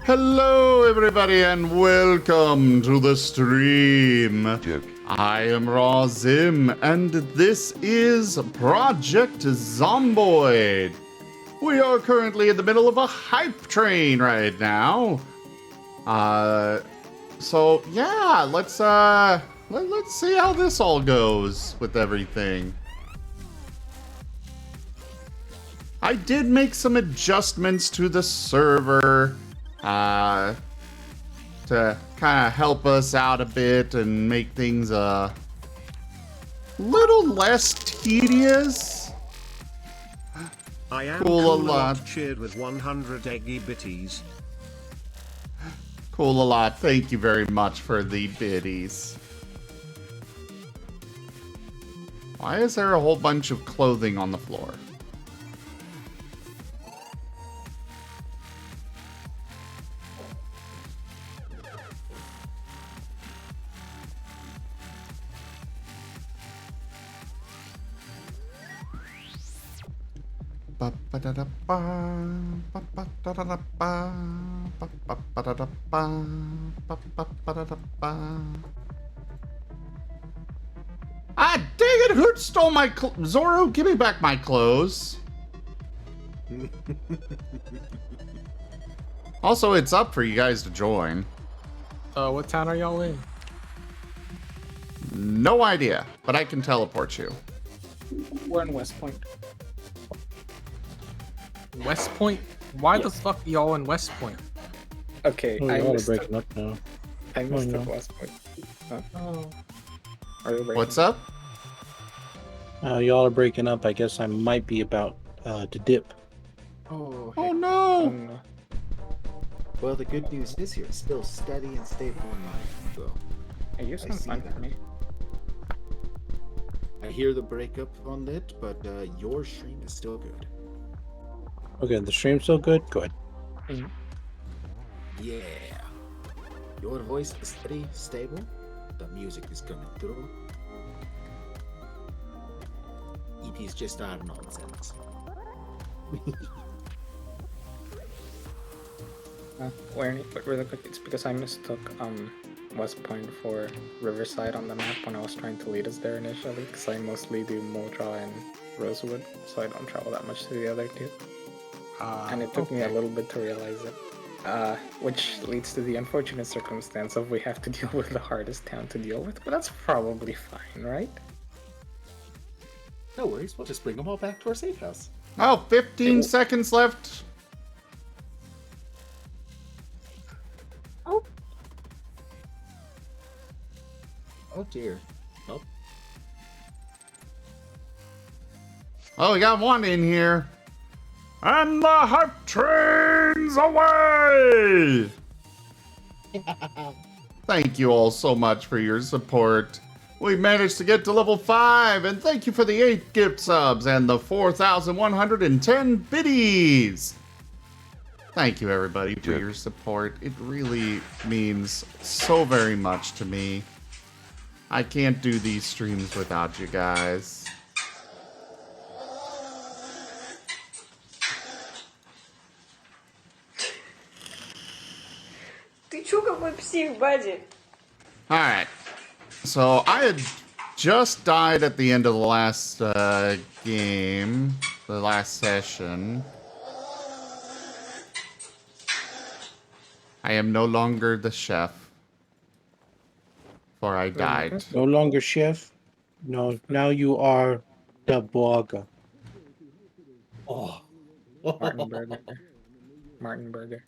Hello, everybody, and welcome to the stream. Joke. I am Raw Zim, and this is Project Zomboid. We are currently in the middle of a hype train right now. So yeah, let's see how this all goes with everything. I did make some adjustments to the server, to kind of help us out a bit and make things a little less tedious. I am Cool a lot. cheered with 100 eggy bitties. Cool a lot. Thank you very much for the biddies. Why is there a whole bunch of clothing on the floor? Ah, dang it! Who stole my Zoro? Give me back my clothes. Also, it's up for you guys to join. What town are y'all in? No idea, but I can teleport you. We're in West Point. West Point? Why the fuck y'all in West Point? Okay, Oh, I y'all are missed it. breaking up now. I missed no. it West Point. Oh. Are you breaking? What's up? Y'all are breaking up. I guess I might be about to dip. Oh, Oh heck. no! No. Well, the good news is you're still steady and stable in life, so Hey, you sound see fine that. for me. I hear the breakup on it, but your stream is still good. Okay, the stream's still good? Good. Yeah. Your voice is steady, stable. The music is coming through. It is just our nonsense. But really quick, it's because I mistook West Point for Riverside on the map when I was trying to lead us there initially, because I mostly do Moldra and Rosewood, so I don't travel that much to the other two. And it took me a little bit to realize it. Which leads to the unfortunate circumstance of we have to deal with the hardest town to deal with, but that's probably fine, right? No worries, we'll just bring them all back to our safe house. Oh, 15 seconds left. Oh dear. Oh, Oh, we got one in here. And the hype train's away! Thank you all so much for your support. We managed to get to level 5, and thank you for the 8 gift subs and the 4,110 biddies. Thank you, everybody, for your support. It really means so very much to me. I can't do these streams without you guys. Ты чё какой псих, Бадди? Alright. So, I had just died at the end of the last game. The last session. I am no longer the chef. For I died. No longer chef. No, now you are the blogger. Martin Burger. Martin Burger.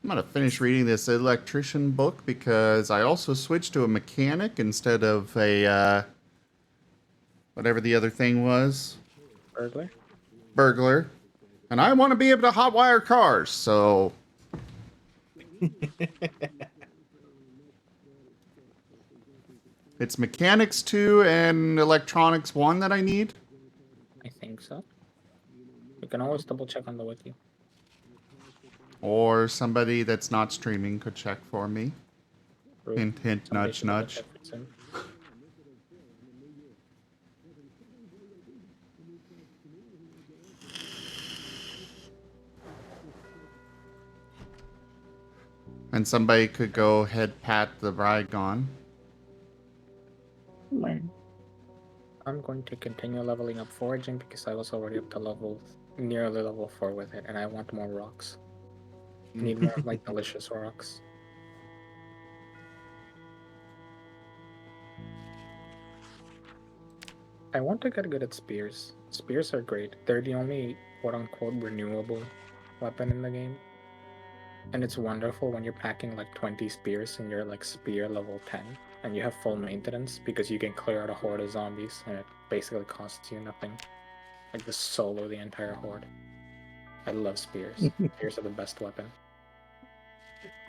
I'm gonna finish reading this electrician book because I also switched to a mechanic instead of a, whatever the other thing was. Burglar? Burglar. And I want to be able to hotwire cars, so... It's mechanics 2 and electronics 1 that I need. I think so. You can always double check on the wiki. Or somebody that's not streaming could check for me. True. Hint, hint, Somebody nudge, should double nudge. check it soon. And somebody could go head pat the Rygon. I'm going to continue leveling up foraging because I was already up to nearly level 4 with it, and I want more rocks. Need more of my delicious rocks. I want to get good at spears. Spears are great. They're the only quote-unquote renewable weapon in the game. And it's wonderful when you're packing like 20 spears and you're like spear level 10 and you have full maintenance because you can clear out a horde of zombies and it basically costs you nothing. Like just solo the entire horde. I love spears. Spears are the best weapon.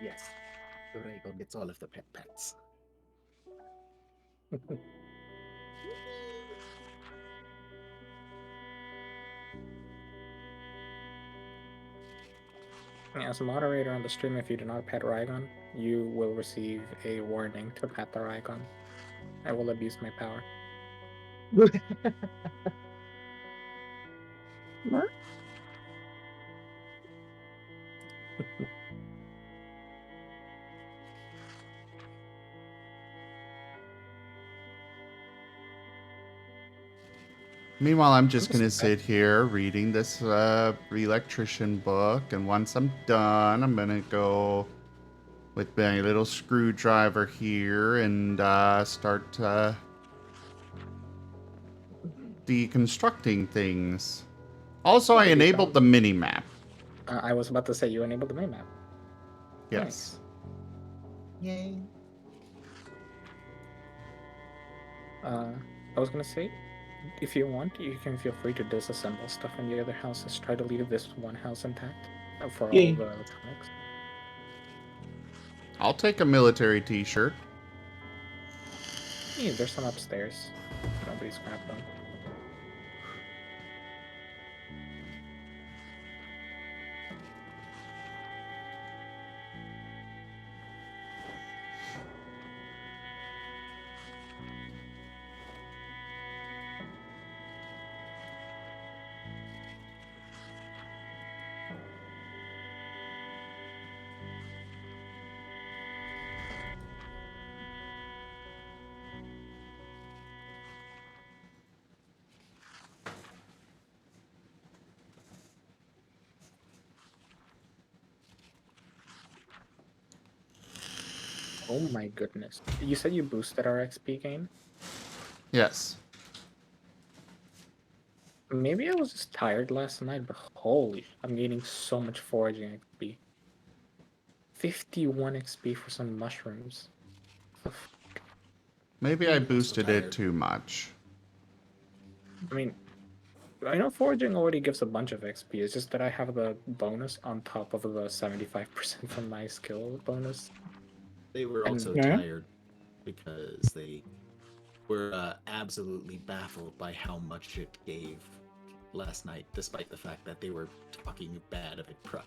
Yes. Dorego gets all of the pets. As a moderator on the stream, if you do not pet Rygon, you will receive a warning to pet the Rygon. I will abuse my power. Meanwhile, I'm just going to sit here reading this electrician book, and once I'm done, I'm going to go with my little screwdriver here and start deconstructing things. Also, I enabled the mini-map. I was about to say you enabled the minimap. Yes. Yay. I was gonna say, if you want, you can feel free to disassemble stuff in the other houses. Try to leave this one house intact for all Yay. the electronics. I'll take a military t-shirt. Yeah, there's some upstairs. Nobody's grabbed them. Oh my goodness. You said you boosted our XP gain? Yes. Maybe I was just tired last night, but holy, I'm gaining so much foraging XP. 51 XP for some mushrooms. Maybe I I'm also boosted it tired. too much. I mean, I know foraging already gives a bunch of XP, it's just that I have the bonus on top of the 75% from my skill bonus. They were And- also Yeah. tired because they were absolutely baffled by how much it gave last night, despite the fact that they were talking bad of it prior.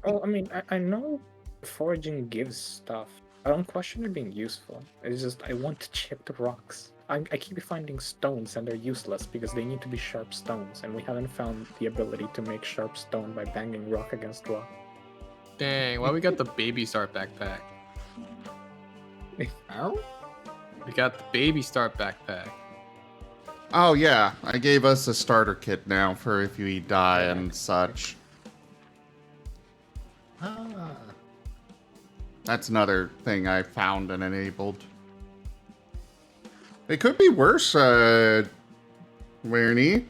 Well, I mean, I know foraging gives stuff. I don't question it being useful. It's just I want chipped rocks. I keep finding stones and they're useless because they need to be sharp stones, and we haven't found the ability to make sharp stone by banging rock against rock. Dang, why we got the baby start backpack? Ow? We got the baby start backpack. Oh yeah, I gave us a starter kit now for if you die Yeah. and such. Ah. That's another thing I found and enabled. It could be worse, Werny.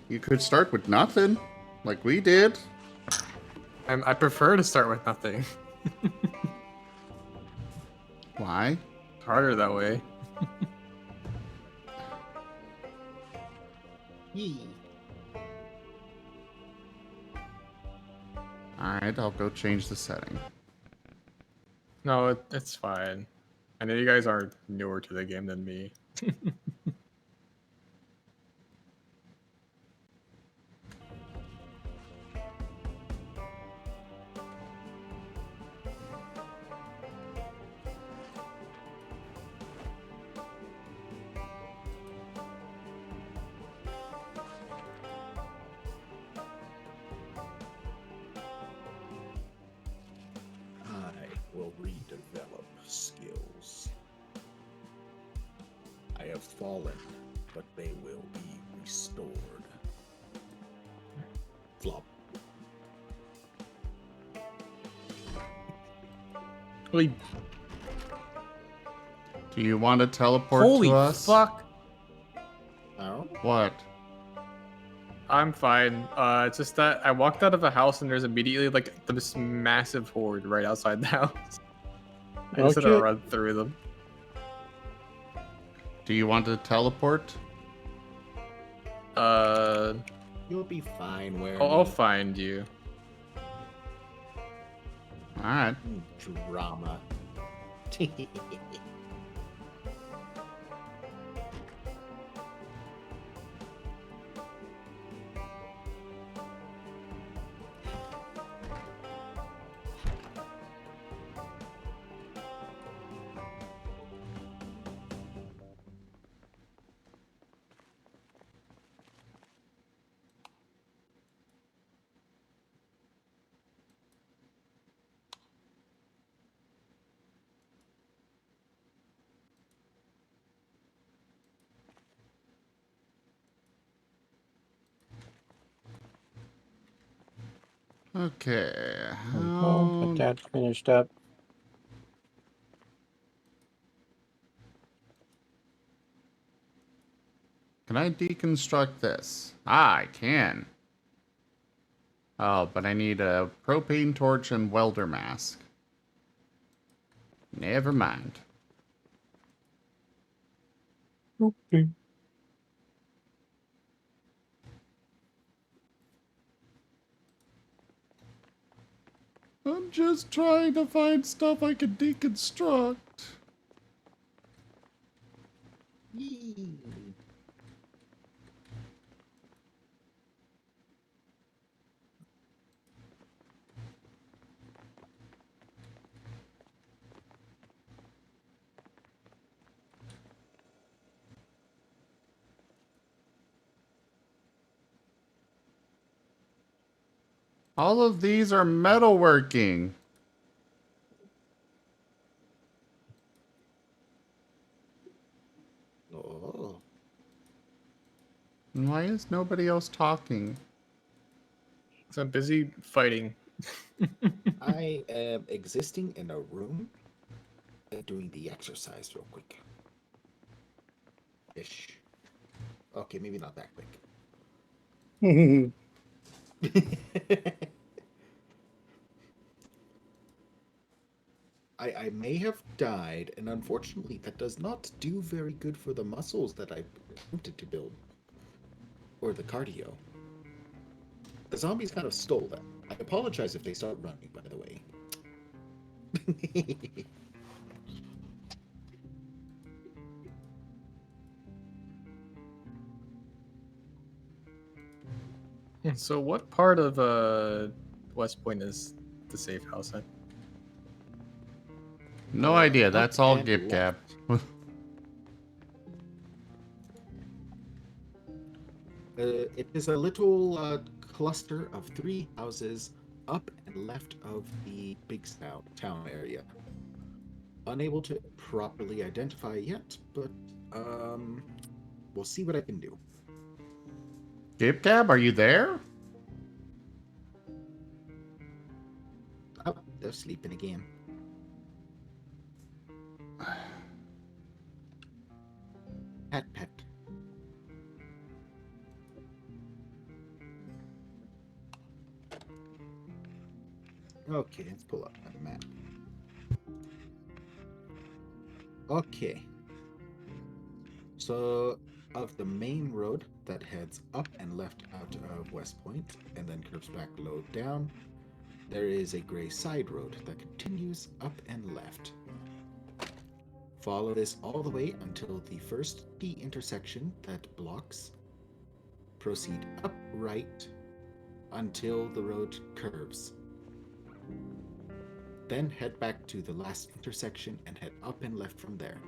You could start with nothing, like we did. I prefer to start with nothing. Why? It's harder that way. Yee. Alright, I'll go change the setting. No, it's fine. I know you guys are newer to the game than me. I fallen, but they will be restored. Flop. Holy, Do you want to teleport holy to us? fuck! Oh? What? I'm fine. It's just that I walked out of a house and there's immediately like this massive horde right outside the house. I just had to Okay. run through them. Do you want to teleport? You'll be fine where I'll find you. Alright. drama. Okay. But that's finished up. Can I deconstruct this? Ah, I can. Oh, but I need a propane torch and welder mask. Never mind. Okay. I'm just trying to find stuff I can deconstruct. All of these are metalworking. Oh. And why is nobody else talking? So I'm busy fighting. I am existing in a room and doing the exercise real quick. Ish. Okay, maybe not that quick. I may have died, and unfortunately, that does not do very good for the muscles that I attempted to build. Or the cardio. The zombies kind of stole that. I apologize if they start running, by the way. So what part of West Point is the safe house at? No idea. Up That's all and Gip Gap. It is a little cluster of 3 houses up and left of the big town area. Unable to properly identify yet, but we'll see what I can do. Gip Gap, are you there? Oh, they're sleeping again. Pet. Okay, let's pull up that map. Okay. So, of the main road that heads up and left out of West Point and then curves back low down, there is a gray side road that continues up and left. Follow this all the way until the first T intersection that blocks. Proceed up right until the road curves. Then head back to the last intersection and head up and left from there.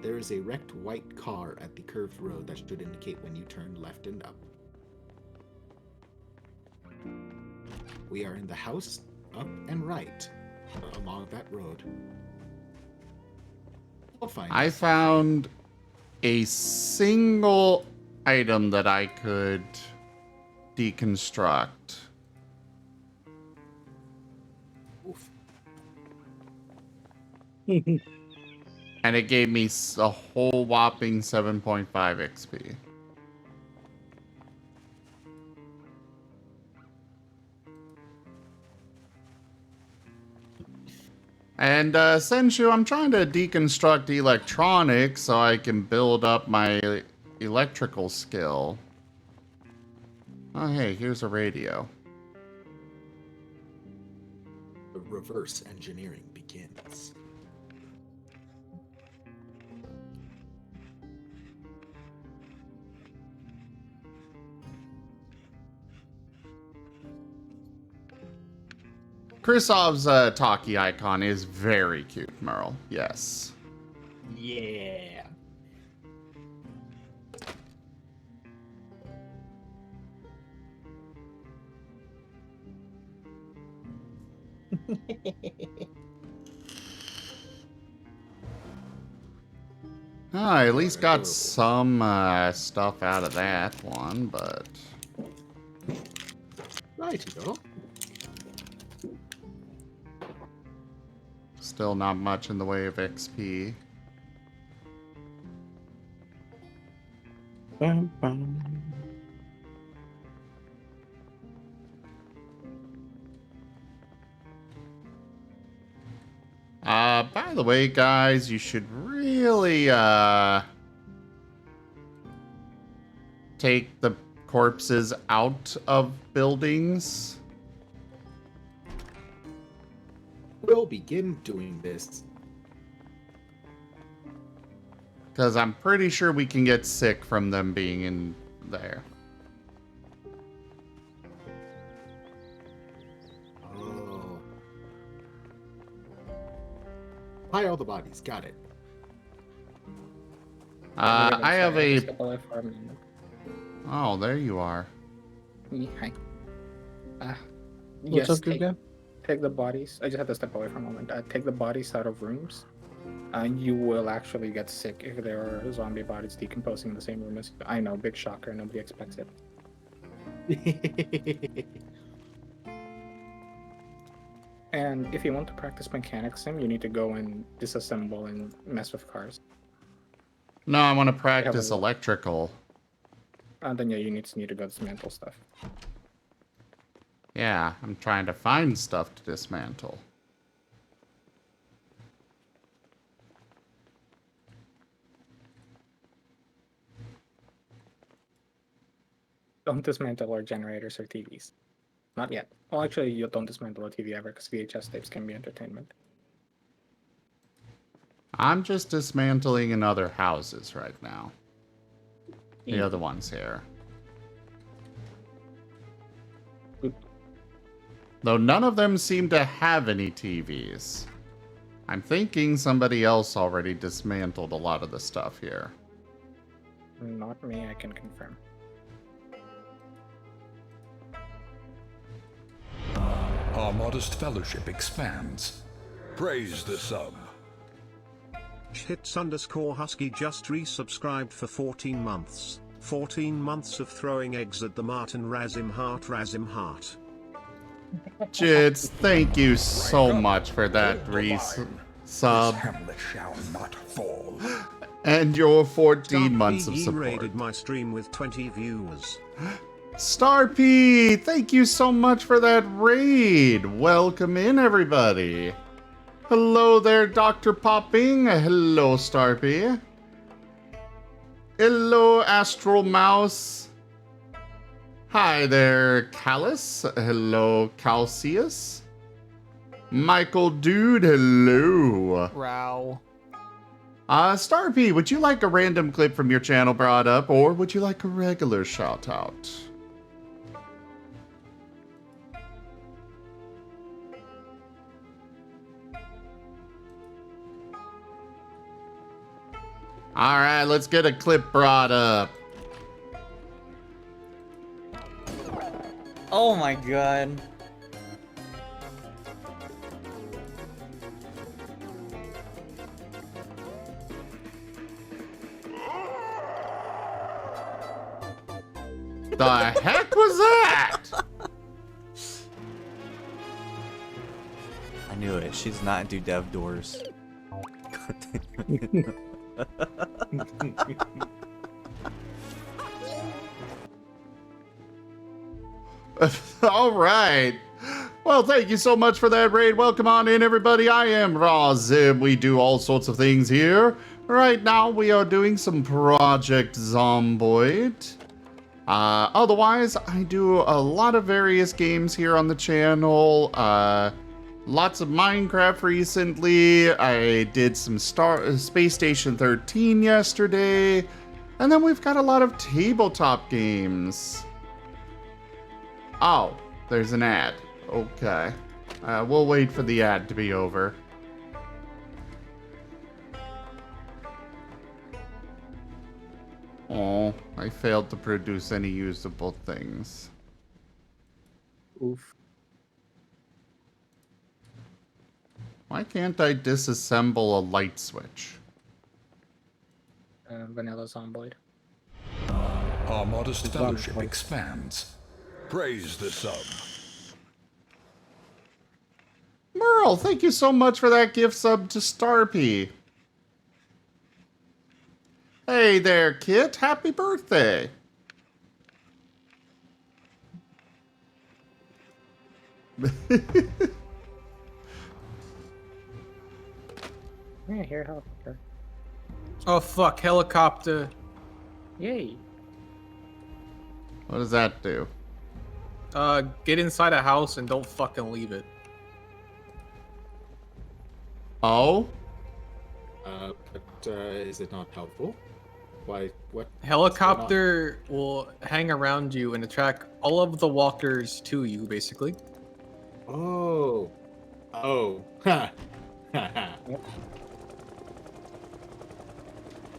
There is a wrecked white car at the curved road that should indicate when you turn left and up. We are in the house up and right along that road. I'll find I it. found a single item that I could deconstruct. Oof. And it gave me a whole whopping 7.5 XP. And Senshu, I'm trying to deconstruct electronics so I can build up my electrical skill. Oh, hey, here's a radio. The reverse engineering begins. Krisov's talkie icon is very cute, Merle. Yes. Yeah. I at least got Adorable. some stuff out of that one, but Righty-o. still not much in the way of XP. Bum, bum. By the way, guys, you should really, take the corpses out of buildings. We'll begin doing this. Because I'm pretty sure we can get sick from them being in there. Oh. Pile the bodies. Got it. I have a... Step away for a minute. Oh, there you are. Yeah, hi. What's Yes, up, good guy? take the bodies. I just have to step away for a moment. Take the bodies out of rooms. You will actually get sick if there are zombie bodies decomposing in the same room as you. I know, big shocker. Nobody expects it. And if you want to practice mechanics sim, you need to go and disassemble and mess with cars. No, I want to practice electrical. Then yeah, you need to go dismantle stuff. Yeah, I'm trying to find stuff to dismantle. Don't dismantle our generators or TVs. Not yet. Well, actually, you don't dismantle a TV ever because VHS tapes can be entertainment. I'm just dismantling in other houses right now. The other ones here. Good. Though none of them seem to have any TVs. I'm thinking somebody else already dismantled a lot of the stuff here. Not me, I can confirm. Our modest fellowship expands. Praise the sub. Hits_Husky just resubscribed for 14 months. 14 months of throwing eggs at the Marten Razim heart. Jits, thank you so much for that sub. This hamlet shall not fall. And your 14 months of He support. raided my stream with 20 viewers. Star P, thank you so much for that raid. Welcome in, everybody. Hello there, Dr. Popping. Hello, Star P. Hello, Astral Mouse. Hi there, Callus. Hello, Calcius. Michael Dude, hello. Row. Star P, would you like a random clip from your channel brought up, or would you like a regular shout out? Alright, let's get a clip brought up. Oh my god. The heck was that? I knew it. She does not do dev doors. All right. Well, thank you so much for that raid. Welcome on in, everybody. I am Razib. We do all sorts of things here. Right now, we are doing some Project Zomboid. Otherwise, I do a lot of various games here on the channel. Lots of Minecraft recently. I did some Space Station 13 yesterday. And then we've got a lot of tabletop games. Oh, there's an ad. Okay. We'll wait for the ad to be over. Oh, I failed to produce any usable things. Oof. Why can't I disassemble a light switch? Vanilla Zomboid. Our modest fellowship expands. Praise the sub. Merle, thank you so much for that gift sub to Starpy. Hey there, Kit. Happy birthday. Yeah, here, helicopter. Oh fuck, helicopter. Yay. What does that do? Get inside a house and don't fucking leave it. Oh? But is it not helpful? Why? What? Helicopter will hang around you and attract all of the walkers to you, basically. Oh. Oh. Ha. Ha ha.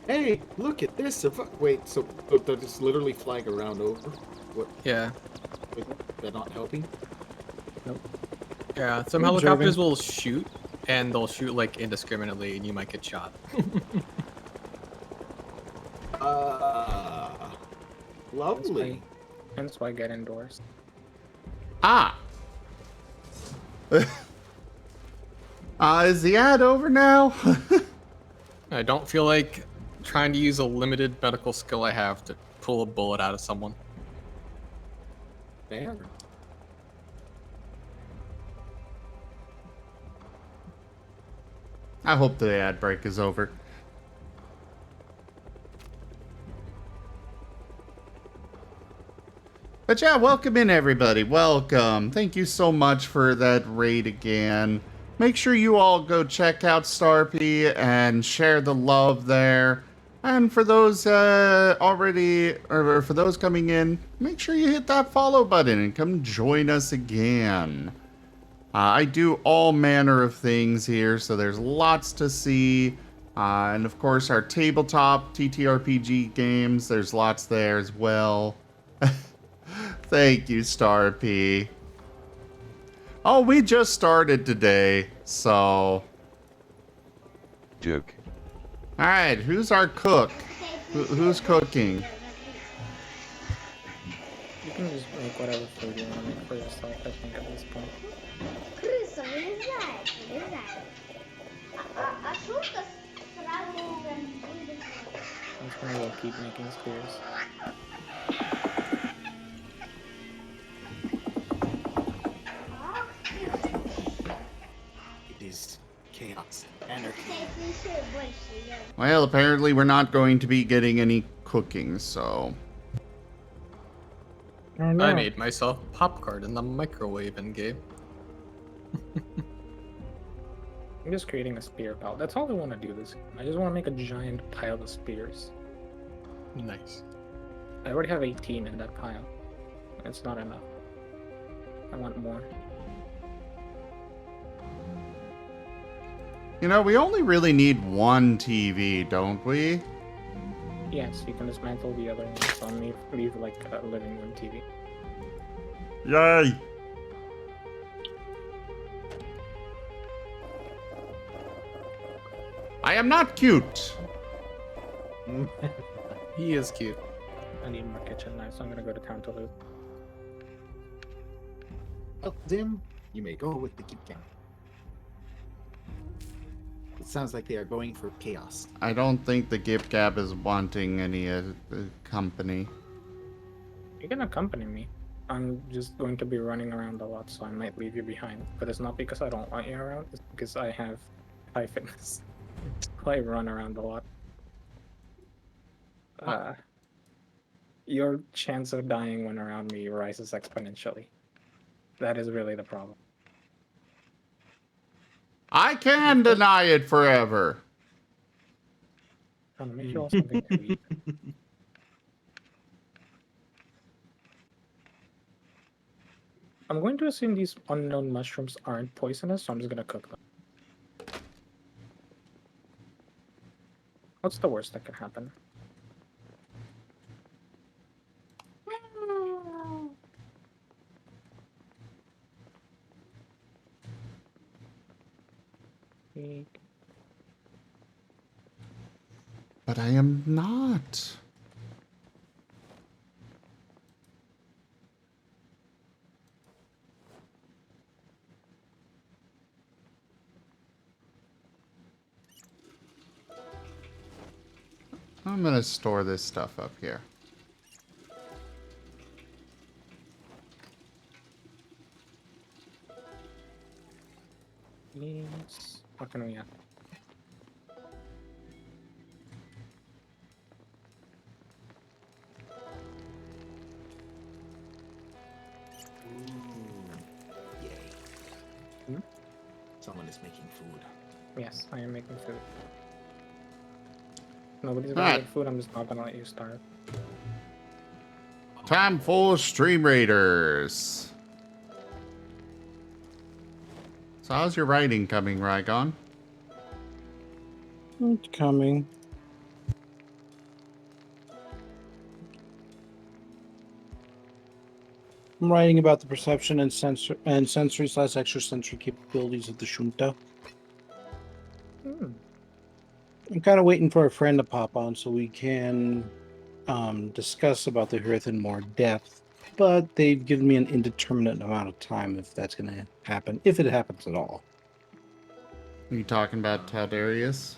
Hey, look at this. Wait, so they're just literally flying around over? What? Yeah. Wait, they're not helping? Yeah, some helicopters will shoot, and they'll shoot like indiscriminately, and you might get shot. Lovely. Hence why get indoors. Ah. Is the ad over now? I don't feel like trying to use a limited medical skill I have to pull a bullet out of someone. Fair. I hope the ad break is over. But yeah, welcome in everybody. Welcome. Thank you so much for that raid again. Make sure you all go check out Starpy and share the love there. And for those already, or for those coming in, make sure you hit that follow button and come join us again. I do all manner of things here, so there's lots to see. And of course, our tabletop TTRPG games, there's lots there as well. Thank you, Starpy. Oh, we just started today, so... Joke. Alright, who's our cook? Who's cooking? You can just make whatever food you want to make for yourself, I think, at this point. Крыса вылезает, вылезает. А шутка сразу будет. I'm just gonna go keep making spears. It is chaos. Anarchy. Well, apparently we're not going to be getting any cooking, so... Oh, no. I made myself popcorn in the microwave in game. I'm just creating a spear pile. That's all I want to do this game. I just want to make a giant pile of spears. Nice. I already have 18 in that pile. It's not enough. I want more. You know, we only really need one TV, don't we? Yes, you can dismantle the other one, so I'll leave like a living room TV. Yay! I am not cute. He is cute. I need more kitchen knives, so I'm gonna go to town to loot. Oh, Zim, you may go with the Keep Gang. It sounds like they are going for chaos. I don't think the Gip Gap is wanting any company. You can accompany me. I'm just going to be running around a lot, so I might leave you behind. But it's not because I don't want you around, it's because I have high fitness. So I run around a lot. Your chance of dying when around me rises exponentially. That is really the problem. I can deny it forever. I'm gonna make you all something to eat. I'm going to assume these unknown mushrooms aren't poisonous, so I'm just gonna cook them. What's the worst that can happen? But I am not. I'm gonna store this stuff up here. Yes. What can we have? Yay. Hmm? Someone is making food. Yes, I am making food. Nobody's gonna Alright. make food, I'm just not gonna let you starve. Time for Stream Raiders. So how's your writing coming, Rygon? It's coming. I'm writing about the perception and sensory / extrasensory capabilities of the Junta. Hmm. I'm kind of waiting for a friend to pop on so we can discuss about the Earth in more depth. But they've given me an indeterminate amount of time if that's going to happen, if it happens at all. Are you talking about Taldarius?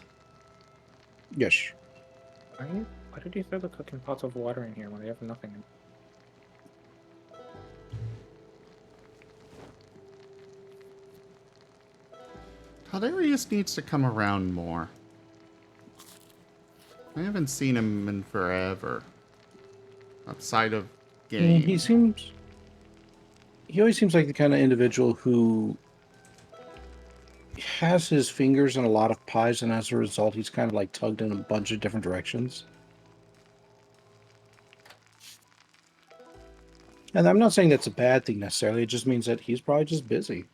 Yes. Why did you throw the cooking pots of water in here when they have nothing in? Taldarius needs to come around more. I haven't seen him in forever. Outside of game. He always seems like the kind of individual who has his fingers in a lot of pies, and as a result, he's kind of like tugged in a bunch of different directions. And I'm not saying that's a bad thing necessarily. It just means that he's probably just busy.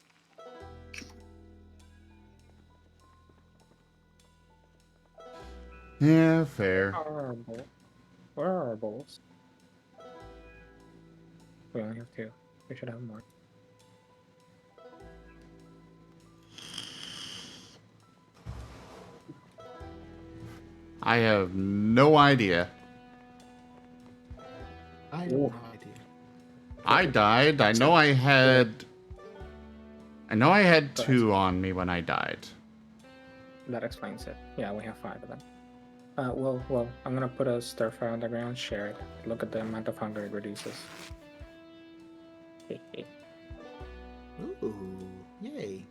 Yeah, fair. Where are our bowls? We only have 2. We should have more. I have no idea. I have no idea. I died. I know I had 2 on me when I died. That explains it. Yeah, we have 5 of them. Well, I'm gonna put a stir fry on the ground, share it. Look at the amount of hunger it reduces. Ooh, yay.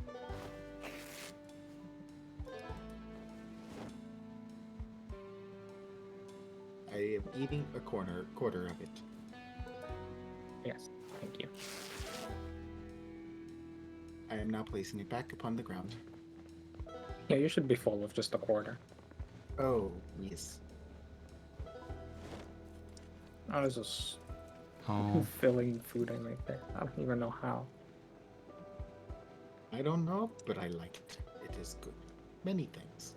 I am eating a quarter of it. Yes, thank you. I am now placing it back upon the ground. Yeah, you should be full with just a quarter. Oh, yes. Oh, this is Oh. filling food I make there. I don't even know how. I don't know, but I like it. It is good. Many things.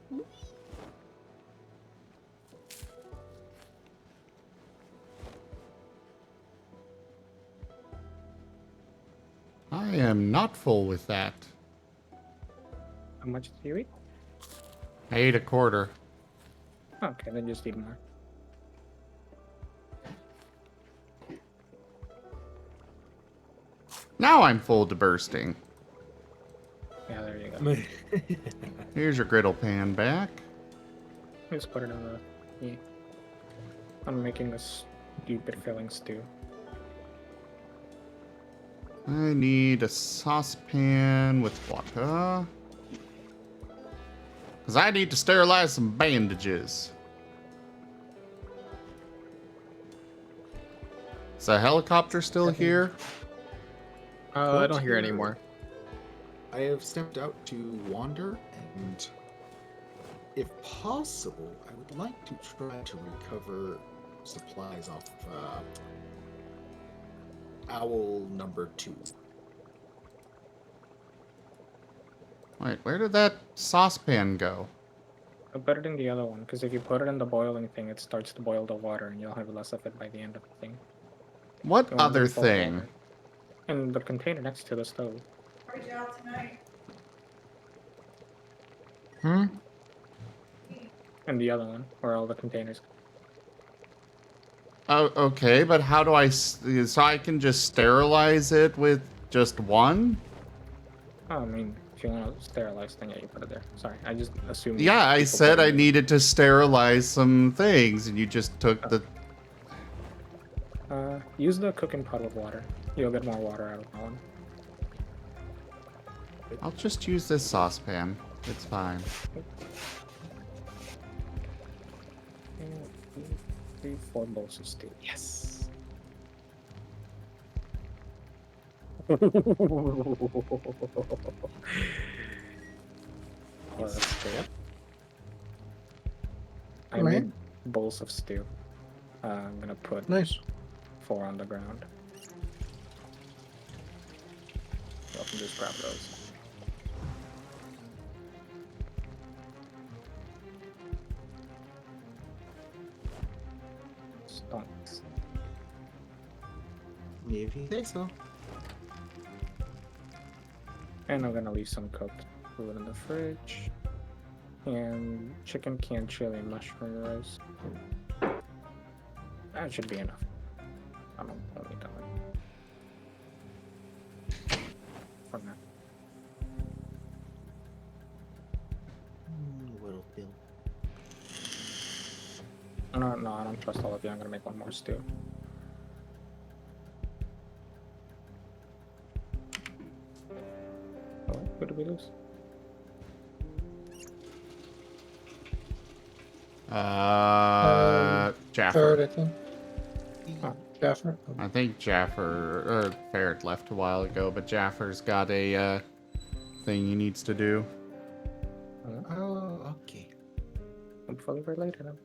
I am not full with that. How much do you eat? I ate a quarter. Okay, then just eat more. Now I'm full to bursting. Yeah, there you go. Here's your griddle pan back. Just put it in the. Yeah. I'm making a stupid filling stew. I need a saucepan with water. Because I need to sterilize some bandages. Is the helicopter still here? I don't hear anymore. I have stepped out to wander, and if possible, I would like to try to recover supplies off owl number 2. Wait, where did that saucepan go? I'll put it in the other one, because if you put it in the boiling thing, it starts to boil the water, and you'll have less of it by the end of the thing. What You want other really full thing? water. In the container next to the stove. Hmm? And the other one, where all the containers. Oh, okay, but how do so I can just sterilize it with just one? Oh, I mean, if you want to sterilize thing, yeah, you put it there. Sorry, I just assumed. Yeah, I people said put it I in. needed to sterilize some things, and you just took the... Use the cooking pot with water. You'll get more water out of that one. I'll just use this saucepan. It's fine. 3, 4 bowls of stew. Yes. Well, that's good. I Alright. made bowls of stew. I'm gonna put Nice. 4 on the ground. So I can just grab those. Stonks. If you say so. And I'm gonna leave some cooked food in the fridge. And chicken canned chili and mushroom rice. That should be enough. I don't need that one. For now. What'll fill? No, I don't trust all of you. I'm gonna make one more stew. Oh, who did we lose? Third, Jaffer. I think. Oh. Jaffer. I think Jaffer, Ferret left a while ago, but Jaffer's got a, thing he needs to do. Oh, okay. Hopefully we're later then.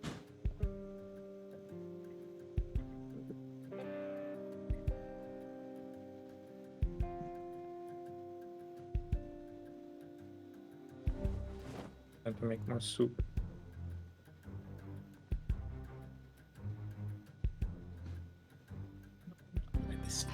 I have to make more soup. Let this-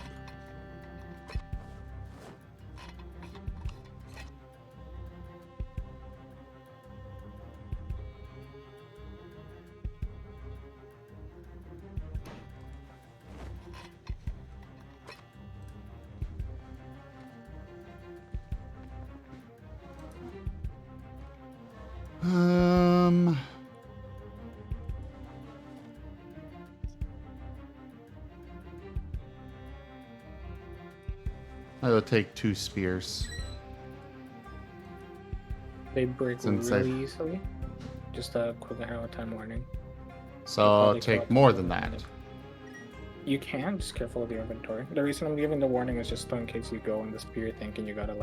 Um... I will take 2 spears. They break Since really I- easily. Just a quick time warning. So You'll I'll probably take kill it more in than a that. minute. You can, just careful of your inventory. The reason I'm giving the warning is just in case you go in the spear thinking you got a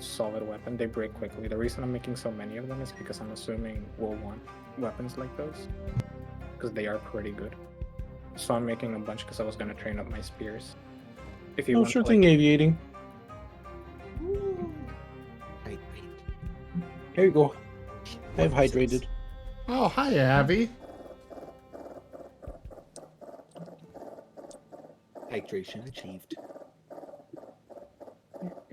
solid weapon. They break quickly. The reason I'm making so many of them is because I'm assuming we'll want weapons like those. Because they are pretty good. So I'm making a bunch because I was going to train up my spears. If you Oh, want, sure like, thing, aviating. Hydrate. Here you go. I've hydrated. Oh, hi, Abby. Hydration achieved.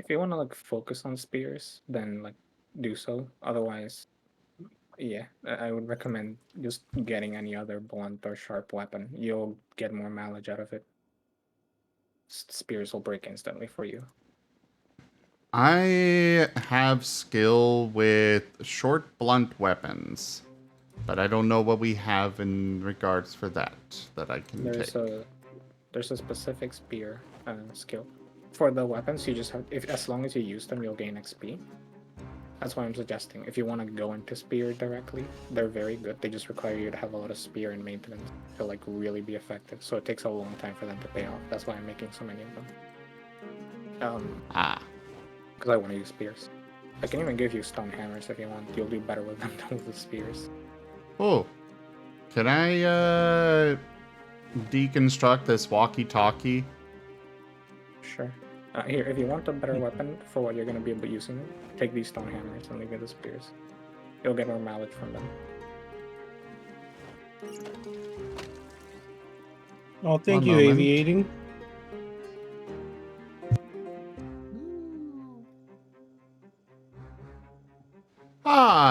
if you want to like focus on spears, then like do so. Otherwise, yeah, I would recommend just getting any other blunt or sharp weapon. You'll get more mileage out of it. Spears will break instantly for you. I have skill with short blunt weapons, but I don't know what we have in regards for that I can take. There's a specific spear skill. For the weapons, you just have as long as you use them, you'll gain XP. That's why I'm suggesting if you want to go into spear directly, they're very good. They just require you to have a lot of spear and maintenance to like really be effective. So it takes a long time for them to pay off. That's why I'm making so many of them. Because I want to use spears. I can even give you stone hammers if you want. You'll do better with them than with the spears. Oh, can I deconstruct this walkie-talkie? Sure. Here, if you want a better weapon for what you're going to be able to using them, take these stone hammers and leave it the spears. You'll get more mileage from them. Oh, thank One you, moment. Aviating.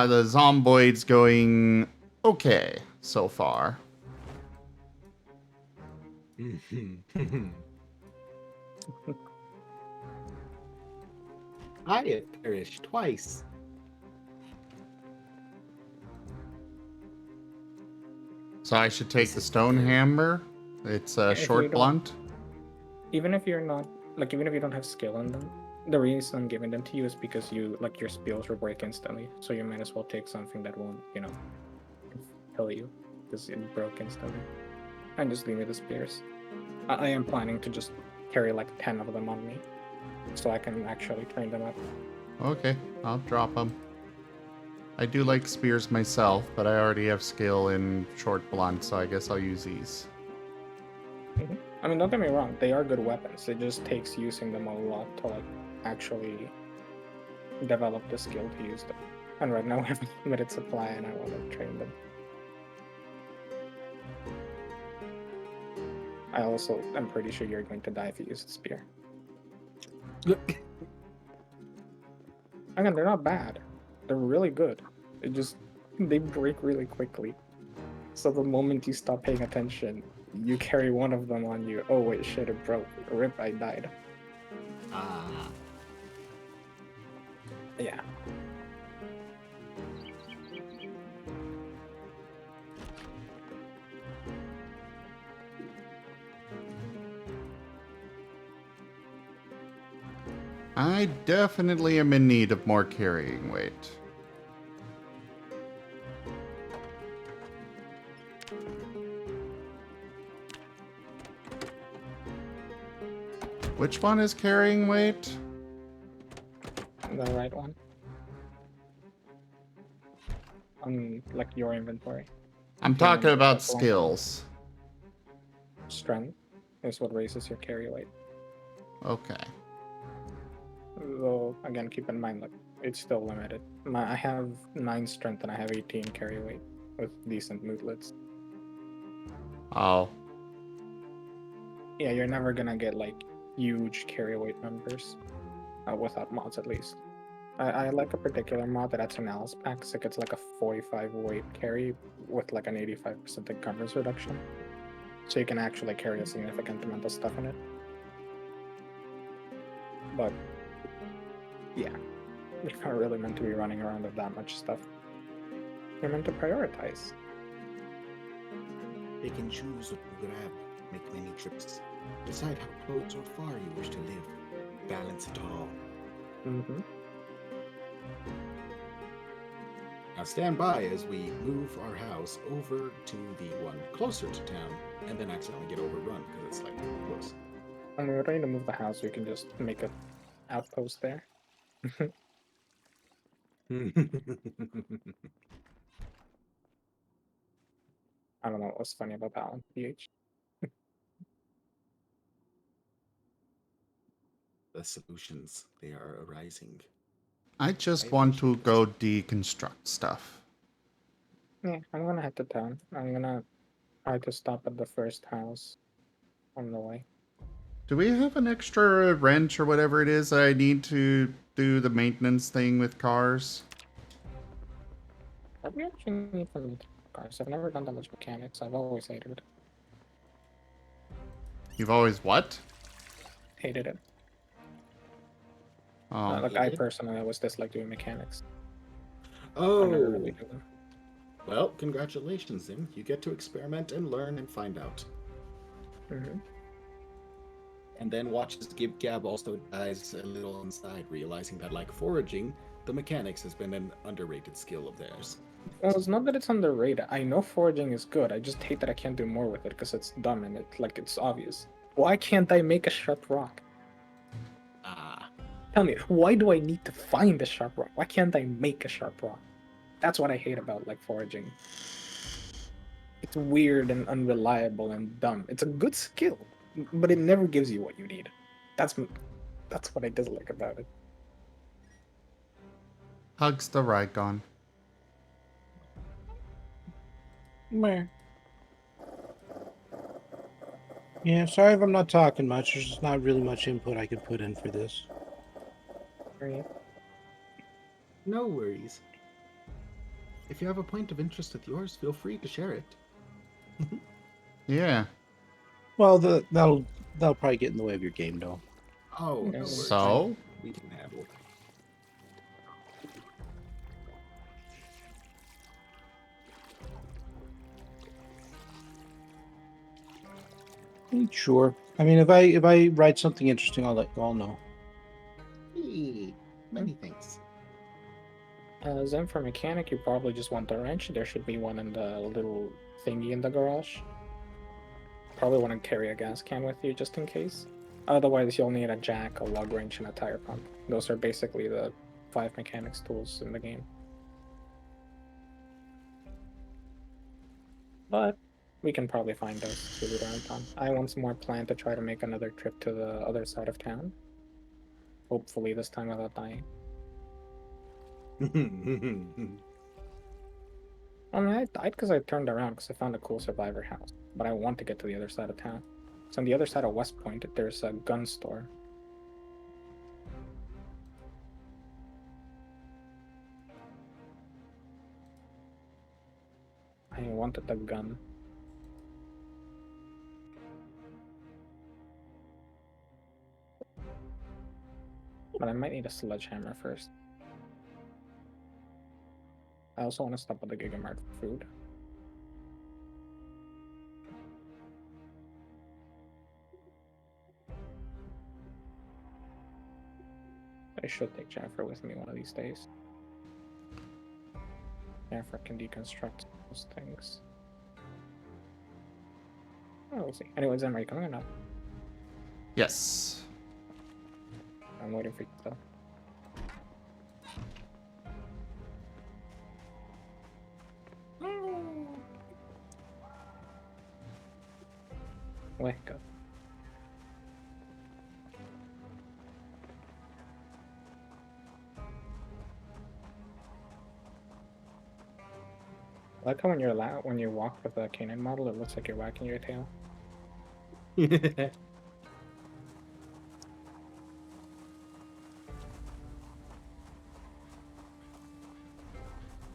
The Zomboid's going okay so far. I have perished twice. So I should take the stone hammer. It's a If you short don't- blunt. Even if you're not, even if you don't have skill on them, the reason I'm giving them to you is because your spells will break instantly. So you might as well take something that won't, kill you, because it broke instantly. And just leave me the spears. I am planning to just carry 10 of them on me, so I can actually train them up. Okay, I'll drop them. I do like spears myself, but I already have skill in short blunt, so I guess I'll use these. I mean, don't get me wrong, they are good weapons. It just takes using them a lot to actually develop the skill to use them. And right now we have a limited supply and I want to train them. I also am pretty sure you're going to die if you use the spear. Again, they're not bad. They're really good. They break really quickly. So the moment you stop paying attention, you carry one of them on you. Oh wait, shit, it broke. Rip, I died. Yeah. I definitely am in need of more carrying weight. Which one is carrying weight? The right one. On your inventory. I'm talking about skills. Strength is what raises your carry weight. Okay. Though again, keep in mind it's still limited. I have 9 strength and I have 18 carry weight with decent mootlets. Oh. Yeah, you're never gonna get huge carry weight numbers without mods at least. I like a particular mod that adds an Alice pack, so it gets a 45 weight carry with an 85% encumbrance reduction. So you can actually carry a significant amount of stuff in it. But yeah, you're not really meant to be running around with that much stuff. You're meant to prioritize. They can choose what to grab, make many trips, decide how close or far you wish to live, balance it all. Mm-hmm. Now stand by as we move our house over to the one closer to town, and then accidentally get overrun because it's close. When we're ready to move the house, we can just make an outpost there. I don't know what was funny about that one, PH. The solutions, they are arising. I just want to go deconstruct stuff. Yeah, I'm gonna head to town. I'm gonna try to stop at the first house on the way. Do we have an extra wrench or whatever it is that I need to do the maintenance thing with cars? What do we actually need from cars? I've never done that much mechanics. I've always hated it. You've always what? Hated it. Oh, Like I personally always dislike doing mechanics. I never really Oh, do them. well, congratulations, then. You get to experiment and learn and find out. Hmm. And then watch as Gib Gab also dies a little inside, realizing that, like foraging, the mechanics has been an underrated skill of theirs. Well, it's not that it's underrated. I know foraging is good. I just hate that I can't do more with it because it's dumb and it's obvious. Why can't I make a sharp rock? Ah. Tell me, why do I need to find a sharp rock? Why can't I make a sharp rock? That's what I hate about like foraging. It's weird and unreliable and dumb. It's a good skill, but it never gives you what you need. That's what I dislike about it. hugs the Raygon. Meh. Yeah, sorry if I'm not talking much. There's just not really much input I could put in for this. Right? No worries. If you have a point of interest with yours, feel free to share it. Yeah. Well, that'll probably get in the way of your game, though. Oh, no worries. So? We can handle it. Sure. I mean, if I write something interesting, I'll let you all know. Hey, many thanks. Then for mechanic, you probably just want the wrench. There should be one in the little thingy in the garage. Probably want to carry a gas can with you just in case. Otherwise, you'll need a jack, a lug wrench, and a tire pump. Those are basically the 5 mechanics tools in the game. But we can probably find those to loot around town. I once more plan to try to make another trip to the other side of town. Hopefully this time without dying. I mean, I died because I turned around because I found a cool survivor house. But I want to get to the other side of town. So on the other side of West Point, there's a gun store. I wanted the gun. But I might need a sledgehammer first. I also want to stop at the Gigamart for food. I should take Jennifer with me one of these days. Jennifer can deconstruct those things. Oh, we'll see. Anyways, Em, are you coming or not? Yes. I'm waiting for you though. Wake up. I like how when you walk with a canine model, it looks like you're wagging your tail.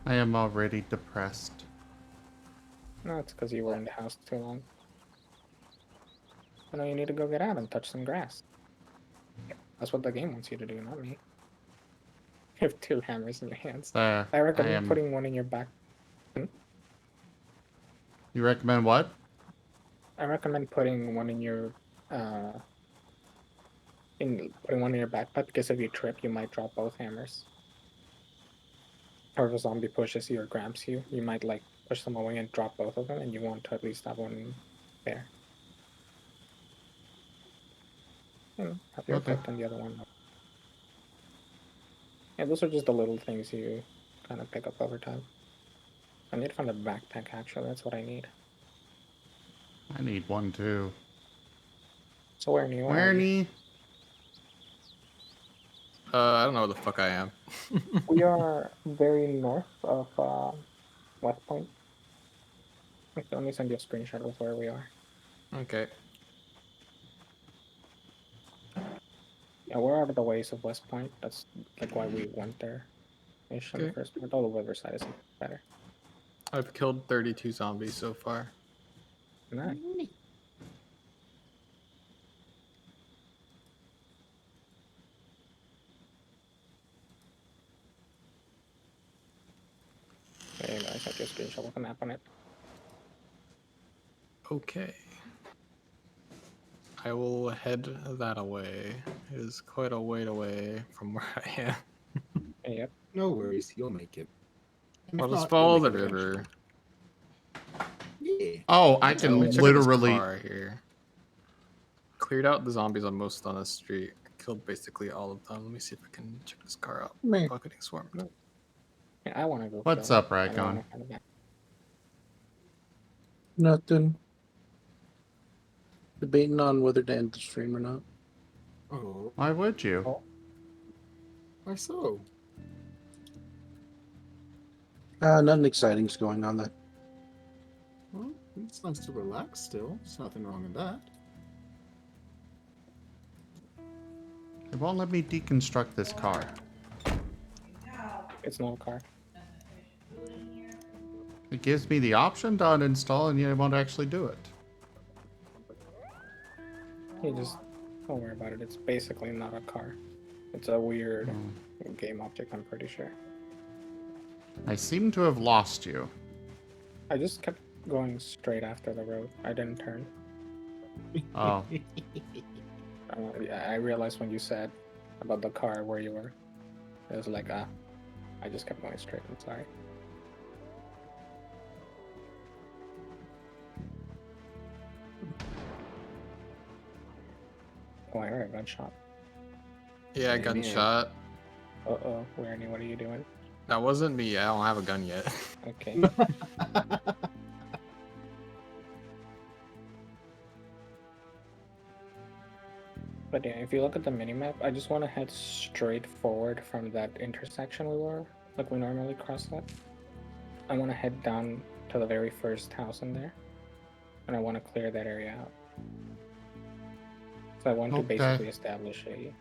I am already depressed. No, it's because you were in the house too long. I know you need to go get out and touch some grass. That's what the game wants you to do, not me. You have 2 hammers in your hands. There. I recommend am... putting one in your back. You recommend what? I recommend putting one in your putting one in your backpack because if you trip, you might drop both hammers. Or if a zombie pushes you or grabs you, you might like push them away and drop both of them, and you want to at least have one there. Have your Okay. effect on the other one. Yeah, those are just the little things you kind of pick up over time. I need to find a backpack, actually. That's what I need. I need one too. So where in you are? Werny? I don't know where the fuck I am. We are very north of West Point. Let me send you a screenshot of where we are. Okay. Yeah, we're out of the ways of West Point. That's like why we went there. Ish on the Okay. first part. Oh, the Riverside is better. I've killed 32 zombies so far. Nice. sent you a screenshot with a map on it. Okay. I will head that away. It is quite a way away from where I am. Yep. No worries, you'll make it. And if Well, let's not, you'll follow make the it river. eventually. Yeah. Oh, I So let me can check out this literally. car here. Cleared out the zombies almost on the street. Killed basically all of them. Let me see if I can check this car out. Meh. Oh, getting swarmed. Yeah, I want to go. What's kill up, them. I don't Raycon? wanna find them. Nothing. Debating on whether to end the stream or not. Oh, Why would you? Oh, why so? Nothing exciting's going on there. Well, it's nice to relax still. There's nothing wrong in that. It won't let me deconstruct this car. it's not a car. It gives me the option to uninstall, and yet it won't actually do it. You just don't worry about it. It's basically not a car. It's a weird game object, I'm pretty sure. I seem to have lost you. I just kept going straight after the road. I didn't turn. Oh, Yeah, I realized when you said about the car where you were. It was like, I just kept going straight. I'm sorry. Oh, I heard a gunshot. Yeah, Same here. gunshot. Uh-oh, Werny, what are you doing? That wasn't me. I don't have a gun yet. Okay. But yeah, if you look at the minimap, I just want to head straight forward from that intersection we were, like we normally cross that. I want to head down to the very first house in there, and I want to clear that area out. So I want to Okay. basically establish a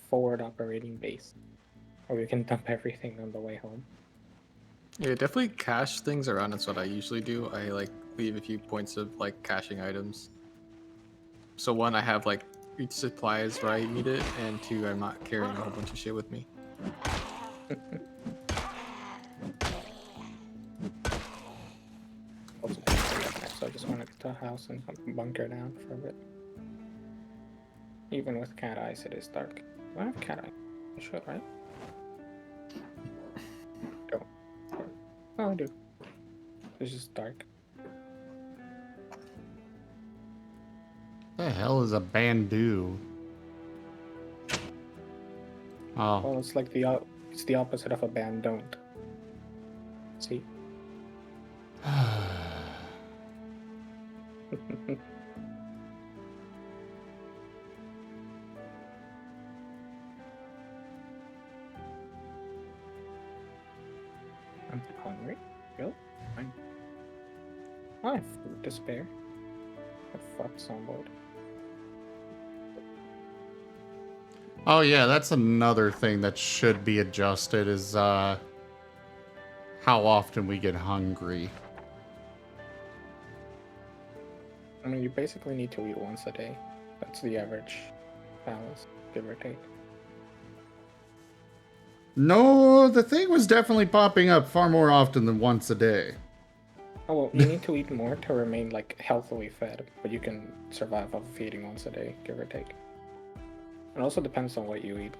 forward operating base, where we can dump everything on the way home. Yeah, definitely cache things around. That's what I usually do. I like leave a few points of like caching items. So one, I have like each supplies where I need it, and two, I'm not carrying a whole bunch of shit with me. So I just want to get to a house and bunker down for a bit. Even with cat eyes, it is dark. Do I have cat eyes? I should, right? Don't. Oh, I do. It's just dark. the hell is a bandu? Oh, Well, it's like it's the opposite of a band. Don't. See? I'm hungry. Go. Fine. I have food to spare. Fuck Zomboid. oh yeah, that's another thing that should be adjusted is how often we get hungry. I mean, you basically need to eat once a day. That's the average balance, give or take. No, the thing was definitely popping up far more often than once a day. Oh, well, you need to eat more to remain, like, healthily fed, but you can survive off of eating once a day, give or take. It also depends on what you eat.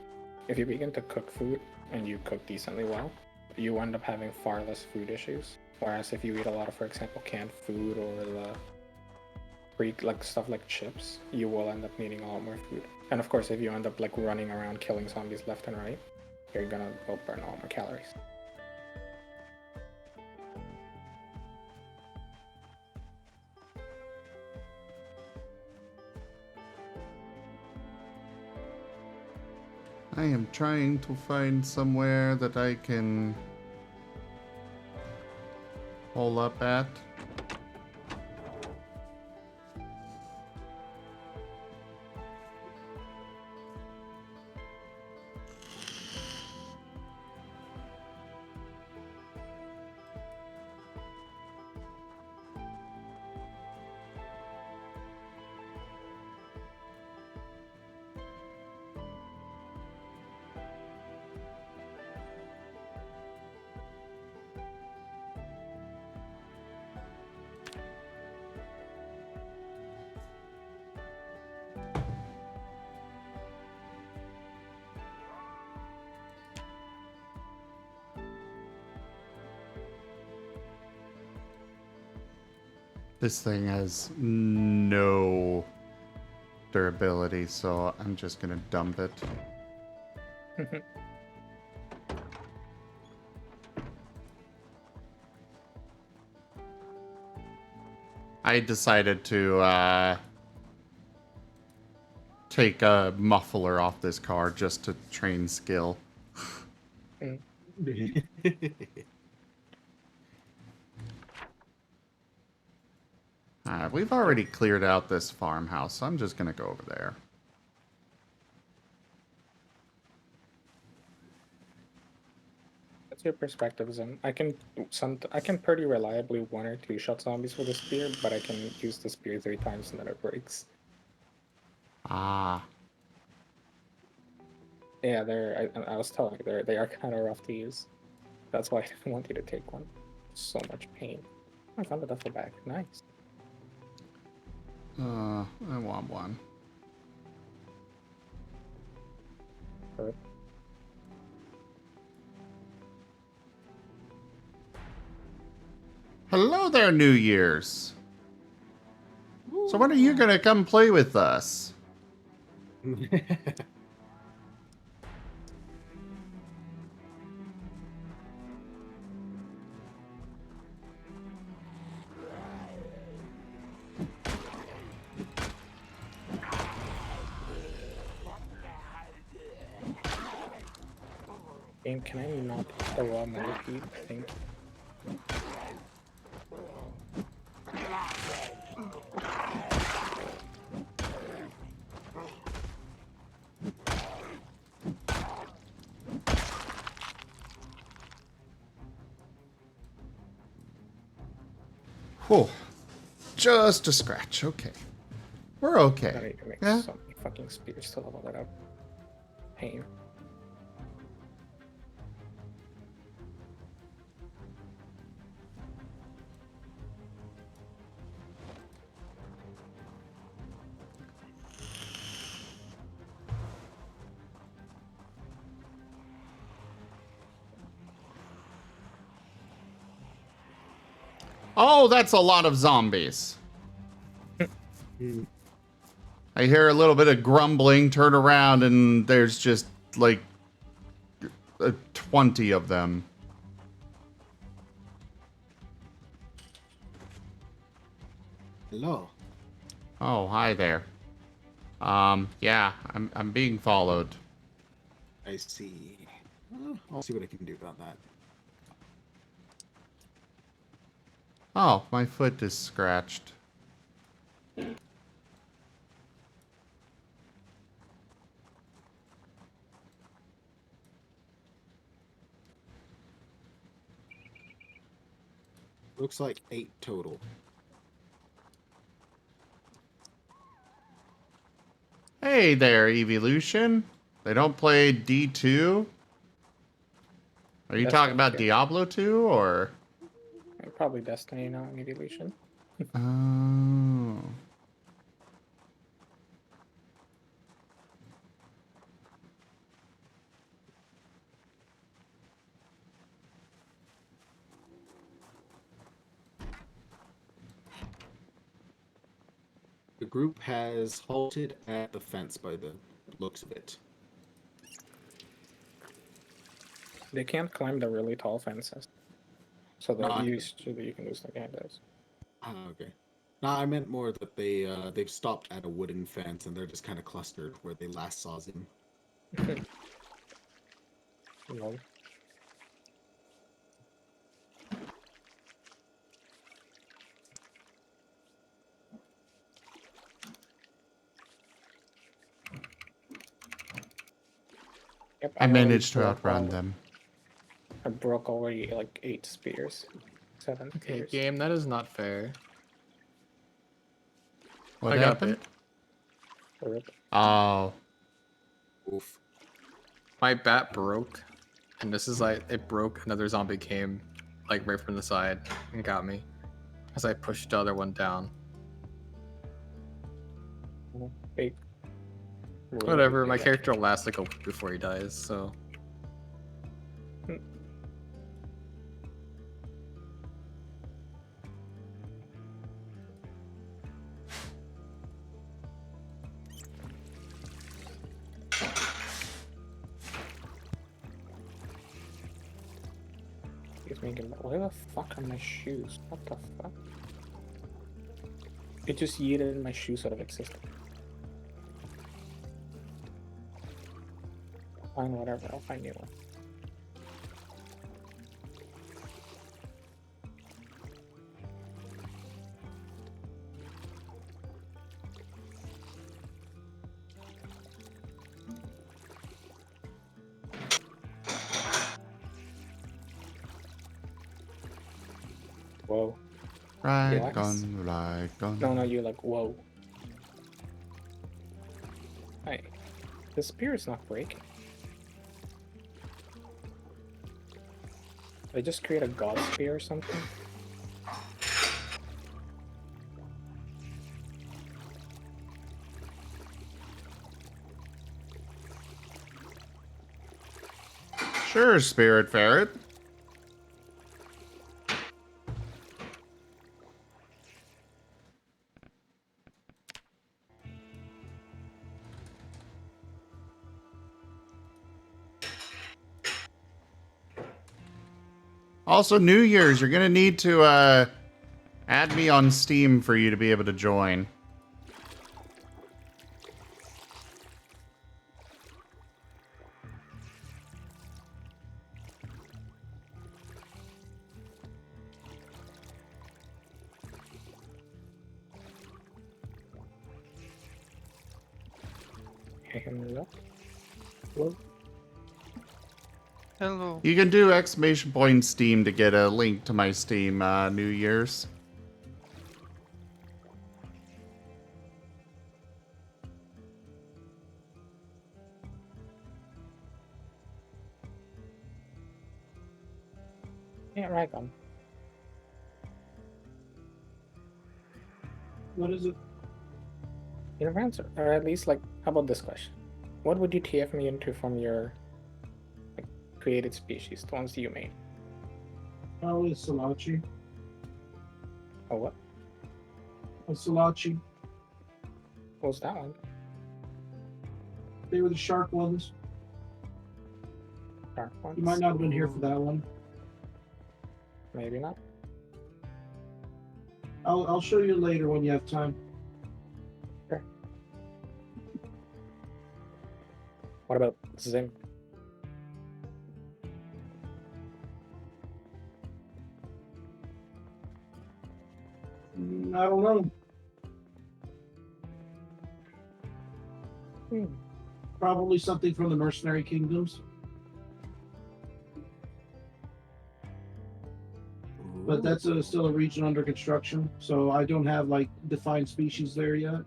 If you begin to cook food, and you cook decently well, you end up having far less food issues. Whereas if you eat a lot of, for example, canned food or like stuff like chips, you will end up needing a lot more food. And of course, if you end up like running around killing zombies left and right, you're gonna go burn a lot more calories. I am trying to find somewhere that I can hole up at. This thing has no durability, so I'm just gonna dump it. I decided to take a muffler off this car just to train skill. We've already cleared out this farmhouse, so I'm just gonna go over there. What's your perspective, Zim? I can pretty reliably one or two shot zombies with a spear, but I can use the spear 3 times and then it breaks. Ah. Yeah, I was telling you, they are kind of rough to use. That's why I didn't want you to take one. So much pain. I found a duffel bag. Nice. I want one. Good. Hello there, New Year's. So when are you gonna come play with us? Game, can I not put the raw millipede? Thank you. Whew. Just a scratch. Okay. We're okay. I need to make Yeah. so many fucking spears to level that up. Pain. Oh, that's a lot of zombies. I hear a little bit of grumbling, turn around, and there's just like 20 of them. Hello. Oh, hi there. Yeah, I'm being followed. I see. I'll see what I can do about that. Oh, my foot is scratched. Looks like 8 total. Hey there, Evolution. They don't play D2? Are you talking about Destiny. Diablo 2 or? Probably Destiny, not Evolution. Oh. The group has halted at the fence by the looks of it. They can't climb the really tall fences. So that you can lose the game does. Ah, okay. No, I meant more that they've stopped at a wooden fence and they're just kind of clustered where they last saw him. Lol. Yep, I already managed to broke outrun all- them. I broke already like 8 spears. 7 Okay, spears. game, that is not fair. What I got happened? bit. Rip. Oh. Oof. My bat broke, and this is like, it broke, another zombie came, like right from the side, and got me. As I pushed the other one down. Eight. Whatever, my character will last like a week before he dies, so. He's making. Where the fuck are my shoes? What the fuck? It just yeeted my shoes out of existence. Fine, whatever. I'll find new one. Whoa. Right Relax. gun, right gun. No, you're like, whoa. Hey, the spear is not breaking. Did I just create a god spear or something? Sure, Spirit Ferret. Also, New Year's, you're gonna need to add me on Steam for you to be able to join. Hey, hello. Whoa. Hello. You can do exclamation point Steam to get a link to my Steam New Year's. Yeah, right on. What is it? You never answer. Or at least, like, how about this question? What would you TF me into from your like created species, the ones you made? Probably Salachi. Oh, what? A Salachi. What was that one? They were the shark ones. Dark ones? You might not have been here for that one. Maybe not. I'll show you later when you have time. Okay. What about Zim? I don't know. Probably something from the Mercenary Kingdoms. But that's still a region under construction, so I don't have like defined species there yet.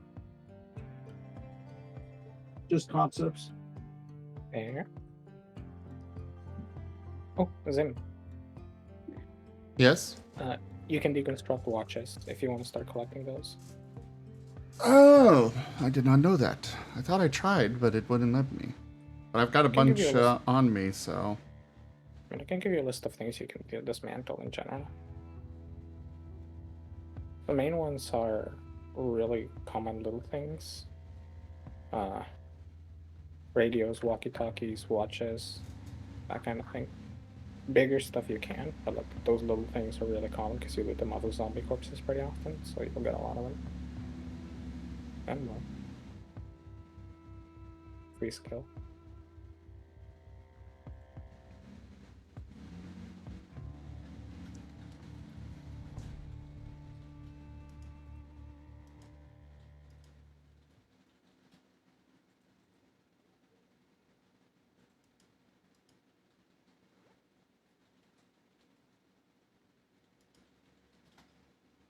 Just concepts. There. Oh, Zim. Yes? You can deconstruct watches if you want to start collecting those. Oh, I did not know that. I thought I tried, but it wouldn't let me. But I've got a can give bunch you a list. on me, so... I can give you a list of things you can dismantle in general. The main ones are really common little things. Radios, walkie-talkies, watches, that kind of thing. Bigger stuff you can, but like those little things are really common because you loot them off of zombie corpses pretty often, so you'll get a lot of them. And more. Free skill.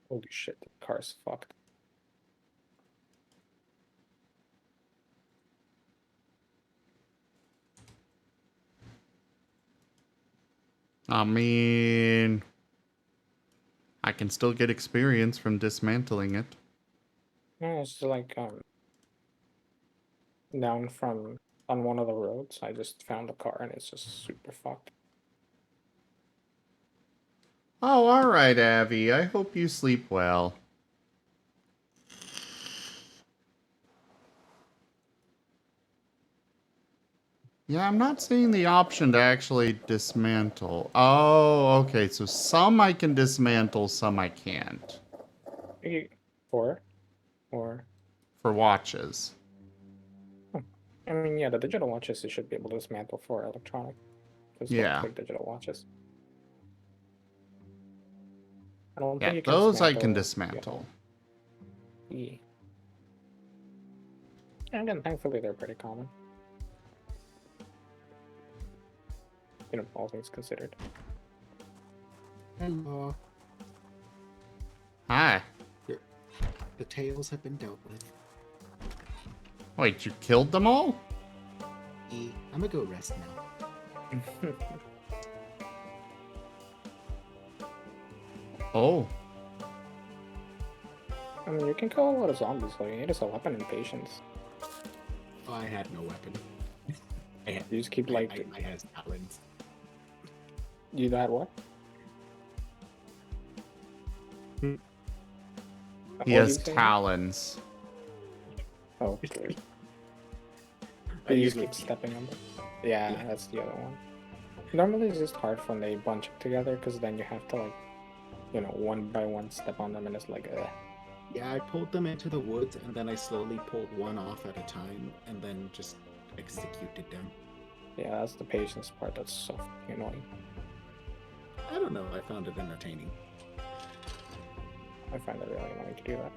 Holy shit, the car's fucked. I mean... I can still get experience from dismantling it. No, it's like down from on one of the roads. I just found a car and it's just super fucked. Oh, alright, Abby. I hope you sleep well. Yeah, I'm not seeing the option to actually dismantle. Oh, okay. So some I can dismantle, some I can't. Four, or For watches. I mean, yeah, the digital watches you should be able to dismantle for electronic. Just Yeah. click digital watches. I don't Yeah, think you can those I can dismantle. dismantle. Yeah. And again, thankfully they're pretty common. You know, all things considered. Hello. Hi. The tails have been dealt with. Wait, you killed them all? I'm gonna go rest now. Oh. I mean, you can kill a lot of zombies, so you need a weapon and patience. Oh, I had no weapon. You just keep like. I had talons. You had what? He has talons. Oh. But you just keep stepping on them. Yeah, that's the other one. Normally it's just hard when they bunch up together, because then you have to like, you know, one by one step on them, and it's like, Yeah, I pulled them into the woods, and then I slowly pulled one off at a time, and then just executed them. Yeah, that's the patience part. That's so fucking annoying. I don't know. I found it entertaining. I find it really annoying to do that.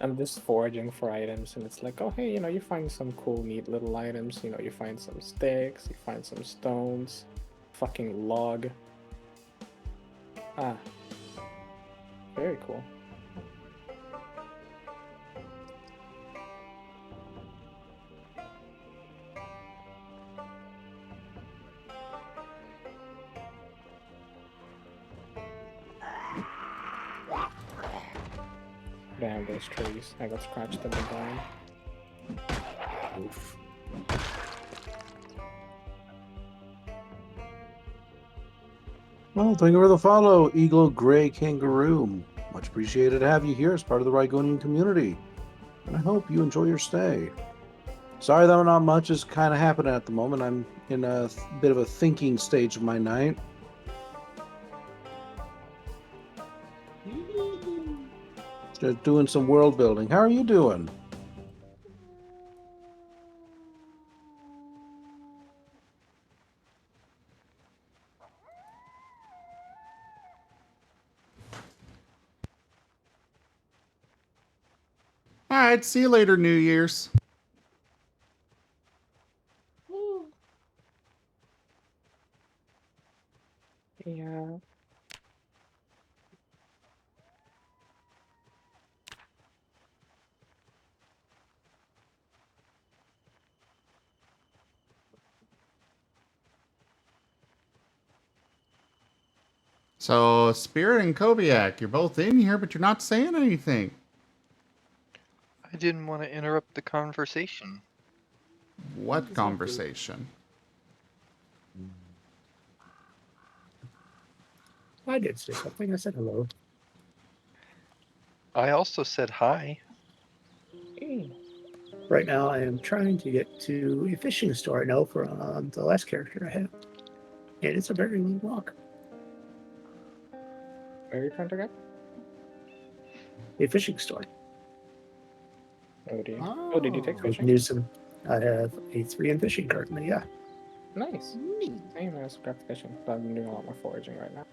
I'm just foraging for items, and it's like, oh hey, you know, you find some cool, neat little items. You know, you find some sticks, you find some stones, fucking log. Ah, very cool. Damn those trees. I got scratched in the ground. Oof. Well, thank you for the follow, Eagle Gray Kangaroo. Much appreciated to have you here as part of the Rygonian community. And I hope you enjoy your stay. Sorry that not much is kind of happening at the moment. I'm in a bit of a thinking stage of my night. Just doing some world building. How are you doing? Alright, see you later, New Year's. Yeah. So, Spirit and Kobiak, you're both in here, but you're not saying anything. I didn't want to interrupt the conversation. What conversation? I did say something. I said hello. I also said hi. Right now, I am trying to get to a fishing store I know for the last character I have. And it's a very long walk. Where are you trying to get? A fishing store. Oh, did you take I fishing? can use some. I have a 3 in fishing currently, yeah. Nice. Same as craft fishing, but I'm doing a lot more foraging right now.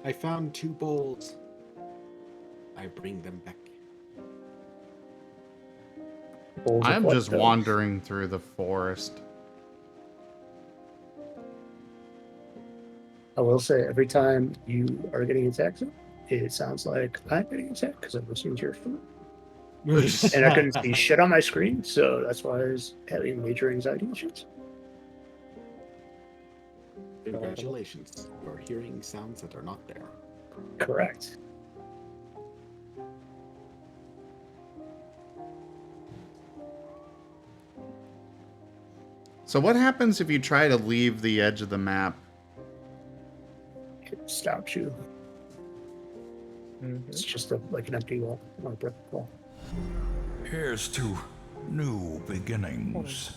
I found 2 bowls. I bring them back. Bowls of I'm what, just though? wandering through the forest. I will say, every time you are getting attacked, it sounds like I'm getting attacked because I'm listening to your phone. And I couldn't see shit on my screen, so that's why I was having major anxiety issues. Congratulations. You're hearing sounds that are not there. Correct. So what happens if you try to leave the edge of the map? It stops you. It's just like an empty wall or a brick wall. Here's to new beginnings.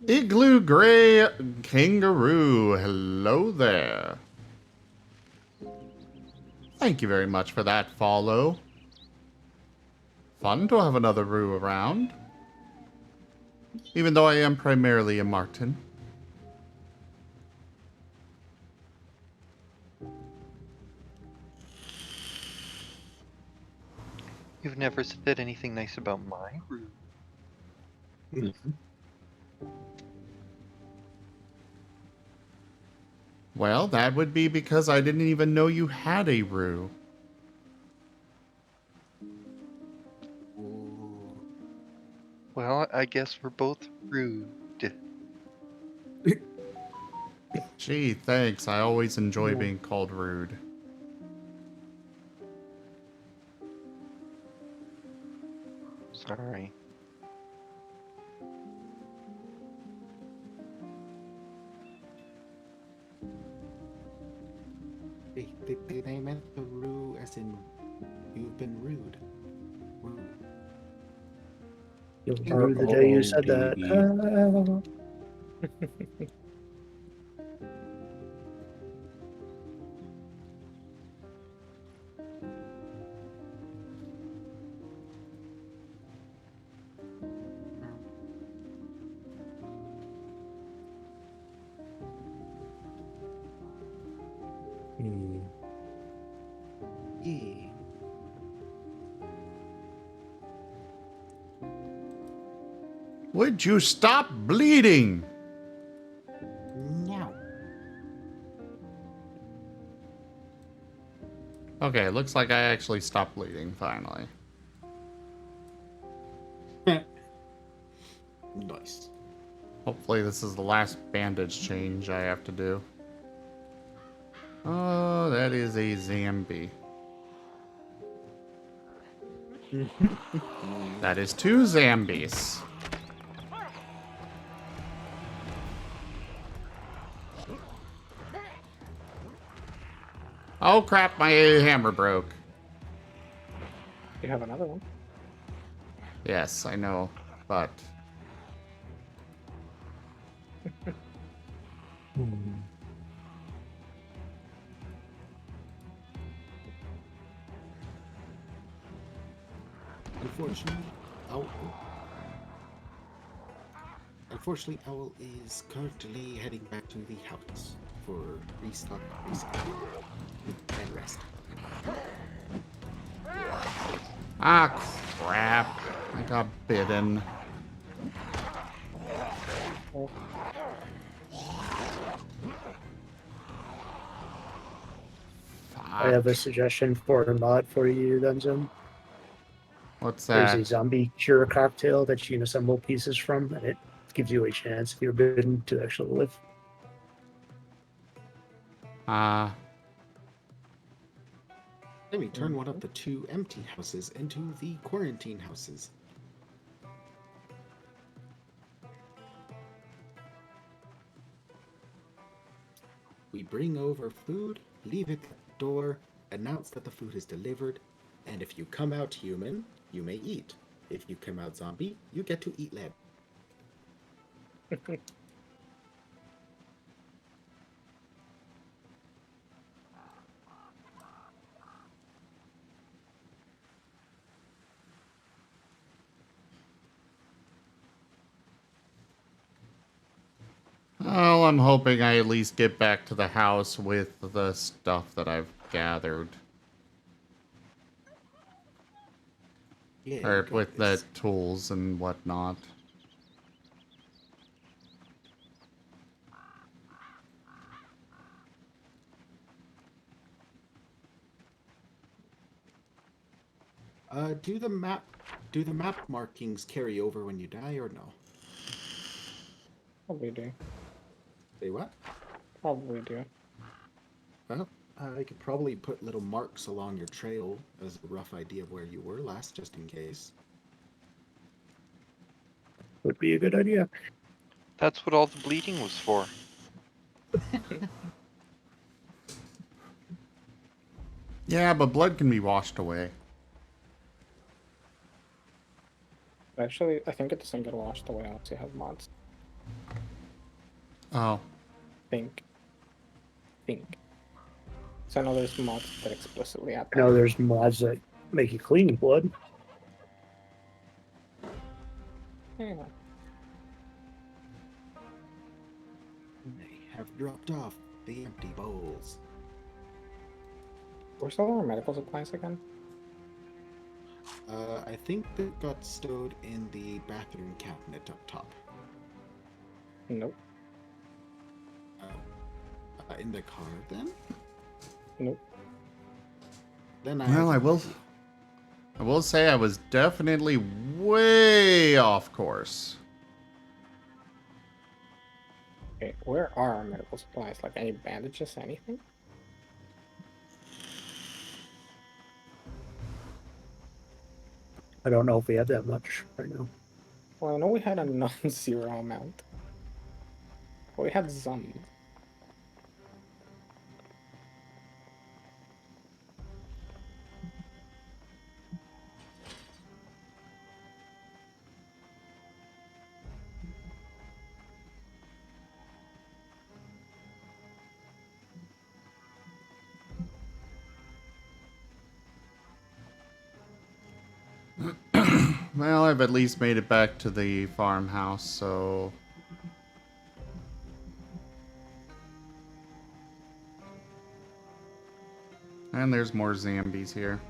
Igloo Gray Kangaroo, hello there. Thank you very much for that follow. Fun to have another Roo around. Even though I am primarily a Marten. You've never said anything nice about my room. Well, that would be because I didn't even know you had a Roo. Well, I guess we're both rude. Gee, thanks. I always enjoy being called rude. Sorry. They meant the Roo as in you've been rude. Roo. You'll remember the day you said that. Yeah. Would you stop bleeding? No. Okay, looks like I actually stopped bleeding, finally. Nice. Hopefully this is the last bandage change I have to do. Oh, that is a Zambi. That is 2 Zombies. Oh crap, my hammer broke. You have another one. Yes, I know, but... Unfortunately, Owl is currently heading back to the house for restock, and rest. Ah, crap. I got bitten. I have a suggestion for a mod for you, Dungeon. What's There's a that? zombie cure cocktail that you can assemble pieces from, and it gives you a chance if you're bitten to actually live. Let me turn one of the 2 empty houses into the quarantine houses. We bring over food, leave it at the door, announce that the food is delivered, and if you come out human, you may eat. If you come out zombie, you get to eat lead. Well, I'm hoping I at least get back to the house with the stuff that I've gathered. Yeah, Or you got with this. the tools and whatnot. Do the map markings carry over when you die or no? Probably do. Say what? Probably do. Well, I could probably put little marks along your trail as a rough idea of where you were last, just in case. Would be a good idea. That's what all the bleeding was for. Yeah, but blood can be washed away. Actually, I think it doesn't get washed away unless you have mods. Oh. Think. So I know there's mods that explicitly add I know there's mods that make you clean blood. Yeah. They have dropped off the empty bowls. Where's all our medical supplies again? I think they got stowed in the bathroom cabinet up top. Nope. In the car, then? Nope. Then Well, I will say I was definitely way off course. Okay, where are our medical supplies? Like any bandages, anything? I don't know if we have that much right now. Well, I know we had a non-zero amount. But we had some. Well, I've at least made it back to the farmhouse, so... And there's more zombies here.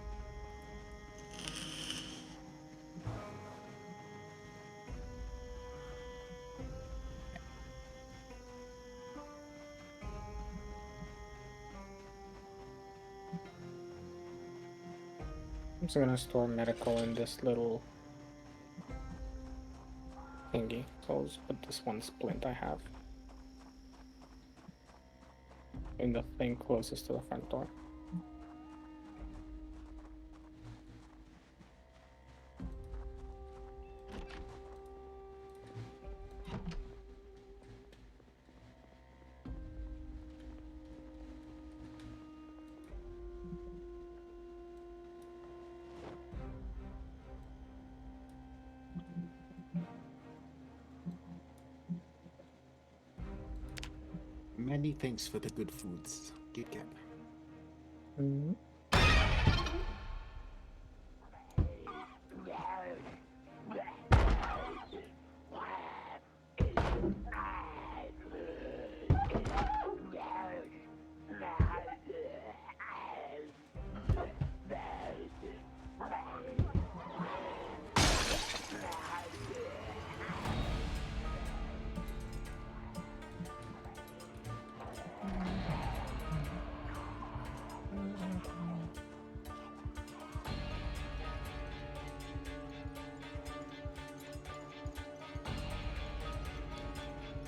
I'm just gonna store medical in this little thingy. So I'll just put this one splint I have in the thing closest to the front door. Many thanks for the good foods. Get cap. Mm-hmm.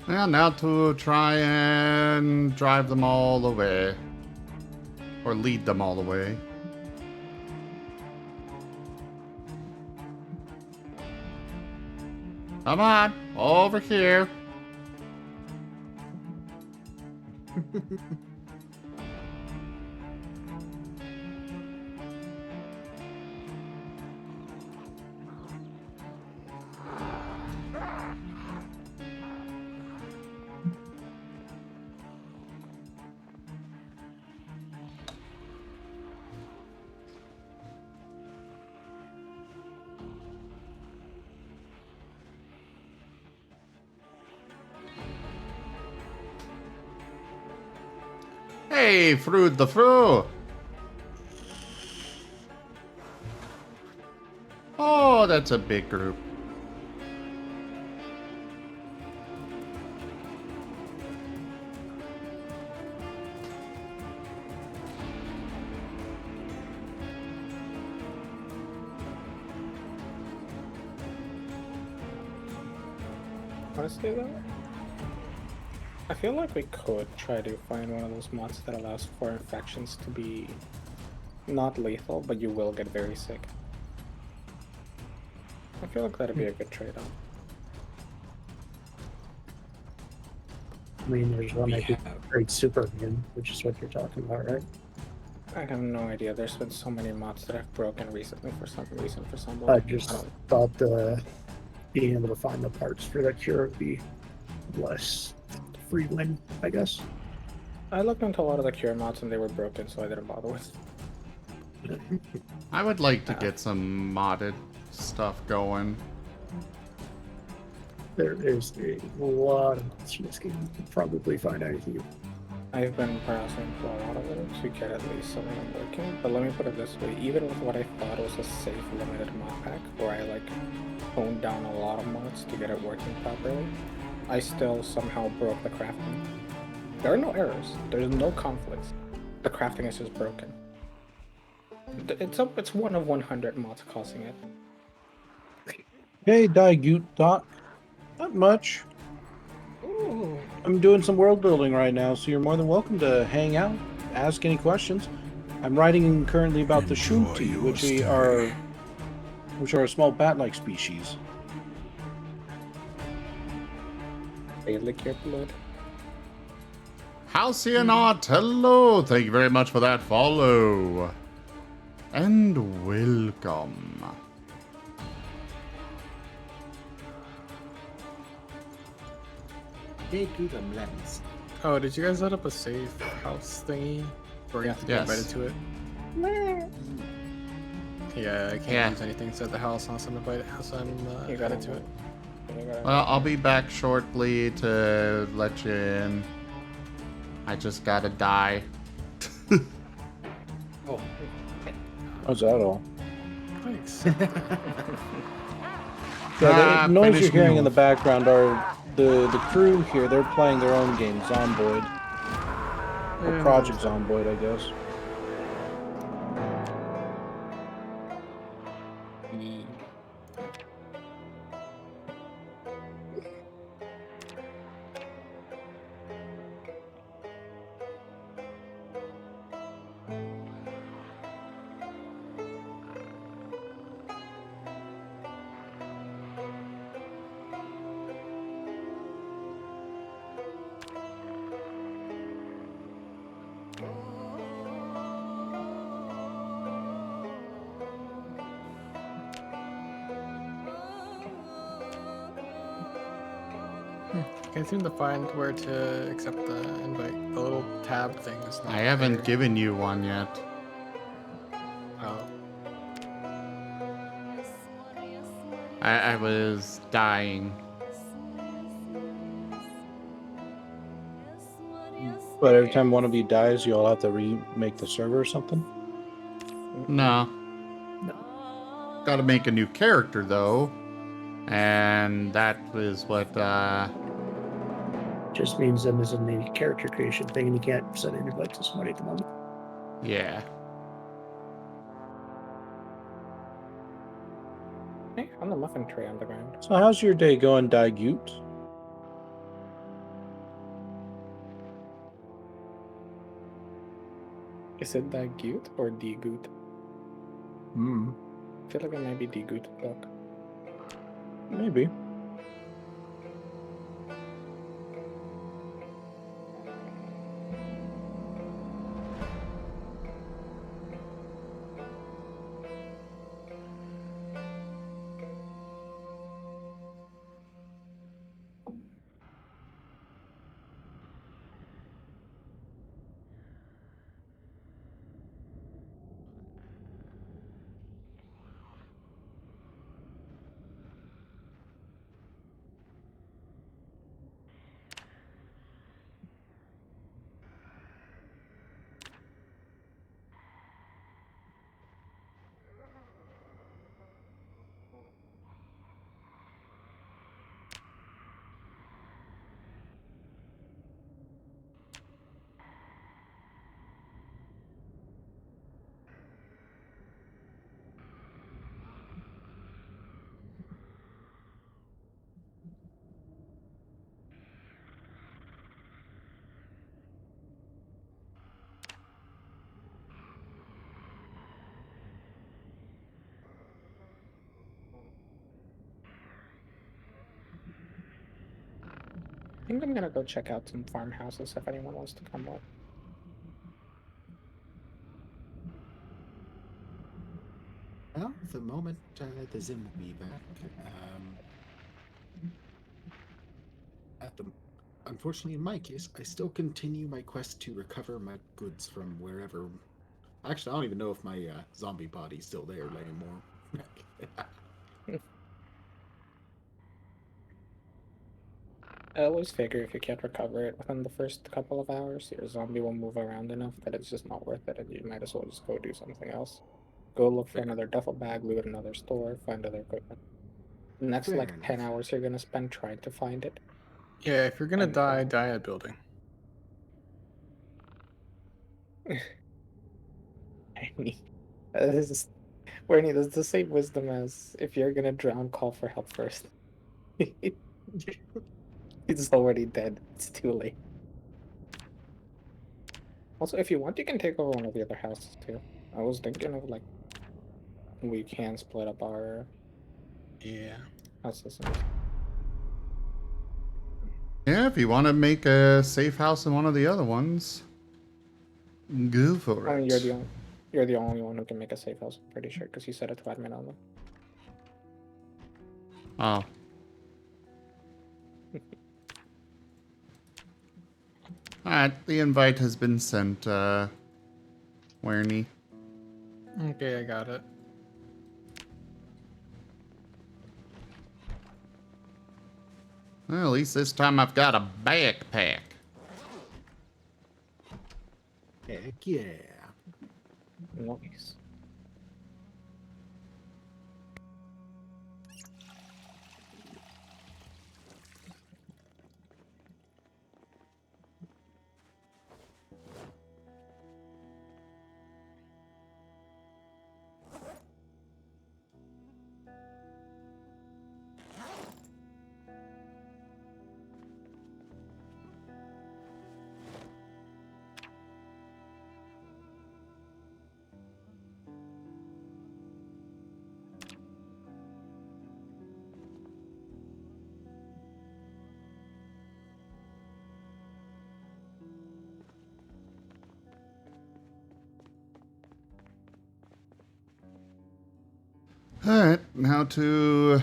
And now to try and drive them all away. Or lead them all away. Come on, over here. Hey, Fruit the Fru! Oh, that's a big group. Want to stay there? I feel like we could try to find one of those mods that allows for infections to be not lethal, but you will get very sick. I feel like that'd be a good trade-off. I mean, there's one We that could have create Superman, which is what you're talking about, right? I have no idea. There's been so many mods that have broken recently for some reason for some. I just thought being able to find the parts for that cure would be less free win, I guess. I looked into a lot of the cure mods and they were broken, so I didn't bother with. I would like to get some modded stuff going. There is a lot of mods in this game. You can probably find anything. I've been browsing for a lot of it to get at least some of them working. But let me put it this way: even with what I thought was a safe limited mod pack, where I like honed down a lot of mods to get it working properly, I still somehow broke the crafting. There are no errors. There's no conflicts. The crafting is just broken. It's one of 100 mods causing it. Hey, Digoot Doc. Not much. I'm doing some world building right now, so you're more than welcome to hang out, ask any questions. I'm writing currently about the Enjoy Shunti, your which are a small bat-like species. They lick your blood. Halcyonaut, hello! Thank you very much for that follow. And welcome. They do the lens. Oh, did you guys set up a safe house thingy? Or you have to get Yes. invited to it? Yeah, I can't use anything inside the house unless I'm invited. Unless I'm You gotta invited to it. Well, I'll be back shortly to let you in. I just gotta die. Oh, How's that all? Thanks. Yeah, the noise finish you're hearing me in the off. background are the crew here. They're playing their own game, Zomboid. Or Project Zomboid, I guess. Can't seem to find where to accept the invite. The little tab thing is not I haven't there. given you one yet. Oh. I was dying. But every time one of you dies, you all have to remake the server or something? No. Gotta make a new character, though. And that is what, Just means them as in the character creation thing, and you can't send an invite to somebody at the moment. yeah. Hey, on the muffin tray on the ground. So how's your day going, Digoot? Is it Dagoot or D-Goot? Hmm. I feel like it might be D-Goot. Look. Maybe. think I'm gonna go check out some farmhouses if anyone wants to come up. Well, the moment the Zim will be back. At the Unfortunately, in my case, I still continue my quest to recover my goods from wherever. Actually, I don't even know if my zombie body's still there anymore. I always figure if you can't recover it within the first couple of hours, your zombie will move around enough that it's just not worth it, and you might as well just go do something else. Go look for another duffel bag, loot another store, find other equipment. The next Fair like enough. 10 hours you're gonna spend trying to find it. Yeah, if you're gonna And die, die in a building. I mean, this is Bernie, that's the same wisdom as if you're gonna drown, call for help first. It's already dead. It's too late. Also, if you want, you can take over one of the other houses too. I was thinking of like we can split up our houses. Yeah, if you want to make a safe house in one of the other ones, go for I mean, it. you're the only one who can make a safe house. I'm pretty sure because you set it to admin only. Oh. Alright, the invite has been sent, Werny. Okay, I got it. Well, at least this time I've got a backpack. Heck yeah. Nice. Alright, now to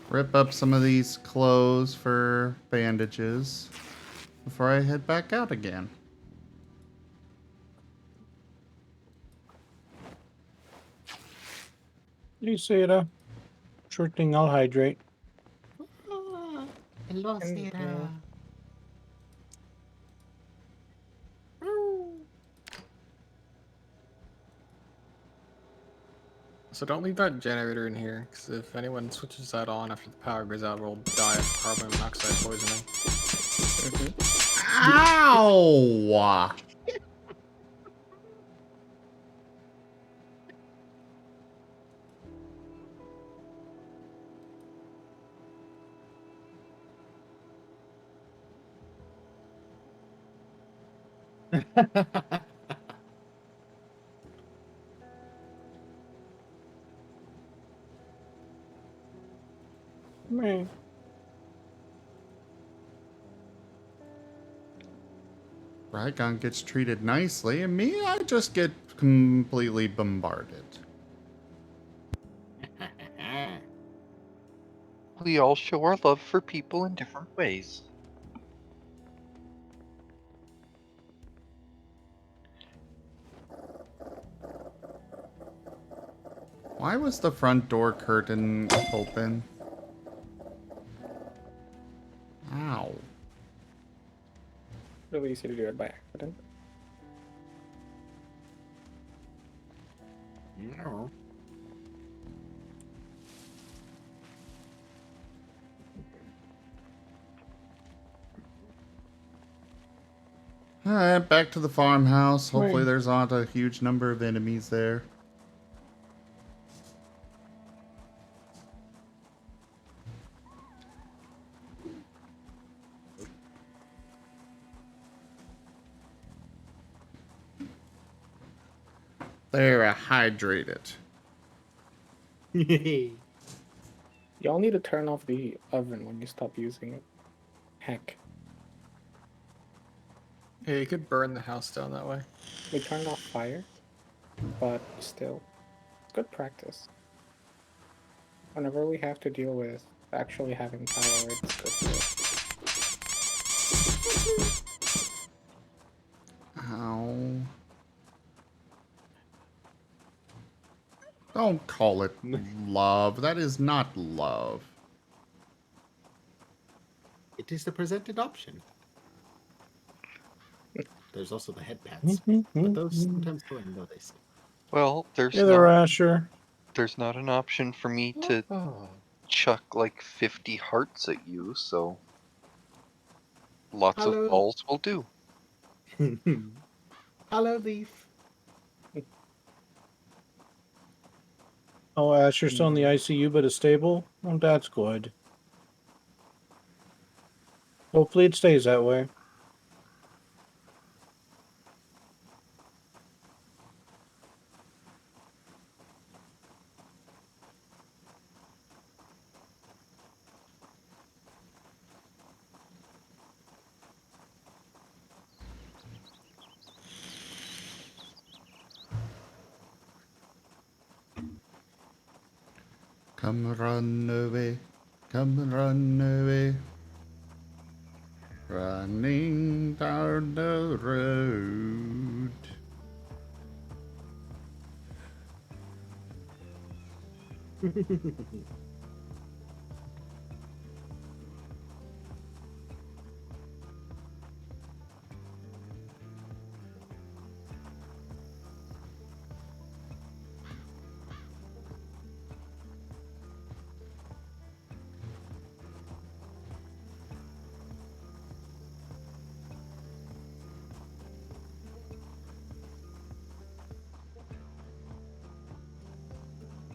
rip up some of these clothes for bandages before I head back out again. You say it, sure thing, I'll hydrate. Hello, Sarah. So don't leave that generator in here, because if anyone switches that on after the power goes out, we'll die of carbon monoxide poisoning. Ow! Man. Rygon gets treated nicely, and me, I just get completely bombarded. We all show our love for people in different ways. Why was the front door curtain open? Ow. Really easy to do it by accident. No. Alright, back to the farmhouse. Hopefully Right. there's not a huge number of enemies there. They're hydrated. Y'all need to turn off the oven when you stop using it. Heck. Yeah, you could burn the house down that way. We turned off fire, but still, it's good practice. Whenever we have to deal with actually having power, it's good to Ow. Don't call it love. That is not love. It is the presented option. There's also the head pats, but those sometimes go in, though, they say. Well, Hey there, Asher. there's not an option for me to chuck like 50 hearts at you, so lots of Hello. balls will do. Hello, Leaf. Oh, Asher's still in the ICU, but is stable? Oh, that's good. Hopefully it stays that way. Come run away. Come run away. Running down the road.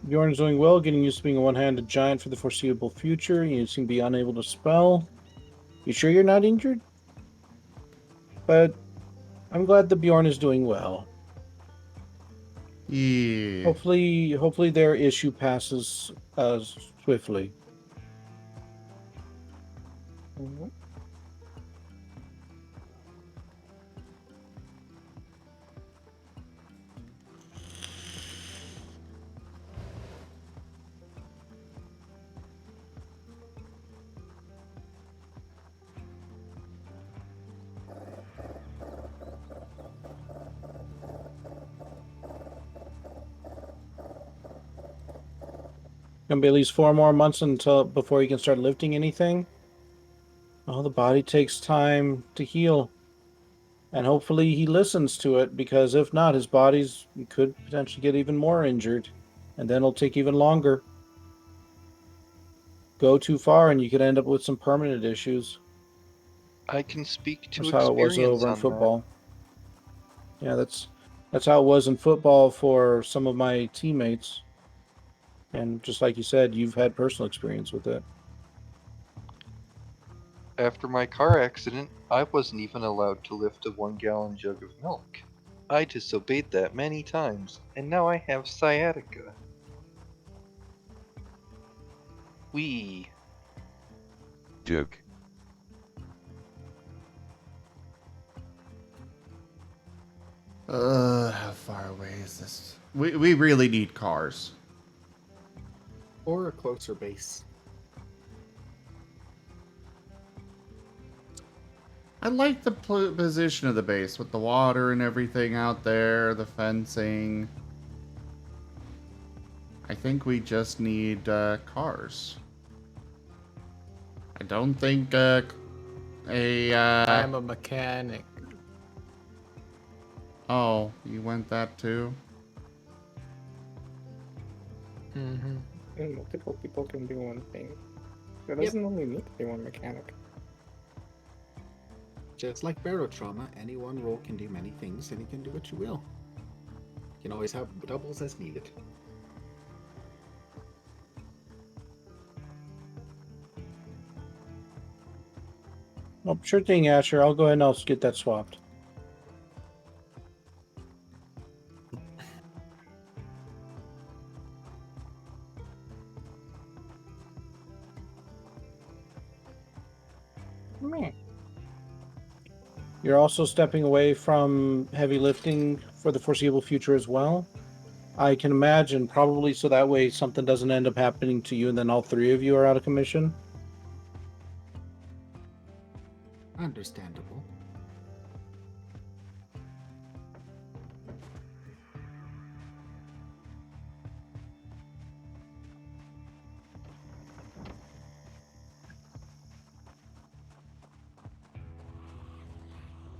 Bjorn is doing well, getting used to being a one-handed giant for the foreseeable future. You seem to be unable to spell. You sure you're not injured? But I'm glad that Bjorn is doing well. Yeah. Hopefully their issue passes swiftly. Gonna be at least 4 more months until before you can start lifting anything. Oh, the body takes time to heal. And hopefully he listens to it, because if not, his body's could potentially get even more injured. And then it'll take even longer. Go too far and you could end up with some permanent issues. I can speak to That's how it was experience over in on that. football. Yeah, that's how it was in football for some of my teammates. And just like you said, you've had personal experience with it. After my car accident, I wasn't even allowed to lift a 1-gallon jug of milk. I disobeyed that many times, and now I have sciatica. Wee. Joke. How far away is this? We really need cars. Or a closer base. I like the position of the base with the water and everything out there, the fencing. I think we just need cars. I don't think I'm a mechanic. Oh, you went that too? Mm-hmm. And multiple people can do one thing. There doesn't only need to be one mechanic. Just like barrow trauma, any one role can do many things, and you can do what you will. You can always have doubles as needed. Oh, sure thing, Asher. I'll go ahead and I'll get that swapped. You're also stepping away from heavy lifting for the foreseeable future as well. I can imagine, probably so that way something doesn't end up happening to you and then all three of you are out of commission. Understandable.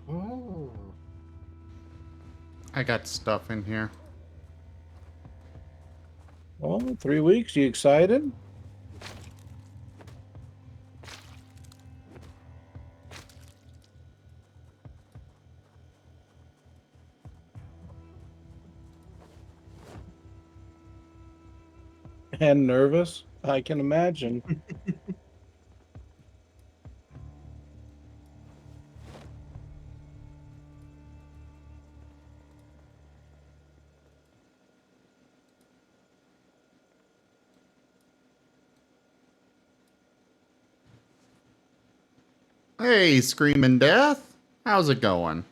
Oh. I got stuff in here. Well, 3 weeks. You excited? And nervous? I can imagine. Hey, Screaming Death. How's it going?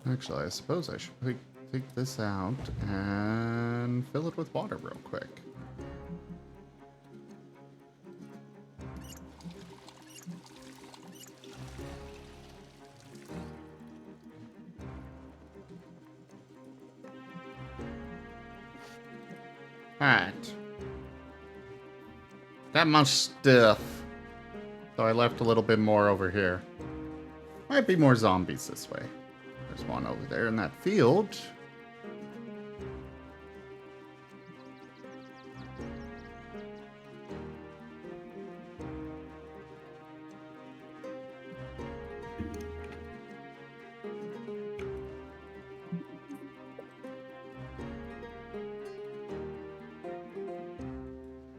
Actually, I suppose I should take this out and fill it with water real quick. Alright. Got my stuff. So I left a little bit more over here. Might be more zombies this way. There's one over there in that field.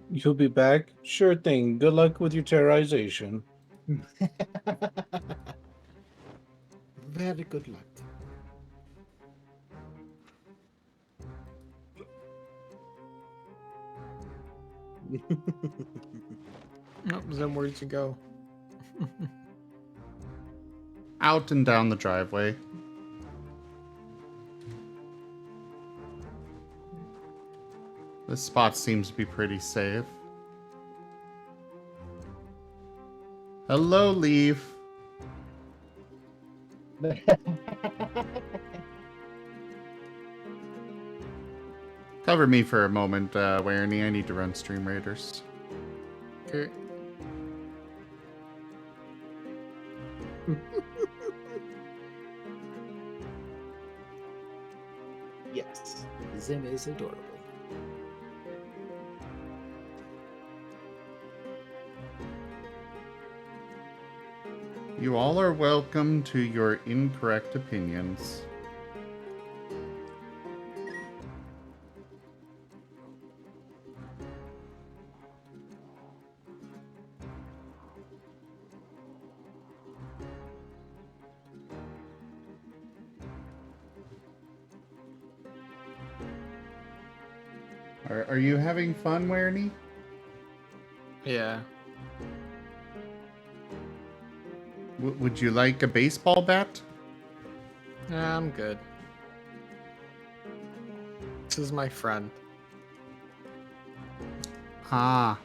You'll be back? Sure thing. Good luck with your terrorization. Very good luck. Oh, then where'd you go? Out and down the driveway. This spot seems to be pretty safe. Hello, Leaf. Cover me for a moment, Warney. I need to run Stream Raiders. Okay. Yes, Zim is adorable. You all are welcome to your incorrect opinions. Are you having fun, Warney? Yeah. Would you like a baseball bat? Nah, I'm good. This is my friend. Ah.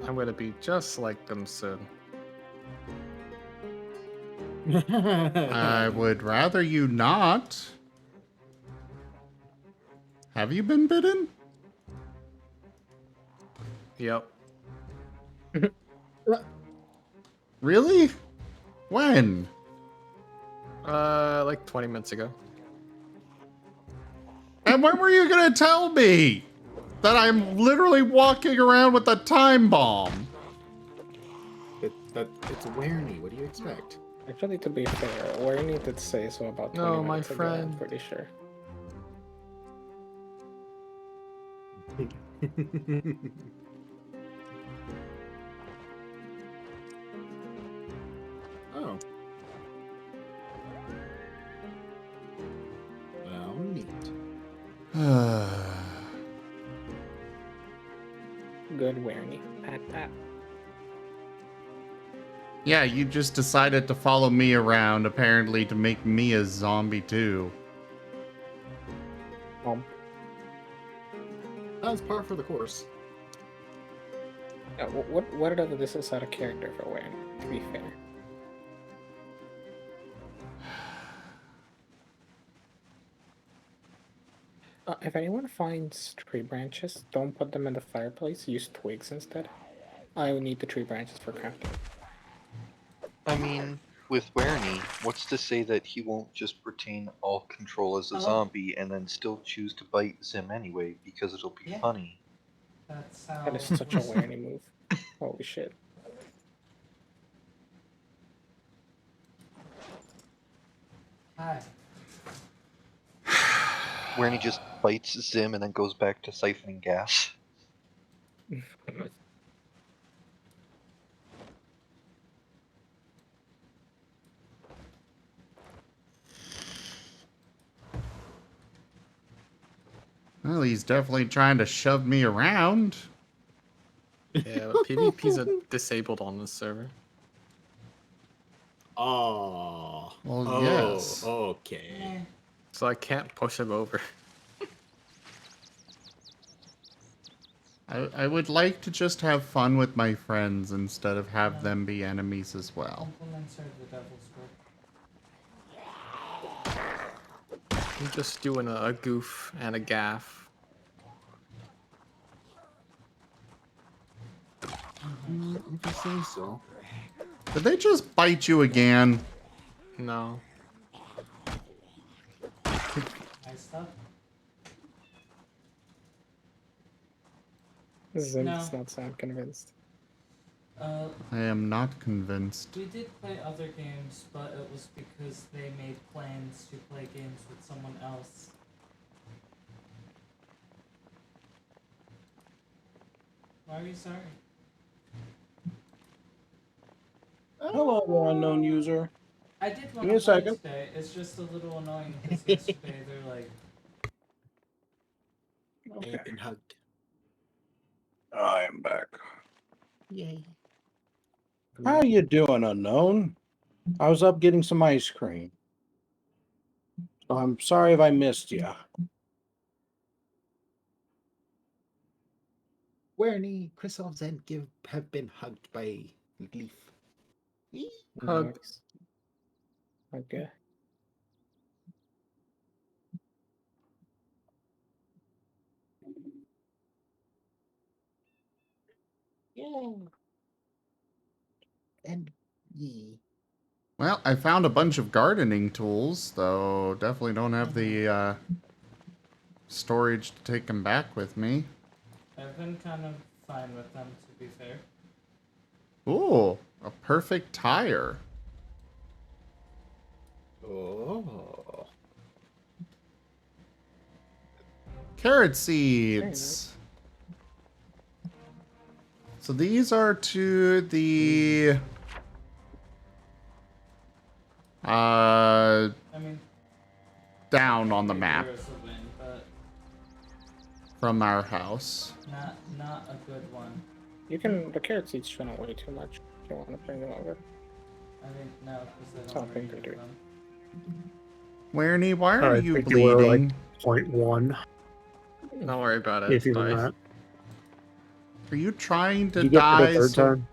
I'm gonna be just like them soon. I would rather you not. Have you been bitten? Yep. Really? When? Like 20 minutes ago. And when were you gonna tell me that I'm literally walking around with a time bomb? It's Warney. What do you expect? Actually, to be fair, Warney did say so about 20 No, my minutes ago, friend. I'm pretty sure. Oh. Well, neat. Good Werny. Pat pat. Yeah, you just decided to follow me around, apparently to make me a zombie too. That's par for the course. What are this is out of character for Werny, to be fair. If anyone finds tree branches, don't put them in the fireplace. Use twigs instead. I will need the tree branches for crafting. I mean, with Werny, what's to say that he won't just retain all control as a zombie and then still choose to bite Zim anyway, because it'll be funny. That's how. That is such a Werny move. Holy shit. Hi. Werny just bites Zim and then goes back to siphoning gas. Well, he's definitely trying to shove me around. Yeah, but PvP's disabled on this server. Oh. Well, yes. Okay. So I can't push him over. I would like to just have fun with my friends instead of have them be enemies as well. Compliments are the devil's work. I'm just doing a goof and a gaff. If you say so. Did they just bite you again? No. I stop. Zim No. does not sound convinced. I am not convinced. We did play other games, but it was because they made plans to play games with someone else. Why are you sorry? Hello, unknown user. I did want Give me to a play second. today. It's just a little annoying because yesterday they're like, Okay. Been hugged. I am back. Yay. How you doing, unknown? I was up getting some ice cream. So I'm sorry if I missed you. Werny, Krisolv, and Give have been hugged by Leaf. Hug. Nice. Okay. Yeah. And ye. Well, I found a bunch of gardening tools, though definitely don't have the storage to take them back with me. I've been kind of fine with them, to be fair. Ooh, a perfect tire. Oh. Carrot seeds. So these are to the I mean, down on the map there is a win, but from our house. not a good one. You can. The carrot seeds spin out way too much. If you want to bring them over. I think no, because I Oh, don't thank read you. them. Werny, why are I you think you were bleeding? like 0.1. Don't worry about it. If It's even fine. that. Are you trying to Did you get to die? the third time?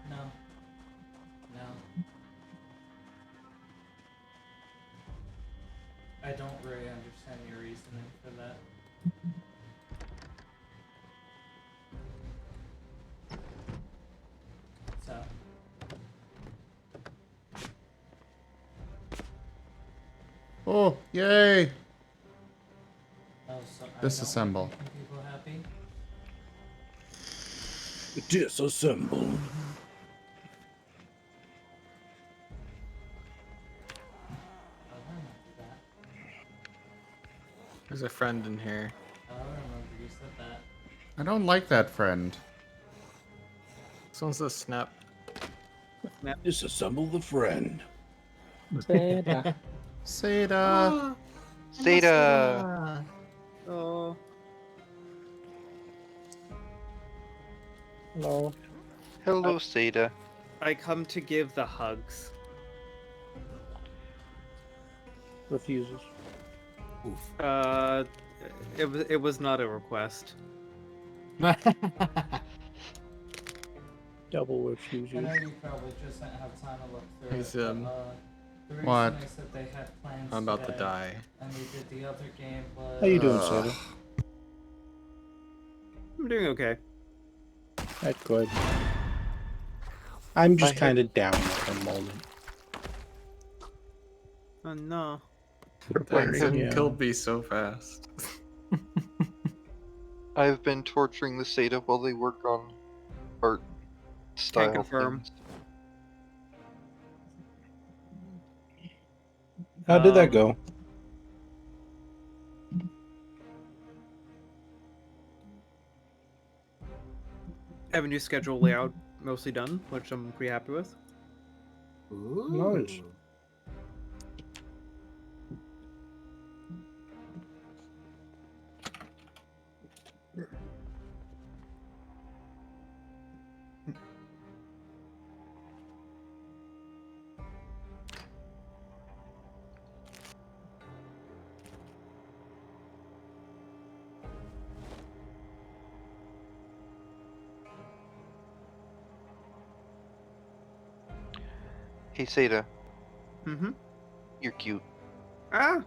No. I don't really understand your reasoning for that. So. Oh, yay! Oh, so Disassemble. I don't make people happy. Disassemble. There's a friend in here. I don't remember you said that. I don't like that friend. This one's a snap. Disassemble the friend. Zeta. Seda. Zeta. Oh. Hello. Hello, Zeta. I come to give the hugs. Refuses. It was not a request. Double I refuses. know you probably just didn't have time to look through He's, it, but, the reason What? I said they had plans I'm about to today, die. and we did the other game was... How you doing, Sada? I'm doing okay. That's good. I'm just I kind of down at the moment. Oh no. Jackson Yeah. killed me so fast. I've been torturing the Zeta while they work on art style confirm. things. How did that go? I have a new schedule layout mostly done, which I'm pretty happy with. Ooh. Nice. Hey, Zeta, Mm-hmm. you're cute. Ah!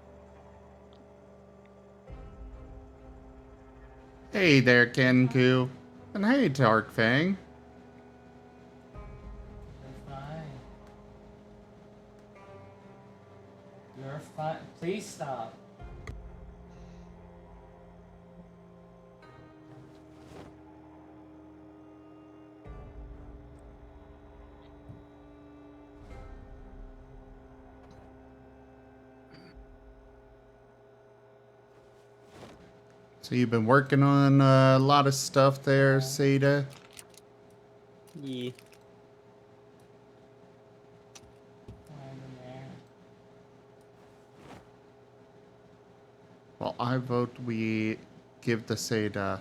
Hey there, Kenku. And hey, Darkfang. You're fine. You're fine. Please stop. So you've been working on a lot of stuff there, Seda. Yeah. Well, I vote we give the Seda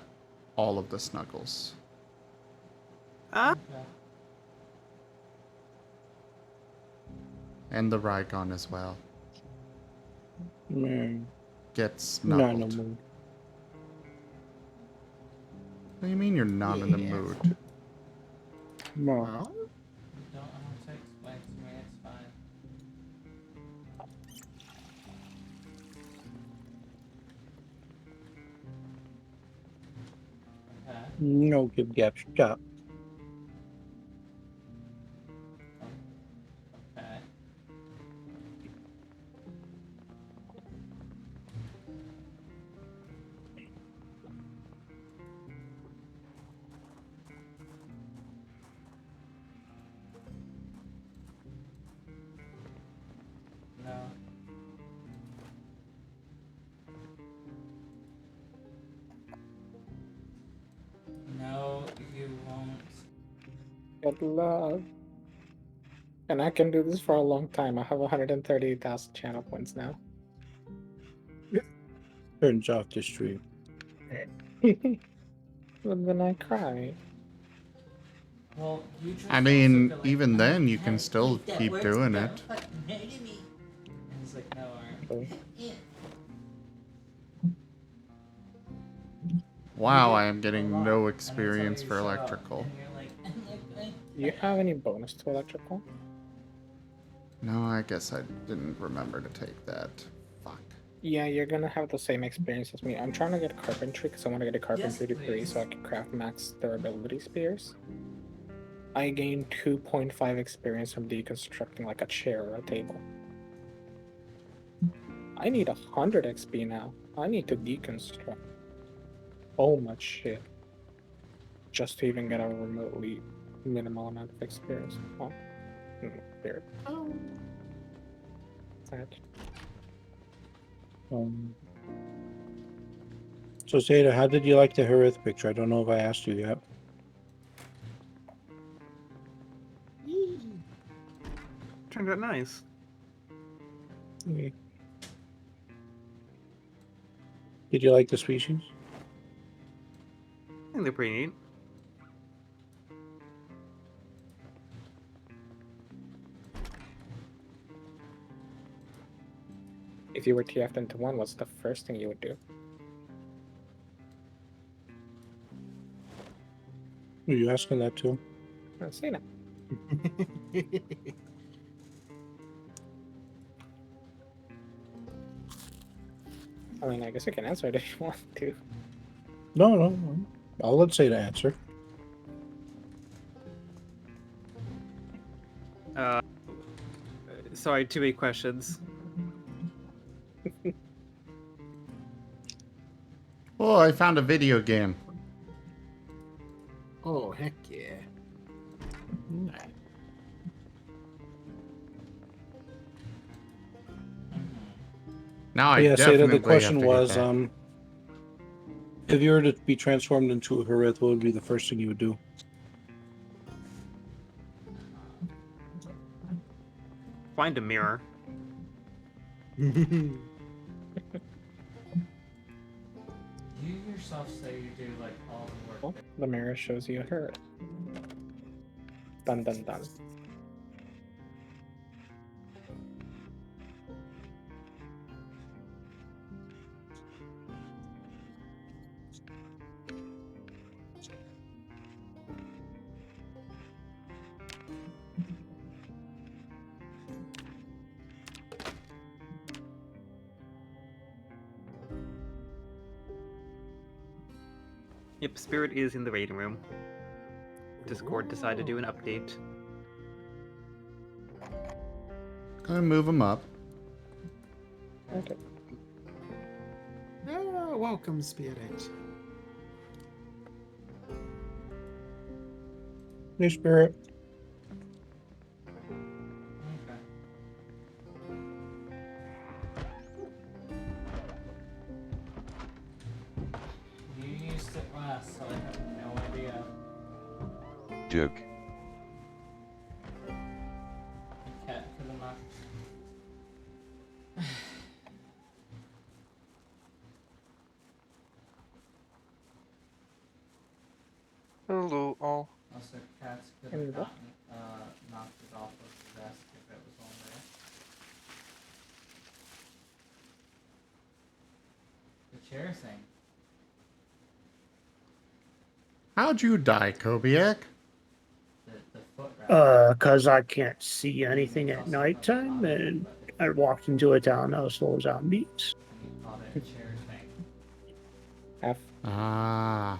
all of the snuggles. Ah! Okay. And the Raygon as well. Get Not snuggled. no mood. What do you mean you're not in the mood? No. You don't have to explain to me, it's fine. Okay. No give gap stop. Okay. No. No, you won't. Good luck. And I can do this for a long time. I have 130,000 channel points now. Turns off the stream. But then I cry. Well, you just I mean, also feel like, even then, you "Hey, can still if that keep works, doing don't it. fucking hate me." And he's like, no, Aaron. Wow, You I get am getting a lot, no and experience until for you shut up, electrical. and you're like, Do you have any bonus to electrical? No, I guess I didn't remember to take that. Fuck. Yeah, you're gonna have the same experience as me. I'm trying to get carpentry because I want to get a carpentry Yes, degree please. so I can craft max durability spears. I gained 2.5 experience from deconstructing like a chair or a table. I need 100 XP now. I need to deconstruct so much shit just to even get a remotely minimal amount of experience. Oh, weird. Sad. So, Zeta, how did you like the Harith picture? I don't know if I asked you yet. Turned out nice. Did you like the species? I think they're pretty neat. If you were TF'd into one, what's the first thing you would do? Were you asking that too? Let's see now. I mean, I guess you can answer it if you want to. No. I'll let Zeta answer. Sorry, too many questions. Oh, I found a video game. Oh, heck yeah. Now I Yeah, Zeta, definitely the question have to was, get that. if you were to be transformed into a Harith, what would be the first thing you would do? Find a mirror. You yourself say you do like all the work. The mirror shows you her. Dun dun dun. Yep, Spirit is in the raiding room. Discord decided to do an update. Gonna move him up. Okay. Oh, welcome, Spirit. Hey, Spirit. You used it last, so I have no idea. Joke. Cat for the much. Hello, all. Also, cats could Any have what? gotten knocked it off of the desk if it was on there. The chair thing. How'd you die, Kobiak? The foot wrap. Cause I can't see anything at nighttime, and I walked into a townhouse full of zombies. And you called it a chair thing. F. Ah.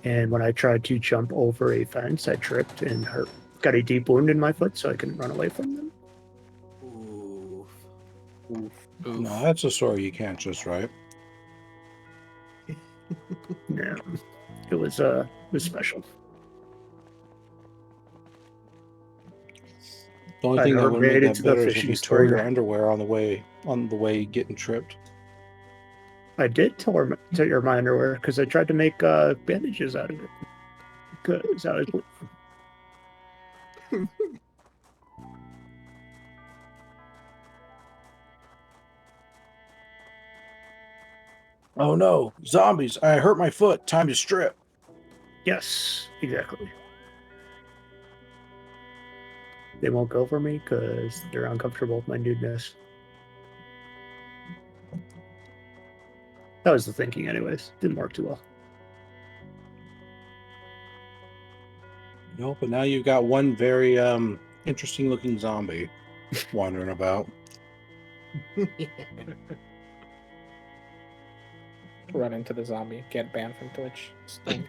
And when I tried to jump over a fence, I tripped and got a deep wound in my foot, so I couldn't run away from them. Oof. No, that's a story you can't just write. No, it was special. The only I thing that never would made make it that to the better is if fishing you tore your store. underwear on the way getting tripped. I did tear my underwear because I tried to make bandages out of it. Because I was. Oh no, zombies! I hurt my foot. Time to strip. Yes, exactly. They won't go for me because they're uncomfortable with my nudeness. That was the thinking, anyways. Didn't work too well. No, but now you've got one very interesting looking zombie wandering about. Run into the zombie. Get banned from Twitch. Sting.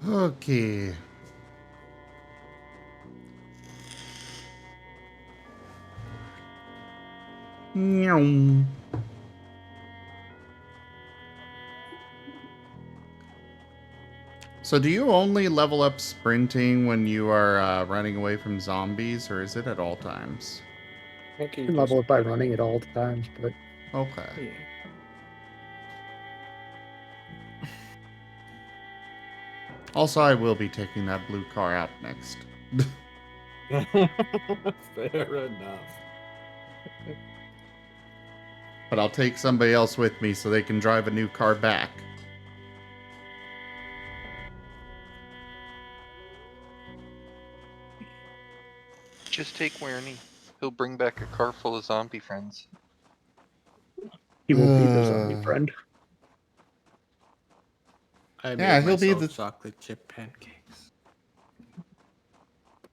Okay. Meow. So do you only level up sprinting when you are running away from zombies, or is it at all times? I think You you can just level it by running at all times, but Okay. yeah. Also, I will be taking that blue car out next. Fair enough. But I'll take somebody else with me so they can drive a new car back. Just take Werny. He'll bring back a car full of zombie friends. he won't be the zombie friend. I made Yeah, he'll be myself the chocolate chip pancakes.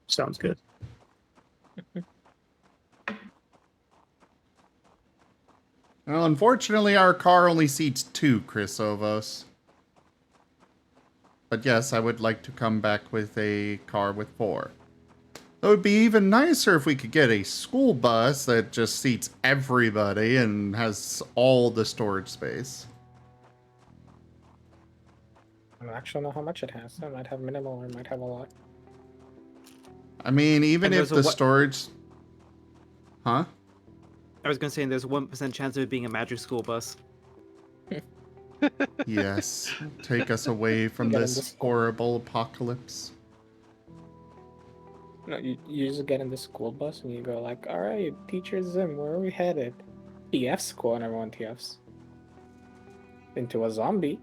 Sounds good. Well, unfortunately, our car only seats 2, Chris Ovos. But yes, I would like to come back with a car with 4. It would be even nicer if we could get a school bus that just seats everybody and has all the storage space. I don't actually know how much it has. It might have minimal or it might have a lot. I mean, even And if there's a the what- storage... Huh? I was gonna say there's a 1% chance of it being a magic school bus. Yes. Take us away from Get in this this- horrible apocalypse. No, you just get in the school bus and you go like, all right, teacher Zim, where are we headed? TF school, and everyone TFs. Into a zombie.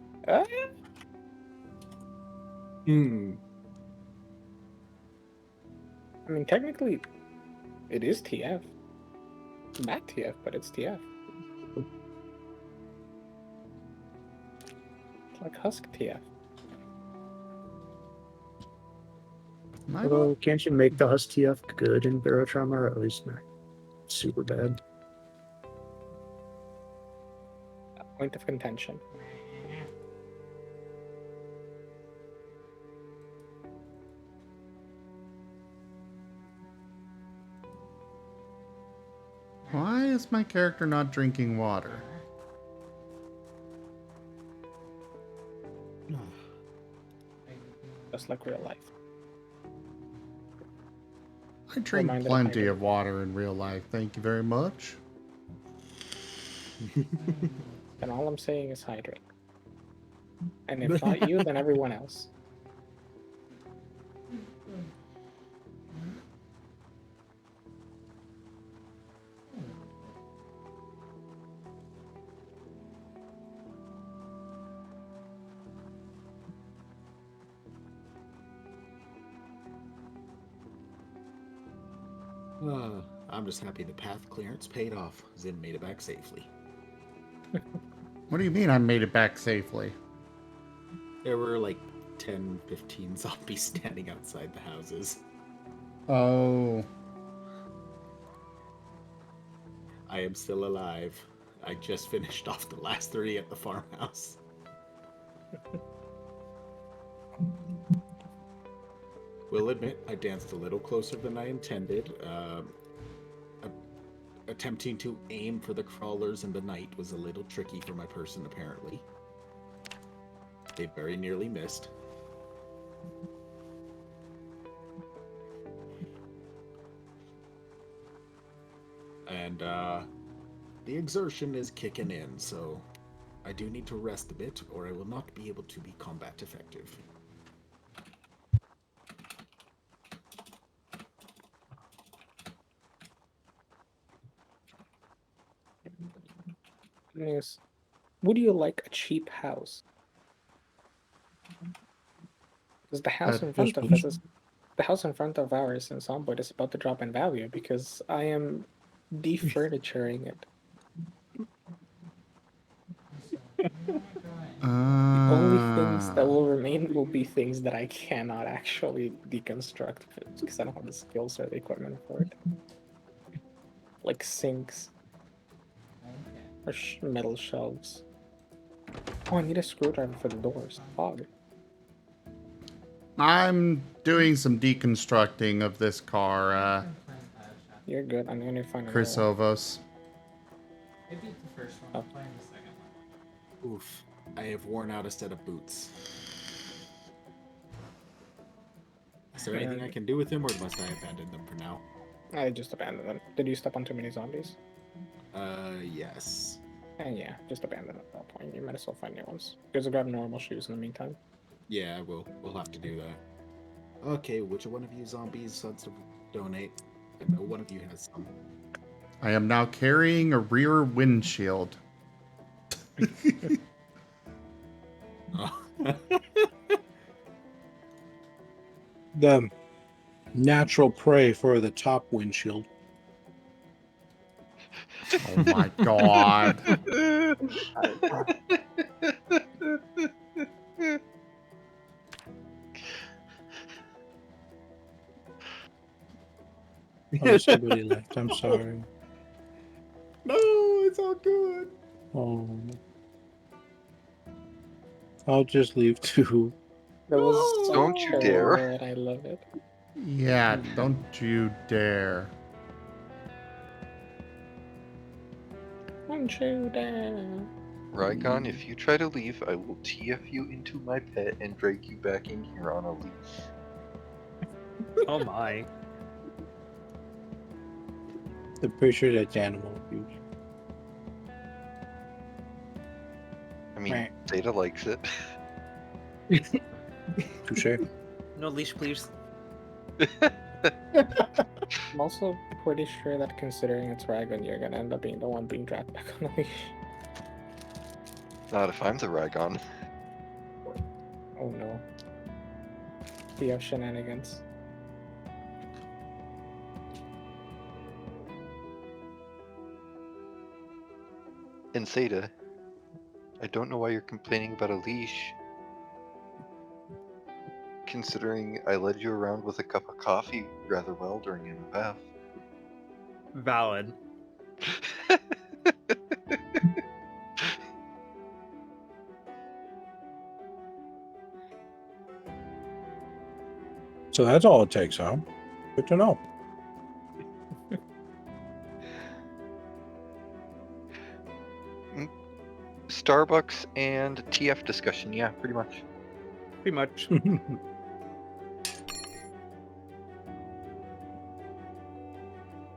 Hmm. I mean, technically, it is TF. It's bad TF, but it's TF. It's like Husk TF. Although, can't you make the Husk TF good in Barotrauma, or at least not super bad? Point of contention. Why is my character not drinking water? Just like real life. I drink Reminded of plenty hydrate. of water in real life. Thank you very much. And all I'm saying is hydrate. And if not you, then everyone else. I'm just happy the path clearance paid off. Zim made it back safely. What do you mean I made it back safely? There were like 10, 15 zombies standing outside the houses. Oh. I am still alive. I just finished off the last 3 at the farmhouse. Will admit, I danced a little closer than I intended. Attempting to aim for the crawlers in the night was a little tricky for my person, apparently. They very nearly missed. And, the exertion is kicking in, so I do need to rest a bit, or I will not be able to be combat effective. News. Would you like a cheap house? Because the house in front of us is the house in front of ours in Zomboid is about to drop in value because I am defurnituring it. The only things that will remain will be things that I cannot actually deconstruct because I don't have the skills or the equipment for it. Like sinks. Or metal shelves. Oh, I need a screwdriver for the doors. Fog. I'm doing some deconstructing of this car, You're good. I'm gonna find another Chris one. Ovos. I beat the first one. I'm playing the second one. Oof. I have worn out a set of boots. Is there anything I can do with them, or must I abandon them for now? I just abandoned them. Did you step on too many zombies? Yes. And yeah, just abandon at that point. You might as well find new ones. Because I grab normal shoes in the meantime. Yeah, we'll have to do that. Okay, which one of you zombies wants to donate? I know one of you has some. I am now carrying a rear windshield. The natural prey for the top windshield. Oh my god. Oh, somebody left. I'm sorry. No, it's all good. Oh. I'll just leave too. That was so Don't you dare. good. I love it. Yeah, don't you dare. Don't you dare. Rykon, if you try to leave, I will TF you into my pet and drag you back in here on a leash. Oh my. I'm pretty sure that's animal abuse. I mean, Zeta likes it. Touche. No leash, please. I'm also pretty sure that considering it's Ragon, you're gonna end up being the one being dragged back on the leash. Not if I'm the Rykon. Oh no. We have shenanigans. And Zeta, I don't know why you're complaining about a leash. Considering I led you around with a cup of coffee rather well during MFF. Valid. So that's all it takes, huh? Good to know. Starbucks and TF discussion, yeah, pretty much. Pretty much.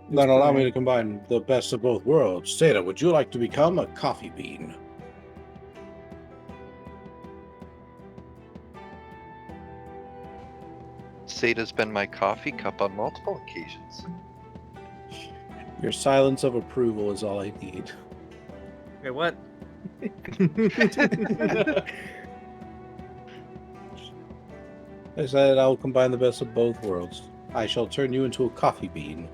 Then allow me to combine the best of both worlds. Zeta, would you like to become a coffee bean? Zeta's been my coffee cup on multiple occasions. Your silence of approval is all I need. Wait, what? I said I'll combine the best of both worlds. I shall turn you into a coffee bean.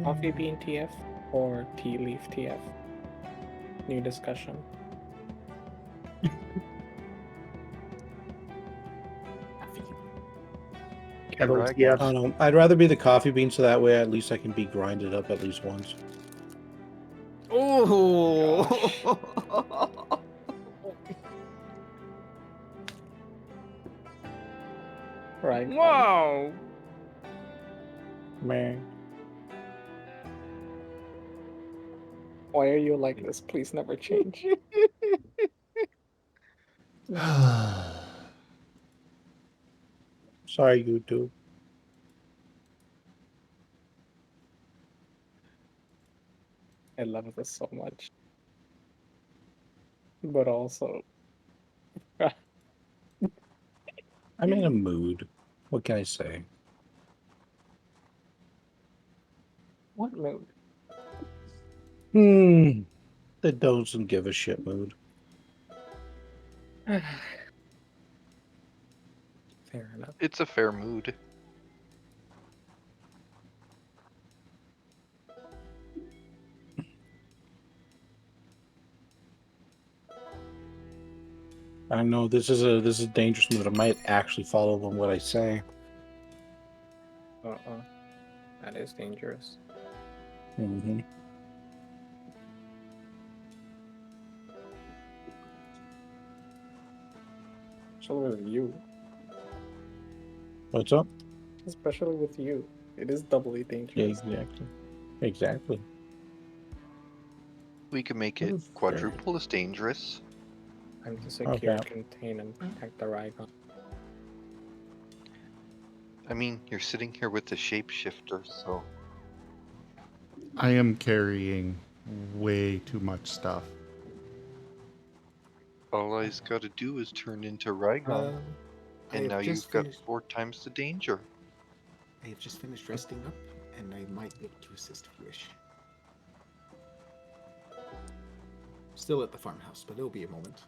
Coffee bean TF or tea leaf TF? New discussion. Kettle, Right. yeah. I don't know. I'd rather be the coffee bean so that way at least I can be grinded up at least once. Oh! Right. Wow! Man. Why are you like this? Please never change. Sorry, YouTube. I love this so much. But also... I'm in a mood. What can I say? What mood? The doesn't give a shit mood. Fair enough. It's a fair mood. I know this is a dangerous mood. I might actually follow on what I say. That is dangerous. Mm-hmm. Especially with you. What's up? Especially with you. It is doubly dangerous. Exactly. Exactly. We can make it quadruple as dangerous. Time to secure, contain, and protect the Rygon. I mean, you're sitting here with the shapeshifter, so. I am carrying way too much stuff. All I's gotta do is turn into Rygon. And now you've got 4 times the danger. I have just finished resting up, and I might be able to assist if you wish. Still at the farmhouse, but it'll be a moment.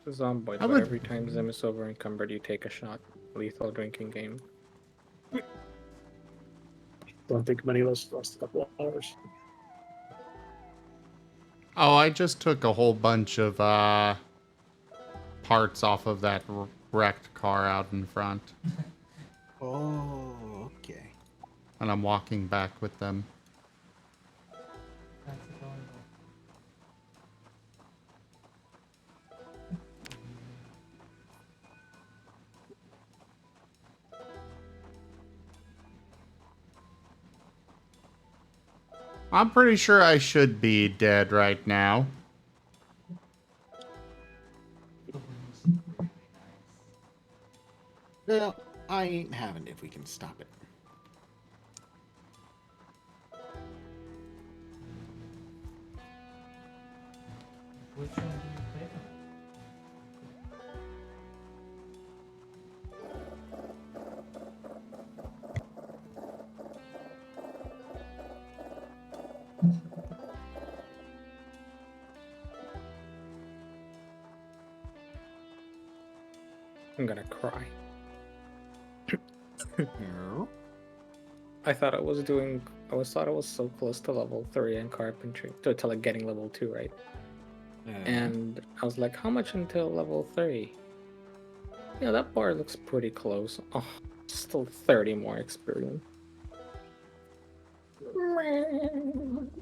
Zomboid, but every time Zim is over encumbered, you take a shot. Lethal drinking game. Don't think many of us lost a couple hours. Oh, I just took a whole bunch of parts off of that wrecked car out in front. Oh, okay. And I'm walking back with them. That's adorable. I'm pretty sure I should be dead right now. Well, I ain't having it if we can stop it. Which one do you pick? I'm gonna cry. I thought I was so close to level 3 in carpentry to like getting level 2, right? And I was like, how much until level 3? Yeah, that bar looks pretty close. Oh, still 30 more experience.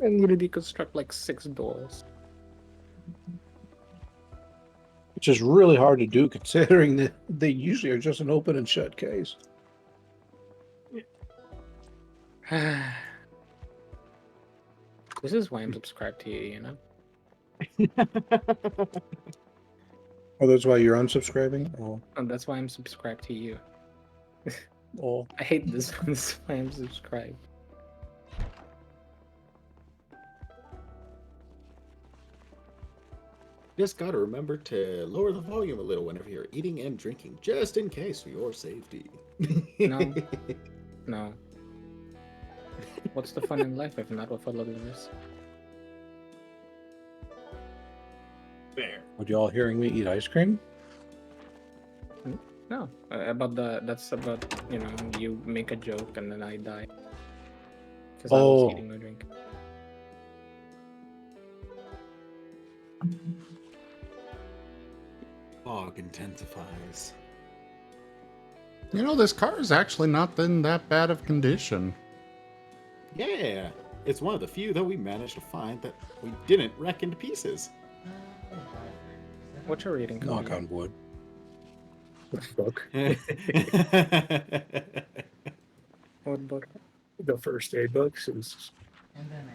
I'm gonna deconstruct like 6 doors. Which is really hard to do considering that they usually are just an open and shut case. This is why I'm subscribed to you, you know? Oh, that's why you're unsubscribing? Oh. And that's why I'm subscribed to you. Oh. I hate this. This is why I'm subscribed. Just gotta remember to lower the volume a little whenever you're eating and drinking, just in case for your safety. No. No. What's the fun in life if not with a little risk? There. Would y'all hearing me eat ice cream? No. That's about, you know, you make a joke and then I die. Because I was eating or drinking. Fog intensifies. You know, this car is actually not in that bad of condition. Yeah, it's one of the few that we managed to find that we didn't wreck into pieces. What you're reading? Knock on wood. Book. What book? The first aid book, since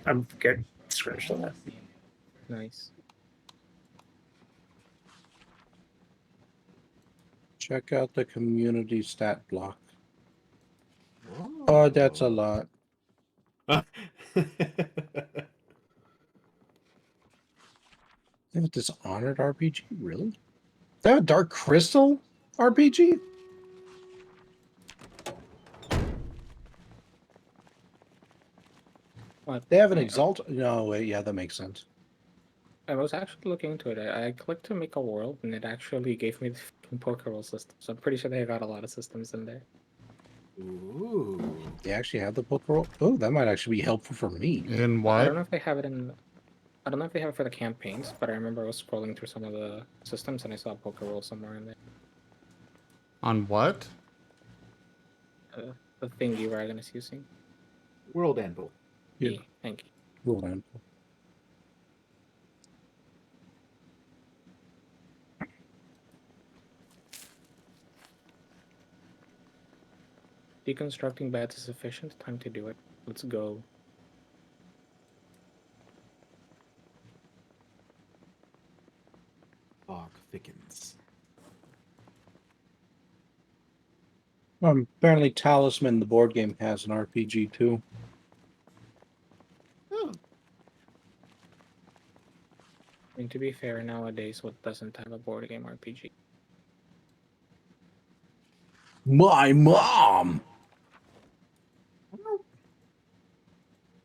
I'm getting scratched on that. Nice. Check out the community stat block. Oh, that's a lot. They have a Dishonored RPG? Really? They have a Dark Crystal RPG? What? They have an Exalt. No, wait, yeah, that makes sense. I was actually looking into it. I clicked to make a world, and it actually gave me the poker roll system. So I'm pretty sure they got a lot of systems in there. Ooh. They actually have the book roll. Oh, that might actually be helpful for me. In I what? don't know if they have it in. I don't know if they have it for the campaigns, but I remember I was scrolling through some of the systems and I saw a poker roll somewhere in there. On what? The thing you Dragon is using. World Anvil. Yeah. Thank you. Roll on. Deconstructing bats is sufficient. Time to do it. Let's go. Fog thickens. Apparently, Talisman, the board game, has an RPG too. Oh, I mean, to be fair, nowadays, what doesn't have a board game RPG? My mom!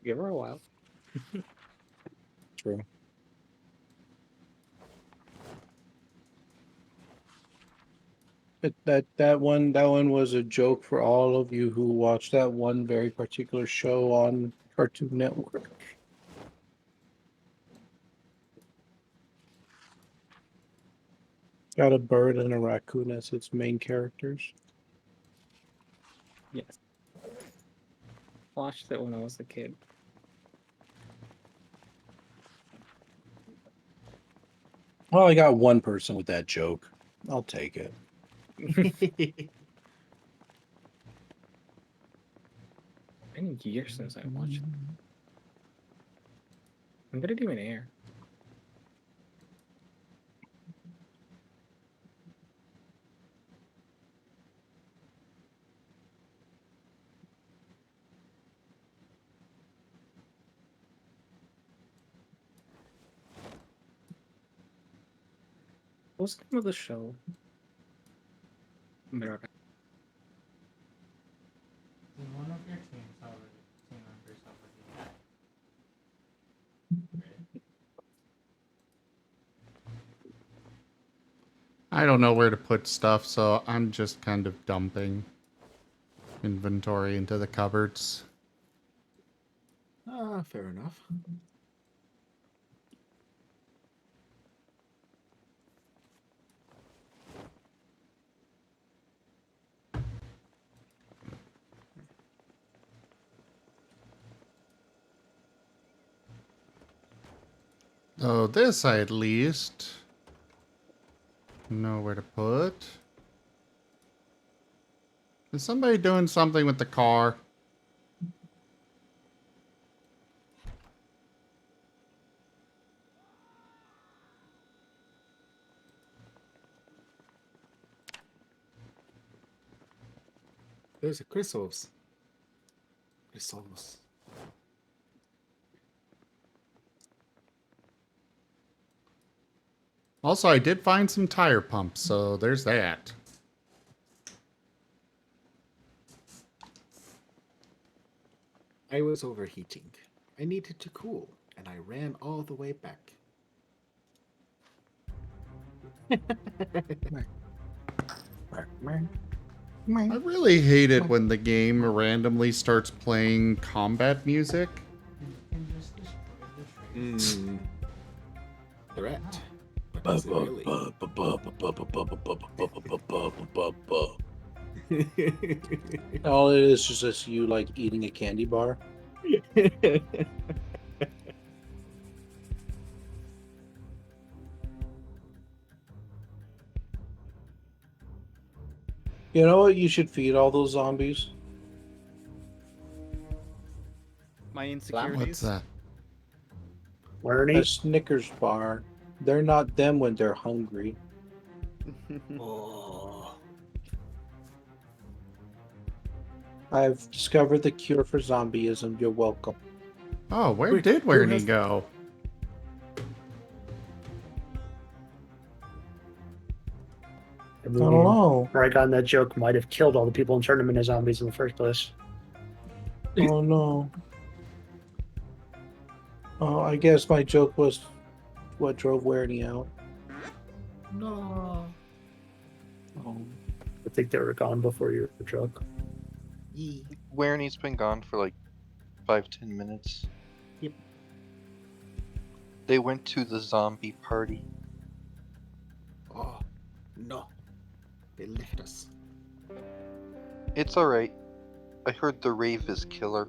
Give her a while. True. That one was a joke for all of you who watched that one very particular show on Cartoon Network. Got a bird and a raccoon as its main characters. Yes. Watched it when I was a kid. Well, I got one person with that joke. I'll take it. Been years since I watched it. When did it even air? What was the name of the show? Did one of your team members already die? I don't know where to put stuff, so I'm just kind of dumping inventory into the cupboards. Fair enough. So this I at least know where to put. Is somebody doing something with the car? There's a Chrysos. Chrysos. Also, I did find some tire pumps, so there's that. I was overheating. I needed to cool, and I ran all the way back. I really hate it when the game randomly starts playing combat music. Threat. But is it really? All it is just you like eating a candy bar. You know what you should feed all those zombies? My insecurities. What's that? A Snickers bar. They're not them when they're hungry. I've discovered the cure for zombieism. You're welcome. Oh, where did Wernie go? I don't know. Where I got in that joke might have killed all the people and turned them into zombies in the first place. Oh no. Oh, I guess my joke was what drove Wernie out. No. Oh. I think they were gone before your joke. Wernie's been gone for like 5-10 minutes. Yep. They went to the zombie party. Oh, no. They left us. It's alright. I heard the rave is killer.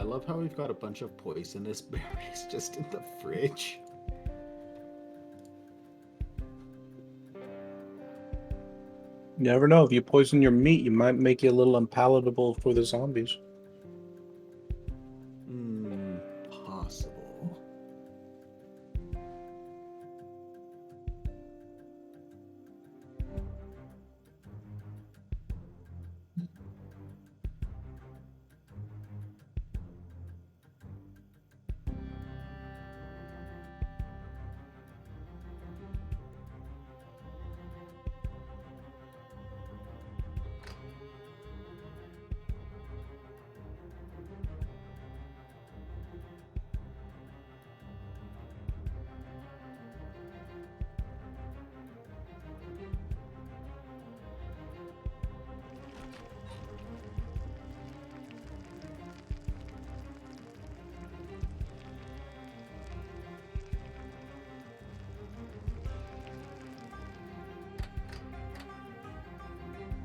love how we've got a bunch of poisonous berries just in the fridge. You never know. If you poison your meat, you might make it a little unpalatable for the zombies. Possible.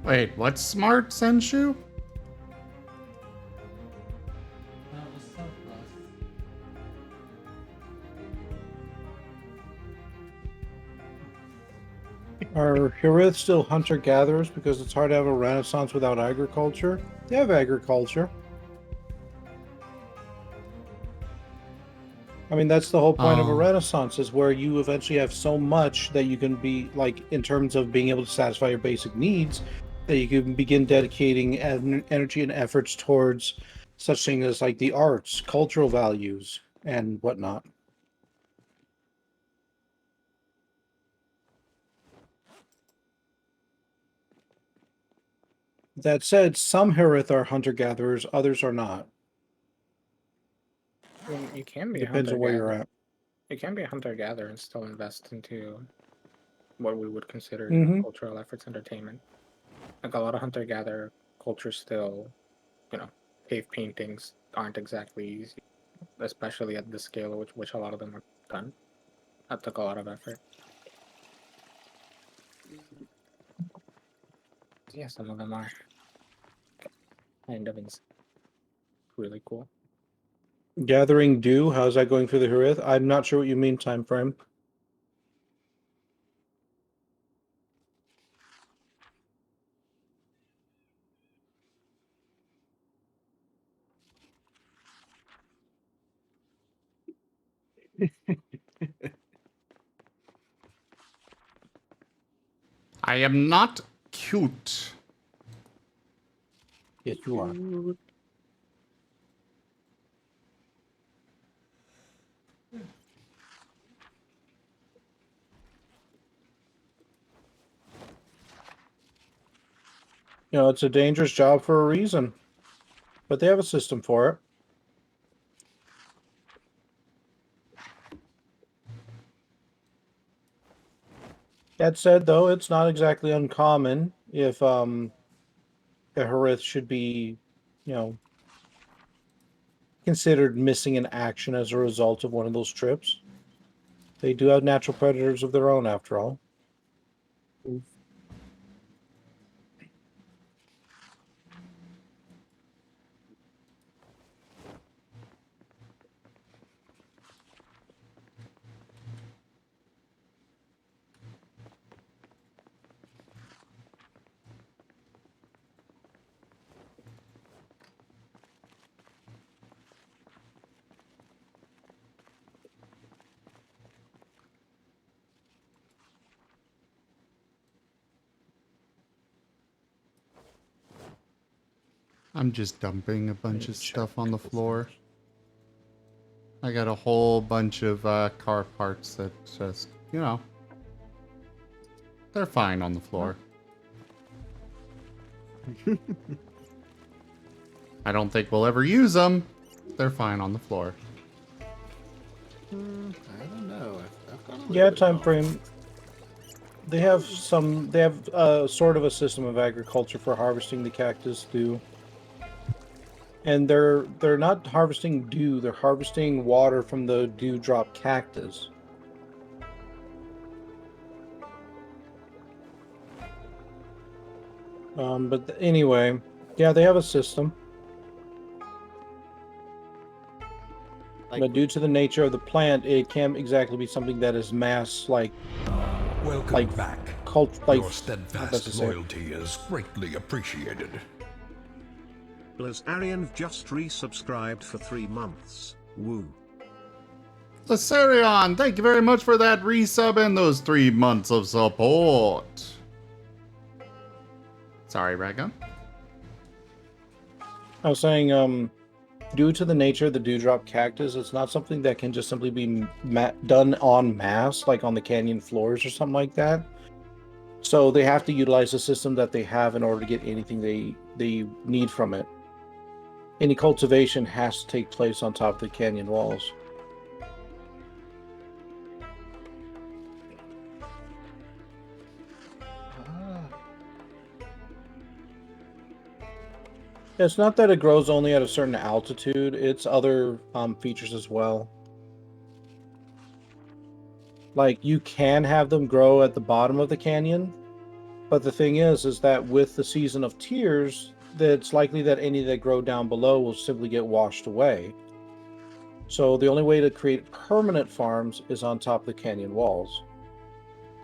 Wait, what's smart, Senshu? That was surplus. Are Hirith still hunter-gatherers because it's hard to have a renaissance without agriculture? They have agriculture. I mean, that's the whole point of a renaissance, is where you eventually have so much that you can be, like, in terms of being able to satisfy your basic needs, that you can begin dedicating energy and efforts towards such things as, like, the arts, cultural values, and whatnot. That said, some Hirith are hunter-gatherers, others are not. I mean, you can be Depends a on where you're hunter-gatherer. at. You can be a hunter-gatherer and still invest into what we would consider Mhm. cultural efforts, entertainment. Like a lot of hunter-gatherer cultures still, cave paintings aren't exactly easy, especially at the scale at which a lot of them are done. That took a lot of effort. Yeah, some of them are kind of really cool. Gathering dew, how's that going for the Hirith? I'm not sure what you mean time frame. I am not cute. Yes, you are. You know, it's a dangerous job for a reason, but they have a system for it. That said, though, it's not exactly uncommon if a Harith should be, considered missing in action as a result of one of those trips. They do have natural predators of their own, after all. I'm just dumping a bunch of stuff on the floor. I got a whole bunch of car parts that just, they're fine on the floor. I don't think we'll ever use them. They're fine on the floor. I don't know. I've got a little Yeah, bit of time frame. They have sort of a system of agriculture for harvesting the cactus dew. And they're not harvesting dew, they're harvesting water from the dewdrop cactus. But anyway, yeah, they have a system. But due to the nature of the plant, it can't exactly be something that is mass Welcome back. Your steadfast loyalty is greatly appreciated. Blazarian just resubscribed for 3 months. Woo. Lasarion, thank you very much for that resub and those 3 months of support. Sorry, Ragon. I was saying, due to the nature of the dewdrop cactus, it's not something that can just simply be done en masse, like on the canyon floors or something like that. So they have to utilize the system that they have in order to get anything they need from it. Any cultivation has to take place on top of the canyon walls. It's not that it grows only at a certain altitude, it's other features as well. Like, you can have them grow at the bottom of the canyon, but the thing is that with the season of tears, that it's likely that any that grow down below will simply get washed away. So the only way to create permanent farms is on top of the canyon walls.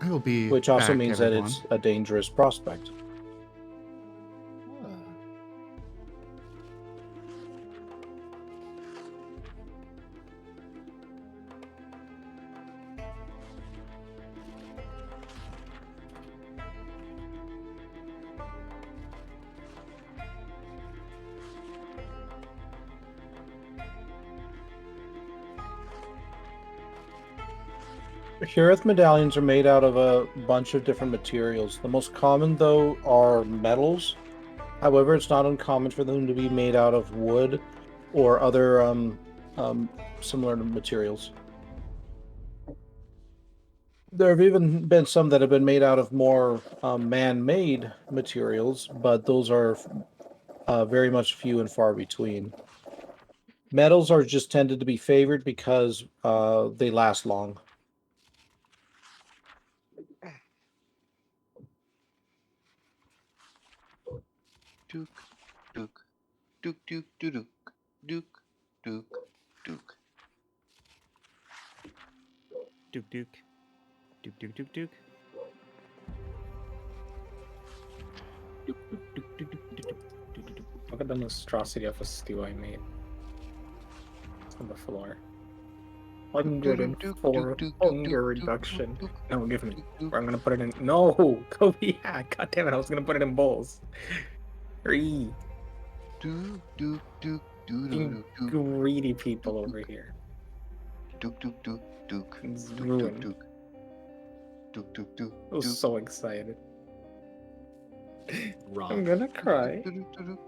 I will be Which also back, means everyone. that it's a dangerous prospect. Hirith medallions are made out of a bunch of different materials. The most common, though, are metals. However, it's not uncommon for them to be made out of wood or other similar materials. There have even been some that have been made out of more man-made materials, but those are very much few and far between. Metals are just tended to be favored because they last long. Duke, Duke, Duke, Duke, Duke, Duke, Duke, Duke. Duke, Duke. Duke, Duke, Duke, Duke. Look at the monstrosity of a stew I made. It's on the floor. 104 hunger reduction. No, give me. Or I'm gonna put it in. No! Kobe, yeah, god damn it, I was gonna put it in bowls. 3. Duke, Duke, Duke, Duke, You greedy people over here. Duke, Duke, Duke, Duke, It's Duke, ruined. Duke, Duke, Duke, Duke. I was so excited. Wrong. I'm gonna cry. Duke, Duke,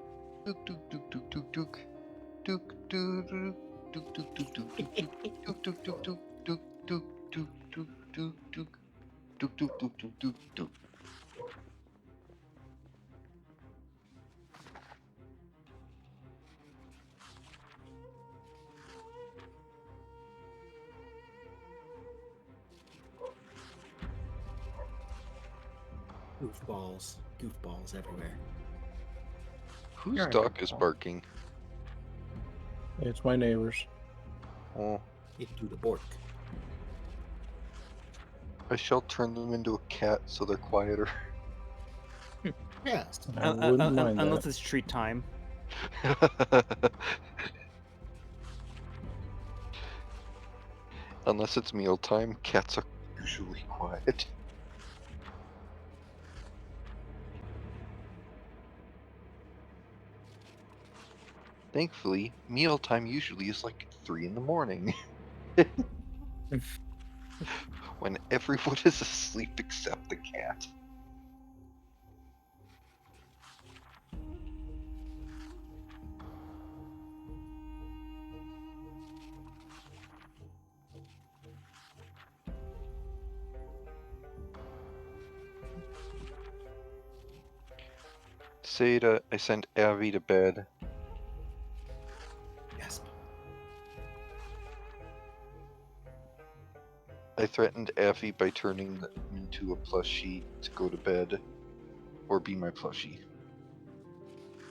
Duke, Duke, Duke, Duke, Duke, Duke, Duke, Duke. Duke, Duke, Duke, Duke, Duke, Duke, Duke, Duke, Duke, Duke, Duke, Duke, Duke, Duke, Duke, Duke, Duke, Duke, Duke, Duke. Goofballs everywhere. Whose dog is barking? It's my neighbors. Oh, Into the bork. I shall turn them into a cat so they're quieter. Yes. I wouldn't mind Unless that. it's treat time. Unless it's mealtime, cats are usually quiet. Thankfully, mealtime usually is like 3 in the morning. When everyone is asleep except the cat. Seda, I sent Avi to bed. Yes. I threatened Avi by turning them into a plushie to go to bed, or be my plushie,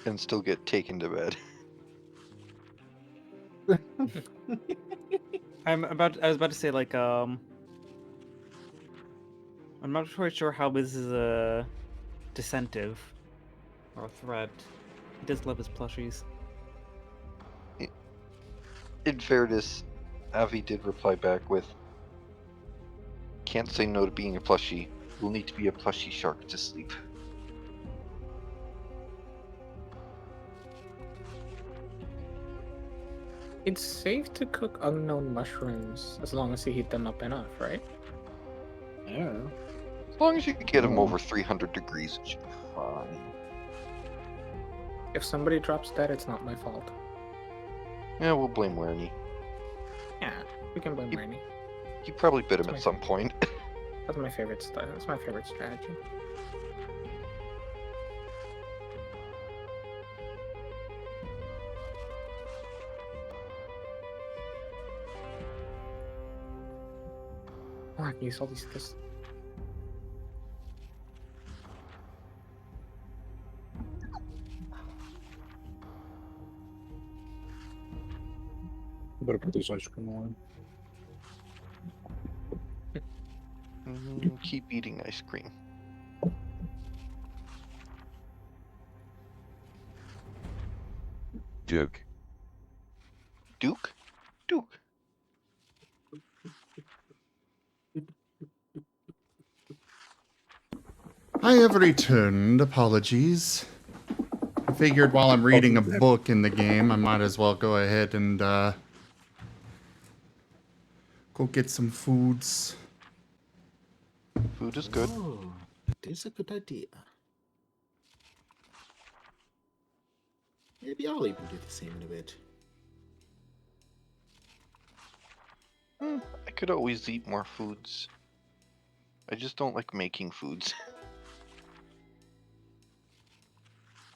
and still get taken to bed. I was about to say like I'm not quite sure how this is a dissentive or a threat. He does love his plushies. In fairness, Avi did reply back with, "Can't say no to being a plushie. We'll need to be a plushie shark to sleep." It's safe to cook unknown mushrooms as long as you heat them up enough, right? Yeah. As long as you get them over 300 degrees, it should be fine. If somebody drops dead, it's not my fault. Yeah, we'll blame Wernie. Yeah, we can blame Rainy. You probably bit him at some point. That's my favorite style. That's my favorite strategy. Oh, I can use all these this. Better put this ice cream on. Keep eating ice cream. Duke. Duke? Duke. I have returned. Apologies. I figured while I'm reading a book in the game, I might as well go ahead and go get some foods. Food is good. Oh, it is a good idea. Maybe I'll even do the same in a bit. I could always eat more foods. I just don't like making foods.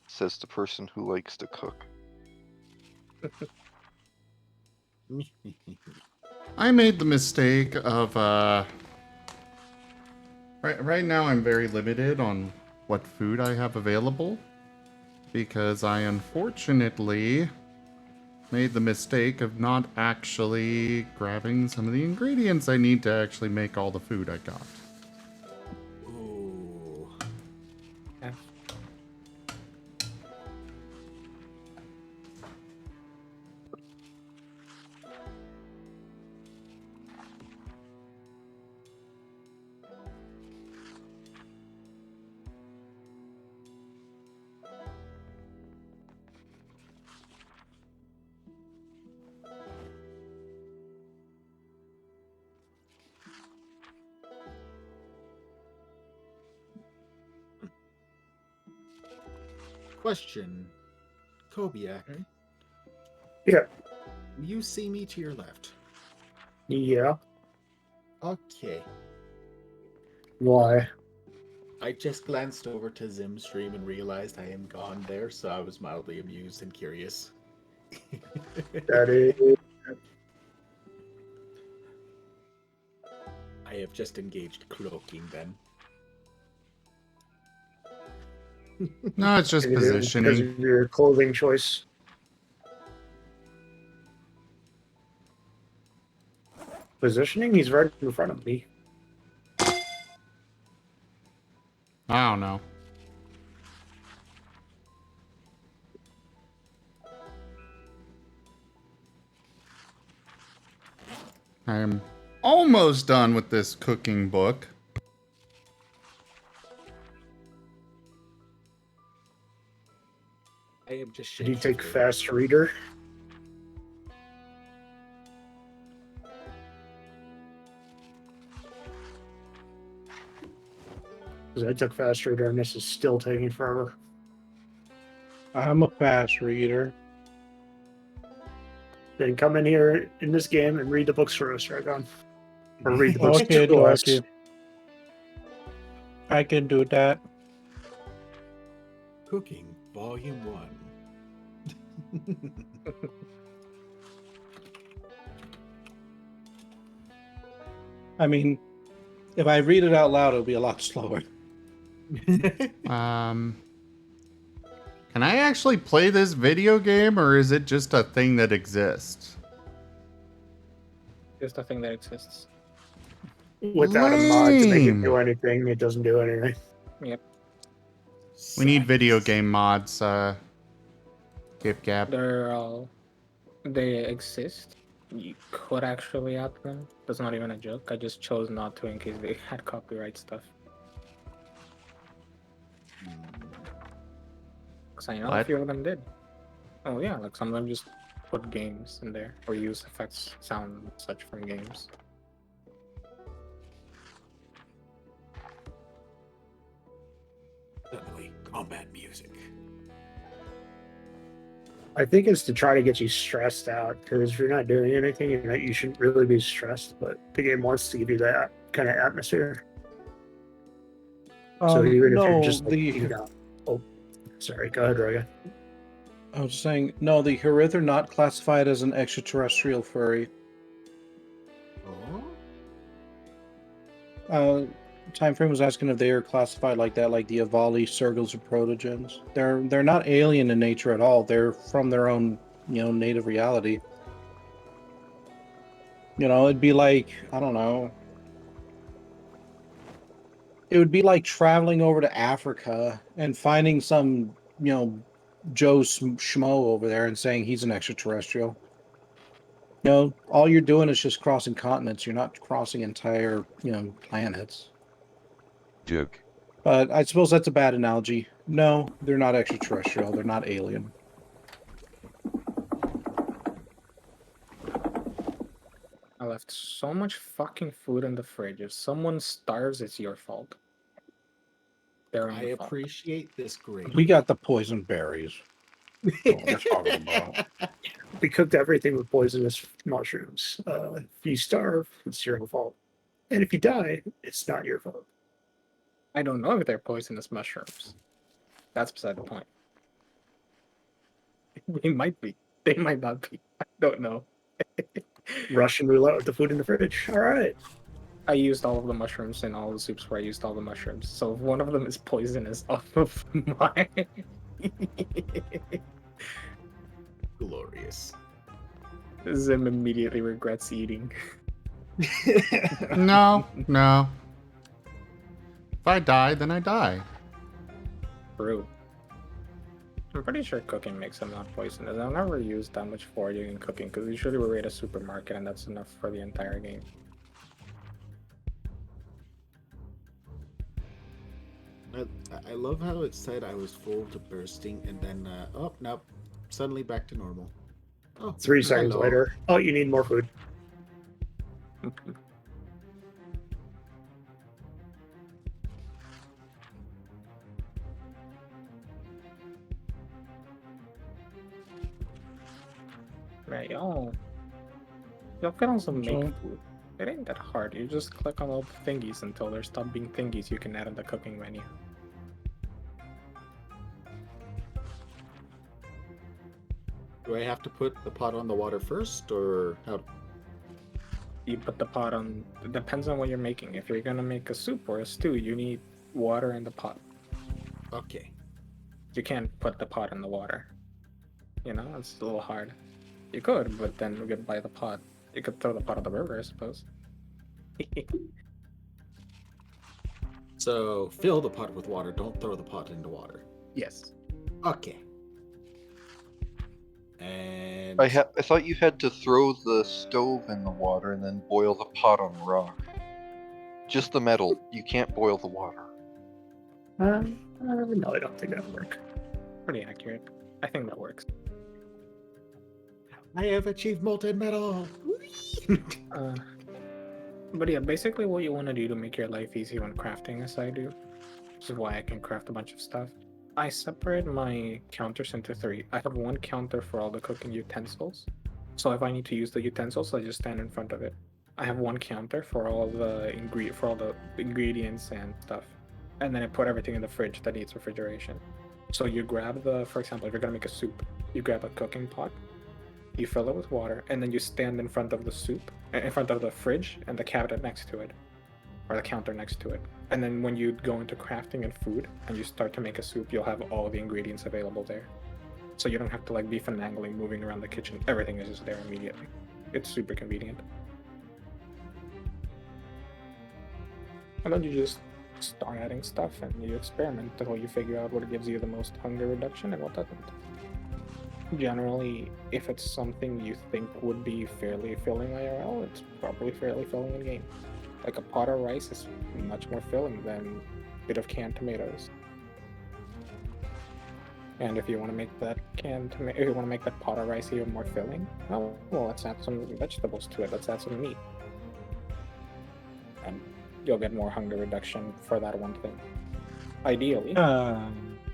Says the person who likes to cook. I made the mistake of right now I'm very limited on what food I have available because I unfortunately made the mistake of not actually grabbing some of the ingredients I need to actually make all the food I got. Ooh. Yeah. Question. Kobiak. Yeah. You see me to your left. Yeah. Okay. Why? I just glanced over to Zim's stream and realized I am gone there, so I was mildly amused and curious. That is. I have just engaged cloaking then. No, it's just Because positioning. of your clothing choice. Positioning? He's right in front of me. I don't know. I am almost done with this cooking book. I am just Did you take fast reader? Because I took fast reader and this is still taking forever. I'm a fast reader. Then come in here in this game and read the books for us, Dragon. Or read the books Okay, to us. dokie. I can do that. Cooking, Volume 1. I mean, if I read it out loud, it'll be a lot slower. Can I actually play this video game, or is it just a thing that exists? Just a thing that exists. Without a mod to make it Lame. do anything, it doesn't do anything. Yep. We need video game mods, Gip Gap. They exist. You could actually add them. That's not even a joke. I just chose not to in case they had copyright stuff. Because I know a What? few of them did. Oh yeah, like some of them just put games in there or use effects, sound, and such from games. Suddenly, combat music. I think it's to try to get you stressed out, because if you're not doing anything, you shouldn't really be stressed, but the game wants to give you that kind of atmosphere. So even if you're just oh, sorry, go ahead, Roga. I was saying, no, the Hirith are not classified as an extraterrestrial furry. Time Frame was asking if they are classified like that, like the Avali, Sergals, or Protogens. They're not alien in nature at all. They're from their own, native reality. It'd be like, I don't know. It would be like traveling over to Africa and finding some, Joe Schmo over there and saying he's an extraterrestrial. All you're doing is just crossing continents. You're not crossing entire, planets. Duke. But I suppose that's a bad analogy. No, they're not extraterrestrial. They're not alien. I left so much fucking food in the fridge. If someone starves, it's your fault. I appreciate this grade. We got the poison berries. We cooked everything with poisonous mushrooms. If you starve, it's your own fault. And if you die, it's not your fault. I don't know if they're poisonous mushrooms. That's beside the point. They might be. They might not be. I don't know. Russian roulette with the food in the fridge. All right. I used all of the mushrooms in all the soups where I used all the mushrooms. So if one of them is poisonous off of mine. Glorious. Zim immediately regrets eating. No. If I die, then I die. True. I'm pretty sure cooking makes them not poisonous. I've never used that much foraging in cooking because usually we're at a supermarket and that's enough for the entire game. I love how it said I was full to bursting and then, oh, nope, suddenly back to normal. Oh, 3 seconds later. Oh, you need more food. Right, y'all can also make food. It ain't that hard. You just click on all the thingies until they stop being thingies you can add in the cooking menu. Do I have to put the pot on the water first, or how? You put the pot on. It depends on what you're making. If you're gonna make a soup or a stew, you need water in the pot. Okay. You can't put the pot in the water. It's a little hard. You could, but then we could buy the pot. You could throw the pot in the river, I suppose. So fill the pot with water. Don't throw the pot into water. Yes. Okay. And I thought you had to throw the stove in the water and then boil the pot on rock. Just the metal. You can't boil the water. No, I don't think that would work. Pretty accurate. I think that works. I have achieved molten metal. But yeah, basically what you want to do to make your life easy when crafting, as I do, which is why I can craft a bunch of stuff, I separate my counters into 3. I have 1 counter for all the cooking utensils. So if I need to use the utensils, I just stand in front of it. I have 1 counter for all the ingredients and stuff. And then I put everything in the fridge that needs refrigeration. So you grab for example, if you're gonna make a soup, you grab a cooking pot, you fill it with water, and then you stand in front of the soup, in front of the fridge and the cabinet next to it, or the counter next to it. And then when you go into crafting and food, and you start to make a soup, you'll have all the ingredients available there. So you don't have to be finagling, moving around the kitchen. Everything is just there immediately. It's super convenient. And then you just start adding stuff and you experiment until you figure out what gives you the most hunger reduction and what doesn't. Generally, if it's something you think would be fairly filling IRL, it's probably fairly filling in game. Like a pot of rice is much more filling than a bit of canned tomatoes. And if you want to make that if you want to make that pot of rice even more filling, oh, well, let's add some vegetables to it. Let's add some meat, and you'll get more hunger reduction for that one thing. Ideally,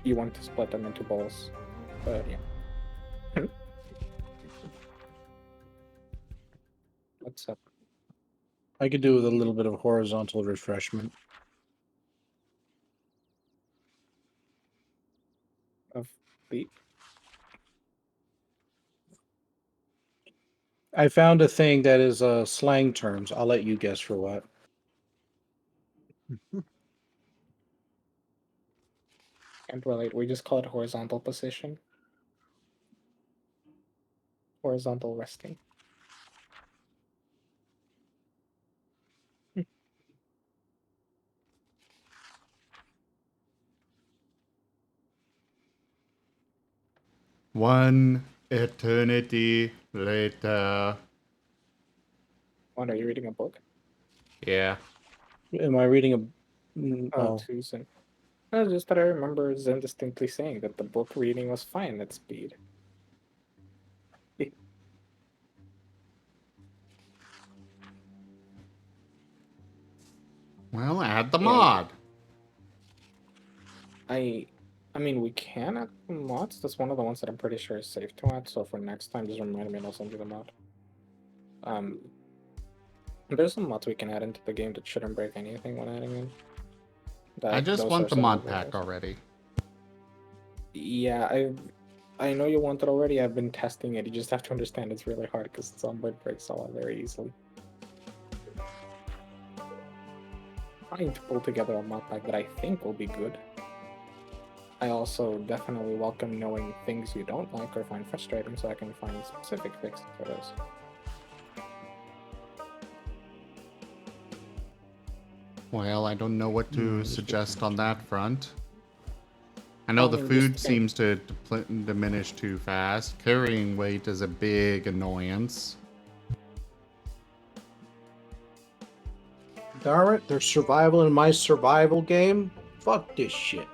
you want to split them into bowls, but yeah. What's up? I could do with a little bit of horizontal refreshment. Of beef? I found a thing that is slang terms. I'll let you guess for what. Can't relate. We just call it horizontal position. Horizontal resting. One eternity later. What, are you reading a book? Yeah. Am I reading a... Oh, too soon. No, just that I remember Zen distinctly saying that the book reading was fine at speed. Well, add the mod. I mean, we can add mods. That's one of the ones that I'm pretty sure is safe to add. So for next time, just remind me and I'll send you the mod. There's some mods we can add into the game that shouldn't break anything when adding in. I just want the mod pack already. Yeah, I know you want it already. I've been testing it. You just have to understand it's really hard because Zomboid breaks a lot very easily. Trying to pull together a mod pack that I think will be good. I also definitely welcome knowing things you don't like or find frustrating so I can find specific fixes for those. Well, I don't know what to suggest on that front. I know the food seems to diminish too fast. Carrying weight is a big annoyance. Darn it, there's survival in my survival game? Fuck this shit.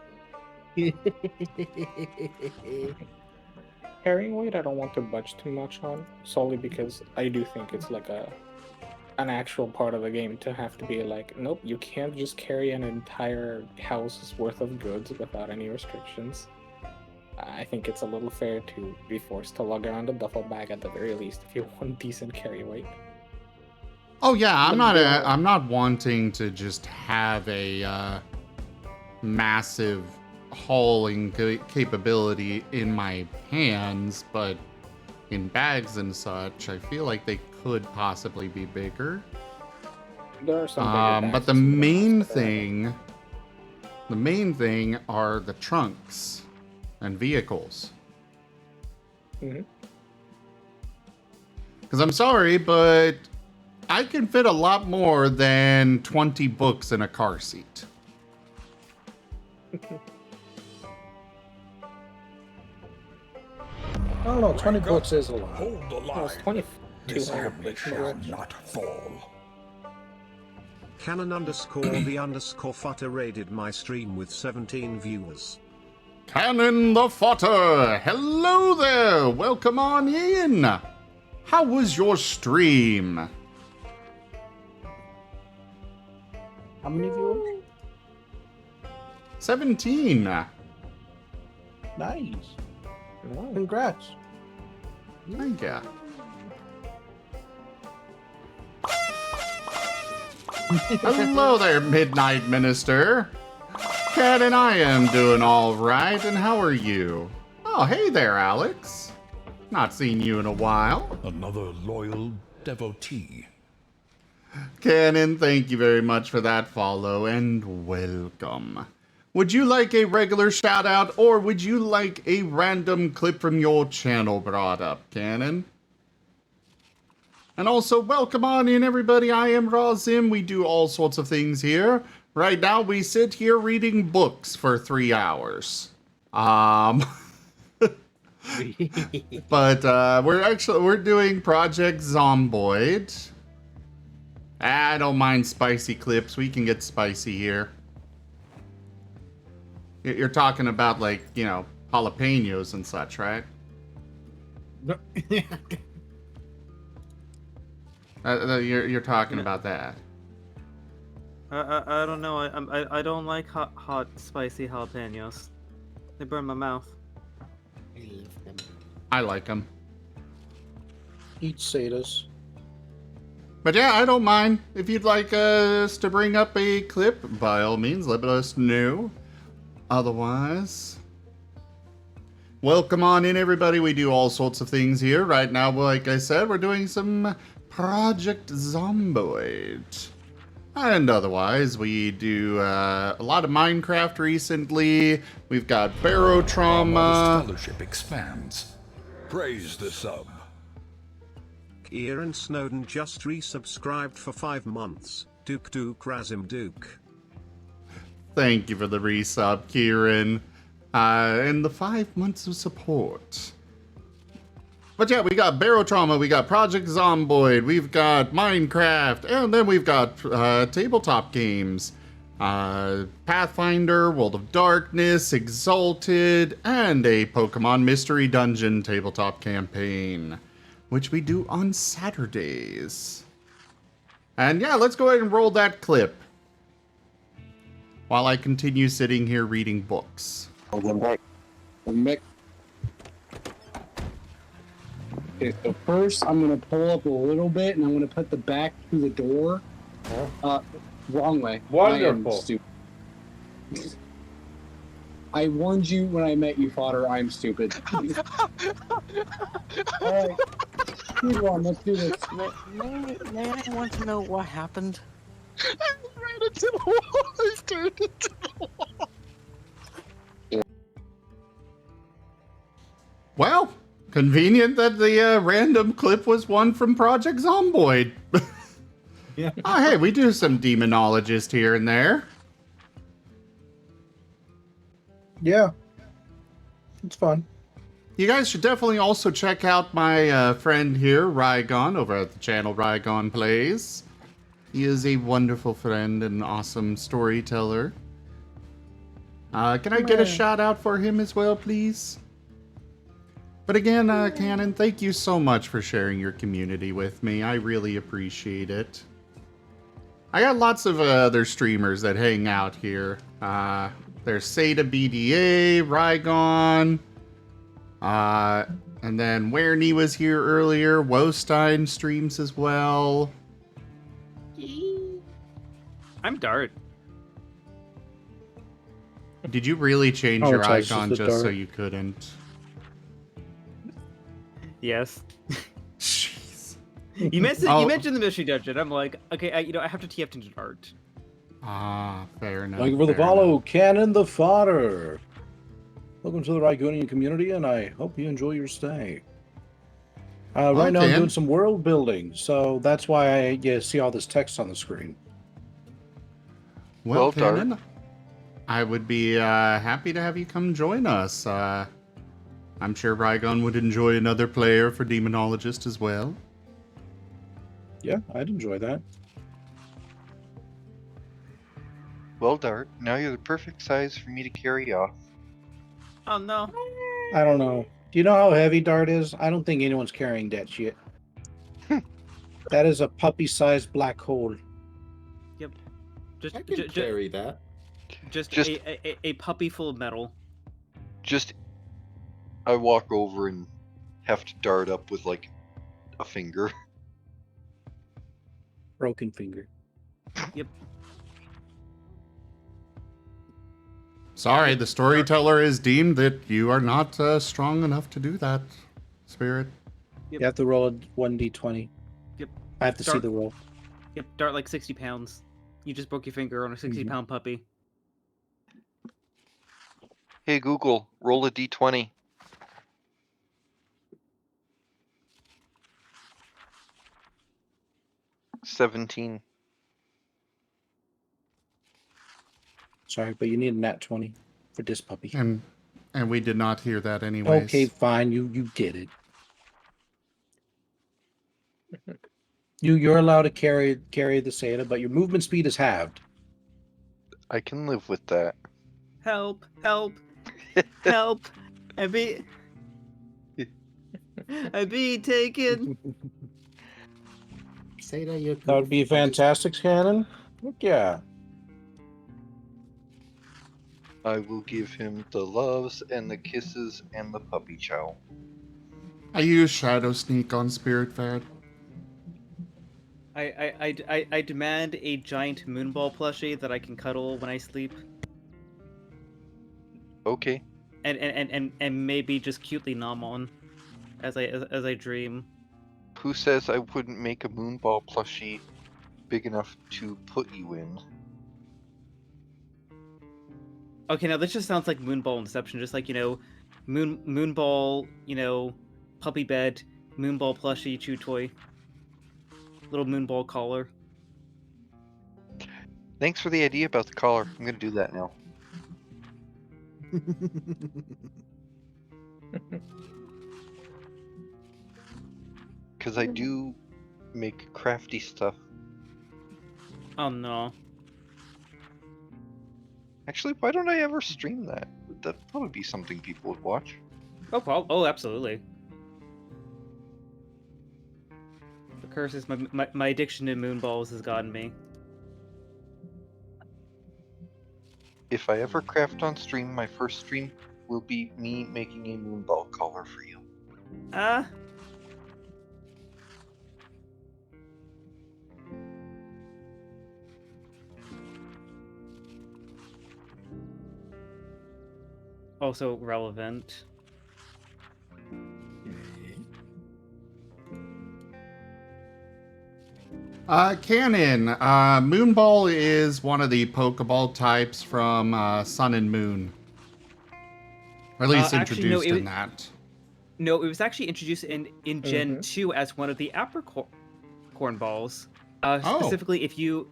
Carrying weight I don't want to budge too much on, solely because I do think it's like an actual part of the game to have to be like, nope, you can't just carry an entire house's worth of goods without any restrictions. I think it's a little fair to be forced to lug around a duffel bag at the very least if you want decent carry weight. Oh yeah, I'm not wanting to just have a massive hauling capability in my hands, but in bags and such, I feel like they could possibly be bigger. There are some but the main thing are the trunks and vehicles. Because I'm sorry, but I can fit a lot more than 20 books in a car seat. I don't know, 20 books is a lot. Hold the line. This enemy shall not fall. Cannon_the_futter raided my stream with 17 viewers. Cannon the Futter! Hello there! Welcome on in! How was your stream? How many viewers? 17. Nice. Congrats. Thank you. Hello there, Midnight Minister. Cat and I am doing all right, and how are you? Oh, hey there, Alex. Not seen you in a while. Another loyal devotee. Cannon, thank you very much for that follow, and welcome. Would you like a regular shout out, or would you like a random clip from your channel brought up, Cannon? And also, welcome on in, everybody. I am Razim. We do all sorts of things here. Right now, we sit here reading books for 3 hours. But we're doing Project Zomboid. I don't mind spicy clips. We can get spicy here. You're talking about, like, you know, jalapenos and such, right? You're talking about that. I don't know. I don't like hot spicy jalapenos. They burn my mouth. I like them. Eat Satas. But yeah, I don't mind. If you'd like us to bring up a clip, by all means, let us know. Otherwise, welcome on in, everybody. We do all sorts of things here. Right now, like I said, we're doing some Project Zomboid. And otherwise, we do a lot of Minecraft recently. We've got Barrow Trauma. Fellowship expands. Praise the sub. Kieran Snowden just resubscribed for 5 months. Duke Razim Duke. Thank you for the resub, Kieran. And the 5 months of support. But yeah, we got Barrow Trauma, we got Project Zomboid, we've got Minecraft, and then we've got tabletop games. Pathfinder, World of Darkness, Exalted, and a Pokemon Mystery Dungeon tabletop campaign, which we do on Saturdays. And yeah, let's go ahead and roll that clip while I continue sitting here reading books. I'm back. Okay, so first I'm gonna pull up a little bit and I'm gonna put the back through the door. Wrong way. Wonderful. I warned you when I met you, Fodder. I'm stupid. Alright. Move on, let's do this. May I want to know what happened? I ran into the wall. I turned into the wall. Well, convenient that the random clip was one from Project Zomboid. Yeah. Oh, hey, we do some demonologist here and there. Yeah. It's fun. You guys should definitely also check out my friend here, Rygon, over at the channel Rygon Plays. He is a wonderful friend and awesome storyteller. Can I get a shout out for him as well, please? But again, Cannon, thank you so much for sharing your community with me. I really appreciate it. I got lots of other streamers that hang out here. There's Seda BDA, Rygon, and then Werny was here earlier. Wostein streams as well. I'm Dart. Did you really change your icon just so you couldn't? Yes. Jeez. You mentioned the mystery dungeon. I'm like, okay, I have to TF into Dart. Ah, fair enough. Thank you for the fair follow, enough. Cannon the Fodder. Welcome to the Rygonian community, and I hope you enjoy your stay. Right now, I'm doing some world building, so that's why you see all this text on the screen. Well, Cannon, I would be happy to have you come join us. I'm sure Rygon would enjoy another player for Demonologist as well. Yeah, I'd enjoy that. Well, Dart, now you're the perfect size for me to carry off. Oh no. I don't know. Do you know how heavy Dart is? I don't think anyone's carrying that shit. That is a puppy-sized black hole. Yep. Just I can carry that. Just a puppy full of metal. I walk over and have to dart up with like a finger. Broken finger. Yep. Sorry, the storyteller is deemed that you are not strong enough to do that, Spirit. Yep. You have to roll a 1d20. Yep. I have to see the roll. Yep, Dart like 60 pounds. You just broke your finger on a 60-pound puppy. Hey Google, roll a d20. $17. Sorry, but you need a nat 20 for this puppy. And we did not hear that anyways. Okay, fine. You get it. You're allowed to carry the Sata, but your movement speed is halved. I can live with that. Help! Help! Help! I'm being taken. Sata, you That would be fantastic, Cannon. Look, yeah. I will give him the loves and the kisses and the puppy chow. I use Shadow Sneak on Spirit Fad. I demand a giant moonball plushie that I can cuddle when I sleep. Okay. And maybe just cutely nom on as I dream. Who says I wouldn't make a moonball plushie big enough to put you in? Okay, now this just sounds like moonball inception, just like, moonball, puppy bed, moonball plushie chew toy, little moonball collar. Thanks for the idea about the collar. I'm gonna do that now. Because I do make crafty stuff. Oh no. Actually, why don't I ever stream that? That'd probably be something people would watch. Oh, absolutely. The curse is my addiction to moonballs has gotten me. If I ever craft on stream, my first stream will be me making a moonball collar for you. Also relevant. Canon. Moonball is one of the Pokeball types from Sun and Moon. Or at least introduced in that. No, it was actually introduced in Gen 2 as one of the apricorn balls. Specifically, if you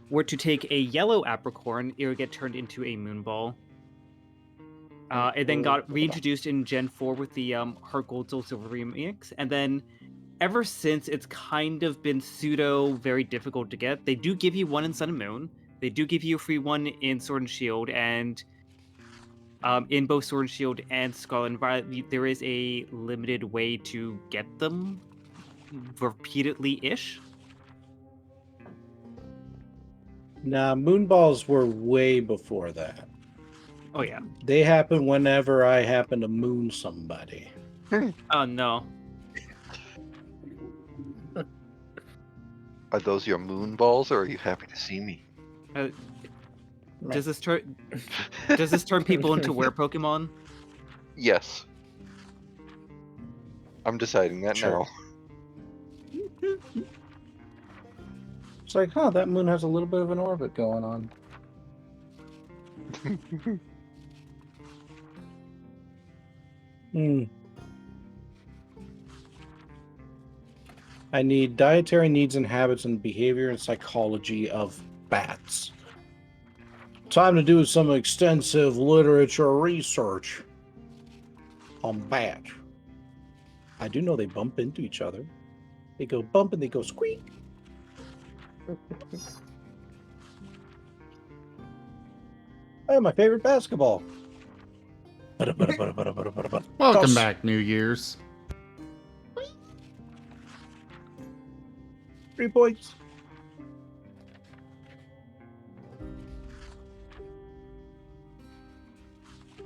were to take a yellow apricorn, it would get turned into a moonball. It then got reintroduced in Gen 4 with the Heart Gold Soul Silver remix, and then ever since it's kind of been very difficult to get. They do give you one in Sun and Moon. They do give you a free one in Sword and Shield, and in both Sword and Shield and Scarlet and Violet, there is a limited way to get them repeatedly-ish. Nah, moonballs were way before that. Oh yeah. They happen whenever I happen to moon somebody. Oh no. Are those your moonballs, or are you happy to see me? Does this turn people into were Pokemon? Yes. I'm deciding that now. It's like, that moon has a little bit of an orbit going on. I need dietary needs and habits and behavior and psychology of bats. Time to do some extensive literature research on bats. I do know they bump into each other. They go bump and they go squeak. Oh, my favorite basketball. Welcome back, New Year's. 3 points.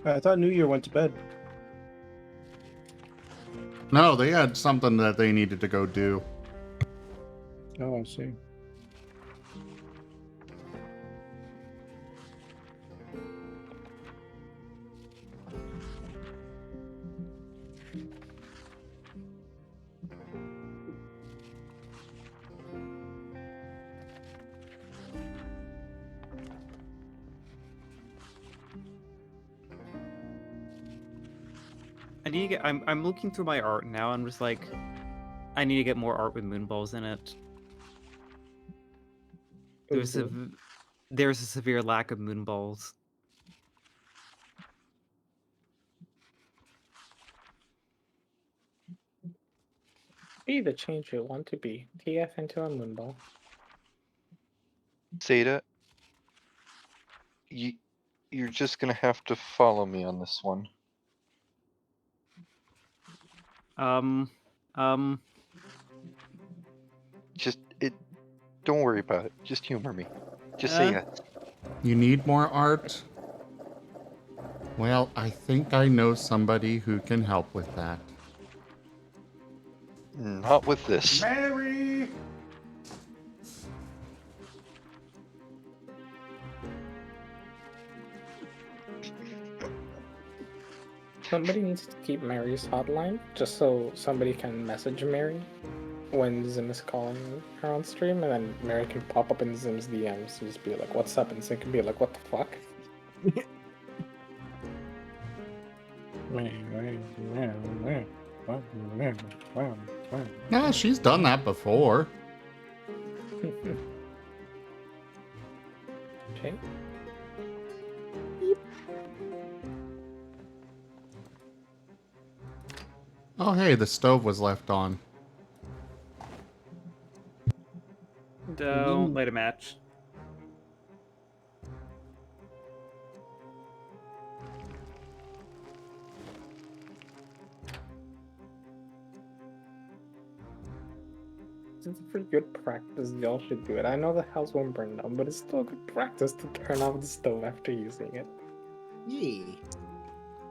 I thought New Year went to bed. No, they had something that they needed to go do. Oh, I see. I need to get. I'm looking through my art now. I'm just like, I need to get more art with moonballs in it. there's a severe lack of moon balls. Be the change you want to be. TF into a moonball. Zeta, you're just gonna have to follow me on this one. Just don't worry about it. Just humor me. Just say yes. You need more art? Well, I think I know somebody who can help with that. Not with this. Mary! Somebody needs to keep Mary's hotline, just so somebody can message Mary when Zim is calling her on stream, and then Mary can pop up in Zim's DMs and just be like, "What's up?" and Zim can be like, "What the fuck?" Yeah, she's done that before. Okay. Oh, hey, the stove was left on. Don't light a match. It's for good practice, y'all should do it. I know the house won't burn down, but it's still good practice to turn off the stove after using it. Yay.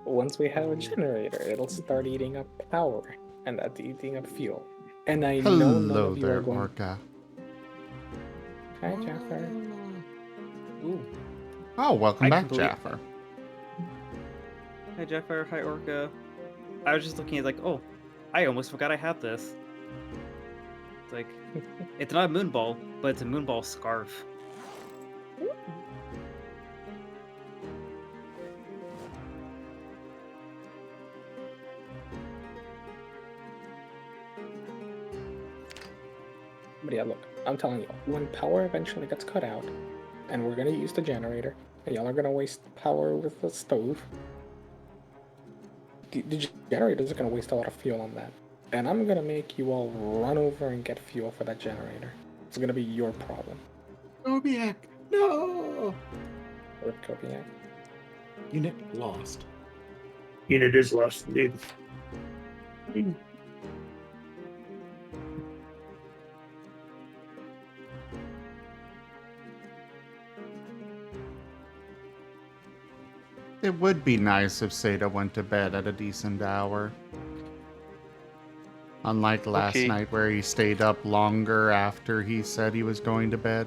Once we have a generator, it'll start eating up power, and that's eating up fuel. And I know none Hello of you are there, going. Orca. Hi, Jaffer. Ooh. Oh, welcome back, completely- Jaffer. Hi Jaffer, hi Orca. I was just looking at like, oh, I almost forgot I had this. It's like, it's not a moonball, but it's a moonball scarf. But yeah, look, I'm telling you, when power eventually gets cut out, and we're gonna use the generator, and y'all are gonna waste power with the stove, the generator's gonna waste a lot of fuel on that. And I'm gonna make you all run over and get fuel for that generator. It's gonna be your problem. Kobiak, no! Rip Kobiak. Unit lost. Unit is lost, indeed. It would be nice if Seda went to bed at a decent hour. Unlike last Okay. night where he stayed up longer after he said he was going to bed.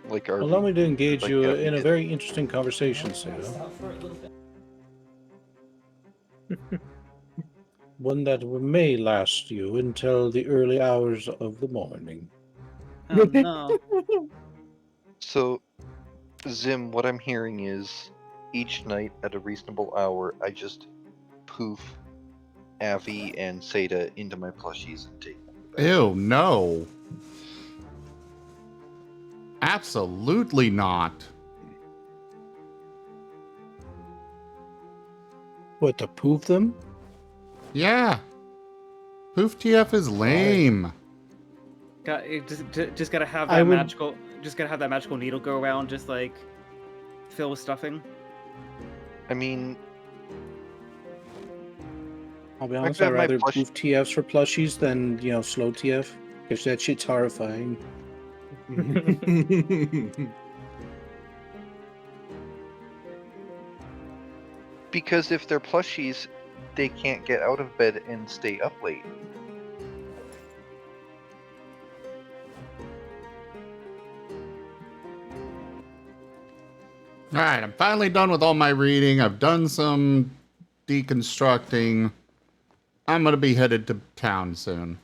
Like our. Allow me to engage like you Gabby in a did. very interesting conversation, Seda. One that may last you until the early hours of the morning. Oh no. So, Zim, what I'm hearing is each night at a reasonable hour, I just poof Avi and Seda into my plushies and take them. Ew, no. Absolutely not. What, to poof them? Yeah. Poof TF is lame. Just gotta have I that would- magical. Just gotta have that magical needle go around, just like fill with stuffing. I mean, I'll be I've honest, got I'd my rather plush- poof TFs for plushies than, slow TF. Because that shit's horrifying. because if they're plushies, they can't get out of bed and stay up late. Alright, I'm finally done with all my reading. I've done some deconstructing. I'm gonna be headed to town soon.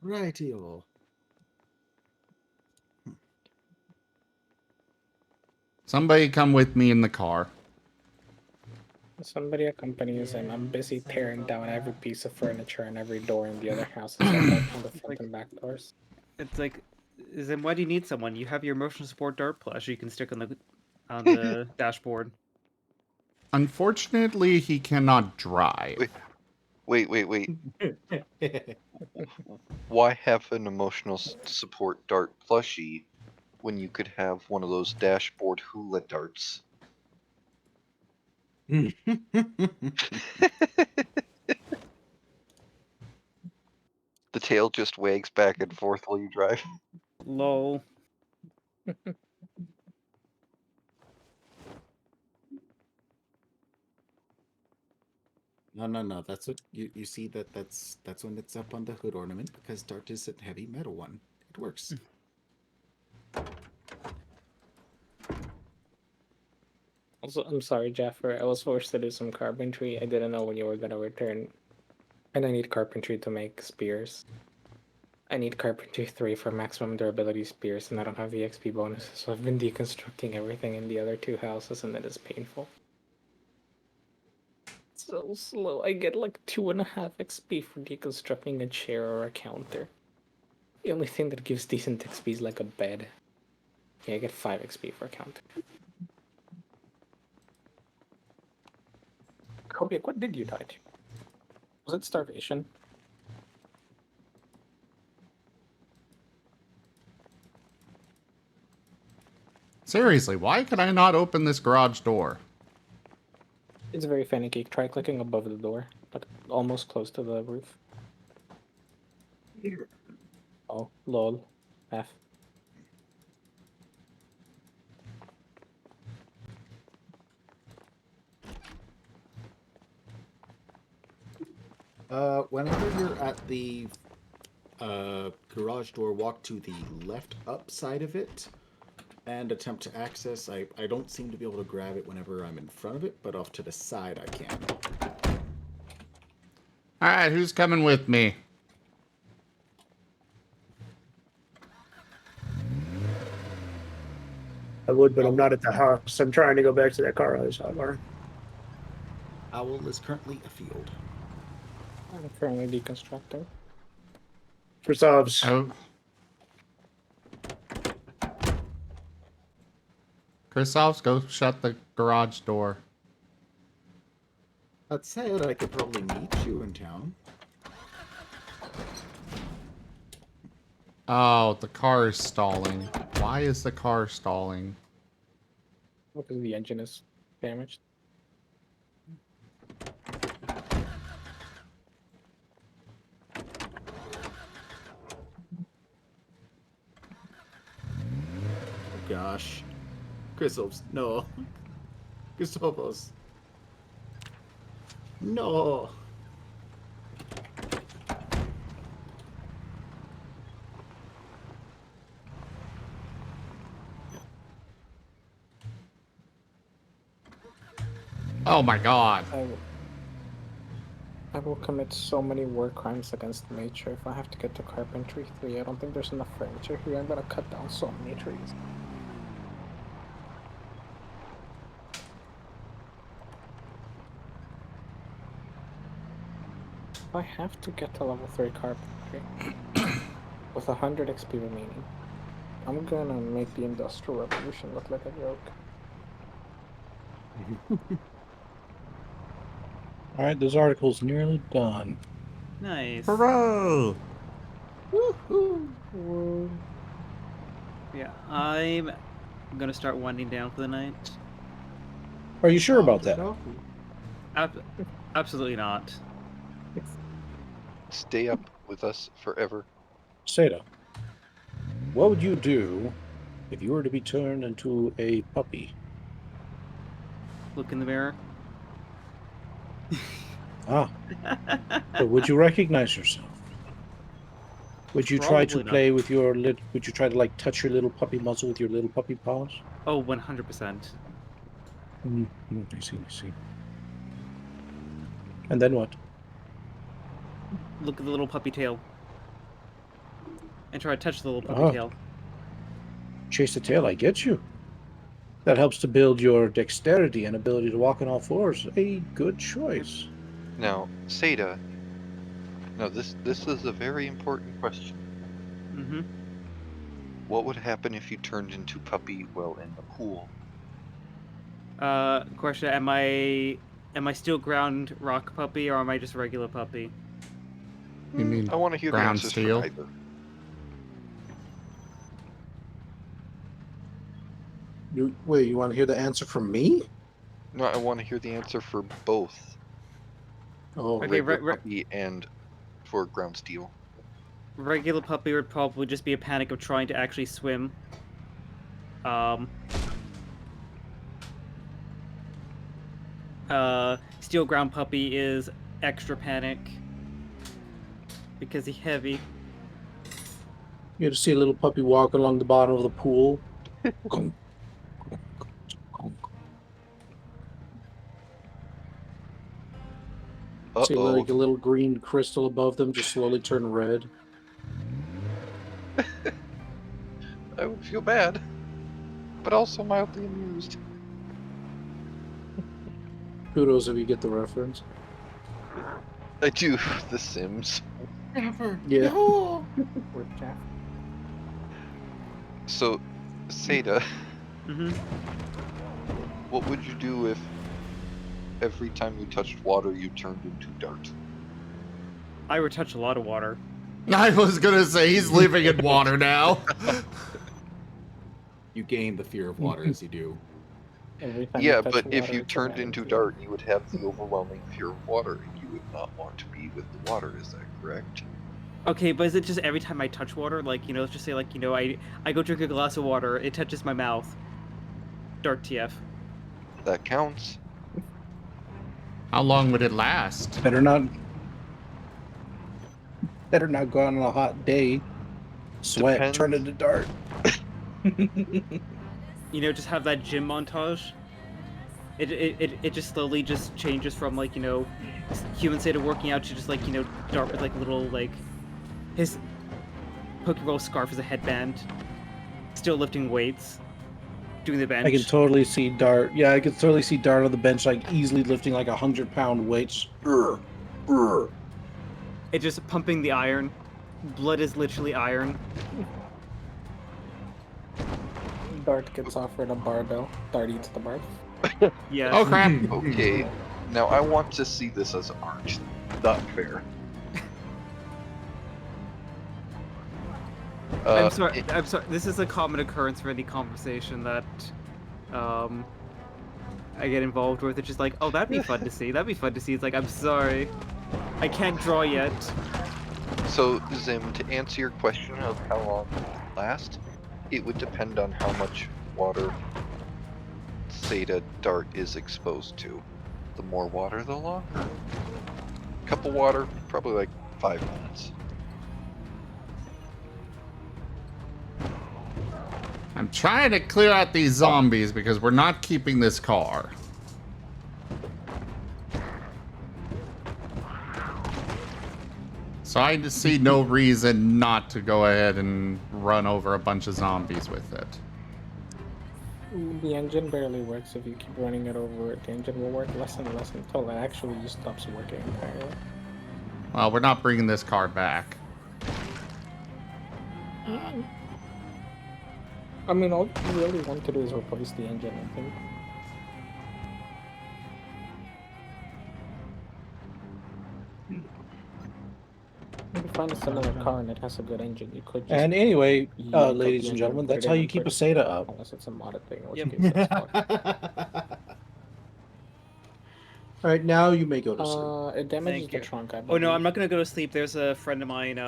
Rightio. Somebody come with me in the car. Somebody accompanies him. I'm busy tearing down every piece of furniture and every door in the other houses, like on the front and back doors. It's like Then why do you need someone? You have your emotional support dart plush you can stick on the dashboard. Unfortunately, he cannot drive. Wait. Why have an emotional support dart plushie when you could have one of those dashboard hula darts? The tail just wags back and forth while you drive. Lol. No. That's what you see. That's when it's up on the hood ornament because dart is a heavy metal one. It works. Also, I'm sorry, Jaffer. I was forced to do some carpentry. I didn't know when you were gonna return. And I need carpentry to make spears. I need carpentry 3 for maximum durability spears, and I don't have the XP bonuses, so I've been deconstructing everything in the other 2 houses, and it is painful. So slow. I get like 2.5 XP for deconstructing a chair or a counter. The only thing that gives decent XP is like a bed. Yeah, I get 5 XP for a counter. Kobiak, what did you die to? Was it starvation? Seriously, why can I not open this garage door? It's very finicky. Try clicking above the door, like almost close to the roof. Oh, lol. F. Whenever you're at the garage door, walk to the left up side of it and attempt to access. I don't seem to be able to grab it whenever I'm in front of it, but off to the side I can. Alright, who's coming with me? I would, but I'm not at the house. I'm trying to go back to that car I saw. Owl is currently afield. I'm currently deconstructing. For subs. Oh. Christophs, go shut the garage door. That said, I could probably meet you in town. Oh, the car is stalling. Why is the car stalling? Because the engine is damaged. Oh gosh. Christophs, no. Christophos. No. Oh my god. I will commit so many war crimes against nature if I have to get to carpentry 3. I don't think there's enough furniture here. I'm gonna cut down so many trees. I have to get to level 3 carpentry with 100 XP remaining. I'm gonna make the Industrial Revolution look like a joke. Alright, this article's nearly done. Nice. Hooray! Woohoo! Yeah, I'm gonna start winding down for the night. Are you sure about that? Absolutely not. Stay up with us forever. Seda, what would you do if you were to be turned into a puppy? Look in the mirror. Ah. But would you recognize yourself? Would you try to Probably play not. with your would you try to like touch your little puppy muzzle with your little puppy paws? Oh, 100%. I see. And then what? Look at the little puppy tail. And try to touch the little puppy tail. Chase the tail, I get you. That helps to build your dexterity and ability to walk on all fours. A good choice. Now, Seda. No, this is a very important question. Mm-hmm. What would happen if you turned into Puppy while in the pool? Question: Am I still ground rock puppy or am I just regular puppy? You mean I want to hear the ground answers steel? for either. You want to hear the answer from me? No, I want to hear the answer for both. Oh, Okay, Regular Puppy and for ground steel. regular puppy would probably just be a panic of trying to actually swim. Steel ground puppy is extra panic because he's heavy. You just see a little puppy walk along the bottom of the pool. See like a little green crystal above them just slowly turn red. I would feel bad, but also mildly amused. Kudos if you get the reference. I do. The Sims. Yeah. So, Seda, Mm-hmm. what would you do if every time you touched water you turned into dirt? I would touch a lot of water. I was gonna say he's living in water now. You gain the fear of water as you do. Yeah, but if you turned into dirt, you would have the overwhelming fear of water, and you would not want to be with the water. Is that correct? Okay, but is it just every time I touch water? Like, you know, let's just say, like, you know, I go drink a glass of water, it touches my mouth. Dark TF. That counts. How long would it last? Better not go out on a hot day. Sweat, Depends. turn into dart. You know, just have that gym montage. It just slowly just changes from, like, you know, human state of working out to just, like, you know, Dart with, like, little, like, his Pokeball scarf as a headband, still lifting weights, doing the bench. I can totally see Dart. Yeah, I can totally see Dart on the bench, like easily lifting like 100-pound weights. It just pumping the iron. Blood is literally iron. Dart gets offered a barbell. Dart eats the bar. Yes. Oh crap. Okay, now I want to see this as art, not fair. I'm sorry. This is a common occurrence for any conversation that I get involved with. It's just like, oh, that'd be fun to see. That'd be fun to see. It's like, I'm sorry, I can't draw yet. So, Zim, to answer your question of how long it would last, it would depend on how much water Seda Dart is exposed to. The more water, the longer. Cup of water, probably like 5 minutes. I'm trying to clear out these zombies because we're not keeping this car. So I just see no reason not to go ahead and run over a bunch of zombies with it. The engine barely works if you keep running it over it. The engine will work less and less until it actually just stops working entirely. Well, we're not bringing this car back. I mean, all you really want to do is replace the engine, I think. If you find a similar car and it has a good engine, you could just... And anyway, yank up ladies the and engine, gentlemen, put that's it how in you and keep a put it- SATA up. Unless it's a modded thing, in which Yep. case that's fine. All right, now you may go to sleep. It damages Thank the you. trunk, I Oh believe. no, I'm not gonna go to sleep. There's a friend of mine,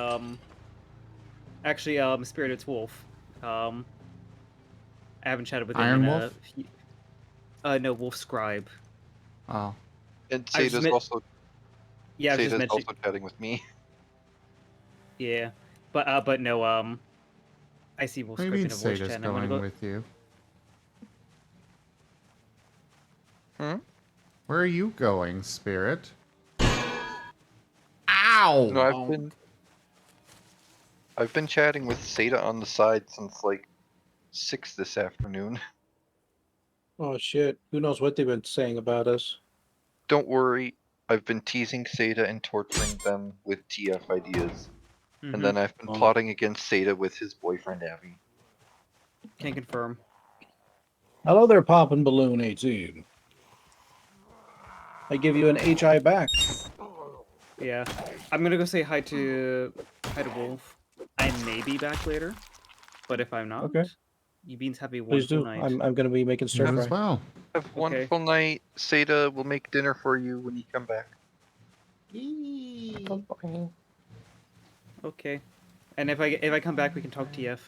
actually, Spirited's Wolf. I haven't chatted with him Iron in Wolf? no, Wolf Scribe. Oh. And I just Seda's met- also Yeah, I was just Seda's mentioning. also chatting with me. Yeah, but no, I see Wolf What do you Scribe mean in a voice Sata's chat. And I'm gonna going go. with you? Hmm? Where are you going, Spirit? Ow! No, I've been chatting with Seda on the side since like 6 this afternoon. Oh shit! Who knows what they've been saying about us? Don't worry, I've been teasing Seda and torturing them with TF ideas. And then I've been plotting against Seda with his boyfriend Abby. Can't confirm. Hello there, Poppin' Balloon 18. I give you an HI back. Yeah. I'm gonna go say hi to Wolf. I may be back later, but if I'm not, Okay. you beans have a Please wonderful do. night. I'm going to be making stir You fry. as well. Have a wonderful night. Seda will make dinner for you when you come back. Okay. And if I come back, we can talk TF.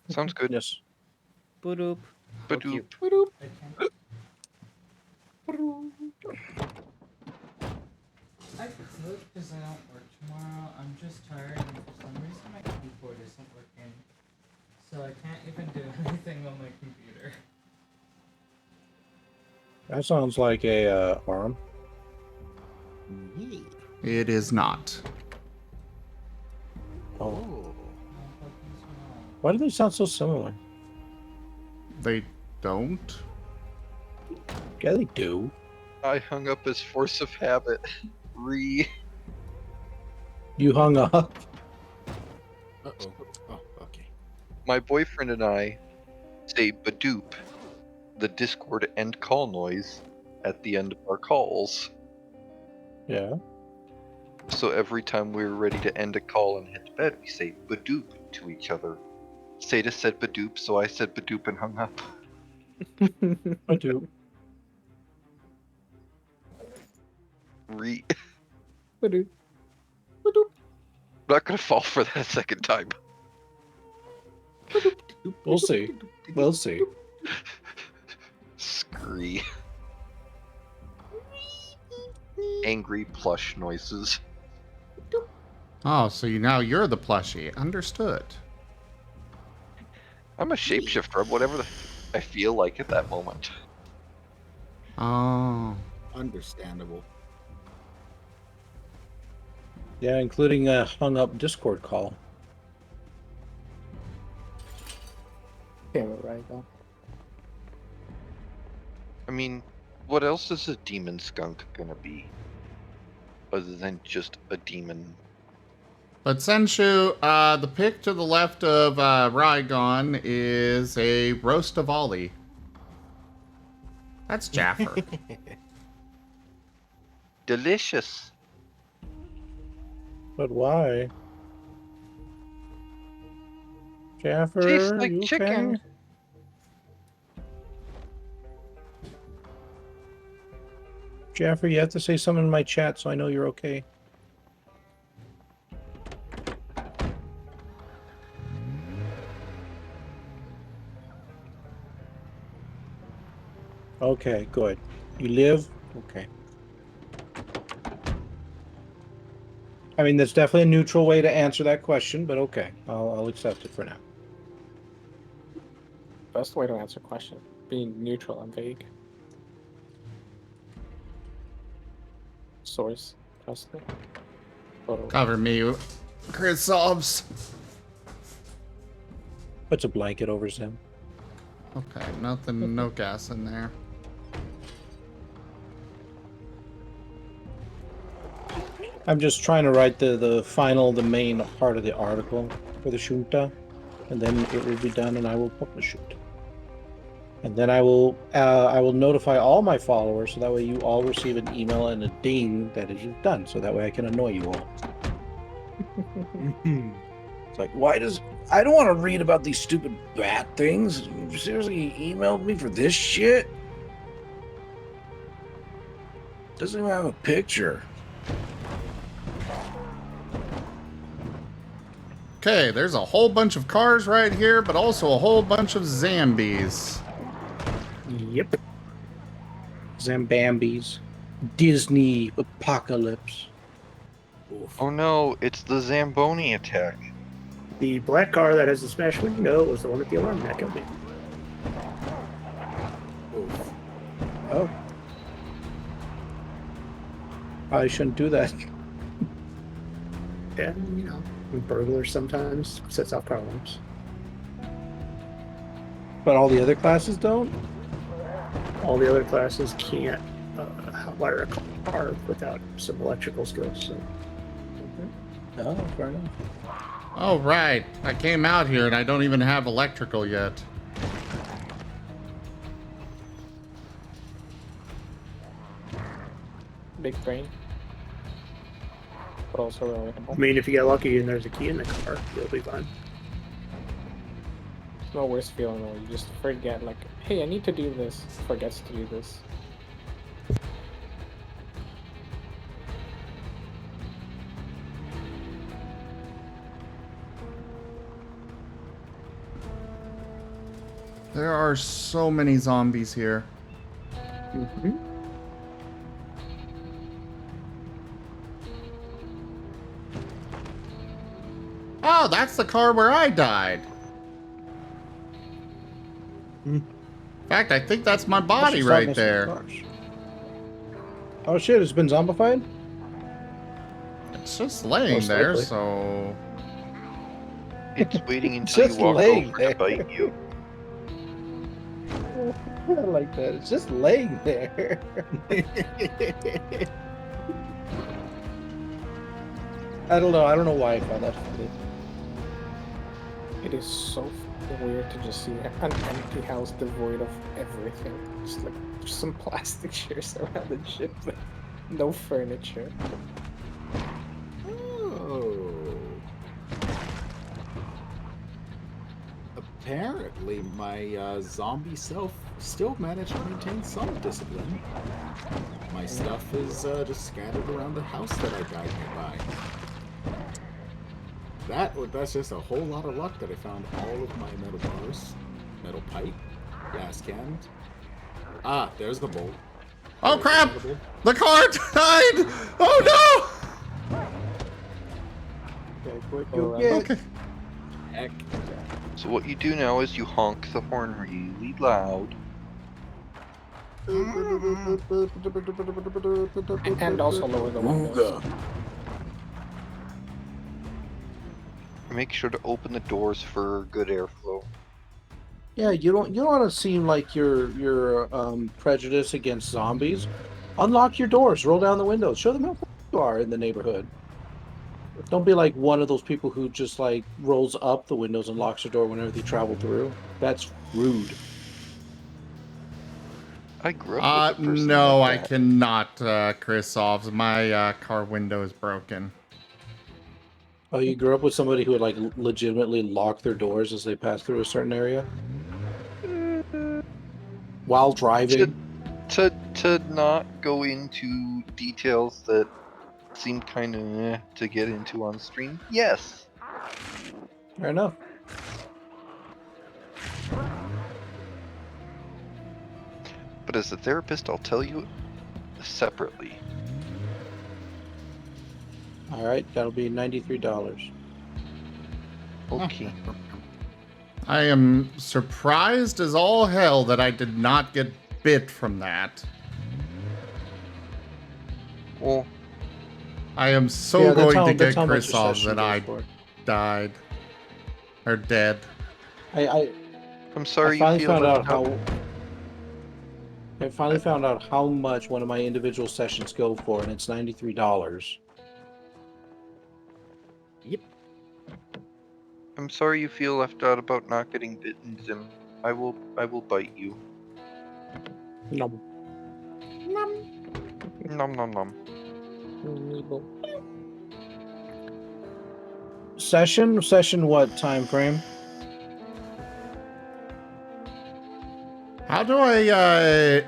Sounds good. Yes. Boop. Badoop. I could because I don't work tomorrow. I'm just tired and for some reason my keyboard isn't working. So I can't even do anything on my computer. That sounds like a arm. It is not. Oh. Why do they sound so similar? They don't? Yeah, they do. I hung up as force of habit. You hung up? Uh-oh. Oh, okay. My boyfriend and I say badoop, the Discord end call noise, at the end of our calls. Yeah. So every time we're ready to end a call and head to bed, we say badoop to each other. Seda said badoop, so I said badoop and hung up. Badoop. Badoop. Badoop. I'm not gonna fall for that a second time. We'll see. We'll see. Scree. Angry plush noises. Oh, so now you're the plushie. Understood. I'm a shapeshifter. I'm whatever I feel like at that moment. Oh. Understandable. Yeah, including a hung up Discord call. Yeah, right though. I mean, what else is a demon skunk gonna be? Other than just a demon. But Senshu, the pic to the left of Rygon is a roast of Ollie. That's Jaffer. Delicious. But why? Jaffer, Tastes like you chicken. okay? Jaffer, you have to say something in my chat so I know you're okay. Okay, good. You live? Okay. I mean, that's definitely a neutral way to answer that question, but okay. I'll accept it for now. Best way to answer a question. Being neutral and vague. Source. Trust me. Photo. Cover me, Chris Sobs. Puts a blanket over Zim. Okay, nothing, no gas in there. I'm just trying to write the main part of the article for the Junta, and then it will be done, and I will publish it. And then I will notify all my followers, so that way you all receive an email and a ding that it is done, so that way I can annoy you all. It's like, I don't want to read about these stupid bat things. Seriously, he emailed me for this shit? Doesn't even have a picture. Okay, there's a whole bunch of cars right here, but also a whole bunch of zombies. Yep. Zambambis. Disney apocalypse. Oh no, it's the Zamboni attack. The black car that has the smashed window was the one with the alarm that killed me. Oh. I shouldn't do that. Yeah, you know, burglars sometimes sets off car alarms. But all the other classes don't? All the other classes can't wire a car without some electrical skills. So. Oh, fair enough. Oh, right. I came out here and I don't even have electrical yet. Big brain. But also relatable. I mean, if you get lucky and there's a key in the car, you'll be fine. It's no worse feeling when you just forget, like, hey, I need to do this. Forgets to do this. There are so many zombies here. Mm-hmm. Oh, that's the car where I died. In fact, I think that's my body right there. Oh shit, it's been zombified? It's just laying Most there, likely. so... It's waiting until you Just walk laying over there. to bite you. I like that. It's just laying there. I don't know. I don't know why I found that funny. It is so weird to just see an empty house devoid of everything. Just like some plastic chairs around and shit, but no furniture. Oh. Apparently, my zombie self still managed to maintain some discipline. My stuff is just scattered around the house that I died nearby. That's just a whole lot of luck that I found all of my metal bars, metal pipe, gas cans. Ah, there's the bolt. Oh crap! The car died! Oh no! Okay, quick, you'll get. Okay. Heck. So what you do now is you honk the horn really loud. And also lower the windows. Make sure to open the doors for good airflow. Yeah, you don't want to seem like you're prejudiced against zombies. Unlock your doors, roll down the windows, show them how cool you are in the neighborhood. Don't be like one of those people who just like rolls up the windows and locks their door whenever they travel through. That's rude. I grew up with a person No, like I that. cannot, Chris Solves. My car window is broken. Oh, you grew up with somebody who would like legitimately lock their doors as they pass through a certain area? While driving? To not go into details that seemed kind of to get into on stream, yes. Fair enough. But as a therapist, I'll tell you separately. All right, that'll be $93. Okay. I am surprised as all hell that I did not get bit from that. Well, I am so going to get how much Chris a Solves session that I goes for. died. Or dead. I'm sorry I finally you feel found out left out. I finally found out how much one of my individual sessions go for, and it's $93. Yep. I'm sorry you feel left out about not getting bitten, Zim. I will bite you. Nom. Nom nom nom. Session what time frame? How do I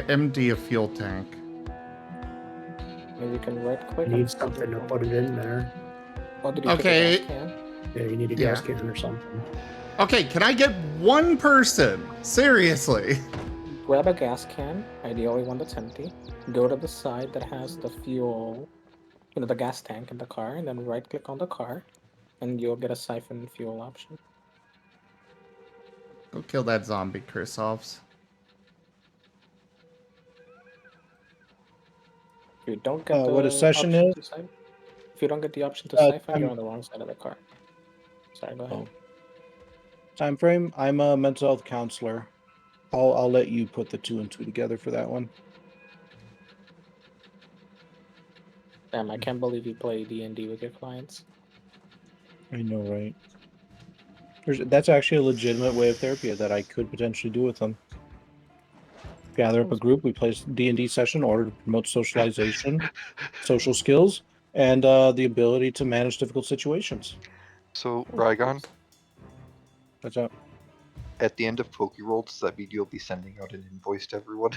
empty a fuel tank? Maybe you can right click. You need something to put it in there. Oh, did you Okay. pick a gas can? Yeah, you need a gas can or something. Okay, can I get one person? Seriously. Grab a gas can, ideally one that's empty. Go to the side that has the fuel, the gas tank in the car, and then right click on the car, and you'll get a siphon fuel option. Go kill that zombie, Chris Solves. If you don't get the what a session option is? to siphon, if you don't get the option to siphon, you're on the wrong side of the car. Sorry, go ahead. Time frame? I'm a mental health counselor. I'll let you put the 2 and 2 together for that one. Damn, I can't believe you play D&D with your clients. I know, right? That's actually a legitimate way of therapy that I could potentially do with them. Gather up a group, we play D&D session in order to promote socialization, social skills, and the ability to manage difficult situations. So, Rygon, What's up? at the end of Pokeroll, does that mean you'll be sending out an invoice to everyone?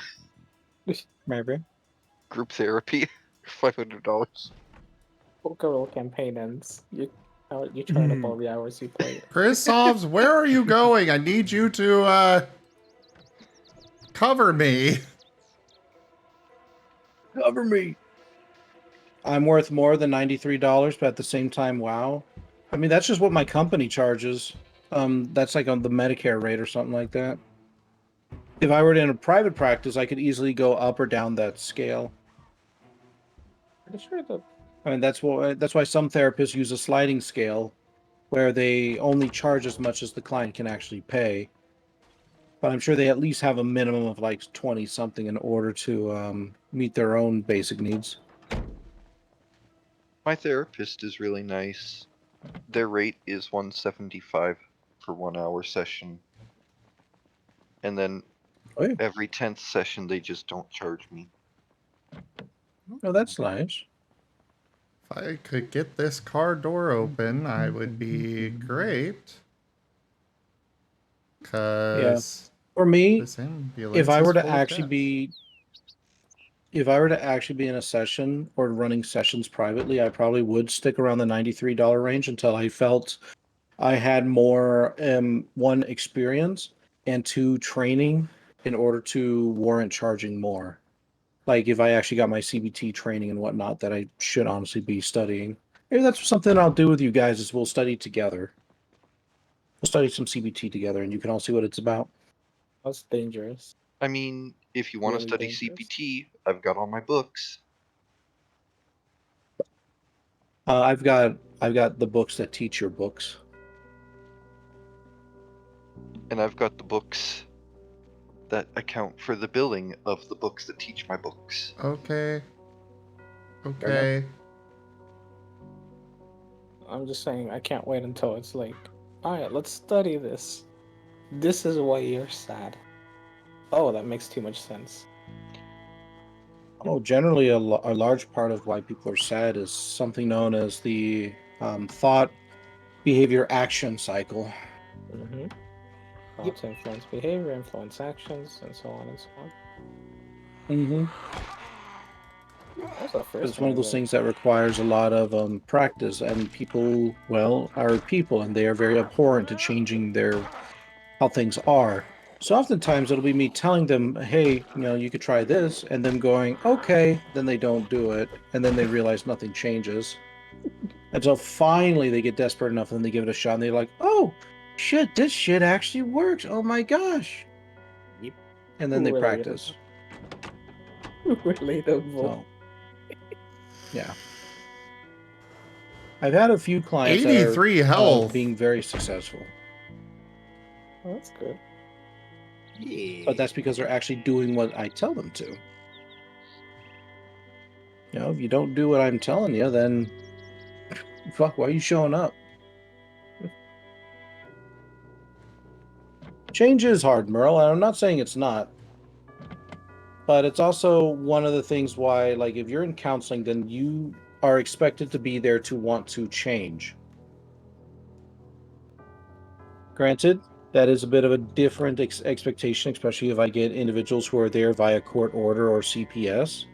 Maybe. Group therapy, $500. Pokeroll campaign ends. You turn up all the hours you played. Chrisovs, where are you going? I need you to cover me. Cover me. I'm worth more than $93, but at the same time, wow. I mean, that's just what my company charges. That's like on the Medicare rate or something like that. If I were in a private practice, I could easily go up or down that scale. Pretty sure that I mean, that's why some therapists use a sliding scale where they only charge as much as the client can actually pay. But I'm sure they at least have a minimum of like 20 something in order to meet their own basic needs. My therapist is really nice. Their rate is $175 for 1 hour session. And then every 10th session, they just don't charge me. Oh, that's nice. If I could get this car door open, I would be great. Cause for me, this ambulance if I were is to full of actually deaths. be in a session or running sessions privately, I probably would stick around the $93 range until I felt I had more one, experience, and two, training in order to warrant charging more. Like if I actually got my CBT training and whatnot that I should honestly be studying. Maybe that's something I'll do with you guys is we'll study together. We'll study some CBT together and you can all see what it's about. that's dangerous. I mean, if you want to Really study dangerous. CPT, I've got all my books. I've got the books that teach your books. And I've got the books that account for the billing of the books that teach my books. Okay. Okay. I'm just saying, I can't wait until it's like, alright, let's study this. This is why you're sad. Oh, that makes too much sense. Oh, generally, a large part of why people are sad is something known as the thought, behavior, action cycle. Mm-hmm. Thoughts influence behavior, influence actions, and so on and so on. Mm-hmm. That's the first It's one of those things that requires a lot of practice, and people, well, are people, and they are very abhorrent to changing how things are. So oftentimes it'll be me telling them, hey, you could try this, and them going, okay, then they don't do it, and then they realize nothing changes. Until finally they get desperate enough, and then they give it a shot, and they're like, oh, shit, this shit actually works. Oh my gosh. Yep. And then they practice. Relatable. So, yeah. I've had a few clients 83 that are health. being very successful. Oh, that's good. Yeah. But that's because they're actually doing what I tell them to. If you don't do what I'm telling you, then fuck, why are you showing up? Change is hard, Merle, and I'm not saying it's not. But it's also one of the things why, like, if you're in counseling, then you are expected to be there to want to change. Granted, that is a bit of a different expectation, especially if I get individuals who are there via court order or CPS.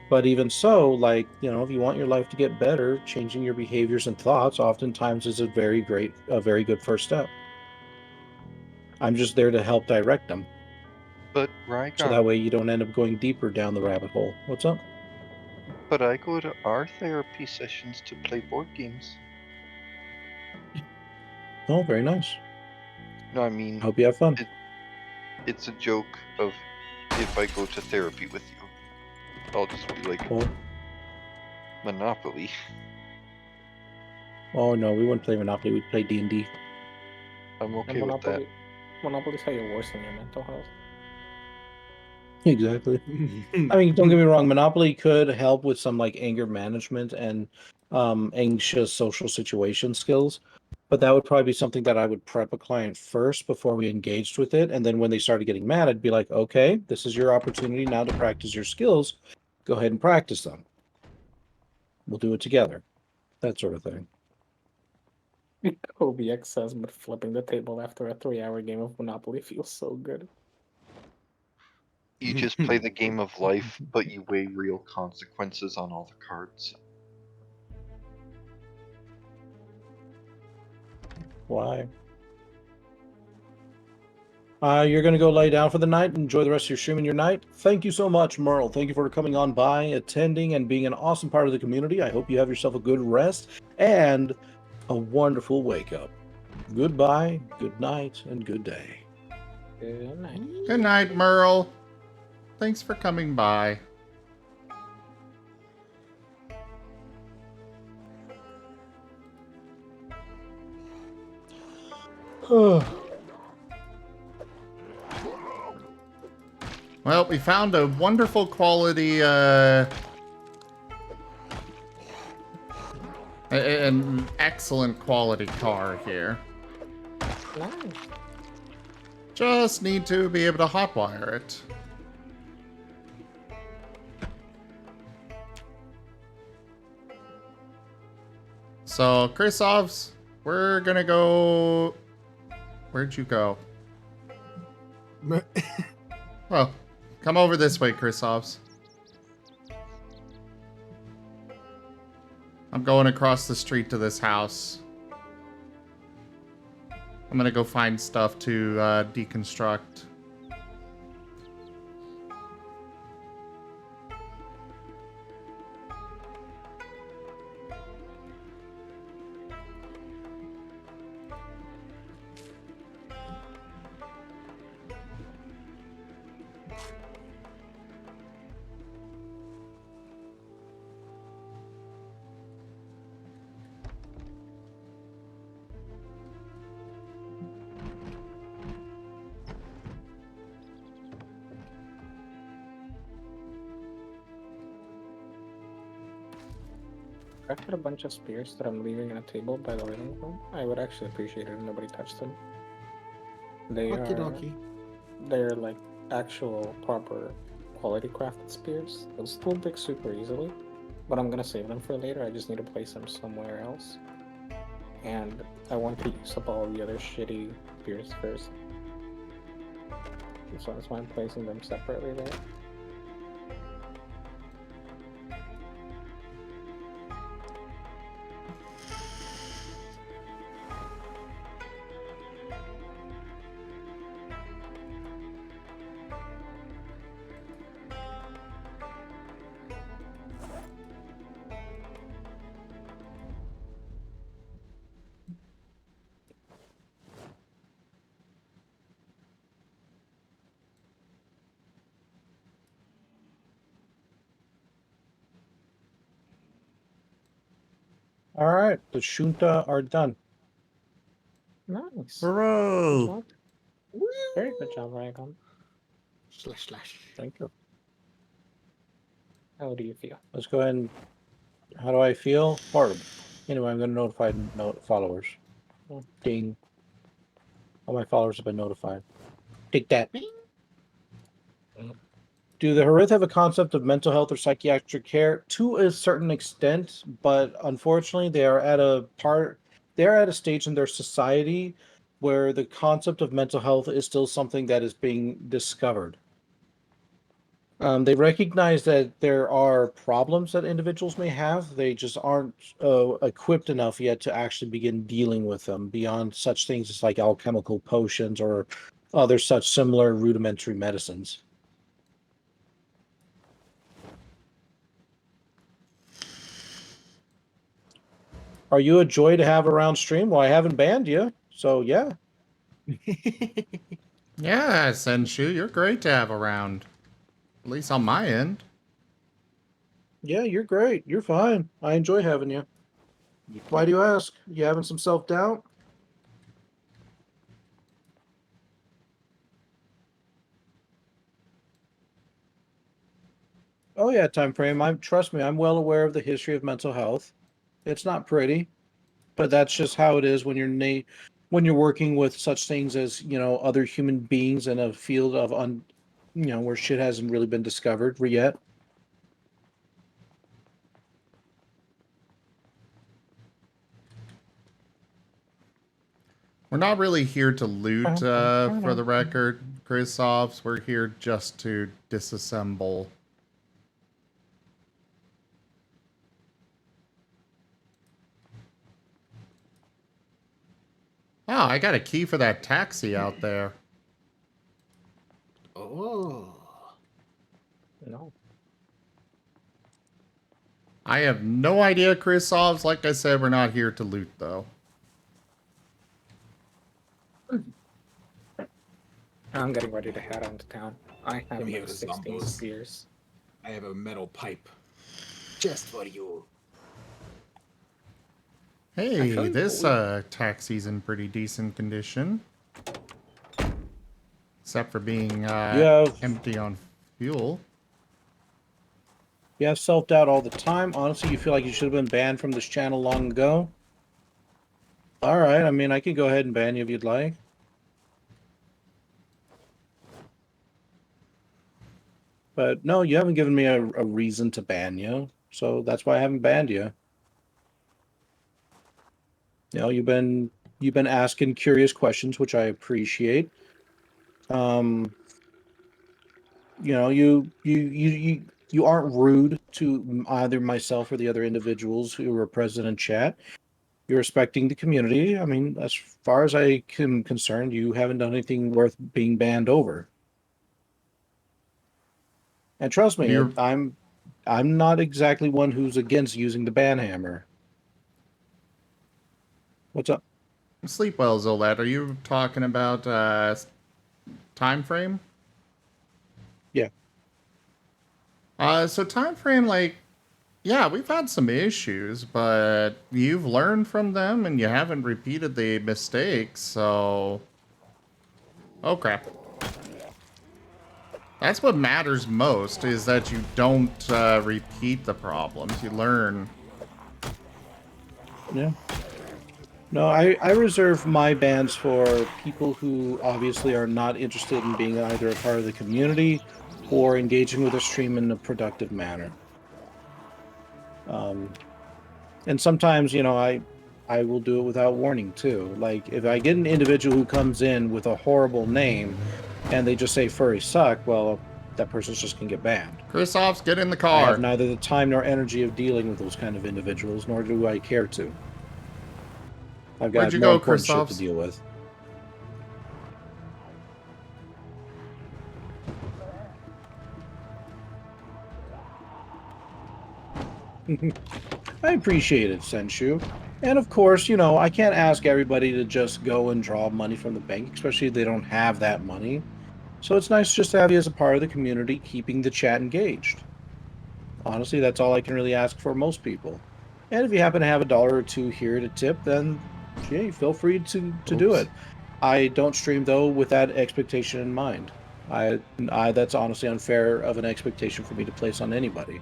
But even so, like, if you want your life to get better, changing your behaviors and thoughts oftentimes is a very good first step. I'm just there to help direct them. But, Rygon, so that way you don't end up going deeper down the rabbit hole. What's up? But I go to our therapy sessions to play board games. Oh, very nice. No, I mean, hope you have fun. It's a joke of if I go to therapy with you, I'll just be like, Monopoly. Oh no, we wouldn't play Monopoly. We'd play D&D. I'm okay and with that. Monopoly's how you worsen your mental health. Exactly. I mean, don't get me wrong. Monopoly could help with some like anger management and anxious social situation skills. But that would probably be something that I would prep a client first before we engaged with it. And then when they started getting mad, I'd be like, okay, this is your opportunity now to practice your skills. Go ahead and practice them. We'll do it together. That sort of thing. OBX says, but flipping the table after a 3-hour game of Monopoly feels so good. You just play the game of life, but you weigh real consequences on all the cards. Why? You're going to go lay down for the night. Enjoy the rest of your stream and your night. Thank you so much, Merle. Thank you for coming on by, attending, and being an awesome part of the community. I hope you have yourself a good rest and a wonderful wake up. Goodbye, good night, and good day. Good night. Good night, Merle. Thanks for coming by. Well, we found a wonderful quality, an excellent quality car here. Nice. Just need to be able to hotwire it. So, Chrisovs, we're gonna go... Where'd you go? Oh, come over this way, Chrisovs. I'm going across the street to this house. I'm gonna go find stuff to deconstruct. I got a bunch of spears that I'm leaving on a table by the living room. I would actually appreciate it if nobody touched them. They're like actual proper quality crafted spears. They'll still break super easily, but I'm gonna save them for later. I just need to place them somewhere else. And I want to use up all the other shitty spears first. So that's why I'm placing them separately there. All right, the Shunta are done. Nice. Hooray! Very good job, Raycon. Slash. Thank you. How do you feel? Let's go ahead and... How do I feel? Horrible. Anyway, I'm going to notify followers. Ding. All my followers have been notified. Take that. Do the Harith have a concept of mental health or psychiatric care? To a certain extent, but unfortunately they are at a stage in their society where the concept of mental health is still something that is being discovered. They recognize that there are problems that individuals may have. They just aren't equipped enough yet to actually begin dealing with them beyond such things as like alchemical potions or other such similar rudimentary medicines. Are you a joy to have around stream? Well, I haven't banned you, so yeah. Yeah, Senshu, you're great to have around. At least on my end. Yeah, you're great. You're fine. I enjoy having you. Why do you ask? You having some self-doubt? Oh yeah, time frame. Trust me, I'm well aware of the history of mental health. It's not pretty, but that's just how it is when you're working with such things as, other human beings in a field of where shit hasn't really been discovered yet. We're not really here to loot, for the record, Chrysops. We're here just to disassemble. Oh, I got a key for that taxi out there. Oh. No. I have no idea, Chrysops. Like I said, we're not here to loot, though. I'm getting ready to head on to town. I have Give me like the 16 Zombos. spears. I have a metal pipe. Just for you. Hey, Actually, this taxi's in pretty decent condition. Except for being empty on fuel. You have self-doubt all the time. Honestly, you feel like you should have been banned from this channel long ago. All right, I mean, I can go ahead and ban you if you'd like. But no, you haven't given me a reason to ban you, so that's why I haven't banned you. You've been asking curious questions, which I appreciate. You aren't rude to either myself or the other individuals who were present in chat. You're respecting the community. I mean, as far as I am concerned, you haven't done anything worth being banned over. And trust me, I'm not exactly one who's against using the ban hammer. What's up? Sleep well, Zolette. Are you talking about time frame? Yeah. So time frame, like, yeah, we've had some issues, but you've learned from them and you haven't repeated the mistakes, so... Oh, crap. That's what matters most, is that you don't repeat the problems. You learn. Yeah. No, I reserve my bans for people who obviously are not interested in being either a part of the community or engaging with the stream in a productive manner. And sometimes, I will do it without warning too. Like if I get an individual who comes in with a horrible name and they just say furry suck, well, that person's just gonna get banned. Chrysops, get in the car. I have neither the time nor energy of dealing with those kind of individuals, nor do I care to. I've got more important shit to deal with. I appreciate it, Senshu. And of course, I can't ask everybody to just go and draw money from the bank, especially if they don't have that money. So it's nice just to have you as a part of the community, keeping the chat engaged. Honestly, that's all I can really ask for most people. And if you happen to have $1 or $2 here to tip, then yeah, feel free to do it. I don't stream though with that expectation in mind. I that's honestly unfair of an expectation for me to place on anybody.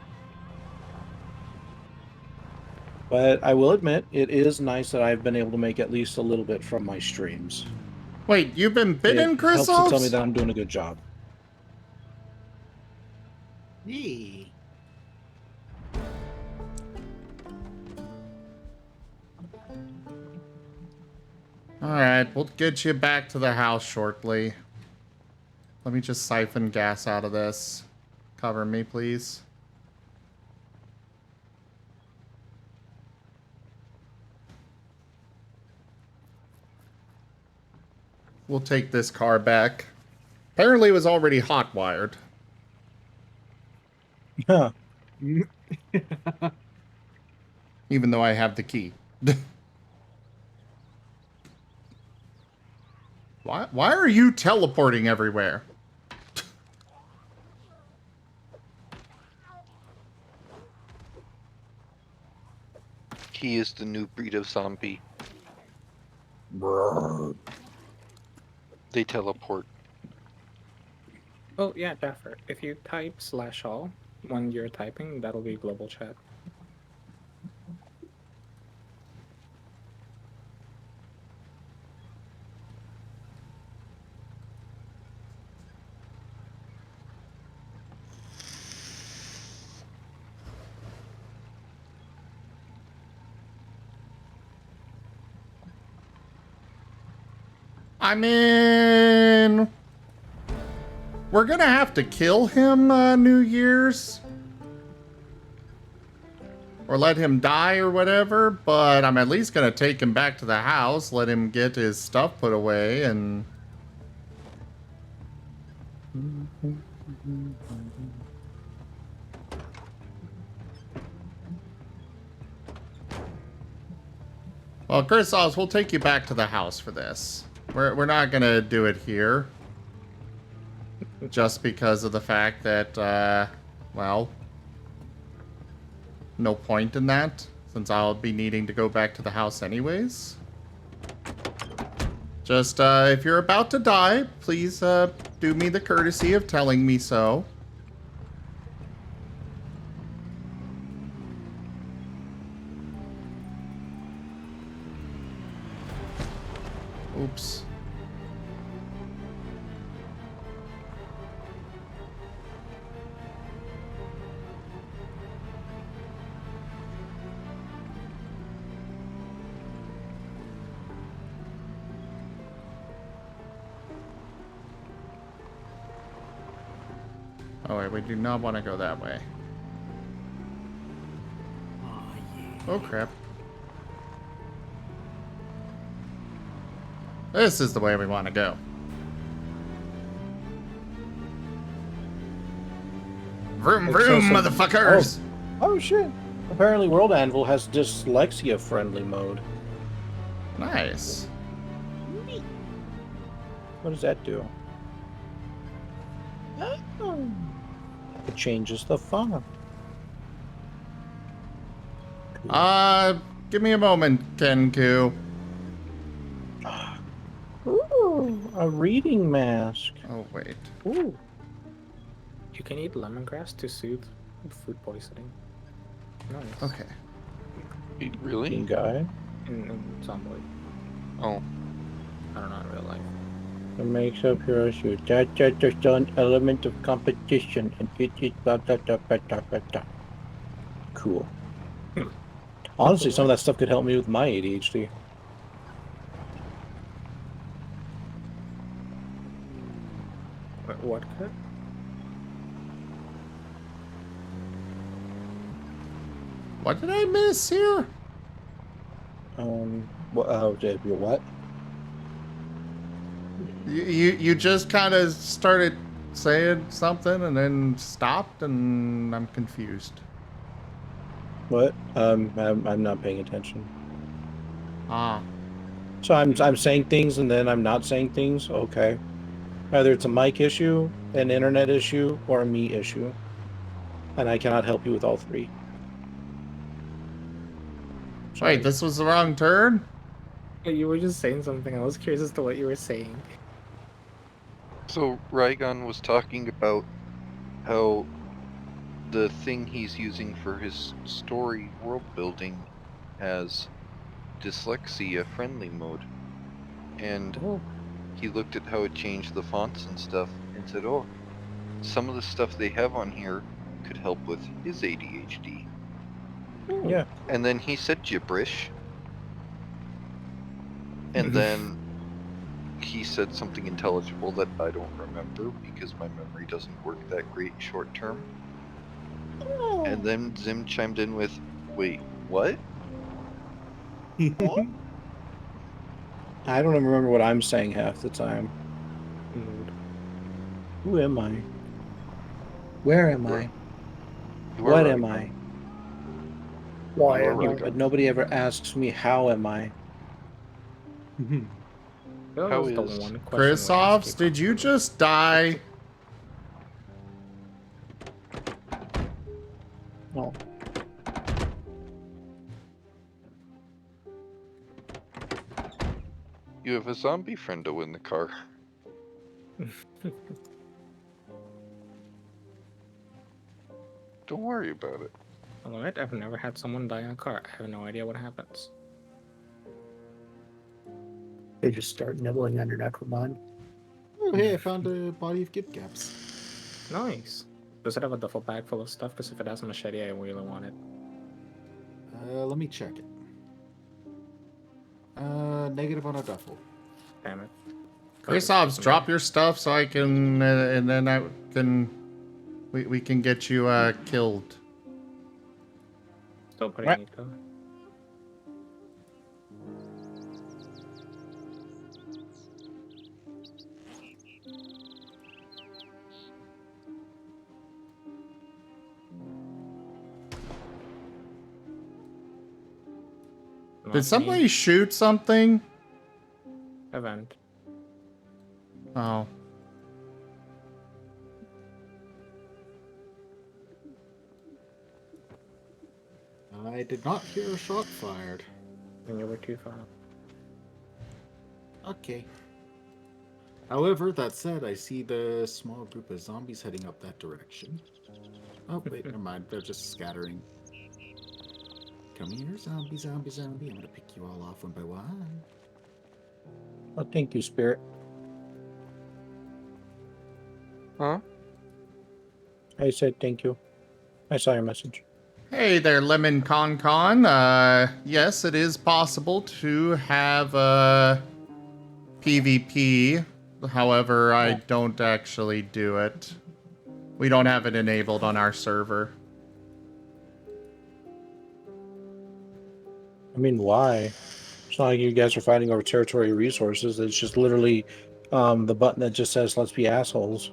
But I will admit, it is nice that I've been able to make at least a little bit from my streams. Wait, you've been bitten, Chrysops? It helps to tell me that I'm doing a good job. Yee. Alright, we'll get you back to the house shortly. Let me just siphon gas out of this. Cover me, please. We'll take this car back. Apparently it was already hot-wired. Huh. Even though I have the key. Why are you teleporting everywhere? He is the new breed of zombie. They teleport. Oh yeah, Daffer. If you type /all when you're typing, that'll be global chat. I mean, we're gonna have to kill him New Year's. Or let him die or whatever, but I'm at least gonna take him back to the house, let him get his stuff put away, and... Well, Chrysos, we'll take you back to the house for this. We're not gonna do it here. Just because of the fact that, well... no point in that, since I'll be needing to go back to the house anyways. Just, if you're about to die, please, do me the courtesy of telling me so. Oops. Oh wait, we do not want to go that way. Oh crap. This is the way we want to go. Vroom vroom, motherfuckers! Oh shit. Apparently World Anvil has dyslexia-friendly mode. Nice. What does that do? Oh. It changes the font. Give me a moment, Kenku. Ooh, a reading mask. Oh, wait. Ooh. You can eat lemongrass to soothe food poisoning. Nice. Okay. Really? Guy? In Zomboid. Oh. I don't know in real life. It makes up your shoe. That's just an element of competition, and it is blah, blah, blah, blah, blah, blah, blah. Cool. Honestly, some of that stuff could help me with my ADHD. What could? What did I miss here? What? You just kind of started saying something and then stopped, and I'm confused. What? I'm not paying attention. Ah. So I'm saying things and then I'm not saying things? Okay. Either it's a mic issue, an internet issue, or a me issue. And I cannot help you with all three. Wait, this was the wrong turn? You were just saying something. I was curious as to what you were saying. So Rygon was talking about how the thing he's using for his story world building has dyslexia friendly mode. And he looked at how it changed the fonts and stuff and said, oh, some of the stuff they have on here could help with his ADHD. Yeah. And then he said gibberish. And then he said something intelligible that I don't remember because my memory doesn't work that great short term. And then Zim chimed in with, wait, what? I don't even remember what I'm saying half the time. Who am I? Where am I? What am I? Why am I? But nobody ever asks me how am I? How is Chrysos, did you just die? No. You have a zombie friendo in the car. Don't worry about it. Alright, I've never had someone die in a car. I have no idea what happens. They just start nibbling on your necromon. Oh, hey, I found a body of Gib Gaps. Nice. Does it have a duffel bag full of stuff? Because if it has a machete, I really want it. Let me check it. Negative on a duffel. Damn it. Chrisovs, drop your stuff so I can, and then I can, we can get you killed. Still putting it though. Did somebody shoot something? Event. Oh. I did not hear a shot fired. And you were too far. Okay. However, that said, I see the small group of zombies heading up that direction. Oh, wait, never mind. They're just scattering. Come here, zombie, zombie, zombie. I'm gonna pick you all off one by one. Oh, thank you, Spirit. Huh? I said thank you. I saw your message. Hey there, Lemon Con Con. Yes, it is possible to have PvP. However, I don't actually do it. We don't have it enabled on our server. I mean, why? It's not like you guys are fighting over territory resources. It's just literally the button that just says "Let's be assholes."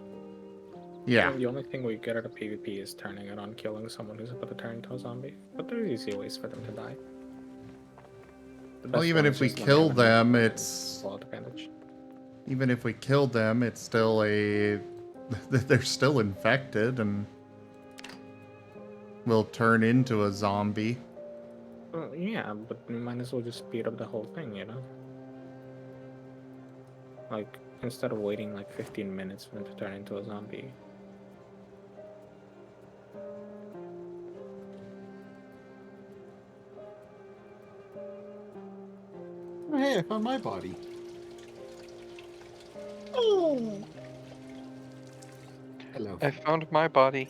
Yeah. Well, the only thing we get out of PvP is turning it on, killing someone who's about to turn into a zombie. But there's easy ways for them to die. Well, even if we kill them, it's... advantage. Even if we kill them, it's still a... They're still infected and will turn into a zombie. Well, yeah, but we might as well just speed up the whole thing, you know? Like, instead of waiting like 15 minutes for them to turn into a zombie. Oh, hey, I found my body. Oh. Hello. I found my body.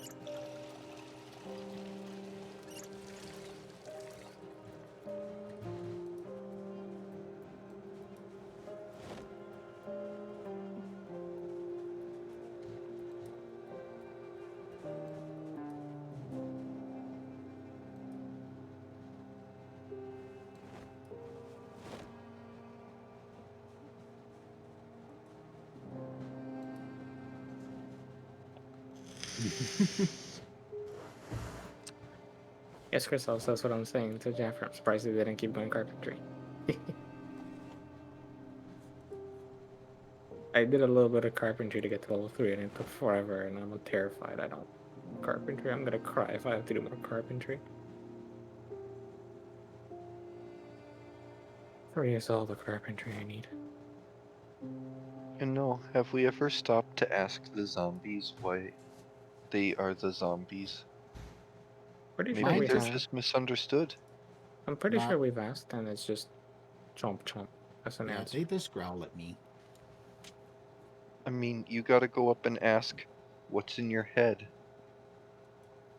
Yes, Chris, that's what I'm saying to Jeff. I'm surprised they didn't keep going carpentry. I did a little bit of carpentry to get to level 3 and it took forever and I'm terrified I don't carpentry. I'm gonna cry if I have to do more carpentry. 3 is all the carpentry I need. You know, have we ever stopped to ask the zombies why they are the zombies? Pretty sure Maybe we they're have. just misunderstood. I'm pretty sure we've asked and it's just chomp chomp. That's an answer. They just growl at me. I mean, you gotta go up and ask, what's in your head?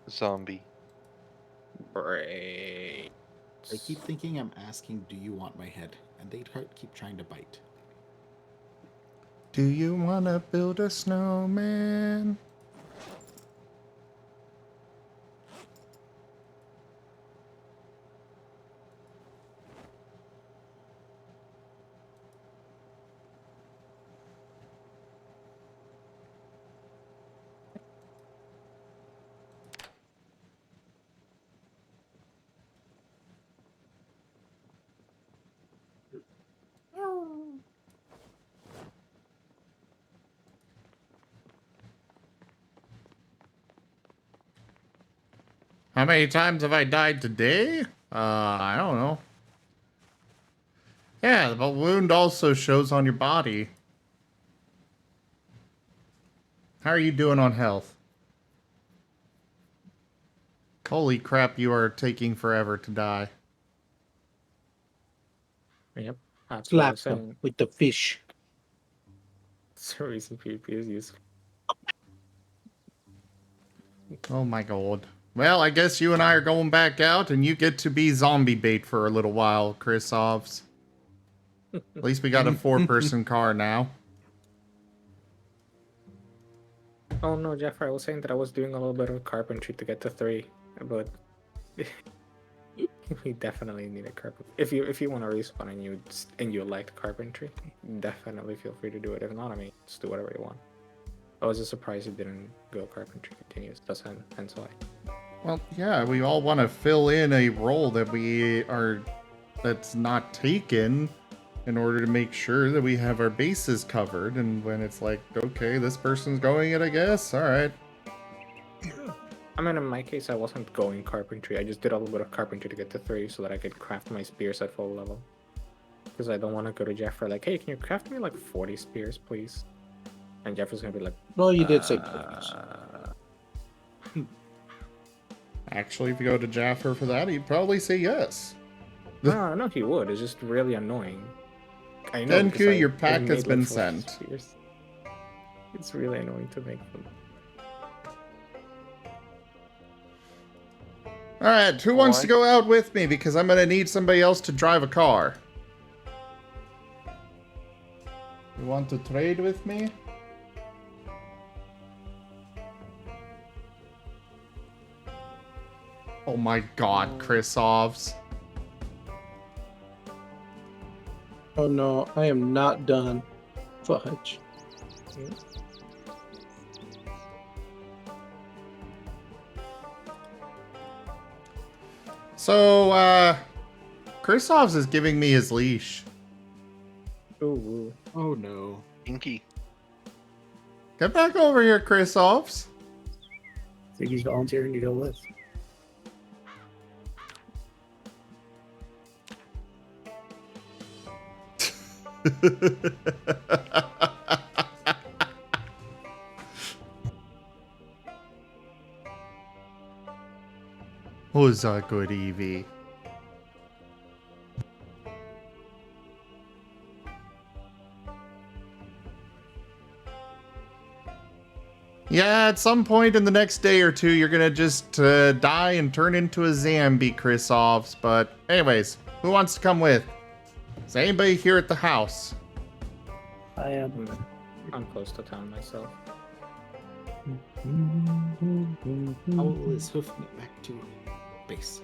Zombie. Brains. I keep thinking I'm asking, do you want my head? And they keep trying to bite. Do you want to build a snowman? How many times have I died today? I don't know. Yeah, the wound also shows on your body. How are you doing on health? Holy crap, you are taking forever to die. Yep. That's Slap what I'm saying. them with the fish. It's the reason PvP is useful. Oh my god. Well, I guess you and I are going back out, and you get to be zombie bait for a little while, Chrisovs. At least we got a 4-person car now. Oh no, Jeffrey, I was saying that I was doing a little bit of carpentry to get to 3, but we definitely need a carpet. If you want to respawn and you liked carpentry, definitely feel free to do it. If not, I mean, just do whatever you want. I was just surprised you didn't go carpentry continues. That's hence why. Well, yeah, we all want to fill in a role that's not taken in order to make sure that we have our bases covered. And when it's like, okay, this person's going it, I guess. All right. I mean, in my case, I wasn't going carpentry. I just did a little bit of carpentry to get to 3 so that I could craft my spears at full level. Because I don't want to go to Jeffrey like, hey, can you craft me like 40 spears, please? And Jeffrey's gonna be like, well, you did say please. Actually, if you go to Jaffer for that, he'd probably say yes. No, no, he would. It's just really annoying. I know. Denku, your pack has been sent. Spears. It's really annoying to make them. Alright, who wants to go out with me? Because I'm gonna need somebody else to drive a car. You want to trade with me? Oh my god, Chrisovs. Oh no, I am not done. Fudge. So, Chrisovs is giving me his leash. Ooh. Oh no. Inky. Get back over here, Chrisovs. I think he's volunteering to go with. Who's a good Eevee? Yeah, at some point in the next day or two, you're gonna just die and turn into a Zambi, Chrisovs. But anyways, who wants to come with? Is anybody here at the house? I am. I'm close to town myself. Owl is hoofing it back to base.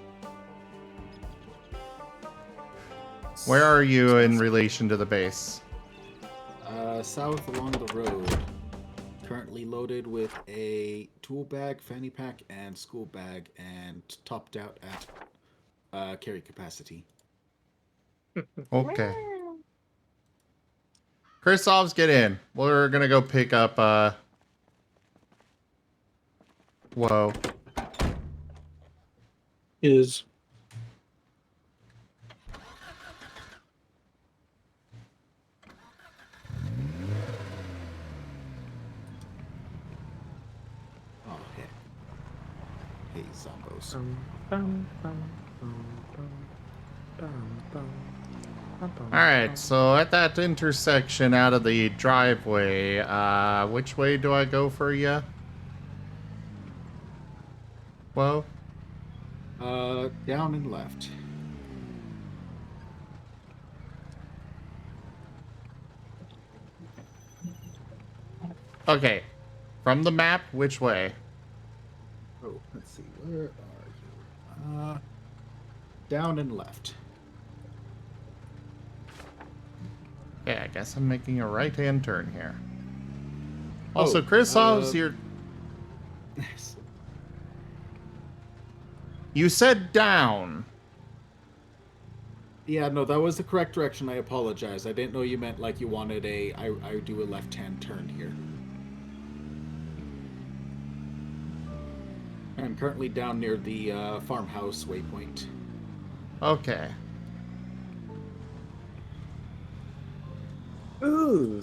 Where are you in relation to the base? South along the road. Currently loaded with a tool bag, fanny pack, and school bag, and topped out at carry capacity. Okay. Chrisovs, get in. We're gonna go pick up, Whoa. Is... Oh, hey. Hey, Zombos. Alright, so at that intersection out of the driveway, which way do I go for you? Whoa. Down and left. Okay. From the map, which way? Oh, let's see. Where are you? Down and left. Okay, I guess I'm making a right-hand turn here. Also, Chrisovs, you're... You said down. Yeah, no, that was the correct direction. I apologize. I didn't know you meant like you wanted I do a left-hand turn here. I'm currently down near the farmhouse waypoint. Okay. Ooh,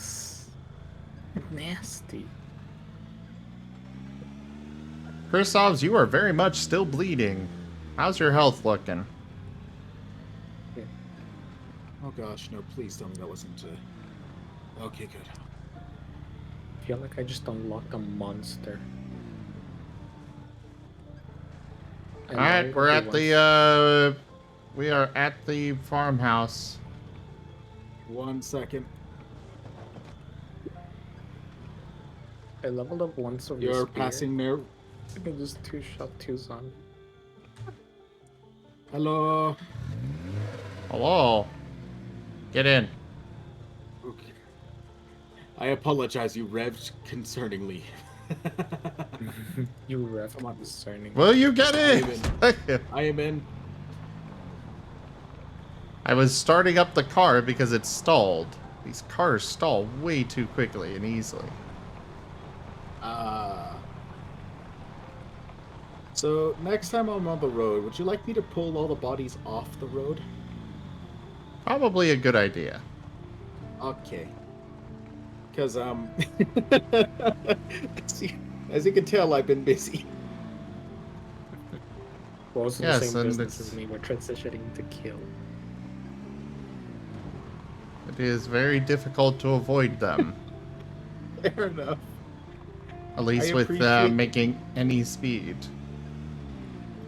nasty. Chrisovs, you are very much still bleeding. How's your health looking? Oh gosh, no, please tell me that wasn't Okay, good. I feel like I just unlocked a monster. Alright, we're at the, we are at the farmhouse. 1 second. I leveled up once of You're the spear. passing near. I can just two-shot two zombies. Hello. Hello. Get in. Okay. I apologize. You revved concerningly. You revved concerning. Will you get I in? am in. I am in. I was starting up the car because it stalled. These cars stall way too quickly and easily. So next time I'm on the road, would you like me to pull all the bodies off the road? Probably a good idea. Okay. Because as you can tell, I've been busy. Well, also Yes, the same and business it's- as me. We're transitioning to kill. It is very difficult to avoid them. Fair enough. At least I with appreciate- making any speed.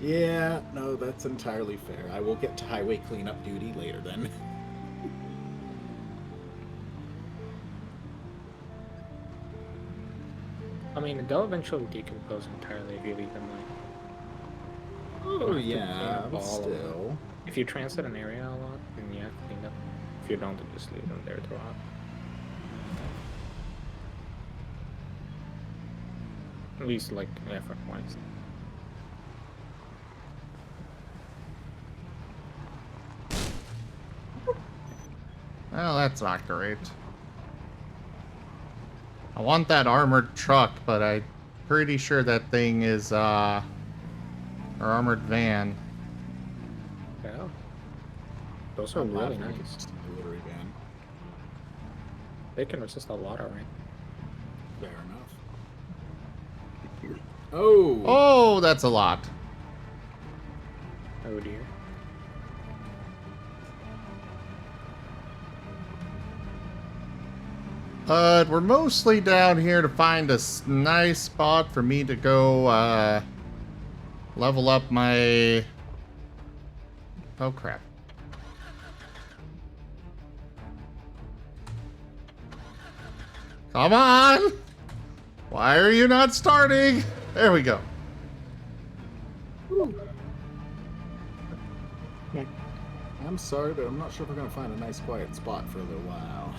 Yeah, no, that's entirely fair. I will get to highway cleanup duty later then. I mean, they'll eventually decompose entirely if you leave them like. Oh You have to clean yeah, up but all of them. still. If you transit an area a lot, then you have to clean up. If you don't, then just leave them there to rot. At least, like, effort-wise. Well, that's not great. I want that armored truck, but I'm pretty sure that thing is, or armored van. Yeah. Those are really nice. Delivery van. They can resist a lot of rain. Fair enough. Oh! Oh, that's a lot. Oh dear. We're mostly down here to find a nice spot for me to go, level up my... Oh, crap. Come on! Why are you not starting? There we go. I'm sorry, but I'm not sure if we're gonna find a nice quiet spot for a little while.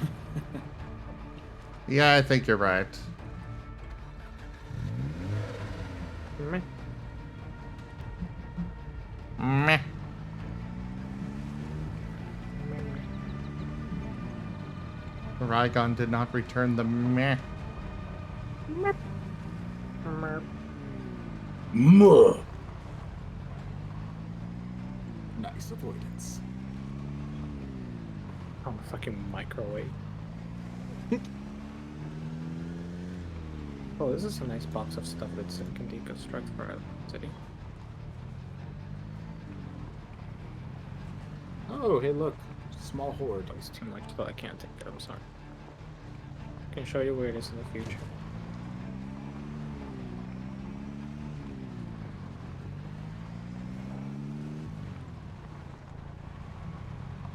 Yeah, I think you're right. Meh. Meh. Rygon did not return the meh. Nice avoidance. Oh, fucking microwave. Oh, this is a nice box of stuff that Sim can deconstruct for a city. Oh, hey, look. Small horde. It's too much, though. I can't take it. I'm sorry. I can show you where it is in the future.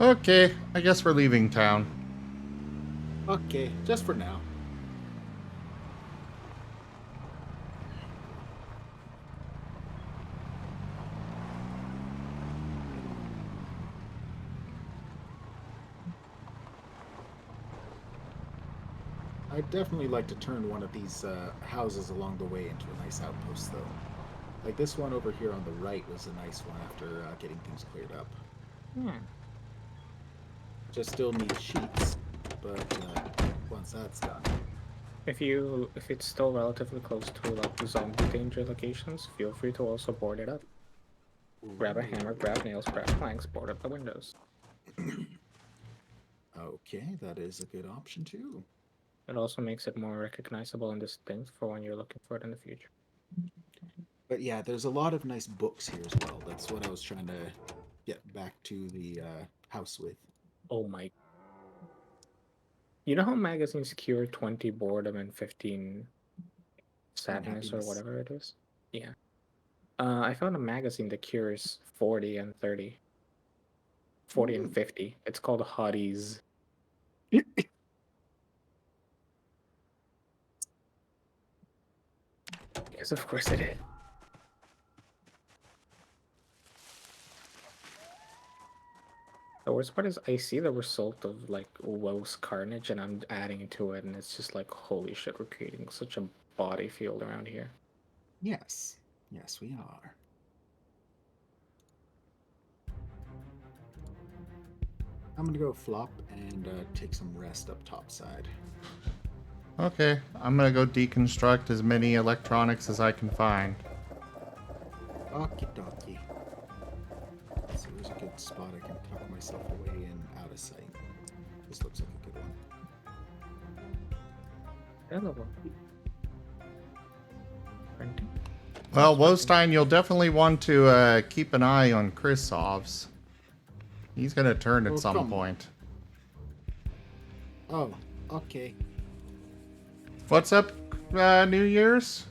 Okay, I guess we're leaving town. Okay, just for now. I'd definitely like to turn one of these houses along the way into a nice outpost, though. Like this one over here on the right was a nice one after getting things cleared up. Just still need sheets, but once that's done. If it's still relatively close to like zombie danger locations, feel free to also board it up. Grab a hammer, grab nails, grab planks, board up the windows. Okay, that is a good option too. It also makes it more recognizable and distinct for when you're looking for it in the future. But yeah, there's a lot of nice books here as well. That's what I was trying to get back to the house with. Oh my. You know how magazines cure 20 boredom and 15 sadness or whatever it is? Yeah. I found a magazine that cures 40 and 30. 40 and 50. It's called Hotties. Because of course I did. The worst part is I see the result of like WoW's Carnage and I'm adding to it and it's just like holy shit, we're creating such a body field around here. Yes. Yes, we are. I'm gonna go flop and take some rest up topside. Okay, I'm gonna go deconstruct as many electronics as I can find. Okie dokie. So there's a good spot I can tuck myself away and out of sight. This looks like a good one. Hello. Well, Wostein, you'll definitely want to keep an eye on Krisov's. He's gonna turn at some point. Oh, okay. What's up, New Year's?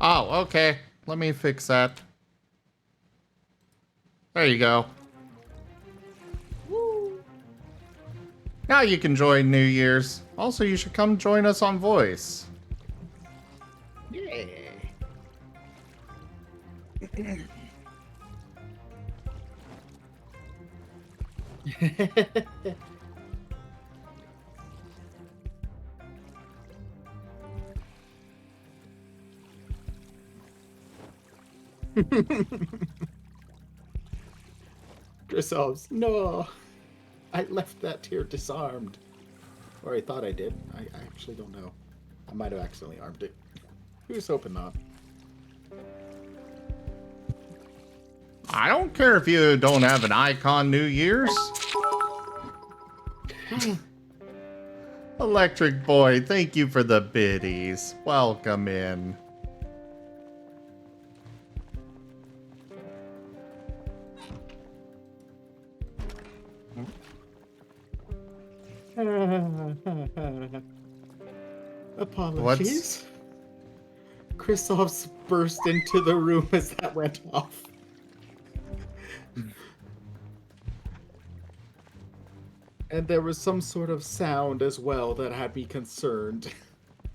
Oh, okay. Let me fix that. There you go. Woo. Now you can join New Year's. Also, you should come join us on Voice. Yeah. Yourselves. No. I left that tier disarmed. Or I thought I did. I actually don't know. I might have accidentally armed it. Who's hoping not? I don't care if you don't have an icon New Year's. Electric Boy, thank you for the biddies. Welcome in. Apologies. Christoph's burst into the room as that went off. And there was some sort of sound as well that had me concerned.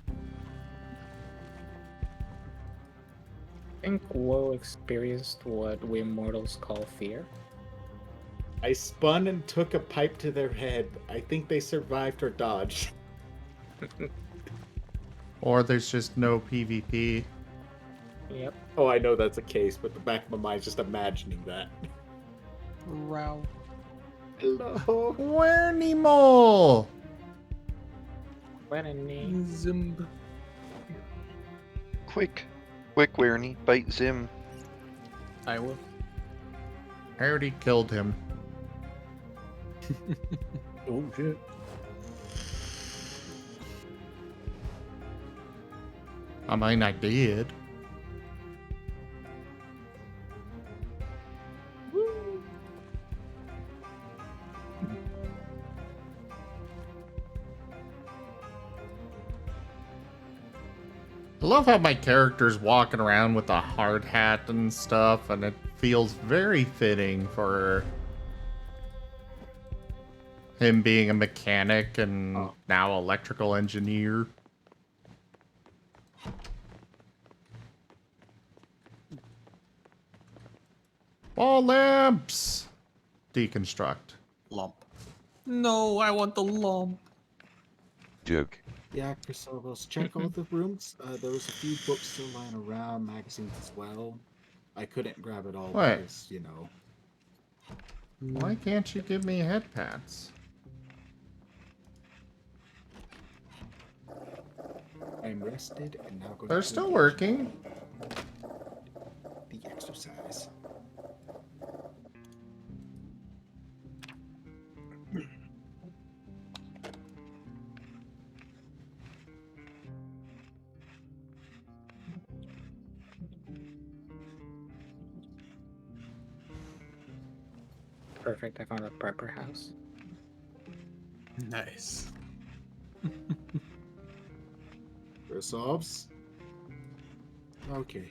I think WoW experienced what we mortals call fear. I spun and took a pipe to their head. I think they survived or dodged. Or there's just no PvP. Yep. Oh, I know that's the case, but the back of my mind's just imagining that. Row. Hello. Where Nemo? When I need Zimb. Quick, Werny, bite Zim. I will. I already killed him. Oh shit. I mean, I did. I love how my character's walking around with a hard hat and stuff, and it feels very fitting for him being a mechanic and now electrical engineer. Wall lamps! Deconstruct. Lump. No, I want the lump. Joke. Yeah, Chrysobelos, check all the rooms. There was a few books still lying around, magazines as well. I couldn't grab it all What? because, you know. Why can't you give me head pats? I'm rested and now going They're to still engage working. the exercise. perfect. I found a prepper house. Nice. Chrysobs. Okay.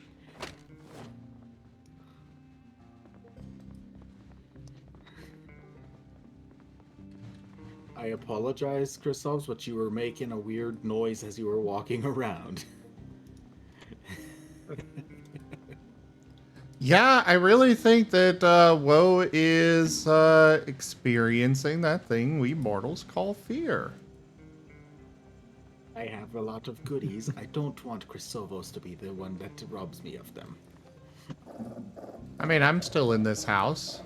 I apologize, Christoph, but you were making a weird noise as you were walking around. Yeah, I really think that Woe is experiencing that thing we mortals call fear. I have a lot of goodies. I don't want Chrysovos to be the one that robs me of them. I mean, I'm still in this house.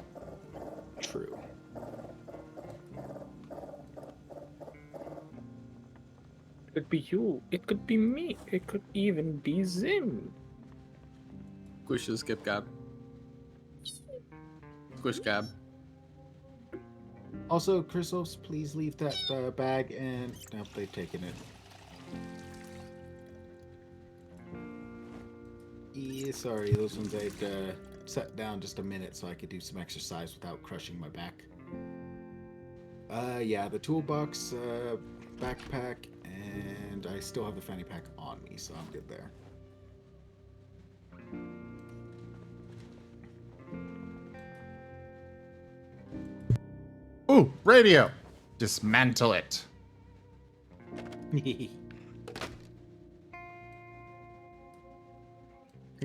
True. It could be you. It could be me. It could even be Zim. Squish the skip gab. Squish gab. Also, Chrysovs, please leave that bag and... Nope, they've taken it. Yeah, sorry, those ones I'd set down just a minute so I could do some exercise without crushing my back. Yeah, the toolbox, backpack, and I still have the fanny pack on me, so I'm good there. Ooh, radio! Dismantle it.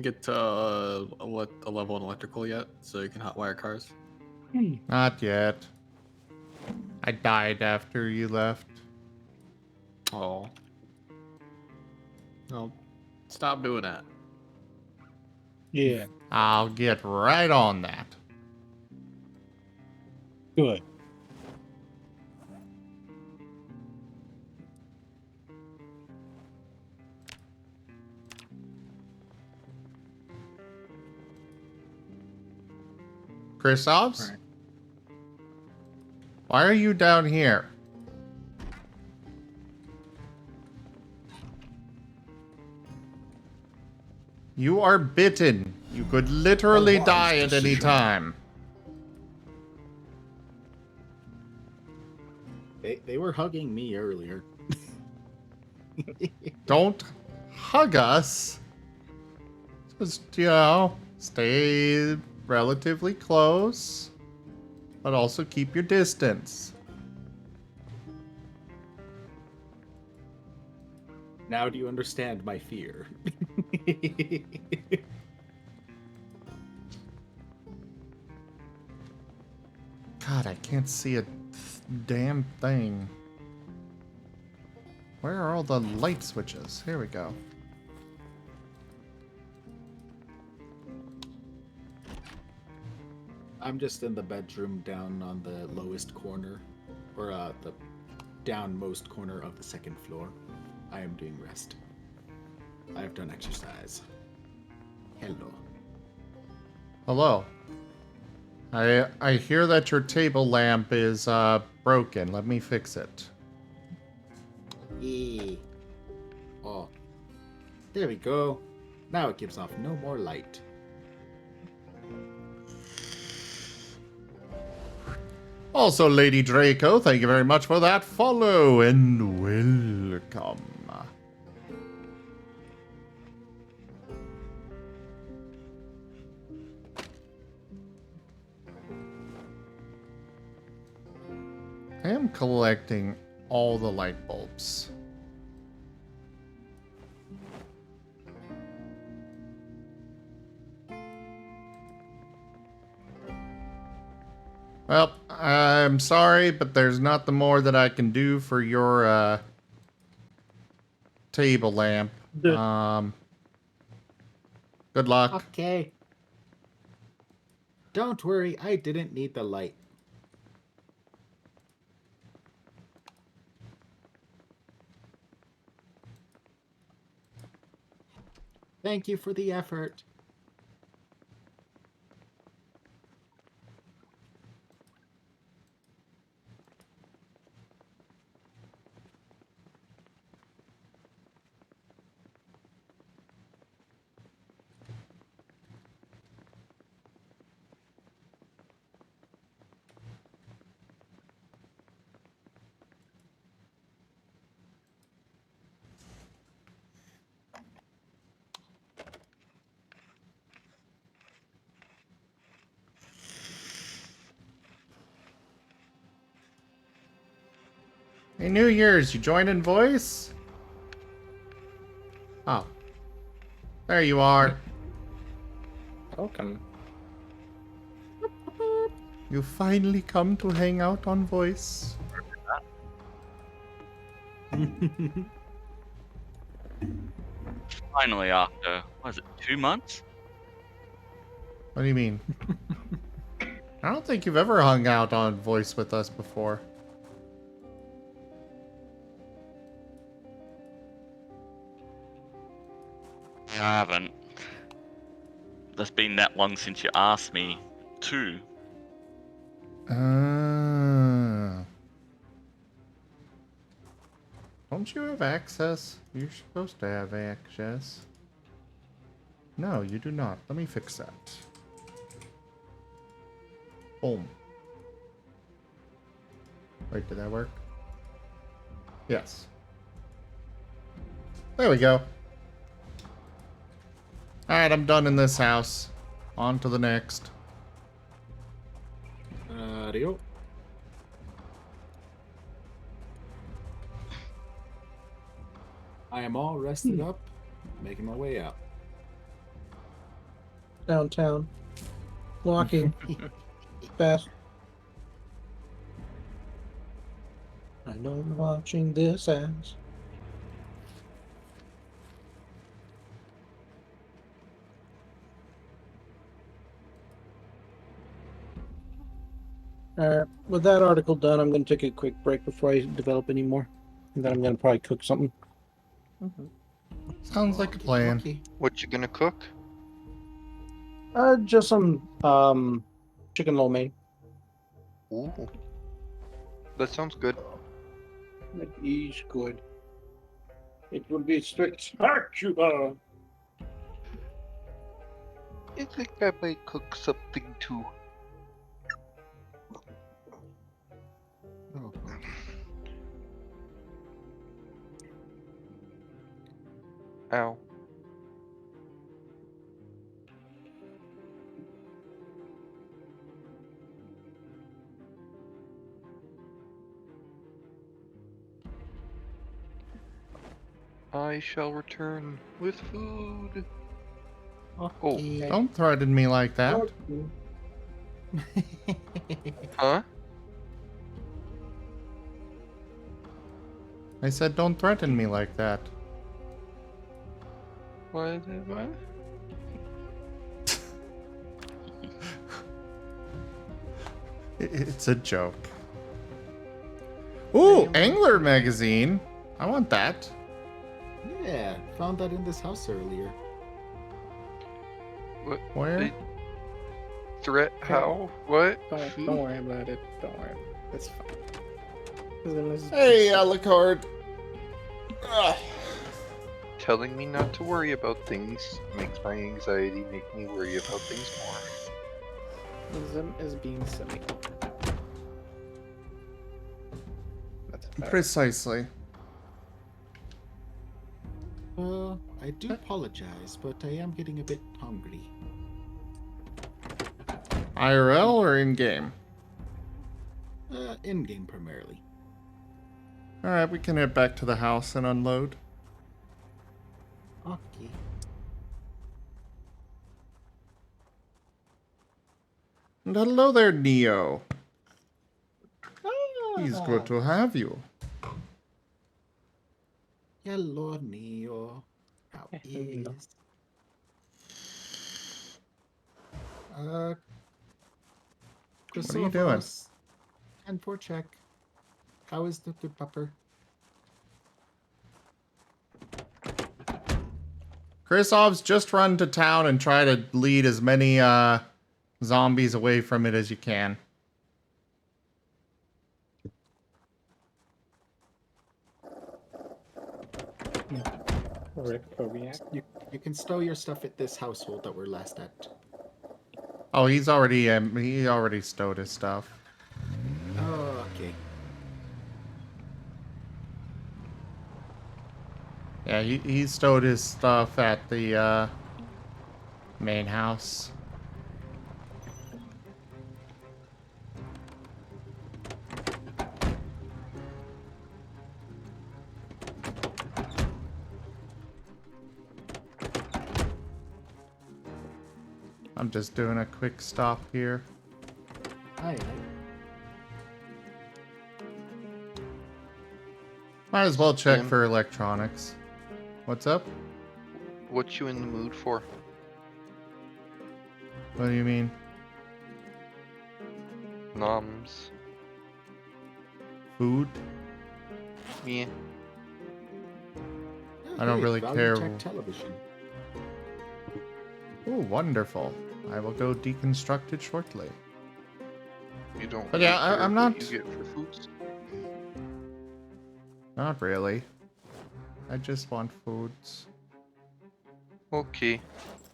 Get a level in electrical yet, so you can hotwire cars. Not yet. I died after you left. Oh. No. Stop doing that. Yeah. I'll get right on that. Good. Chrisops? Why are you down here? You are bitten. You could literally die at any time. They were hugging me earlier. Don't hug us. Just, you know, stay relatively close, but also keep your distance. Now do you understand my fear? God, I can't see a damn thing. Where are all the light switches? Here we go. I'm just in the bedroom down on the lowest corner, or the downmost corner of the second floor. I am doing rest. I have done exercise. Hello. Hello. I hear that your table lamp is broken. Let me fix it. Yeah. Oh. There we go. Now it gives off no more light. Also, Lady Draco, thank you very much for that follow and welcome. I am collecting all the light bulbs. Well, I'm sorry, but there's not the more that I can do for your table lamp. Good luck. Okay. Don't worry, I didn't need the light. Thank you for the effort. Hey, New Year's, you joining voice? Oh. There you are. Welcome. You finally come to hang out on voice. Finally, after, what is it, 2 months? What do you mean? I don't think you've ever hung out on voice with us before. I haven't. That's been that long since you asked me to. Don't you have access? You're supposed to have access. No, you do not. Let me fix that. Boom. Wait, did that work? Yes. There we go. Alright, I'm done in this house. On to the next. Adio. I am all rested up, making my way out. Downtown. Walking. Fast. I know I'm watching this ass. Alright, with that article done, I'm going to take a quick break before I develop any more. And then I'm going to probably cook something. Sounds like a plan. What you gonna cook? Just some chicken lo mein. Ooh. That sounds good. It is good. It will be spectacular. I think I might cook something too. Oh, Ow. I shall return with food. Oh. Don't threaten me like that. Huh? I said don't threaten me like that. What? It's a joke. Ooh, Angler magazine. I want that. Yeah, found that in this house earlier. What? Where? Threat? How? What? Don't worry about it. Don't worry. It's fine. Hey, Alucard. Telling me not to worry about things makes my anxiety make me worry about things more. Zim is being silly. That's fair. Precisely. I do apologize, but I am getting a bit hungry. IRL or in-game? In-game primarily. Alright, we can head back to the house and unload. Okay. And hello there, Neo. He's good to have you. Hello, Neo. How is? What are you doing? And for check. How is the good pupper? Chrisov's just run to town and try to lead as many zombies away from it as you can. You can stow your stuff at this household that we're last at. Oh, he already stowed his stuff. Oh, okay. Yeah, he stowed his stuff at the main house. I'm just doing a quick stop here. Aye, Might as well check Tim? for electronics. What's up? What you in the mood for? What do you mean? Noms. Food? Me. I don't really Value care. Tech Television. Ooh, wonderful. I will go deconstruct it shortly. You don't. But yeah, really care I'm what not. You get for foods. Not really. I just want foods. Okay.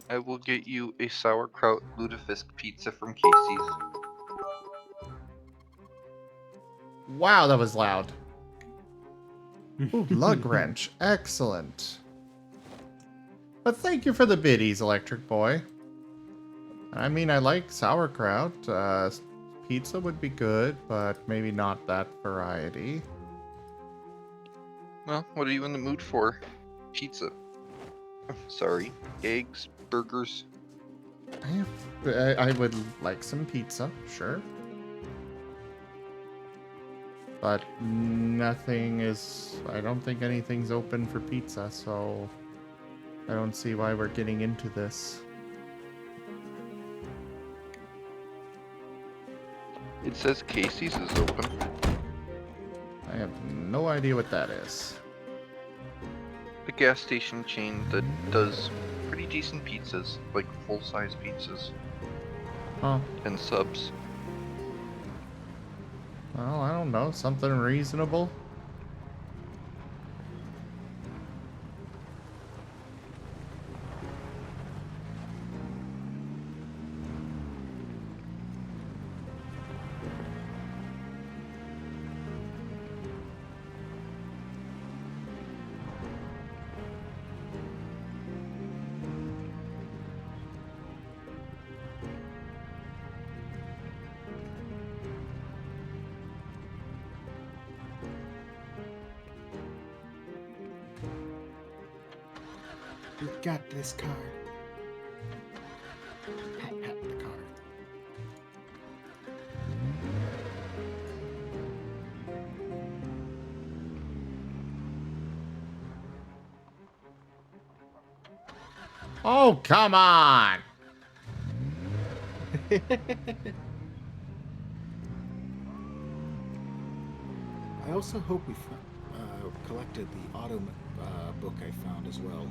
I will get you a sauerkraut lutefisk pizza from Casey's. Wow, that was loud. Ooh, lug wrench. Excellent. But thank you for the biddies, Electric Boy. I mean, I like sauerkraut. Pizza would be good, but maybe not that variety. Well, what are you in the mood for? Pizza. Sorry. Eggs, burgers. I would like some pizza, sure. But nothing is... I don't think anything's open for pizza, so... I don't see why we're getting into this. It says Casey's is open. I have no idea what that is. A gas station chain that does pretty decent pizzas, like full-size pizzas. Huh. And subs. Well, I don't know. Something reasonable? You got this card. Pat, pat the card. Oh, come on! I also hope we collected the autumn book I found as well.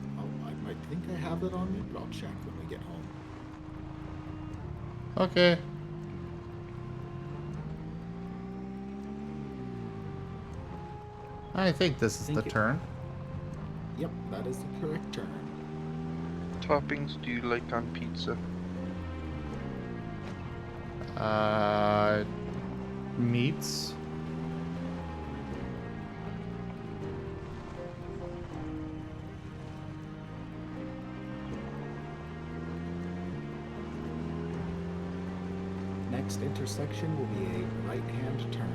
I think I have it on me, but I'll check when we get home. Okay. I think this is the turn. Yep, that is the correct turn. Toppings do you like on pizza? Meats. Next intersection will be a right-hand turn.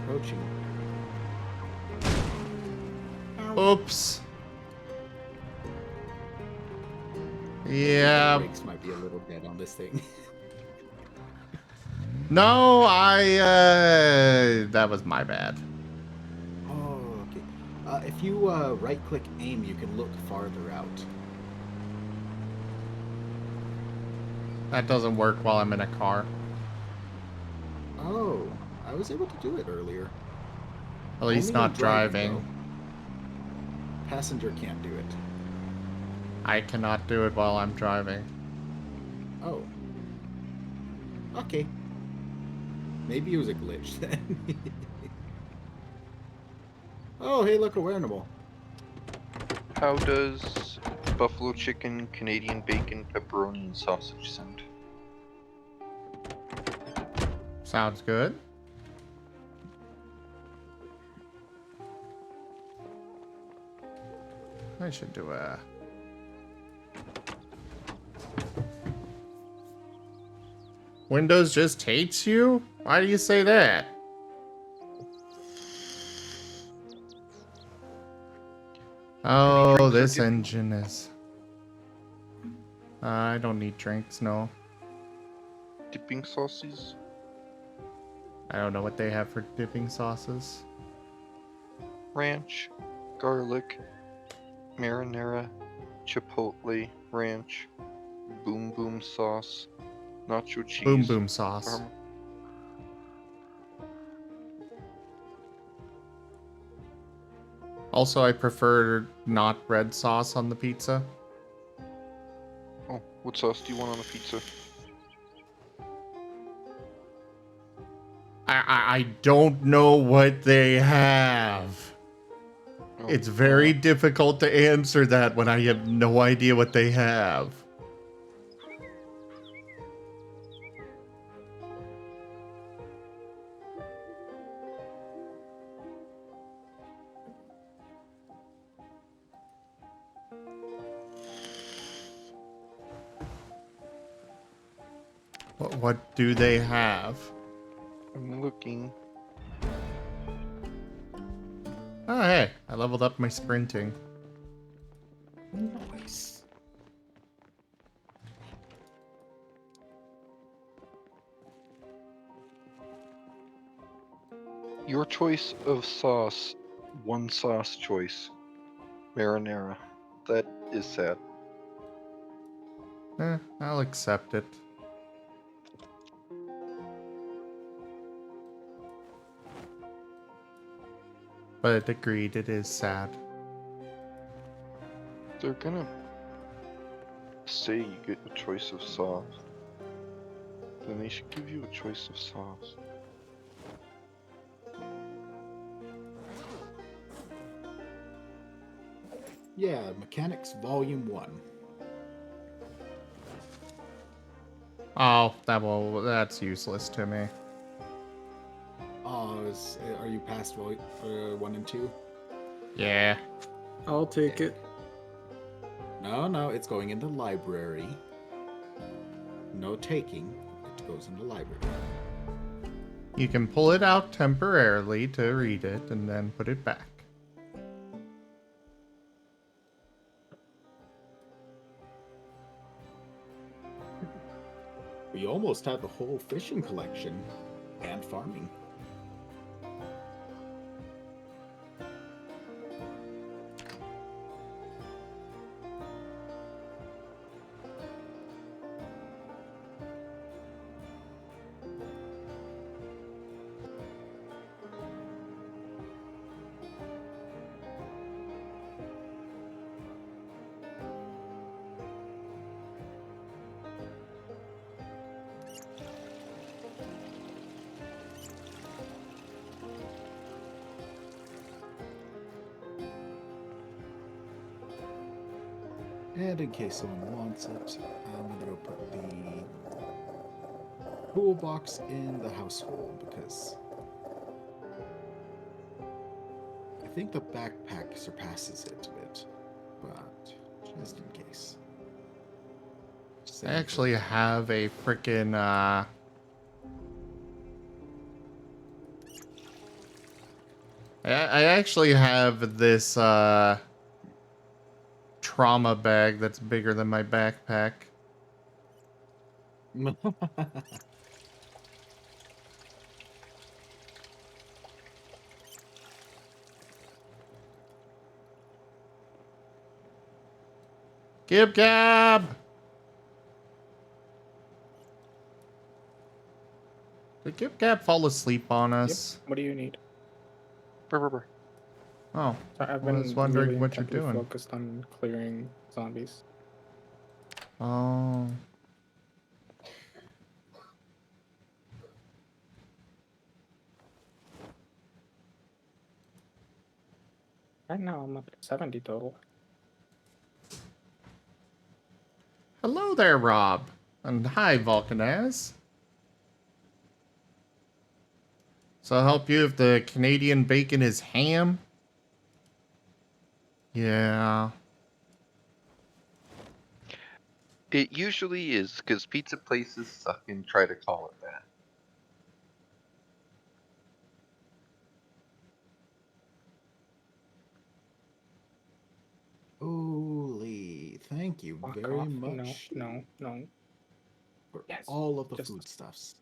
Approaching. Oops. Yeah. Brakes might be a little dead on this thing. No, that was my bad. Oh, okay. If you right-click aim, you can look farther out. That doesn't work while I'm in a car. Oh, I was able to do it earlier. At least Only when not driving. though. Passenger can't do it. I cannot do it while I'm driving. Oh. Okay. Maybe it was a glitch then. Oh, hey, look, a wearable. How does buffalo chicken, Canadian bacon, pepperoni, and sausage sound? Sounds good. I should do a... Windows just hates you? Why do you say that? Oh, drinks or this dipping? engine is... I don't need drinks, no. Dipping sauces? I don't know what they have for dipping sauces. Ranch, garlic, marinara, chipotle, ranch, boom boom sauce, nacho cheese. Boom boom sauce. Also, I prefer not red sauce on the pizza. Oh, what sauce do you want on the pizza? I don't know what they have. Oh, It's very difficult to answer that when I have no idea what they have. What do they have? I'm looking. Oh, hey, I leveled up my sprinting. Nice. Your choice of sauce. One sauce choice. Marinara. That is sad. I'll accept it. But agreed, it is sad. They're gonna say you get a choice of sauce. Then they should give you a choice of sauce. Yeah, Mechanics Volume 1. Oh, that's useless to me. Oh, are you past 1 and 2? Yeah. I'll take it. No, it's going in the library. No taking. It goes in the library. You can pull it out temporarily to read it and then put it back. We almost have a whole fishing collection and farming. And in case someone wants it, I'm going to go put the toolbox in the household because I think the backpack surpasses it a bit, but just in case. I actually have a freaking I actually have this trauma bag that's bigger than my backpack. Gib Gab! Did Gib Gab fall asleep on us? Yep. What do you need? Oh, Sorry, I've I been was wondering really what you're intently doing. focused on clearing zombies. Oh. Right now I'm up to 70 total. Hello there, Rob. And hi, Vulcanaz. So I'll help you if the Canadian bacon is ham? Yeah. It usually is, because pizza places suck and try to call it that. Fuck very off. much No. for Yes. all of the Just- foodstuffs.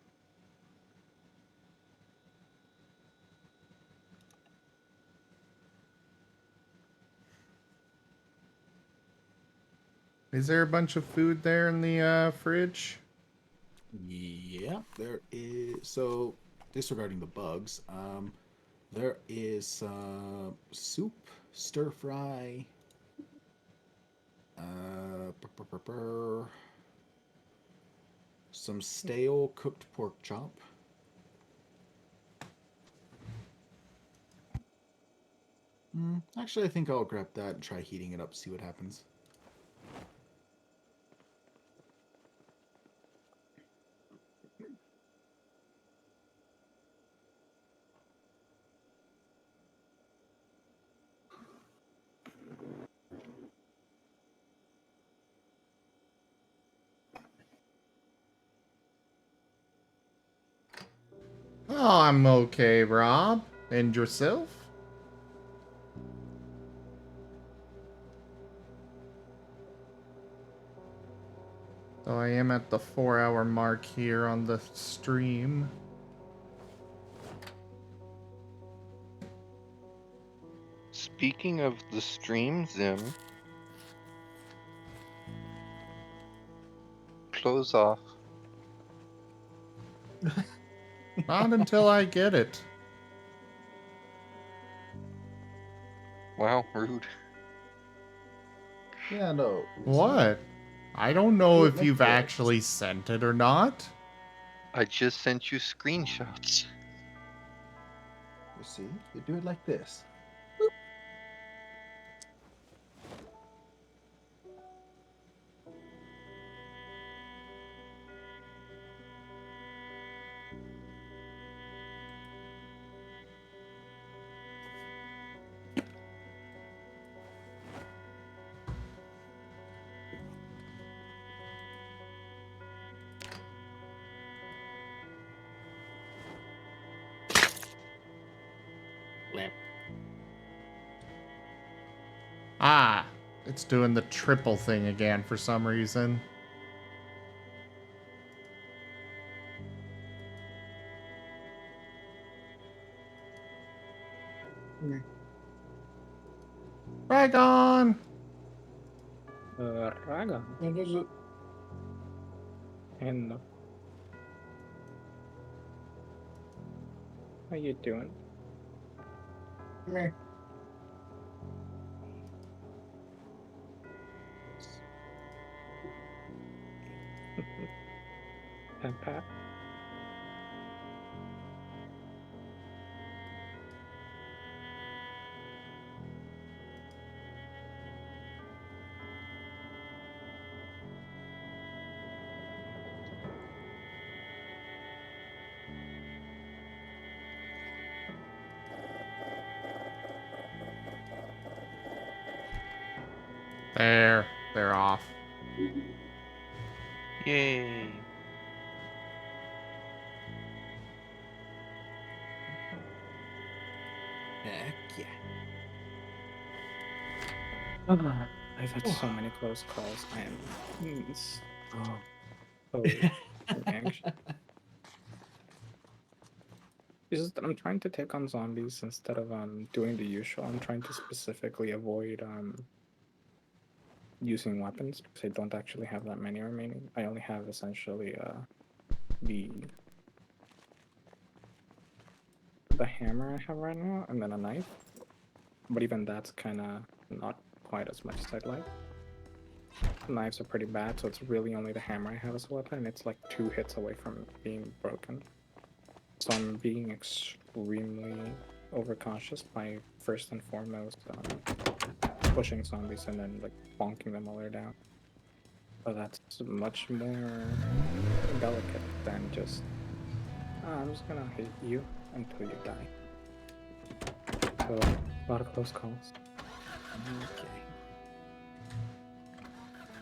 Is there a bunch of food there in the fridge? Yeah, there is. So, disregarding the bugs, there is soup, stir fry, some stale cooked pork chop. Actually, I think I'll grab that and try heating it up, see what happens. Oh, I'm okay, Rob. And yourself? So I am at the 4-hour mark here on the stream. Speaking of the stream, Zim, close off. Not until I get it. Wow, rude. Yeah, no. What? I don't know Do it if like you've this. actually sent it or not. I just sent you screenshots. You see, you do it like this. Ah, it's doing the triple thing again for some reason. Dragon! Raga. What is it? And how you doing? Come here. Pat. There, they're off. Yay. Heck yeah. I've had so many close calls. I am so anxious. It's just that I'm trying to take on zombies instead of doing the usual. I'm trying to specifically avoid using weapons because I don't actually have that many remaining. I only have essentially the hammer I have right now and then a knife. But even that's kind of not quite as much as I'd like. Knives are pretty bad, so it's really only the hammer I have as a weapon, and it's like 2 hits away from being broken. So I'm being extremely overcautious by first and foremost pushing zombies and then like bonking them while they're down. But that's much more delicate than just I'm just gonna hit you until you die. So a lot of close calls.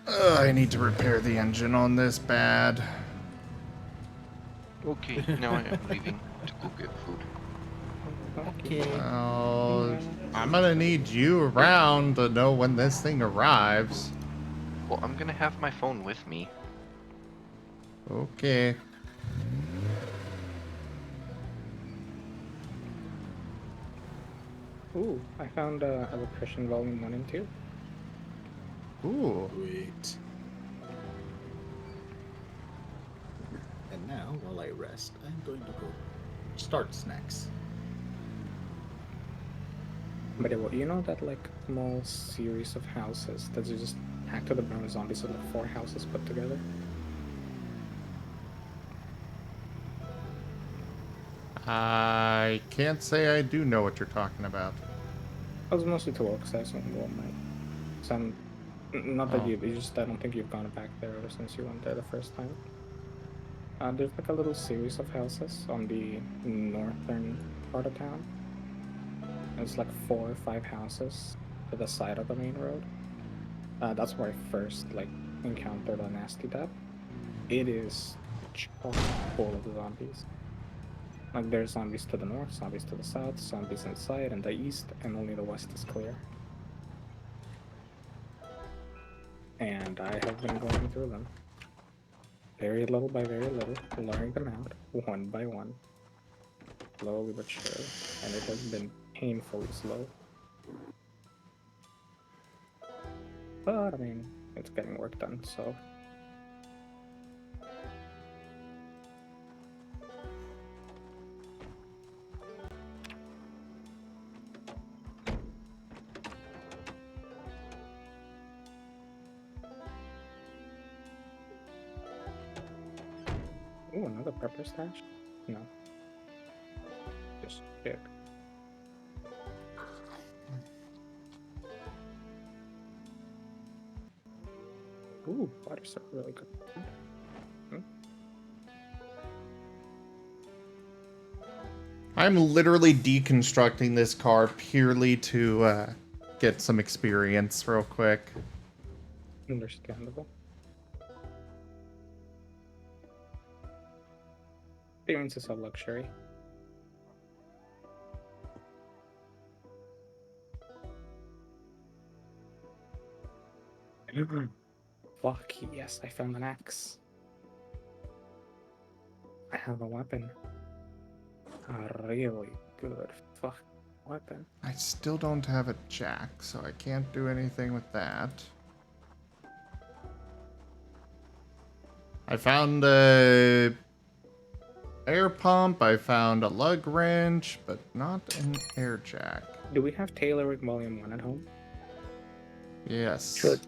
Okay. I need to repair the engine on this bad. Okay, now I am leaving to go get food. Okay. Oh, I'm gonna need you around to know when this thing arrives. Well, I'm gonna have my phone with me. Okay. Ooh, I found Electrician Volume 1 and 2. Ooh. Sweet. And now, while I rest, I'm going to go start snacks. But you know that like small series of houses that you just hack to the bone zombies are like 4 houses put together? I can't say I do know what you're talking about. I was mostly to work, so I assumed one might. Some, not that Oh. it's just I don't think you've gone back there ever since you went there the first time. There's like a little series of houses on the northern part of town. It's like 4 or 5 houses to the side of the main road. That's where I first like encountered a nasty death. It is chock full of zombies. Like there's zombies to the north, zombies to the south, zombies inside and the east, and only the west is clear. And I have been going through them. Very little by very little, luring them out, one by one. Slowly but surely. And it has been painfully slow. But I mean, it's getting work done, so. Ooh, another pepper stash? No. Just shit. Ooh, water's a really good. Hmm? I'm literally deconstructing this car purely to get some experience real quick. Understandable. Experience is a luxury. Fuck, yes, I found an axe. I have a weapon. A really good fuck weapon. I still don't have a jack, so I can't do anything with that. I found a air pump, I found a lug wrench, but not an air jack. Do we have tailoring volume 1 at home? Yes. Should.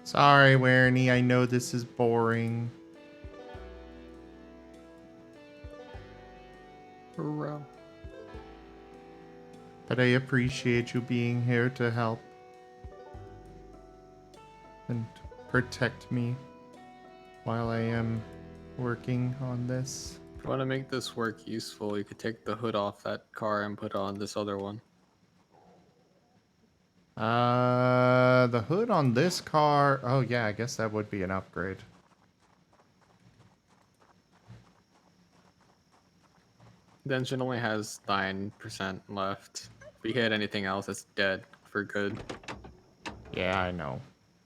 Sorry, Warney, I know this is boring. Bro. But I appreciate you being here to help. And protect me while I am working on this. If you want to make this work useful, you could take the hood off that car and put on this other one. The hood on this car. Oh, yeah, I guess that would be an upgrade. The engine only has 9% left. If you hit anything else, it's dead for good. Yeah, I know.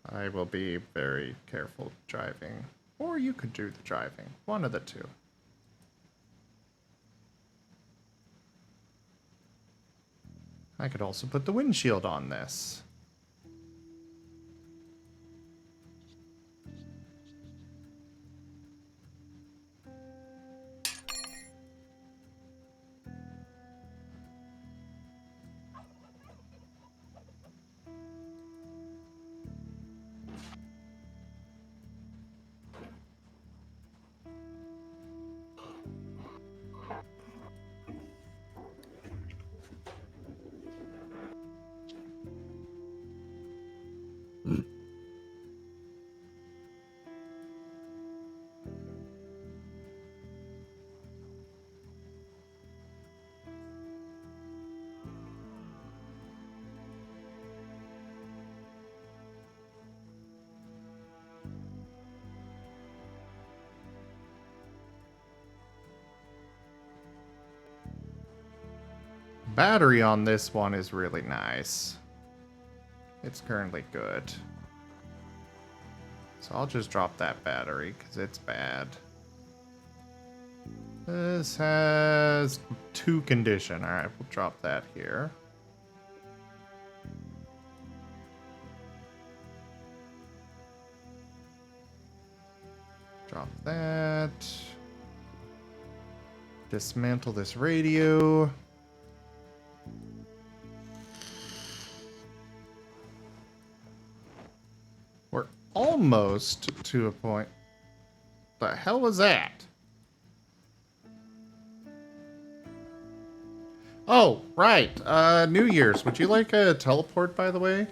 I will be very careful driving. Or you could do the driving. One of the two. I could also put the windshield on this. battery on this one is really nice. It's currently good. So I'll just drop that battery because it's bad. This has 2 condition. Alright, we'll drop that here. Drop that. Dismantle this radio. We're almost to a point. The hell was that? Oh, right. New Year's. Would you like a teleport, by the way?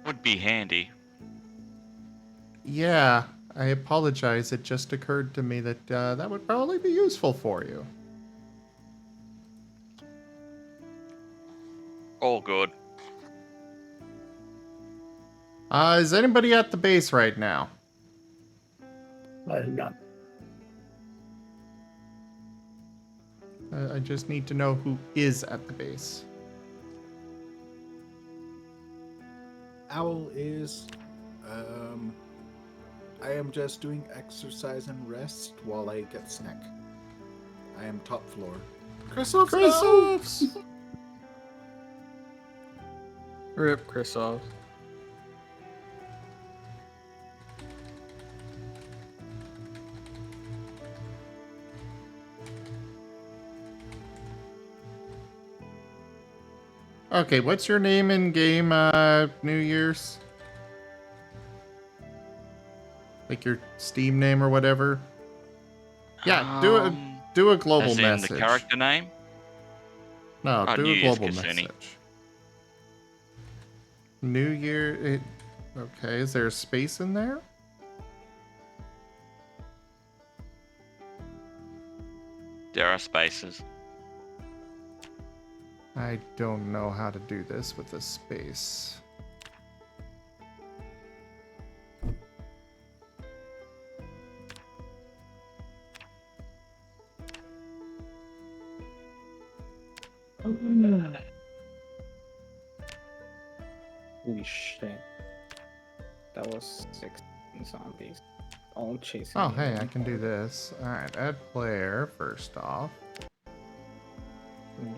Would be handy. Yeah, I apologize. It just occurred to me that that would probably be useful for you. All good. Is anybody at the base right now? No. I just need to know who is at the base. Owl is. I am just doing exercise and rest while I get snack. I am top floor. Chrysops! Rip Chrysops. Okay, what's your name in game, New Year's? Like your Steam name or whatever? Yeah, do a global as in message. the character name? No, do New a Year's global Kasuni. message. New Year. Okay, is there a space in there? There are spaces. I don't know how to do this with a space. Holy shit. That was 16 zombies. All chasing Oh, me. hey, I can do this. Alright, add player first off.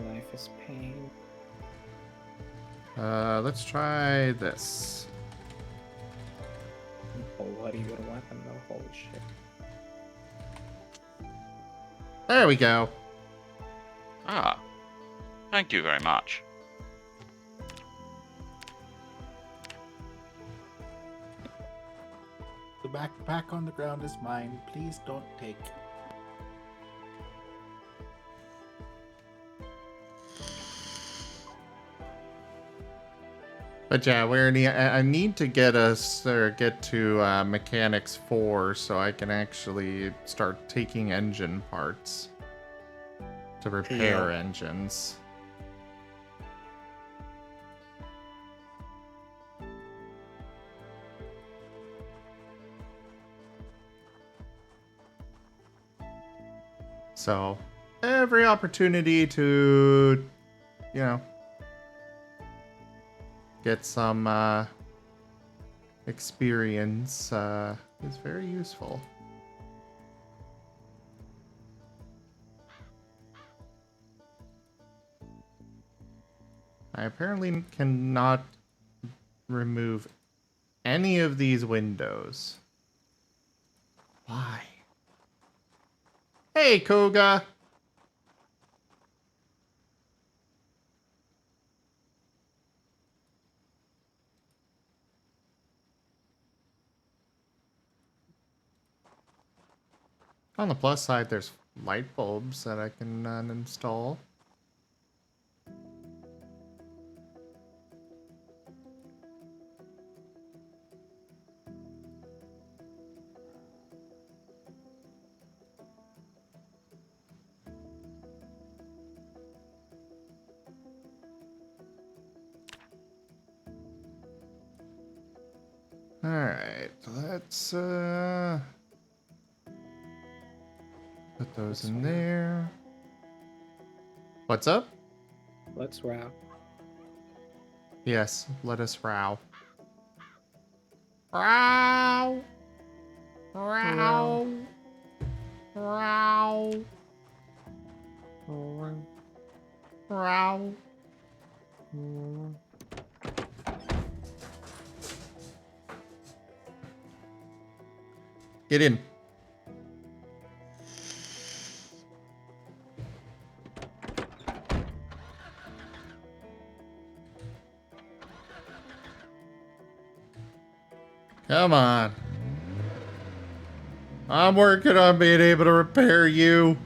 Life is pain. Let's try this. Oh, bloody good weapon though. Holy shit. There we go. Ah. Thank you very much. The backpack on the ground is mine. Please don't take. But yeah, I need to get us or get to mechanics 4 so I can actually start taking engine parts to repair engines. So every opportunity to, you know, get some experience is very useful. I apparently cannot remove any of these windows. Why? Hey, Koga! On the plus side, there's light bulbs that I can install. Alright, let's those in there. What's up? Let's row. Yes, let us row. Row. Row. Row. Row. Get in. Come on. I'm working on being able to repair you.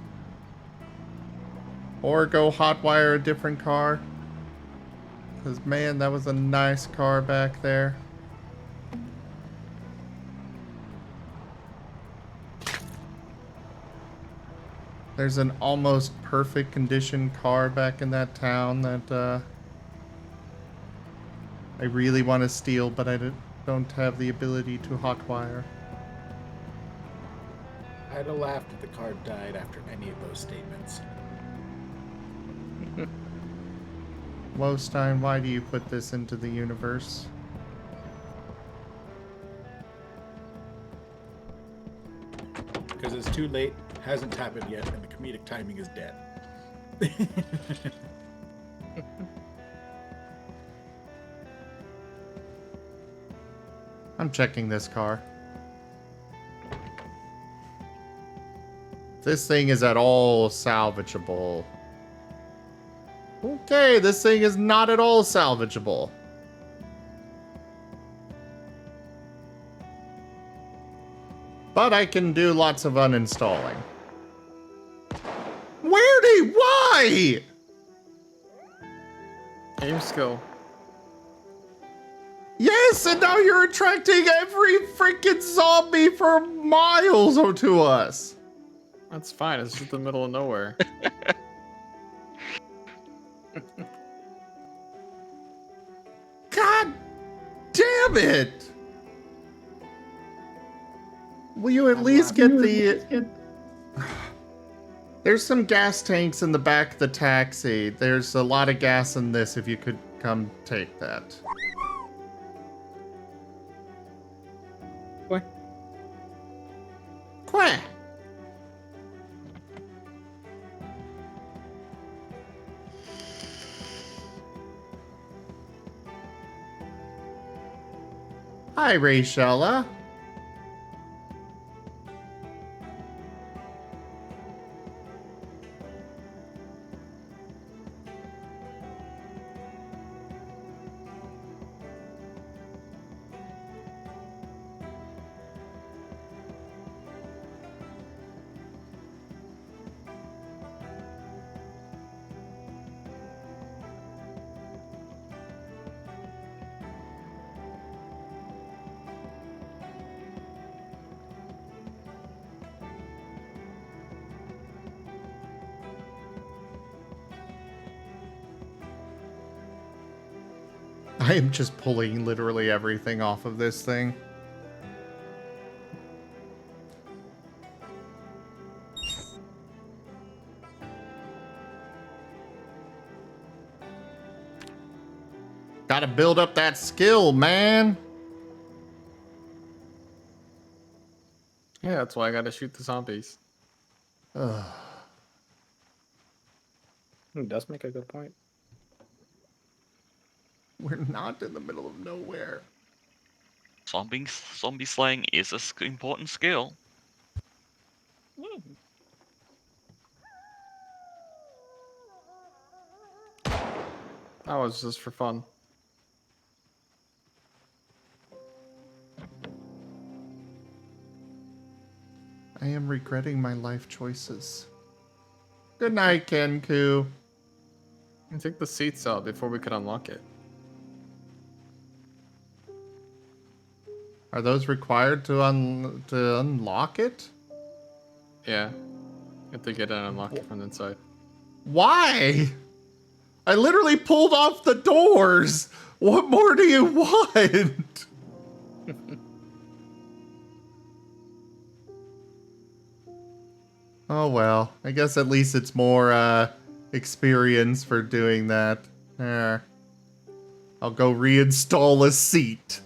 Or go hotwire a different car. Because, man, that was a nice car back there. There's an almost perfect condition car back in that town that I really want to steal, but I don't have the ability to hotwire. I'd have laughed if the car died after any of those statements. Wostein, why do you put this into the universe? Because it's too late, hasn't happened yet, and the comedic timing is dead. I'm checking this car. This thing is at all salvageable. Okay, this thing is not at all salvageable. But I can do lots of uninstalling. Where'd he? Why? Aim skill. Yes, and now you're attracting every freaking zombie for miles to us. That's fine. It's just the middle of nowhere. God damn it! Will you at least get the... There's some gas tanks in the back of the taxi. There's a lot of gas in this if you could come take that. What? Quah! Hi, Rachella. I am just pulling literally everything off of this thing. Gotta build up that skill, man. Yeah, that's why I gotta shoot the zombies. He does make a good point. We're not in the middle of nowhere. Zombie slaying is an important skill. That was just for fun. I am regretting my life choices. Good night, Kenku. And take the seats out before we could unlock it. Are those required to unlock it? Yeah. You have to get it and unlock it from the inside. Why? I literally pulled off the doors. What more do you want? Oh well, I guess at least it's more experience for doing that. There. I'll go reinstall a seat.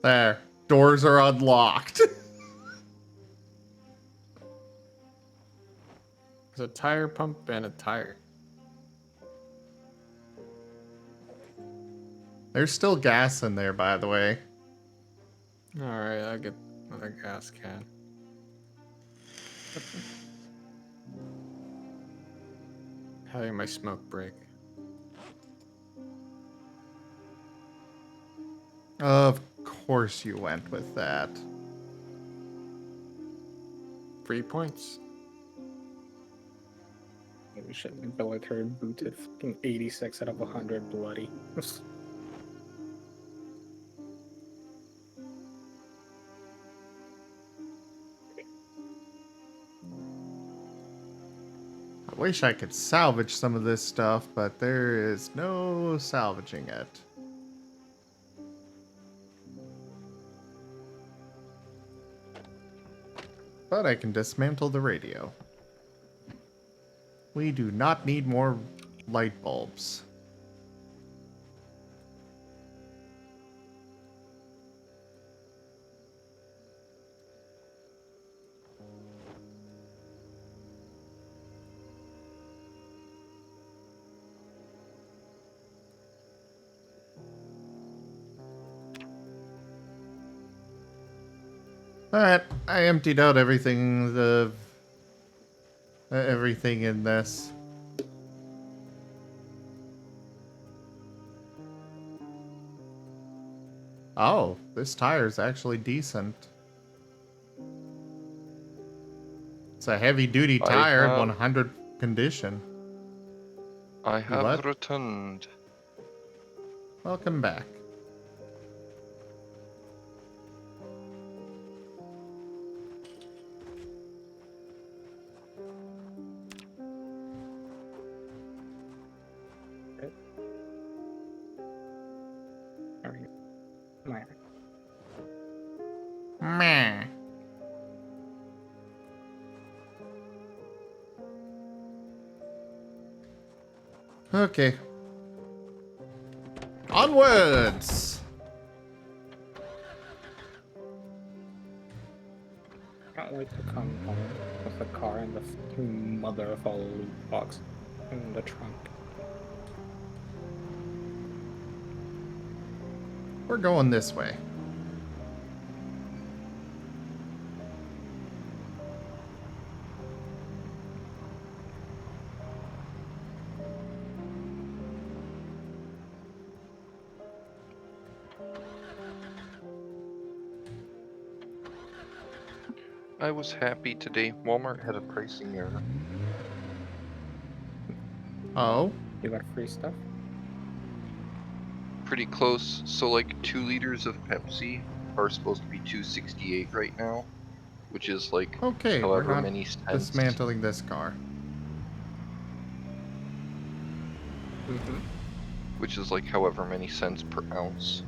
There. Doors are unlocked. There's a tire pump and a tire. There's still gas in there, by the way. Alright, I'll get another gas can. Having my smoke break. Of course you went with that. 3 points. Holy shit, military booted fucking 86 out of 100 bloody. I wish I could salvage some of this stuff, but there is no salvaging it. But I can dismantle the radio. We do not need more light bulbs. Alright, I emptied out everything everything in this. Oh, this tire is actually decent. It's a heavy-duty tire in 100 condition. I have What? returned. Welcome back. Meh. Okay. Onwards! I can't wait to come home with the car and the fucking mother of all loot box in the trunk. We're going this way. I was happy today. Walmart had a pricing error. Oh? You got free stuff? Pretty close. So like 2 liters of Pepsi are supposed to be $2.68 right now, which is like Okay, we're however not many cents. dismantling this car. Which is like however many cents per ounce.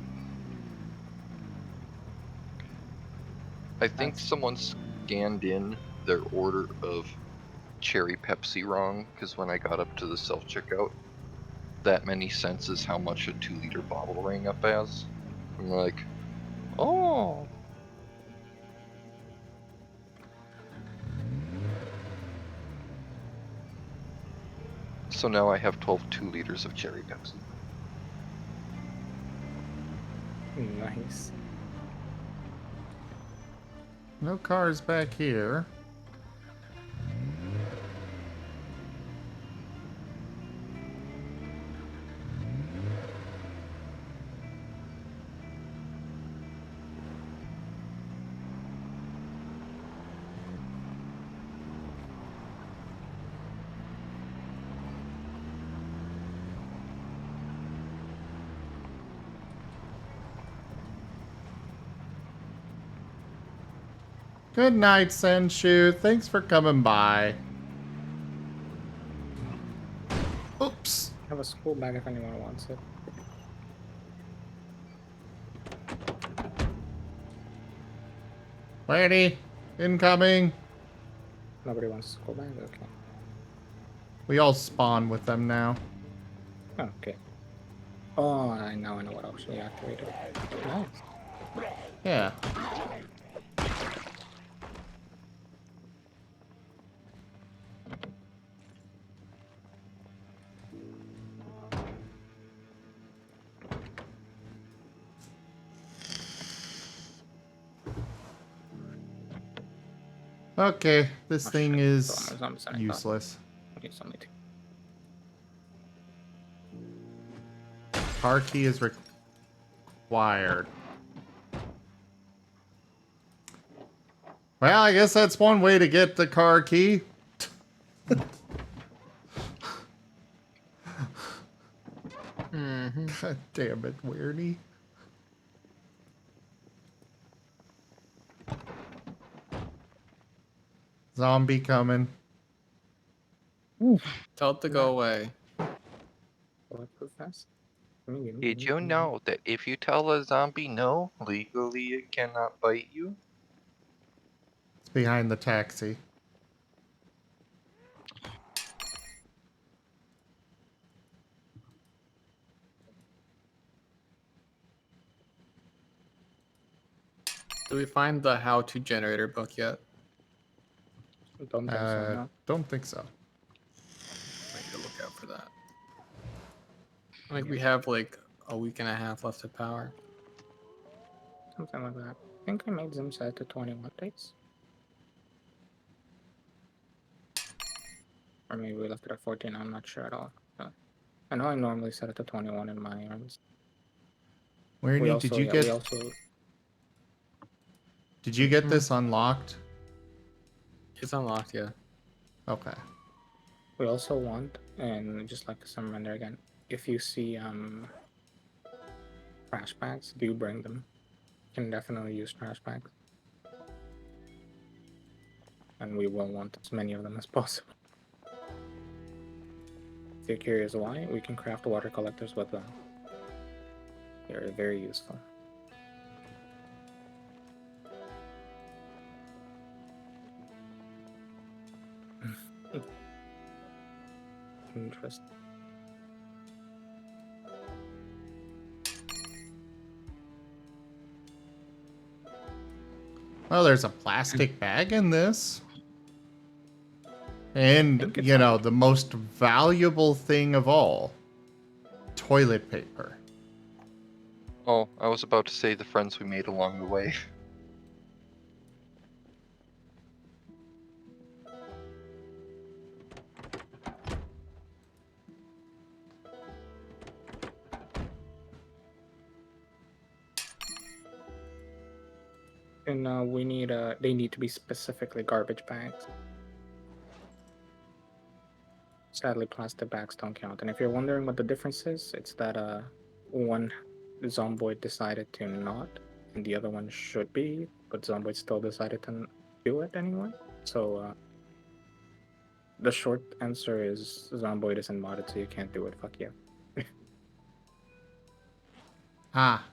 I think someone scanned in their order of cherry Pepsi wrong, because when I got up to the self-checkout, that many cents is how much a 2-liter bottle rang up as. I'm like, oh. So now I have 12 2-liters of cherry Pepsi. Nice. No cars back here. Good night, Senshu. Thanks for coming by. Oops. have a school bag if anyone wants it. Lady, incoming. Nobody wants a school bag? Okay. We all spawn with them now. Oh, okay. Oh, I know what option you activated. Nice. Yeah. Okay, this thing is useless. Okay, it's only 2. Car key is required. Well, I guess that's one way to get the car key. God damn it, Weirdy. Zombie coming. Tell it to go away. Did you know that if you tell a zombie no, legally it cannot bite you? It's behind the taxi. Did we find the how-to generator book yet? Don't think so, no. Don't think so. I need to look out for that. I think we have like a week and a half left of power. Something like that. I think I made them set to 21 days. Or maybe we left it at 14, I'm not sure at all. I know I normally set it to 21 in my arms. Weirdy, did you get... Did you get this unlocked? It's unlocked, yeah. Okay. We also want, and just like some render again, if you see trash bags, do bring them. You can definitely use trash bags. And we will want as many of them as possible. If you're curious why, we can craft water collectors with them. They're very useful. Interesting. Well, there's a plastic bag in this. And, you know, the most valuable thing of all. Toilet paper. Oh, I was about to say the friends we made along the way. And we need they need to be specifically garbage bags. Sadly, plastic bags don't count. And if you're wondering what the difference is, it's that one Zomboid decided to not, and the other one should be, but Zomboid still decided to do it anyway. So the short answer is Zomboid isn't modded, so you can't do it. Fuck you. Ah.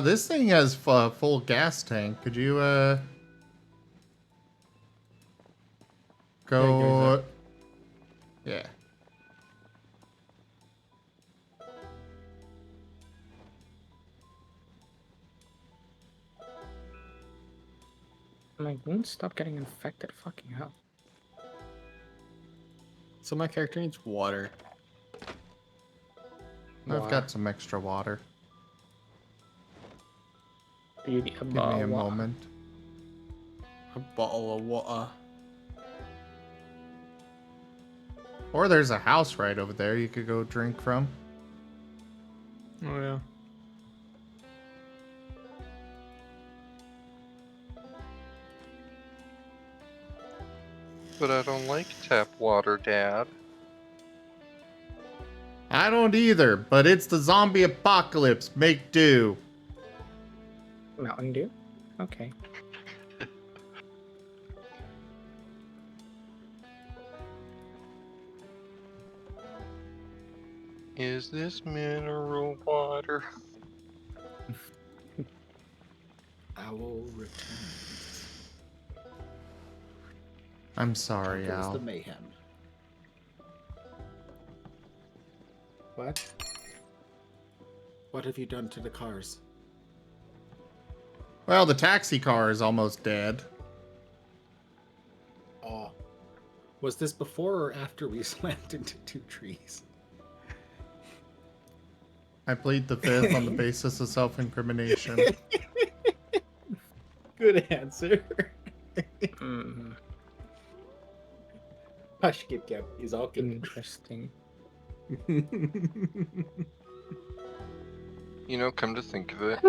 This thing has full gas tank. Could you, go... Yeah. My wounds stop getting infected. Fucking hell. So my character needs water. I've got some extra water. You need a Give bottle me a of water. moment. A bottle of water. Or there's a house right over there you could go drink from. Oh, yeah. But I don't like tap water, Dad. I don't either, but it's the zombie apocalypse. Make do. Mountain Dew? Okay. Is this mineral water? Owl returns. I'm sorry, Goes Al. the mayhem. What? What have you done to the cars? Well, the taxi car is almost dead. Oh. Was this before or after we slammed into 2 trees? I plead the fifth on the basis of self-incrimination. Good answer. Hush, Gip Gap. He's all good. Interesting. You know, come to think of it,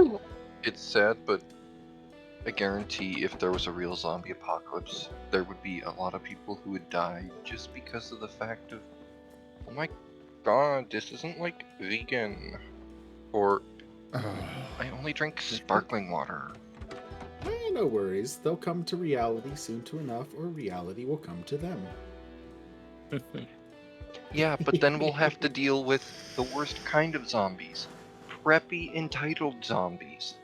it's sad, but I guarantee if there was a real zombie apocalypse, there would be a lot of people who would die just because of the fact of, oh my god, this isn't like vegan. Or, I only drink sparkling water. No worries. They'll come to reality soon to enough, or reality will come to them. Yeah, but then we'll have to deal with the worst kind of zombies. Preppy, entitled zombies.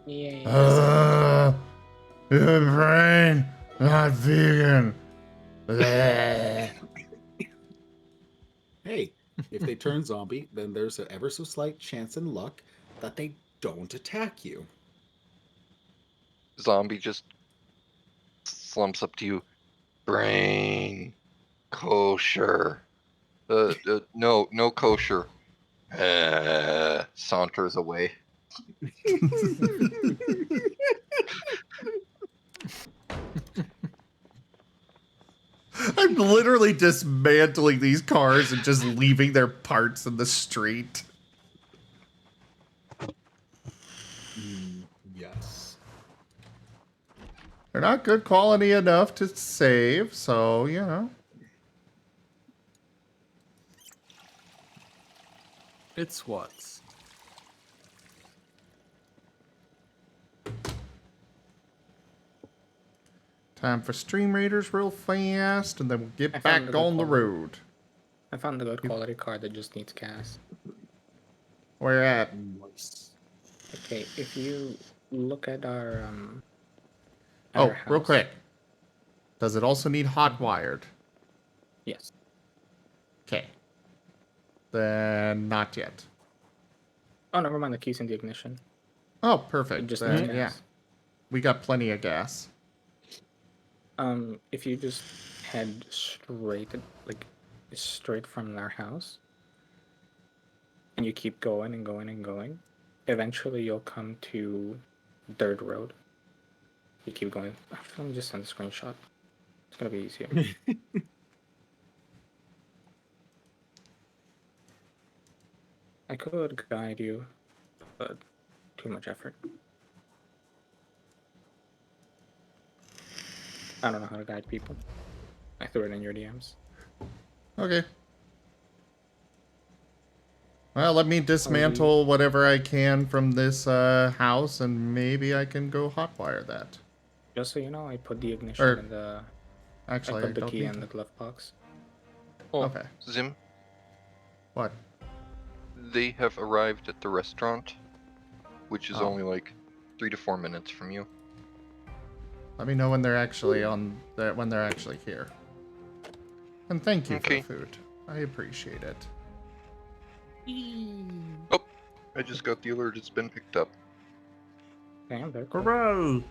Your brain, not vegan. Hey, if they turn zombie, then there's an ever so slight chance and luck that they don't attack you. Zombie just slumps up to you. Brain. Kosher. No kosher. Saunters away. I'm literally dismantling these cars and just leaving their parts in the street. Yes. They're not good quality enough to save, so, you know. It's what? Time for Stream Raiders real fast, and then we'll get back on the road. I found a good quality card that just needs gas. Where at? Okay, if you look at our Oh, real quick. Does it also need hot wired? Yes. Okay. Then not yet. Oh, never mind. The key's in the ignition. Oh, perfect. Just Then, needs yeah. gas. We got plenty of gas. If you just head straight, like straight from our house, and you keep going and going and going, eventually you'll come to Dirt Road. You keep going. Actually, let me just send a screenshot. It's gonna be easier. I could guide you, but too much effort. I don't know how to guide people. I threw it in your DMs. Okay. Well, let me dismantle whatever I can from this house, and maybe I can go hotwire that. Just so you know, I put the ignition in the. Actually, I put the don't key need in to. the glove box. Oh, Okay. Zim, What? they have arrived at the restaurant, which is Oh. only like 3 to 4 minutes from you. Let me know when they're actually when they're actually here. And thank you for the food. I appreciate it. Oh, I just got the alert. It's been picked up. Damn, they're cool. Hooray!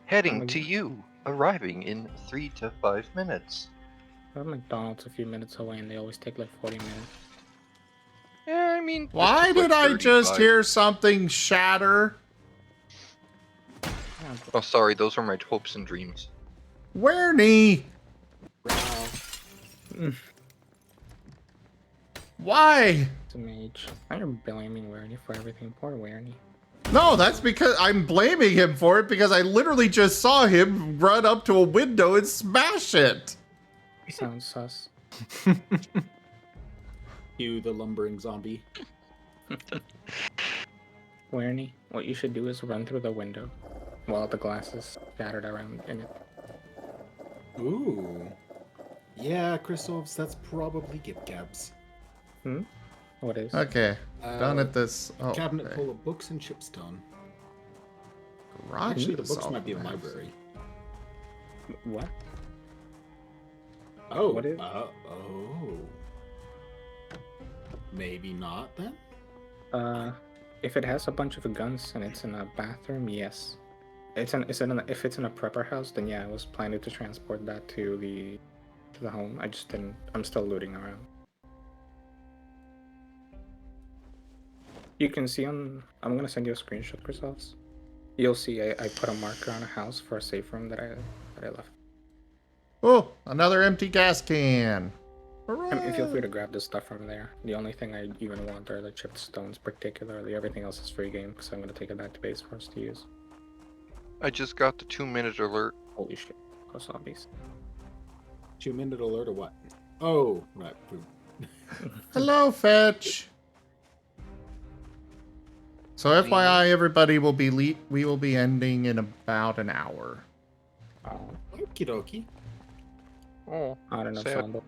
Heading to you, arriving in 3 to 5 minutes. We're at McDonald's a few minutes away, and they always take like 40 minutes. Yeah, I mean, Why did I just hear something shatter? Oh, sorry, those are my hopes and dreams. Wernie! Why? It's a mage. I'm blaming Wernie for everything. Poor Wernie. No, that's because I'm blaming him for it because I literally just saw him run up to a window and smash it. Sounds sus. You, the lumbering zombie. Wernie, what you should do is run through the window while the glass is scattered around in it. Ooh. Yeah, Christophs, that's probably Gib Gabs. Hmm? What is? Okay, done at this. Oh, Cabinet okay. full of books and chipstone. Garage Actually, the is books all might be in the nice. library. What? Oh, What is? oh. Maybe not then? If it has a bunch of guns and it's in a bathroom, yes. If it's in a prepper house, then yeah, I was planning to transport that to the home. I just didn't. I'm still looting around. You can see I'm gonna send you a screenshot, Chris. You'll see I put a marker on a house for a safe room that I left. Oh, another empty gas can. I mean, feel free to grab this stuff from there. The only thing I even want are the chipped stones, particularly. Everything else is free game, because I'm gonna take it back to base for us to use. I just got the 2-minute alert. Holy shit. Go zombies. 2-minute alert or what? Oh, right. Boom. Hello, Fetch. So FYI, everybody we will be ending in about an hour. Okie dokie. Oh, I don't know, sad. Zombo.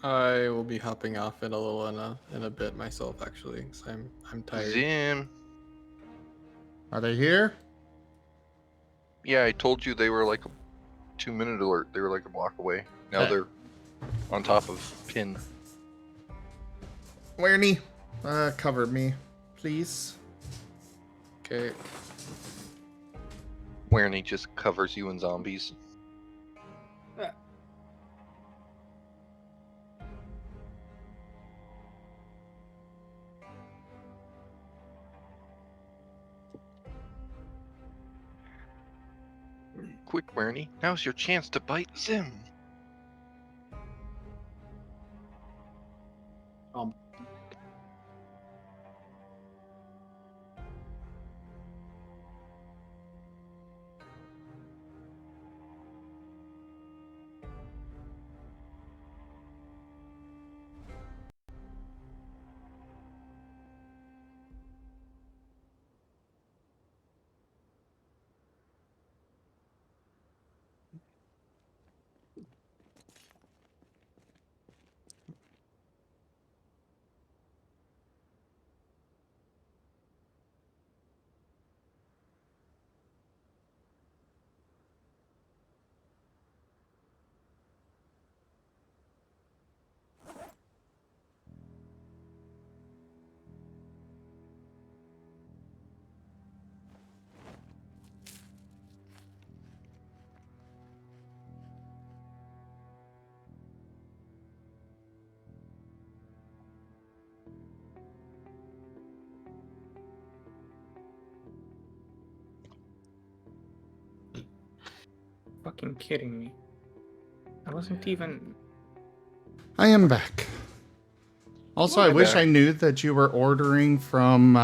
I will be hopping off in a little in a bit myself, actually, because I'm tired. Zim. Are they here? Yeah, I told you they were like a 2-minute alert. They were like a block away. Now they're on top of Pin. Wernie, cover me, please. Okay. Wernie just covers you in zombies. Quick, Wernie. Now's your chance to bite Zim. Fucking kidding me. I wasn't even. I am back. Also, I wish I knew that you were ordering from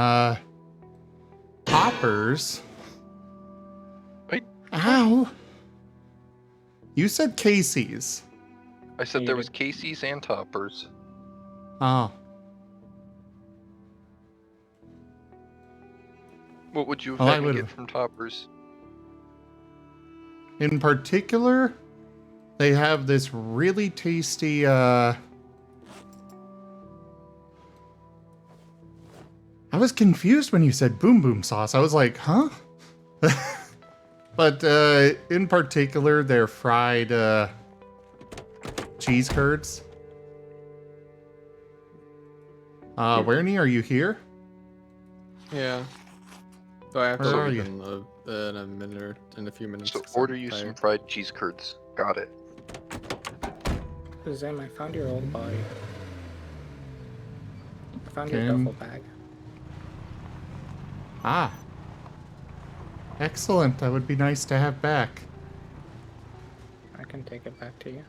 Hoppers. Wait. Ow. You said Casey's. I said there was Casey's and Toppers. Oh. What would you have Well, I had me would've- get from Toppers? In particular, they have this really tasty I was confused when you said boom boom sauce. I was like, huh? But in particular, their fried cheese curds. Wernie, are you here? Yeah. So I have to Where are leave you? in a minute or in a few minutes. So 'cause I'm order you some tired. fried cheese curds. Got it. Zim, I found your old body. I found your Can- duffel bag. Ah. Excellent. That would be nice to have back. I can take it back to you.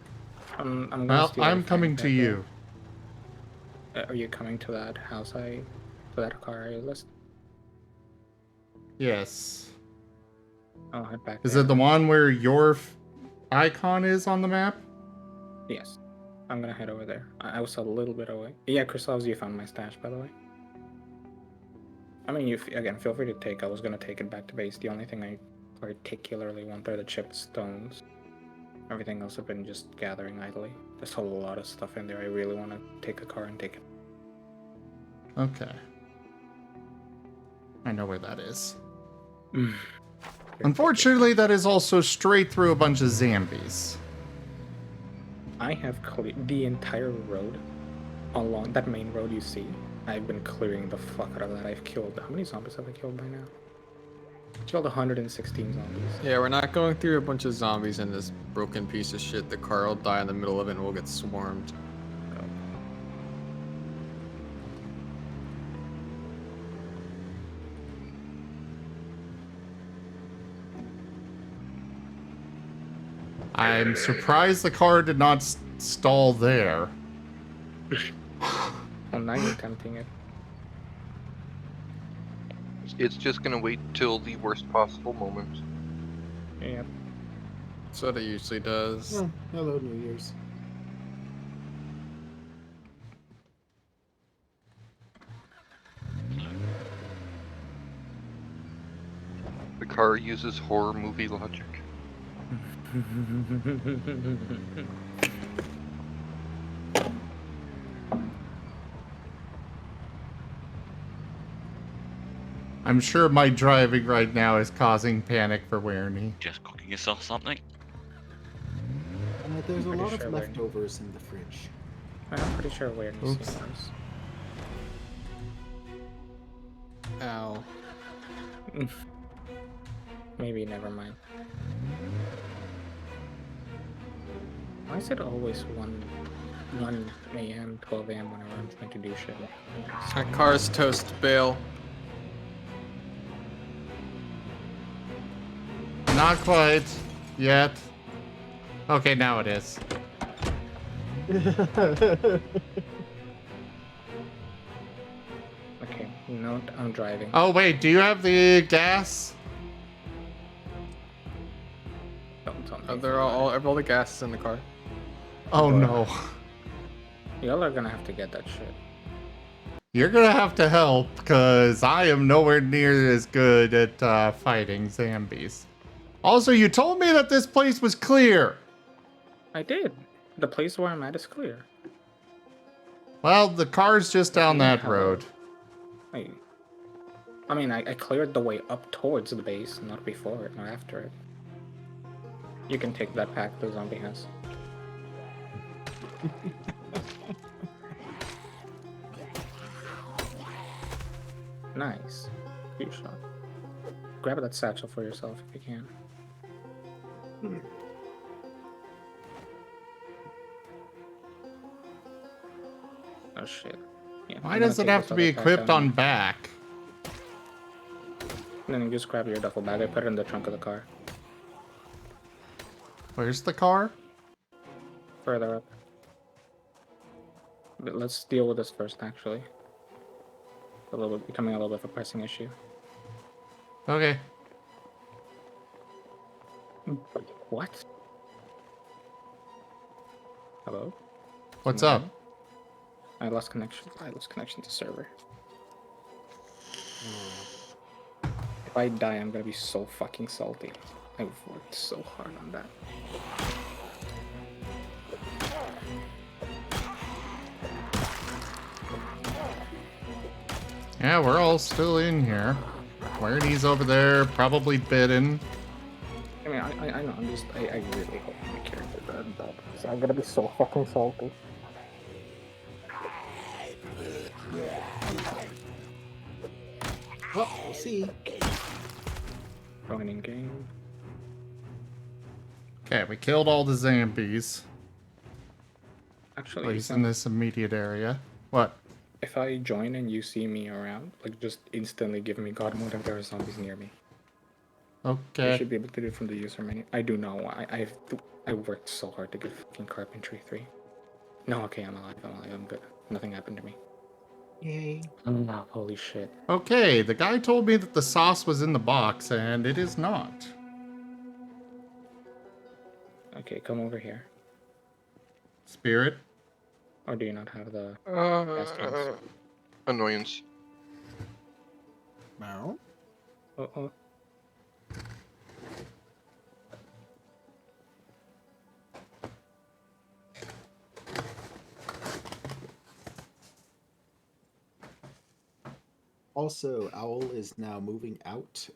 I'm gonna Well, steal I'm everything coming back to there. you. Are you coming to that house to that car I list? Yes. I'll head back Is there. it the one where your icon is on the map? Yes. I'm gonna head over there. I was a little bit away. Yeah, Christovs, you found my stash, by the way. I mean, again, feel free to take. I was gonna take it back to base. The only thing I particularly want are the chipped stones. Everything else I've been just gathering idly. There's a lot of stuff in there. I really want to take a car and take it. Okay. I know where that is. Unfortunately, that is also straight through a bunch of zombies. I have cleared the entire road along that main road you see. I've been clearing the fuck out of that. I've killed... How many zombies have I killed by now? Killed 116 zombies. Yeah, we're not going through a bunch of zombies in this broken piece of shit. The car will die in the middle of it and we'll get swarmed. I'm surprised the car did not stall there. Well, now you're tempting it. It's just gonna wait till the worst possible moment. Yep. That's what it usually does. Oh, hello, New Year's. The car uses horror movie logic. I'm sure my driving right now is causing panic for Werny. Just cooking yourself something? There's a Pretty lot of sure leftovers in the fridge. I'm pretty sure we're in Oops. those. Ow. Maybe, never mind. Why is it always 1 a.m., 12 a.m. whenever I'm trying to do shit? That car's toast, Bale. Not quite. Yet. Okay, now it is. Okay, no, I'm driving. Oh, wait, do you have the gas? Don't tell me. They're all the gas is in the car. Oh, no. Y'all are gonna have to get that shit. You're gonna have to help, because I am nowhere near as good at fighting zombies. Also, you told me that this place was clear. I did. The place where I'm at is clear. Well, the car's just down that Hello. road. I mean, I cleared the way up towards the base, not before it, not after it. You can take that pack the zombie has. Nice. Good shot. Grab that satchel for yourself if you can. Oh shit. Yeah, Why I'm gonna does it take have this to be other pack equipped down on back? here. Then you just grab your duffel bag. I put it in the trunk of the car. Where's the car? Further up. But let's deal with this first, actually. Becoming a little bit of a pressing issue. Okay. What? Hello? What's Someone up? there? I lost connection. I lost connection to server. If I die, I'm gonna be so fucking salty. I've worked so hard on that. Yeah, we're all still in here. Werny's over there, probably bitten. I mean, I know. I really hope my character doesn't die. So I'm gonna be so fucking salty. Well, we'll see. Running game. Okay, we killed all the zombies. At Actually, least in this immediate area. What? if I join and you see me around, like just instantly give me God mode if there are zombies near me. Okay. You should be able to do it from the user menu. I do know. I worked so hard to get fucking Carpentry 3. No, okay, I'm alive. I'm good. Nothing happened to me. Yay. Oh, holy shit. Okay, the guy told me that the sauce was in the box, and it is not. Okay, come over here. Spirit? Or do you not have the Annoyance. No. Uh-oh. Also, Owl is now moving out,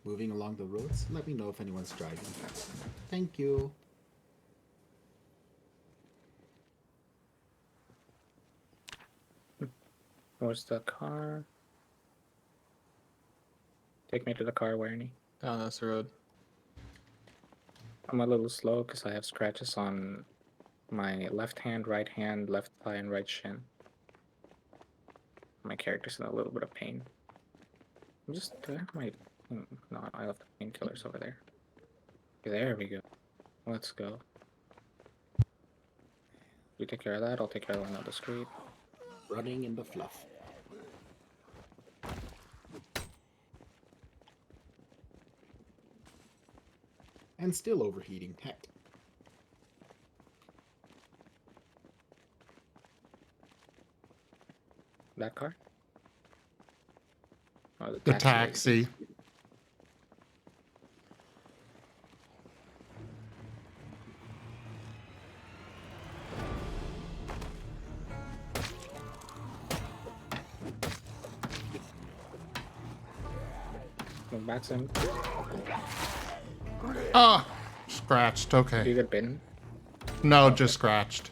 moving along the roads. Let me know if anyone's driving. Thank you. Where's the car? Take me to the car, Warney. Down this road. I'm a little slow because I have scratches on my left hand, left thigh, and right shin. My character's in a little bit of pain. I'm just no, I left the painkillers over there. There we go. Let's go. You take care of that, I'll take care of one on the street. Running in the fluff. And still overheating. Heck. That car? Oh, The taxi. Move back some. Ah, scratched. Okay. Did you get bitten? No, just scratched.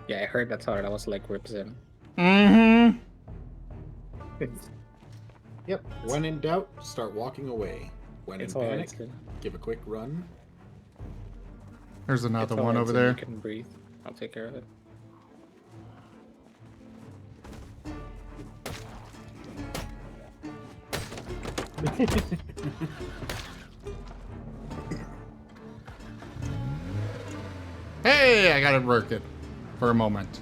Yeah, I heard that's how that was like rips in. Mm-hmm. Yep. When in doubt, start walking away. When It's in all panic, right. give a quick run. There's another It's all one right, over so you there. can breathe. I'll take care of it. Hey, I got it working for a moment.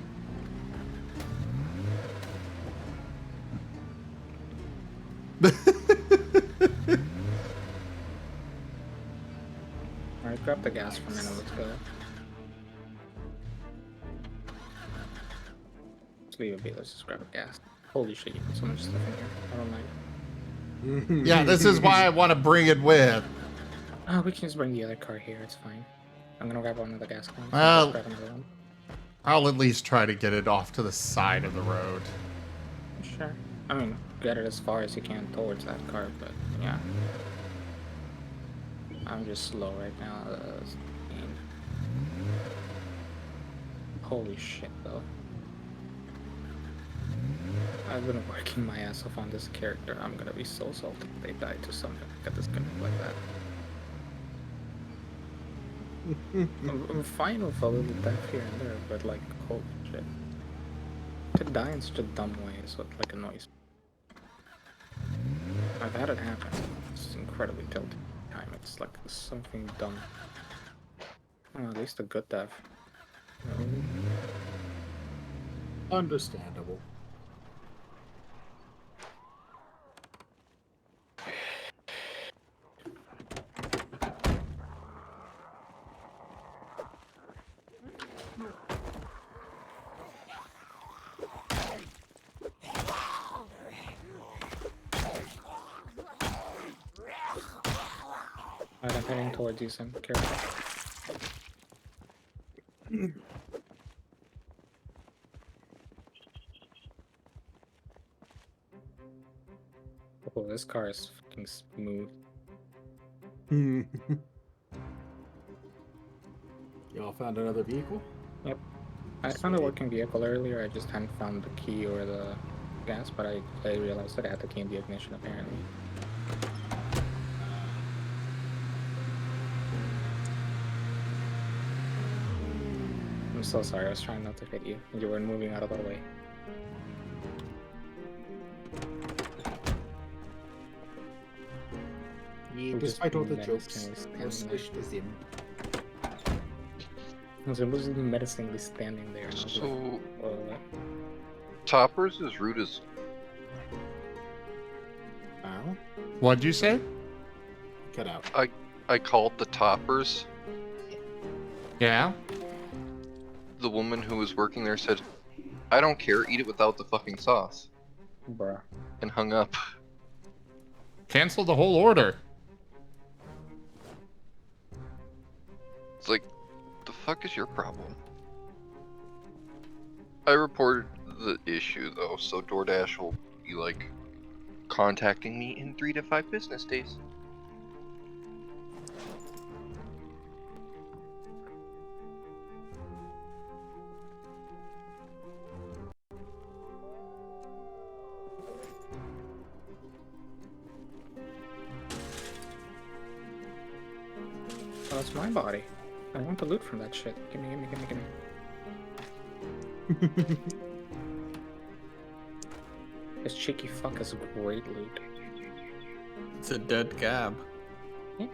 Alright, grab the gas for a minute, let's go. Let's leave it be, let's just grab the gas. Holy shit, you put so much stuff in here. I don't mind. Yeah, this is why I want to bring it with. Oh, we can just bring the other car here, it's fine. I'm gonna grab one of the gas cans. Well, Grab another one. I'll at least try to get it off to the side of the road. Sure. I mean, get it as far as you can towards that car, but yeah. I'm just slow right now. Holy shit, though. I've been working my ass off on this character. I'm gonna be so salty if they die to something at this connect like that. I'm fine with a little death here and there, but like, holy shit. To die in such a dumb way is what like annoys me. I've had it happen. It's incredibly tilting time. It's like something dumb. Oh, at least a good death. Understandable. Alright, I'm heading towards you, Sim. Careful. Oh, this car is fucking smooth. Y'all found another vehicle? Yep. I found a working vehicle earlier, I just hadn't found the key or the gas, but I realized that I had the key in the ignition apparently. I'm so sorry, I was trying not to hit you. You were moving out of the way. Yeah, We're despite all the menacingly jokes, no standing swish is in. I was just menacingly standing there. And I was So, like, what? Toppers is rude as. Ow. What'd you say? Cut out. I called the Toppers. Yeah? The woman who was working there said, "I don't care, eat it without the fucking sauce." Bruh. And hung up. Cancel the whole order. It's like, the fuck is your problem? I reported the issue though, so DoorDash will be like contacting me in 3 to 5 business days. Oh, that's my body. I want the loot from that shit. Gimme, gimme, gimme, gimme. This cheeky fuck has great loot. It's a dead Gab. Yeah.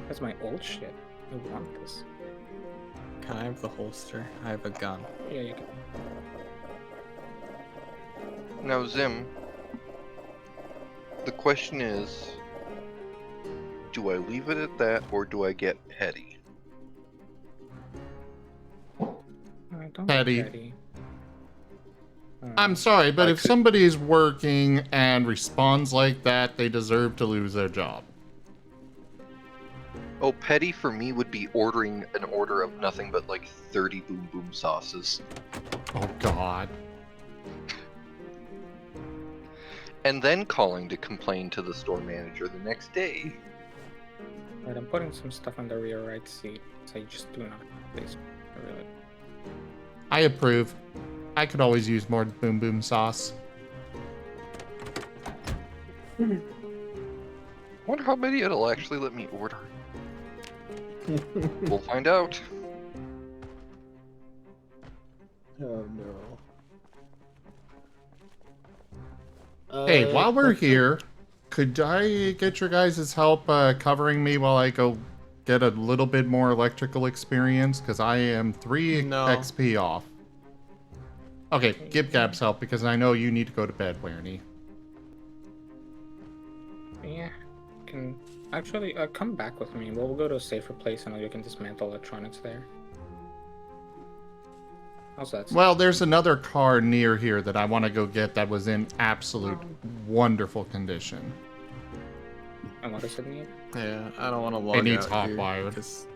That's my old shit. I want this. Can I have the holster? I have a gun. Yeah, you can. Now, Zim, the question is, do I leave it at that, or do I get petty? Don't Petty. be petty. I'm sorry, but I if could- somebody's working and responds like that, they deserve to lose their job. Oh, petty for me would be ordering an order of nothing but like 30 Boom Boom sauces. Oh God. And then calling to complain to the store manager the next day. Right, I'm putting some stuff on the rear right seat, so you just do not, please. Really. I approve. I could always use more Boom Boom sauce. Wonder how many it'll actually let me order. We'll find out. Oh no. Hey, while we're here, could I get your guys' help covering me while I go get a little bit more electrical experience? Because I am 3 No. XP off. Okay, give Gab's help because I know you need to go to bed, Wernie. Yeah. Can actually come back with me. We'll go to a safer place and you can dismantle electronics there. How's that? Well, there's another car near here that I want to go get that was in absolute wonderful condition. And what does it need? Yeah, I don't want to log It needs out hot here, wired. 'cause-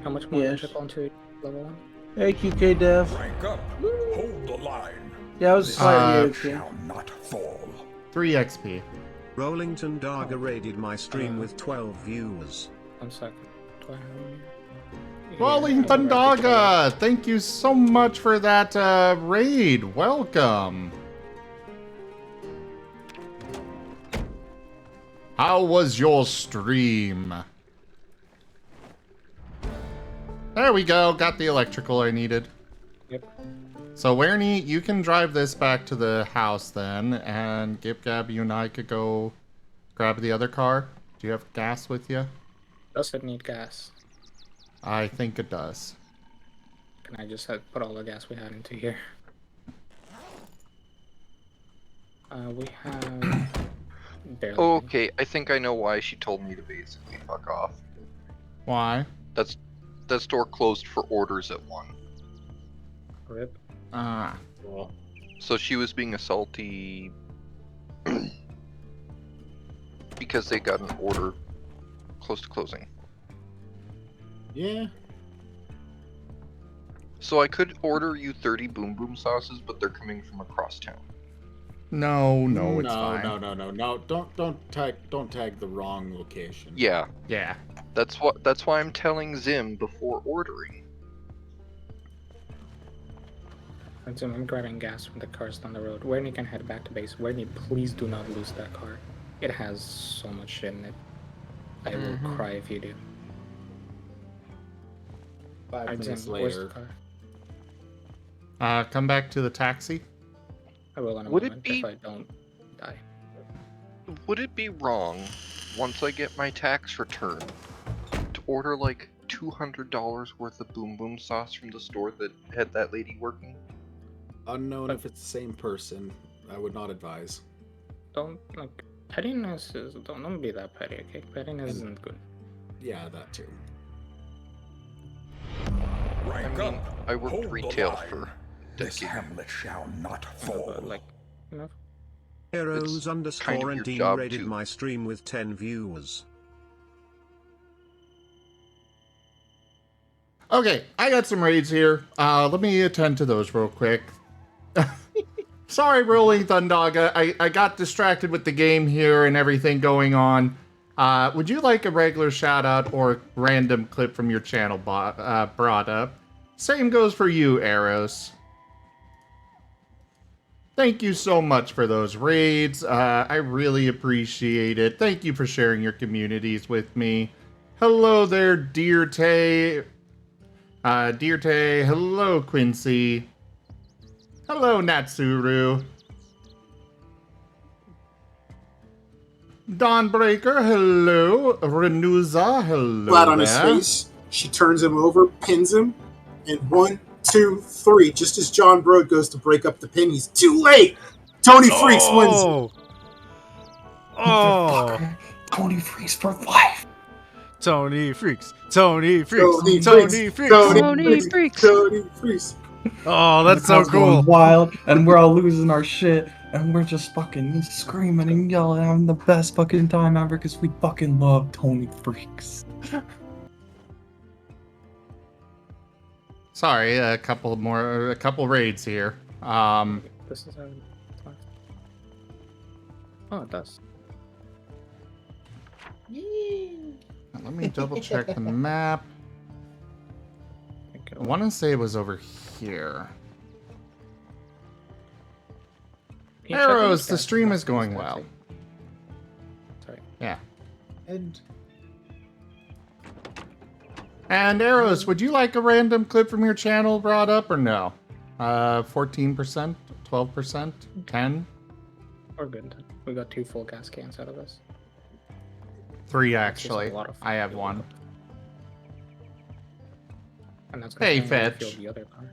How much more Yes. chip onto level 1? Hey, QK Dev. Rank up. Hold the line. Yeah, I was slightly okay. Shall not fall. 3 XP. Rollington Darga raided my stream with 12 viewers. 1 second. Do I have any? Rolling Yeah, I have Thundaga! Thank you so much for that raid. Welcome. How was your stream? There we go. Got the electrical I needed. Yep. So, Wernie, you can drive this back to the house then, and Gib Gab, you and I could go grab the other car. Do you have gas with you? Does it need gas? I think it does. Can I just put all the gas we had into here? We have barely. Okay, I think I know why she told me to basically fuck off. Why? That store closed for orders at 1. Rip. Ah. So she was being a salty because they got an order close to closing. Yeah. So I could order you 30 Boom Boom sauces, but they're coming from across town. No, it's fine. No. Don't tag the wrong location. Yeah. Yeah. That's why I'm telling Zim before ordering. And so I'm grabbing gas from the cars down the road. Wernie can head back to base. Wernie, please do not lose that car. It has so much shit in it. I will cry if you do. 5 Alright, minutes Zim, where's the later. car? Come back to the taxi. I will in a Would it moment be- if I don't die. Would it be wrong, once I get my tax return, to order like $200 worth of Boom Boom sauce from the store that had that lady working? Unknown if it's the same person. I would not advise. Don't, like, pettiness is, don't be that petty, okay? Pettiness isn't good. Yeah, that too. Rank I mean, up. I worked Hold the retail line. for a This decade. hamlet shall not But, fall. like, you know, Heroes It's underscore kind of and your Dean job, raided too. my stream with 10 viewers. Okay, I got some raids here. Let me attend to those real quick. Sorry, Rolling Thundog. I got distracted with the game here and everything going on. Would you like a regular shout out or random clip from your channel brought up? Same goes for you, Arrows. Thank you so much for those raids. I really appreciate it. Thank you for sharing your communities with me. Hello there, Dear Tay. Dear Tay. Hello, Quincy. Hello, Natsuru. Dawnbreaker, hello. Renuza, hello. Flat on his there. face. She turns him over, pins him, and 1, 2, 3. Just as John Broad goes to break up the pin, he's too late. Tony Freaks wins. Oh, Tony Freaks for life. Tony Freaks. Tony Freaks. Tony Tony Freaks. Freaks. Tony Freaks. Tony Freaks. Oh, that's so The crowd's going cool. wild, and we're all losing our shit, and we're just fucking screaming and yelling, having the best fucking time ever because we fucking love Tony Freaks. Sorry, a couple raids here. This is how it talks. Oh, it does. Let me double check the map. I want to say it was over here. Can you check Arrows, these the guys? stream is going well. Sorry. Yeah. And And Arrows, would you like a random clip from your channel brought up or no? 14%, 12%, 10? We're good. We got 2 full gas cans out of this. 3 That's just a actually. lot of I have 1. And that's Hey, gonna Fetch. fuel the other car.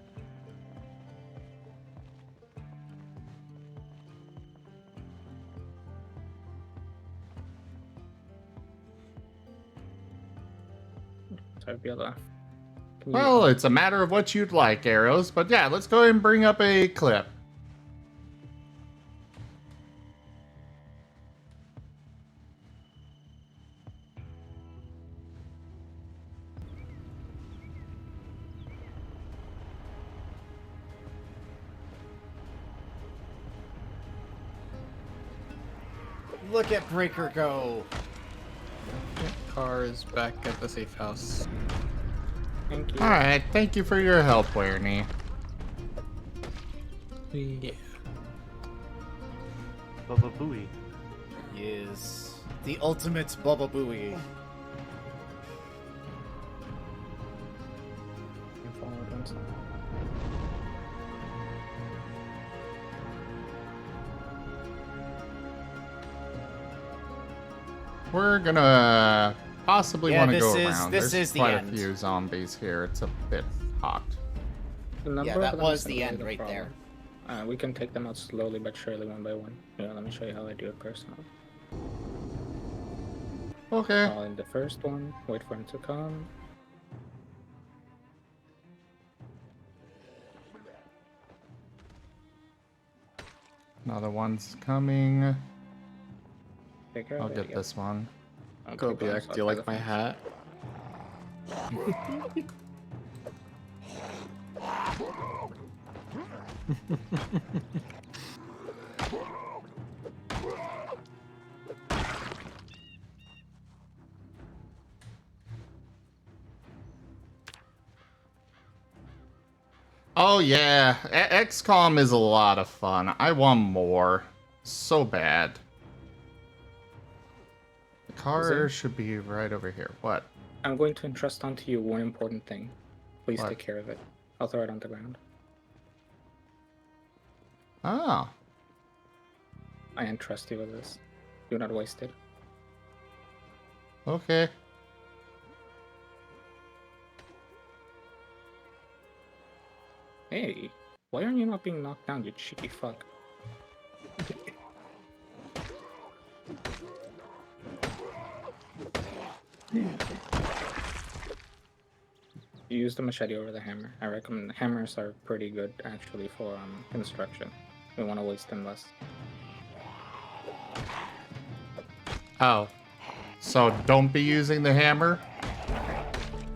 Sorry, Biola. Well, it's a matter of what you'd like, Arrows. But yeah, let's go ahead and bring up a clip. Look at Breaker go. Car is back at the safe house. Thank you. Alright, thank you for your help, Warney. Yeah. Bubba Booey. Yes. The ultimate Bubba Booey. We're gonna possibly Yeah, want to go this is- around. this There's is the quite end. a few zombies here. It's a bit hot. Yeah, that was the end right there. We can take them out slowly but surely, one by one. Yeah, let me show you how I do it personally. Okay. Call in the first one, wait for him to come. Another one's coming. Take care of I'll it, get yeah. this one. Go back. Do you like my hat? Oh yeah, XCOM is a lot of fun. I want more. So bad. The car Zing. should be right over here. What? I'm going to entrust onto you one important thing. Please What? take care of it. I'll throw it on the ground. Ah. I entrust you with this. Do not waste it. Okay. Hey, why are you not being knocked down, you cheeky fuck? You use the machete over the hammer. I recommend hammers are pretty good actually for construction. We want to waste them less. Oh. So don't be using the hammer?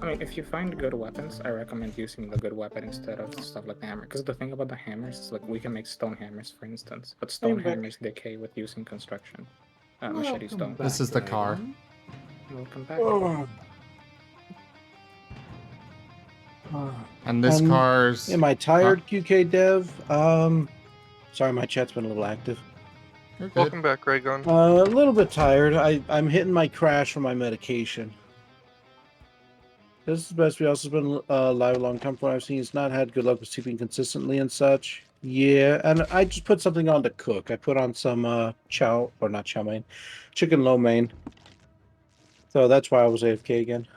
I mean, if you find good weapons, I recommend using the good weapon instead of stuff like the hammer. Because the thing about the hammers is, like, we can make stone hammers, for instance, but stone hammers decay with using construction. Machetes don't. This is the car. Welcome back. And this car's... Am I tired, QK Dev? Sorry, my chat's been a little active. Welcome back, Raygon. A little bit tired. I'm hitting my crash from my medication. This is best. We also been live a long time from what I've seen. He's not had good luck with sleeping consistently and such. Yeah, and I just put something on to cook. I put on some chow, or not chow mein, chicken lo mein. So that's why I was AFK again.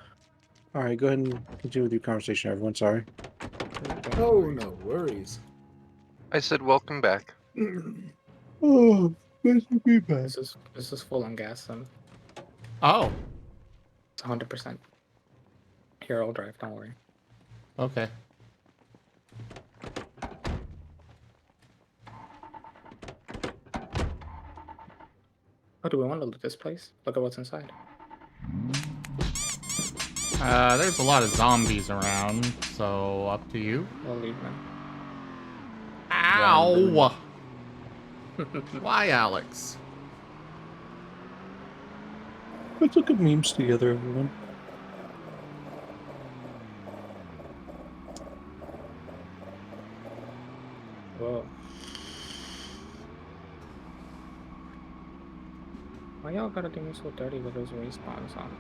All right, go ahead and continue with your conversation, everyone. Sorry. Oh, no worries. I said welcome back. Oh, nice to be back. This is full on gas. Oh. It's 100%. Here, I'll drive. Don't worry. Okay. Oh, do we want to loot this place? Look at what's inside. There's a lot of zombies around, so up to you. We'll leave them. Ow! Why, Alex? Let's look at memes together, everyone. Whoa. Why y'all gotta do me so dirty with those respawns on?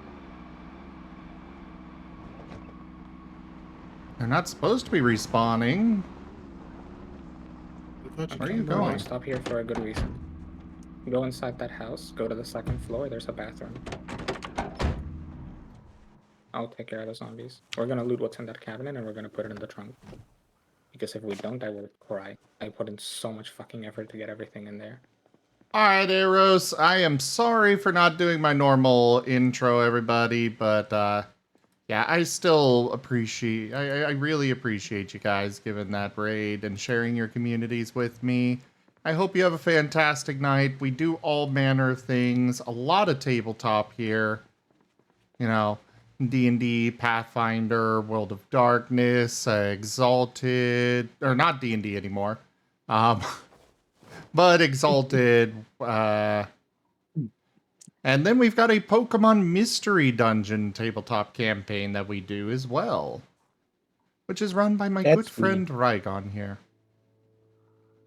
They're not supposed to be respawning. Where are you going? Stop here for a good reason. Go inside that house, go to the second floor, there's a bathroom. I'll take care of the zombies. We're gonna loot what's in that cabinet and we're gonna put it in the trunk. Because if we don't, I will cry. I put in so much fucking effort to get everything in there. Alright, Eros, I am sorry for not doing my normal intro, everybody, but, yeah, I still appreciate, I really appreciate you guys giving that raid and sharing your communities with me. I hope you have a fantastic night. We do all manner of things, a lot of tabletop here. You know, D&D, Pathfinder, World of Darkness, Exalted, or not D&D anymore. But Exalted, and then we've got a Pokemon Mystery Dungeon tabletop campaign that we do as well, which is run by my good friend Raygon here.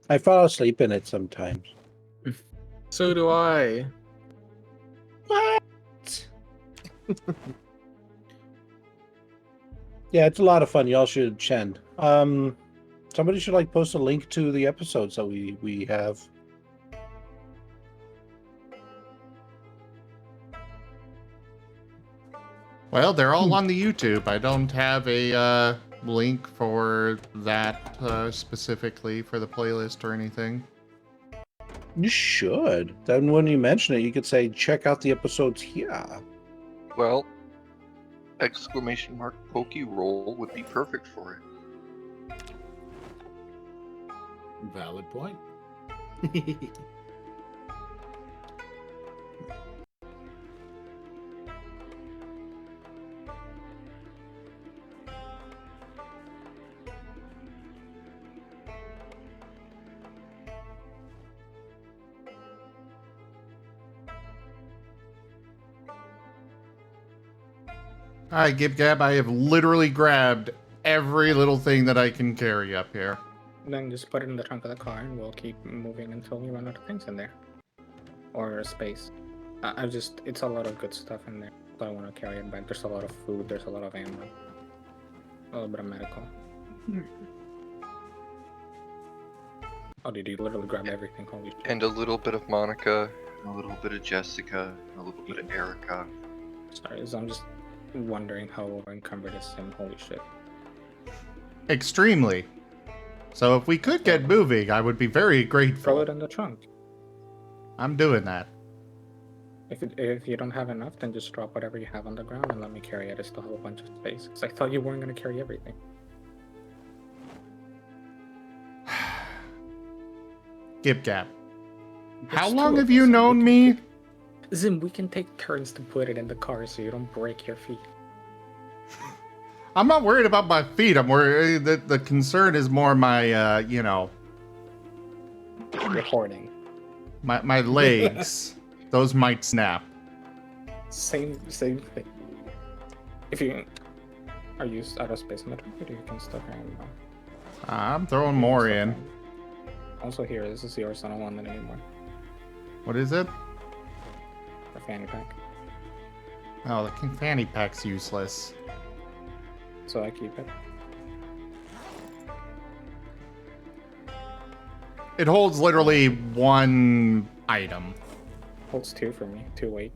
I fall asleep in it sometimes. So do I. What? Yeah, it's a lot of fun. Y'all should chend. Somebody should like post a link to the episodes that we have. Well, they're all on the YouTube. I don't have a link for that specifically for the playlist or anything. You should. Then when you mention it, you could say, check out the episodes here. Well, exclamation mark Pokey Roll would be perfect for it. Valid point. Alright, Gib Gab, I have literally grabbed every little thing that I can carry up here. Then just put it in the trunk of the car and we'll keep moving until we run out of things in there. Or space. It's a lot of good stuff in there. So I want to carry it back. There's a lot of food, there's a lot of ammo. A little bit of medical. Oh, dude, you literally grabbed everything. Holy shit. And a little bit of Monica, a little bit of Jessica, a little bit of Erica. Sorry, so I'm just wondering how encumbered this sim. Holy shit. Extremely. So if we could get moving, I would be very grateful. Throw it in the trunk. I'm doing that. If you don't have enough, then just drop whatever you have on the ground and let me carry it. I still have a bunch of space. Because I thought you weren't going to carry everything. Gib Gab. How long have you known me? Zim, we can take turns to put it in the car so you don't break your feet. I'm not worried about my feet. I'm worried that the concern is more my, you know, You're hoarding. my legs. Those might snap. Same thing. If you are you out of space metal, you can still carry them. I'm throwing more in. Also here, this is yours. I don't want it anymore. What is it? A fanny pack. Oh, the fanny pack's useless. So I keep it. It holds literally one item. Holds 2 for me. 2 weight.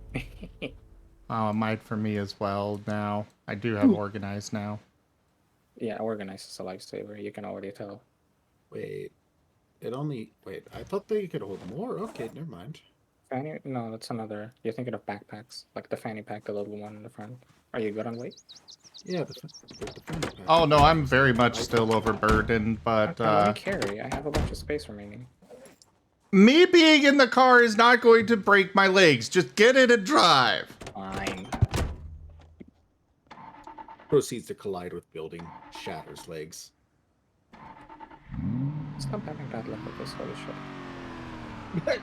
Oh, it might for me as well now. I do have organized now. Yeah, organized is a lifesaver. You can already tell. Wait. Wait, I thought they could hold more. Okay, never mind. Fanny? No, that's another. You're thinking of backpacks. Like the fanny pack, the little one in the front. Are you good on weight? Yeah, the fanny pack. Oh, no, I'm very much still overburdened, but, Let me carry. I have a bunch of space remaining. me being in the car is not going to break my legs. Just get in and drive. Fine. Proceeds to collide with building, shatters legs. Stop having bad luck with this, holy shit.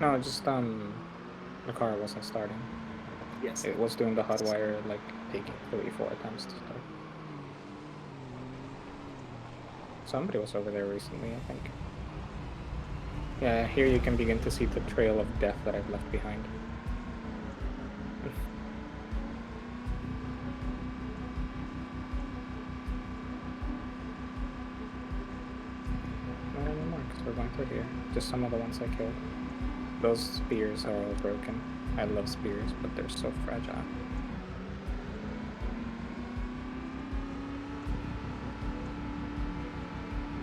No, just, the car wasn't starting. Yes. It was doing the hot wire, like, taking 3-4 attempts to start. Somebody was over there recently, I think. Yeah, here you can begin to see the trail of death that I've left behind. Not anymore, because we're going through here. Just some of the ones I killed. Those spears are all broken. I love spears, but they're so fragile.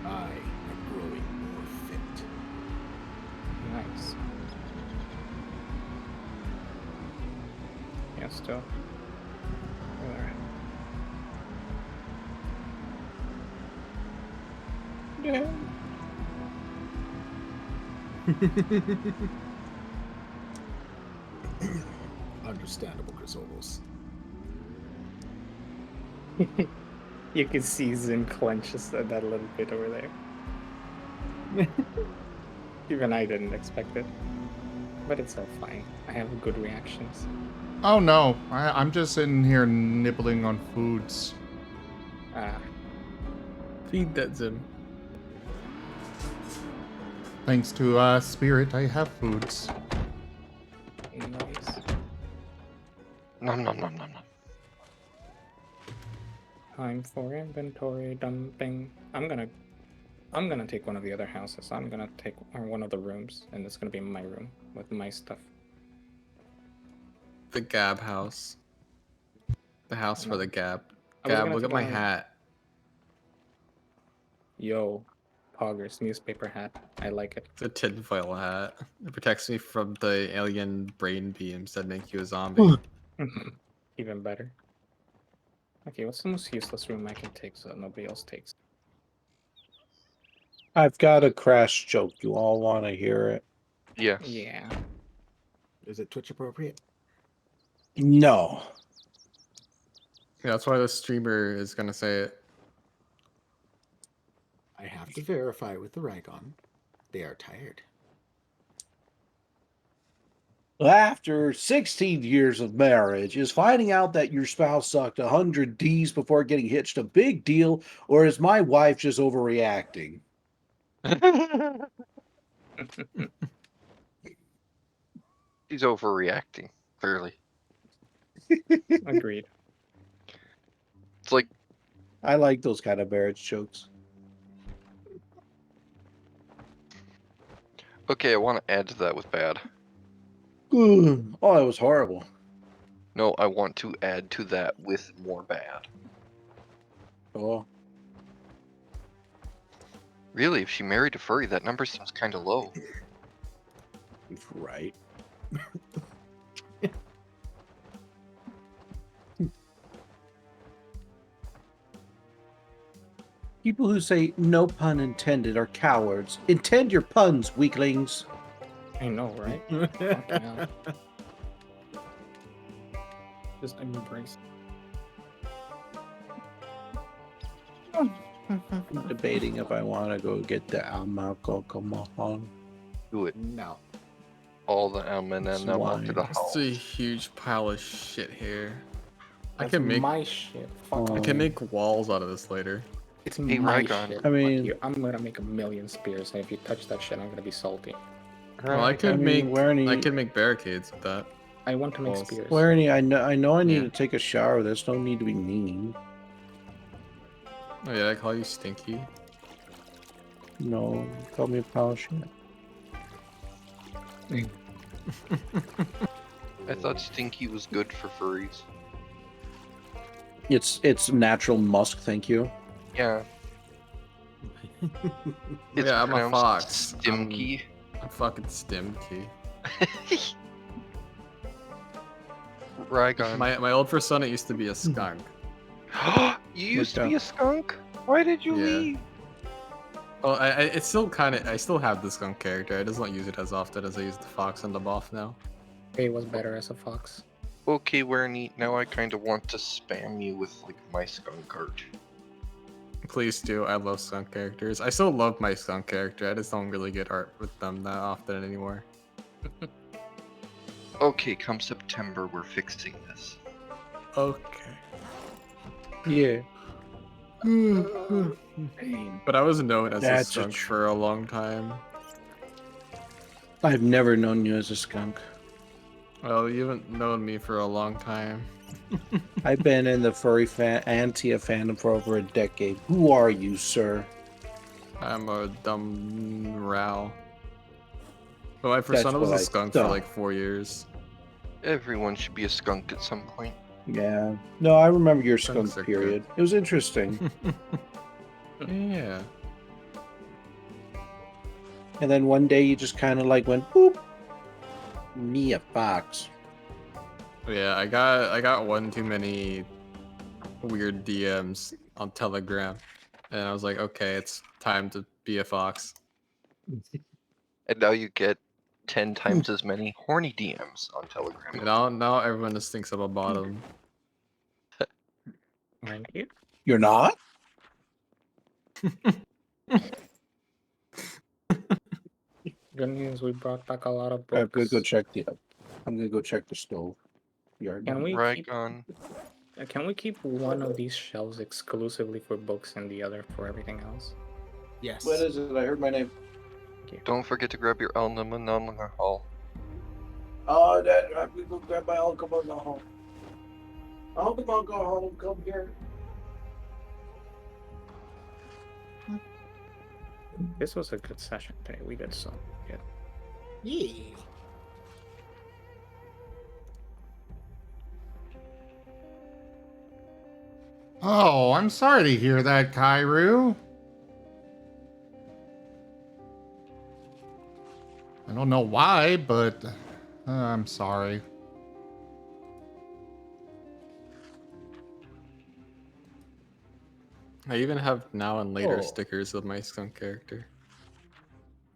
I am growing more fit. Nice. Yeah, still. Alright. Yeah. Understandable, Chrysolis. You can see Zim clenches that little bit over there. Even I didn't expect it. But it's all fine. I have good reactions. Oh, no. I'm just sitting here nibbling on foods. Ah. Feed that Zim. Thanks to Spirit, I have foods. Nice. Nom nom nom nom nom. Time for inventory dumping. I'm gonna take one of the other houses. I'm gonna take one of the rooms, and it's gonna be my room with my stuff. The Gab house. The house for the Gab. I was Gab, gonna look at take my one of- hat. Yo, Poggers newspaper hat. I like it. It's a tinfoil hat. It protects me from the alien brain beams that make you a zombie. Even better. Okay, what's the most useless room I can take so that nobody else takes? I've got a crash joke. You all want to hear it? Yeah. Yeah. Is it Twitch appropriate? No. Yeah, that's why the streamer is gonna say it. I have to verify with the Rygon. They are tired. After 16 years of marriage, is finding out that your spouse sucked 100 Ds before getting hitched a big deal, or is my wife just overreacting? She's overreacting, clearly. Agreed. It's like I like those kind of marriage jokes. okay, I want to add to that with bad. Oh, it was horrible. No, I want to add to that with more bad. Oh. Really, if she married a furry, that number seems kind of low. Right. People who say no pun intended are cowards. Intend your puns, weaklings. I know, right? Fucking hell. Just embrace. I'm debating if I want to go get the Almacocomohon. Do it. No. All the almond and now Swine. to the It's house. a huge pile of shit here. I That's can make my shit. Fuck I you. can make walls out of this later. It's Hey, my Rygon. shit. I mean- Fuck you. I'm gonna make a million spears, and if you touch that shit, I'm gonna be salty. Well, I could mean, I could make barricades with that. I want to make Walls. spears. Larry, I know I need Yeah. to take a shower. There's no need to be mean. Oh yeah, I call you stinky. No, call me a pile of shit. I thought stinky was good for furries. It's natural musk, thank you. Yeah. It's Yeah, I'm a pronounced fox. Stimky. I'm fucking stimky. Rygon. My old persona used to be a skunk. You used to be a skunk? Why did you leave? Well, it's still kind of. I still have the skunk character. I just don't use it as often as I use the fox and the buff now. He was better as a fox. Okay, Werny, now I kind of want to spam you with like my skunk art. Please do. I love skunk characters. I still love my skunk character. I just don't really get art with them that often anymore. Okay, come September, we're fixing this. Okay. Yeah. But I was known as a That's skunk for a long time. I've never known you as a skunk. Well, you haven't known me for a long time. I've been in the furry Antia fandom for over a decade. Who are you, sir? I'm a dumb row. But my persona was what a I skunk for thought. like 4 years. Everyone should be a skunk at some point. Yeah. No, I remember your Skunks skunk are good. period. It was interesting. Yeah. And then one day you just kind of like went, boop. Me a fox. Yeah, I got one too many weird DMs on Telegram. And I was like, okay, it's time to be a fox. And now you get 10 times as many horny DMs on Telegram. And now everyone just thinks I'm a bottom. Thank you. You're not? Good news, we brought back a lot of I'm books. gonna go check the stove. Yard. Can we Right keep, on. can we keep one of these shelves exclusively for books and the other for everything else? Yes. What is it? I heard my name. Don't forget to grab your alcohol. Oh, Dad, I'm gonna go grab my alcohol. Alcohol, come here. This was a good session today. We did so good. Yeah. Oh, I'm sorry to hear that, Kairu. I don't know why, but I'm sorry. I even have now and later Oh. stickers of my skunk character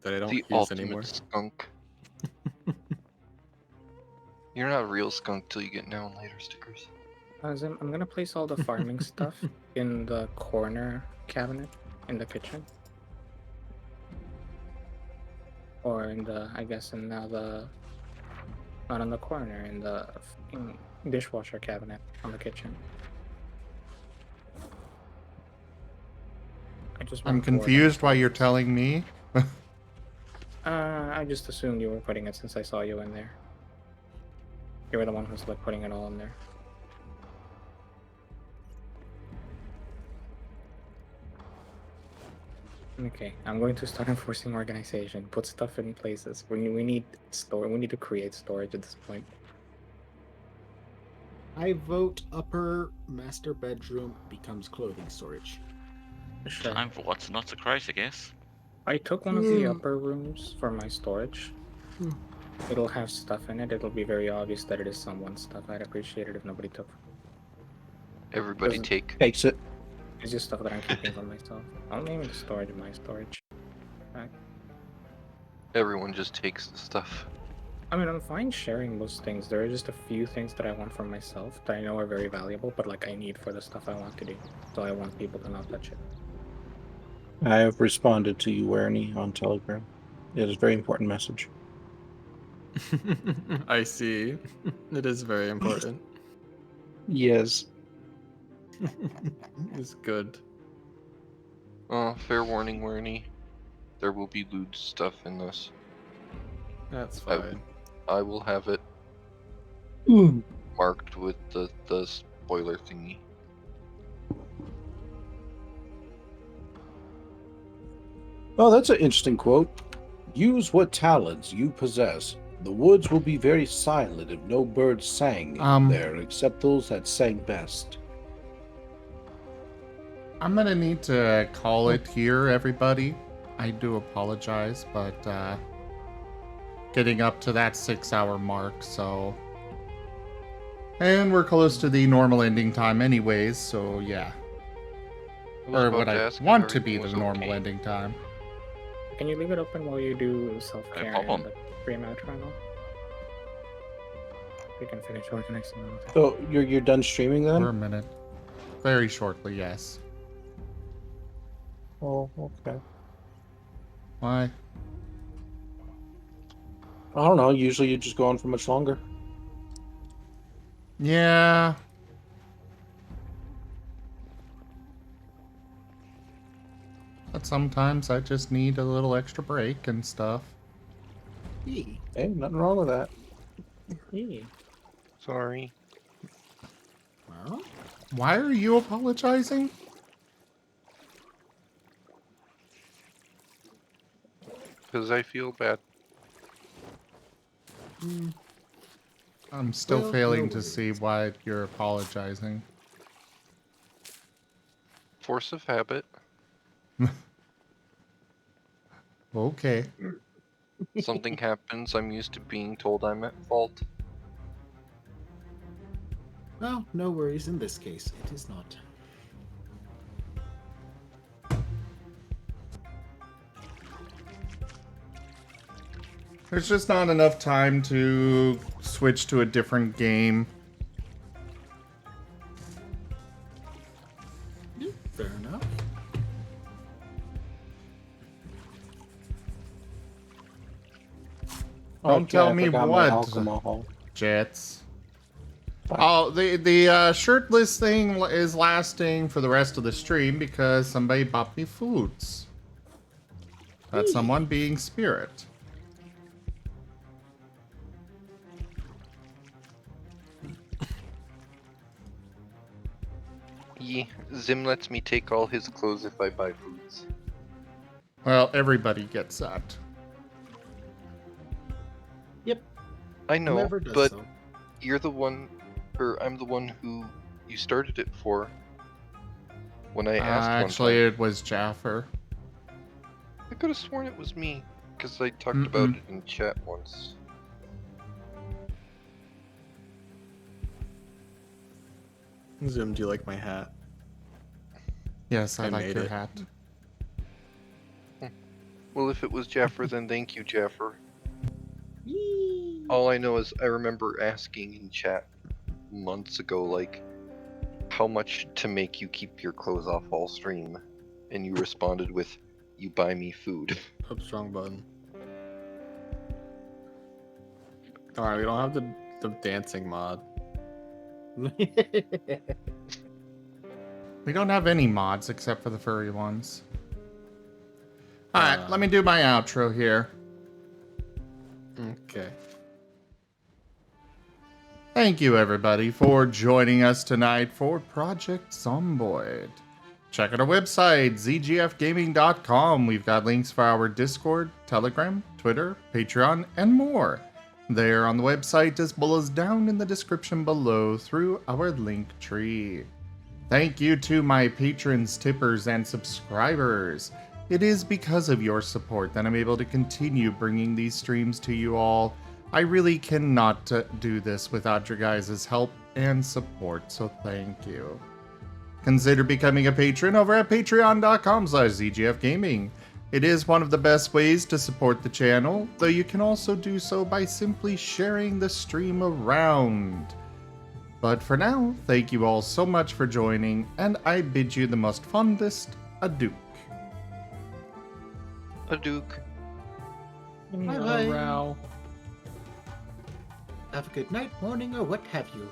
that I don't The use ultimate anymore. skunk. You're not a real skunk till you get now and later stickers. I'm gonna place all the farming stuff in the corner cabinet in the kitchen. Or in the, I guess, in now the, not in the corner, in the dishwasher cabinet on the kitchen. I'm confused why you're telling me. I just assumed you were putting it since I saw you in there. You were the one who's like putting it all in there. Okay, I'm going to start enforcing organization. Put stuff in places. We need store. We need to create storage at this point. I vote upper master bedroom becomes clothing storage. Sure. Time for what's not so great, I guess. I took one of the upper rooms for my storage. It'll have stuff in it. It'll be very obvious that it is someone's stuff. I'd appreciate it if nobody took. Everybody Doesn't- take. it. It's just stuff that I'm keeping for myself. I'll name it storage in my storage. Right. Everyone just takes the stuff. I mean, I'm fine sharing most things. There are just a few things that I want for myself that I know are very valuable, but like I need for the stuff I want to do. So I want people to not touch it. I have responded to you, Ernie, on Telegram. It is a very important message. I see. It is very important. Yes. It's good. Fair warning, Wernie. There will be lewd stuff in this. That's fine. I will have it Mm. marked with the spoiler thingy. Oh, that's an interesting quote. Use what talents you possess. The woods will be very silent if no birds sang there except those that sang best. I'm gonna need to call it here, everybody. I do apologize, but getting up to that 6-hour mark, so. And we're close to the normal ending time anyways, so yeah. Or what I want to be the normal ending time. Can you leave it open while you do self-care pop on. and the pre-match final? We can finish organizing. So you're done streaming then? For a minute. Very shortly, yes. Oh, okay. Why? I don't know. Usually you just go on for much longer. Yeah. But sometimes I just need a little extra break and stuff. Hey, nothing wrong with that. Sorry. Well, why are you apologizing? Because I feel bad. I'm still failing to see why you're apologizing. Force of habit. Okay. Something happens, I'm used to being told I'm at fault. Well, no worries in this case. It is not. There's just not enough time to switch to a different game. Fair enough. Don't tell me what, Jets. Oh, the shirtless thing is lasting for the rest of the stream because somebody bought me foods. That's someone being Spirit. Yeah, Zim lets me take all his clothes if I buy foods. Well, everybody gets that. Yep. I know, Never does but so. you're the one, or I'm the one who you started it for. When I asked Actually, one time, it was Jaffer. I could have sworn it was me, because I talked about it in chat once. Zim, do you like my hat? Yes, I like made your it. hat. Well, if it was Jaffer, then thank you, Jaffer. All I know is I remember asking in chat months ago, like, how much to make you keep your clothes off all stream? And you responded with, you buy me food. Up strong button. Alright, we don't have the dancing mod. We don't have any mods except for the furry ones. Alright, let me do my outro here. Okay. Thank you, everybody, for joining us tonight for Project Zomboid. Check out our website, zgfgaming.com. We've got links for our Discord, Telegram, Twitter, Patreon, and more. They are on the website as well as down in the description below through our link tree. Thank you to my patrons, tippers, and subscribers. It is because of your support that I'm able to continue bringing these streams to you all. I really cannot do this without your guys' help and support, so thank you. Consider becoming a patron over at patreon.com/zgfgaming. It is one of the best ways to support the channel, though you can also do so by simply sharing the stream around. But for now, thank you all so much for joining, and I bid you the most fondest adieu. A Duke. Bye-bye. Row. Have a good night, morning, or what have you.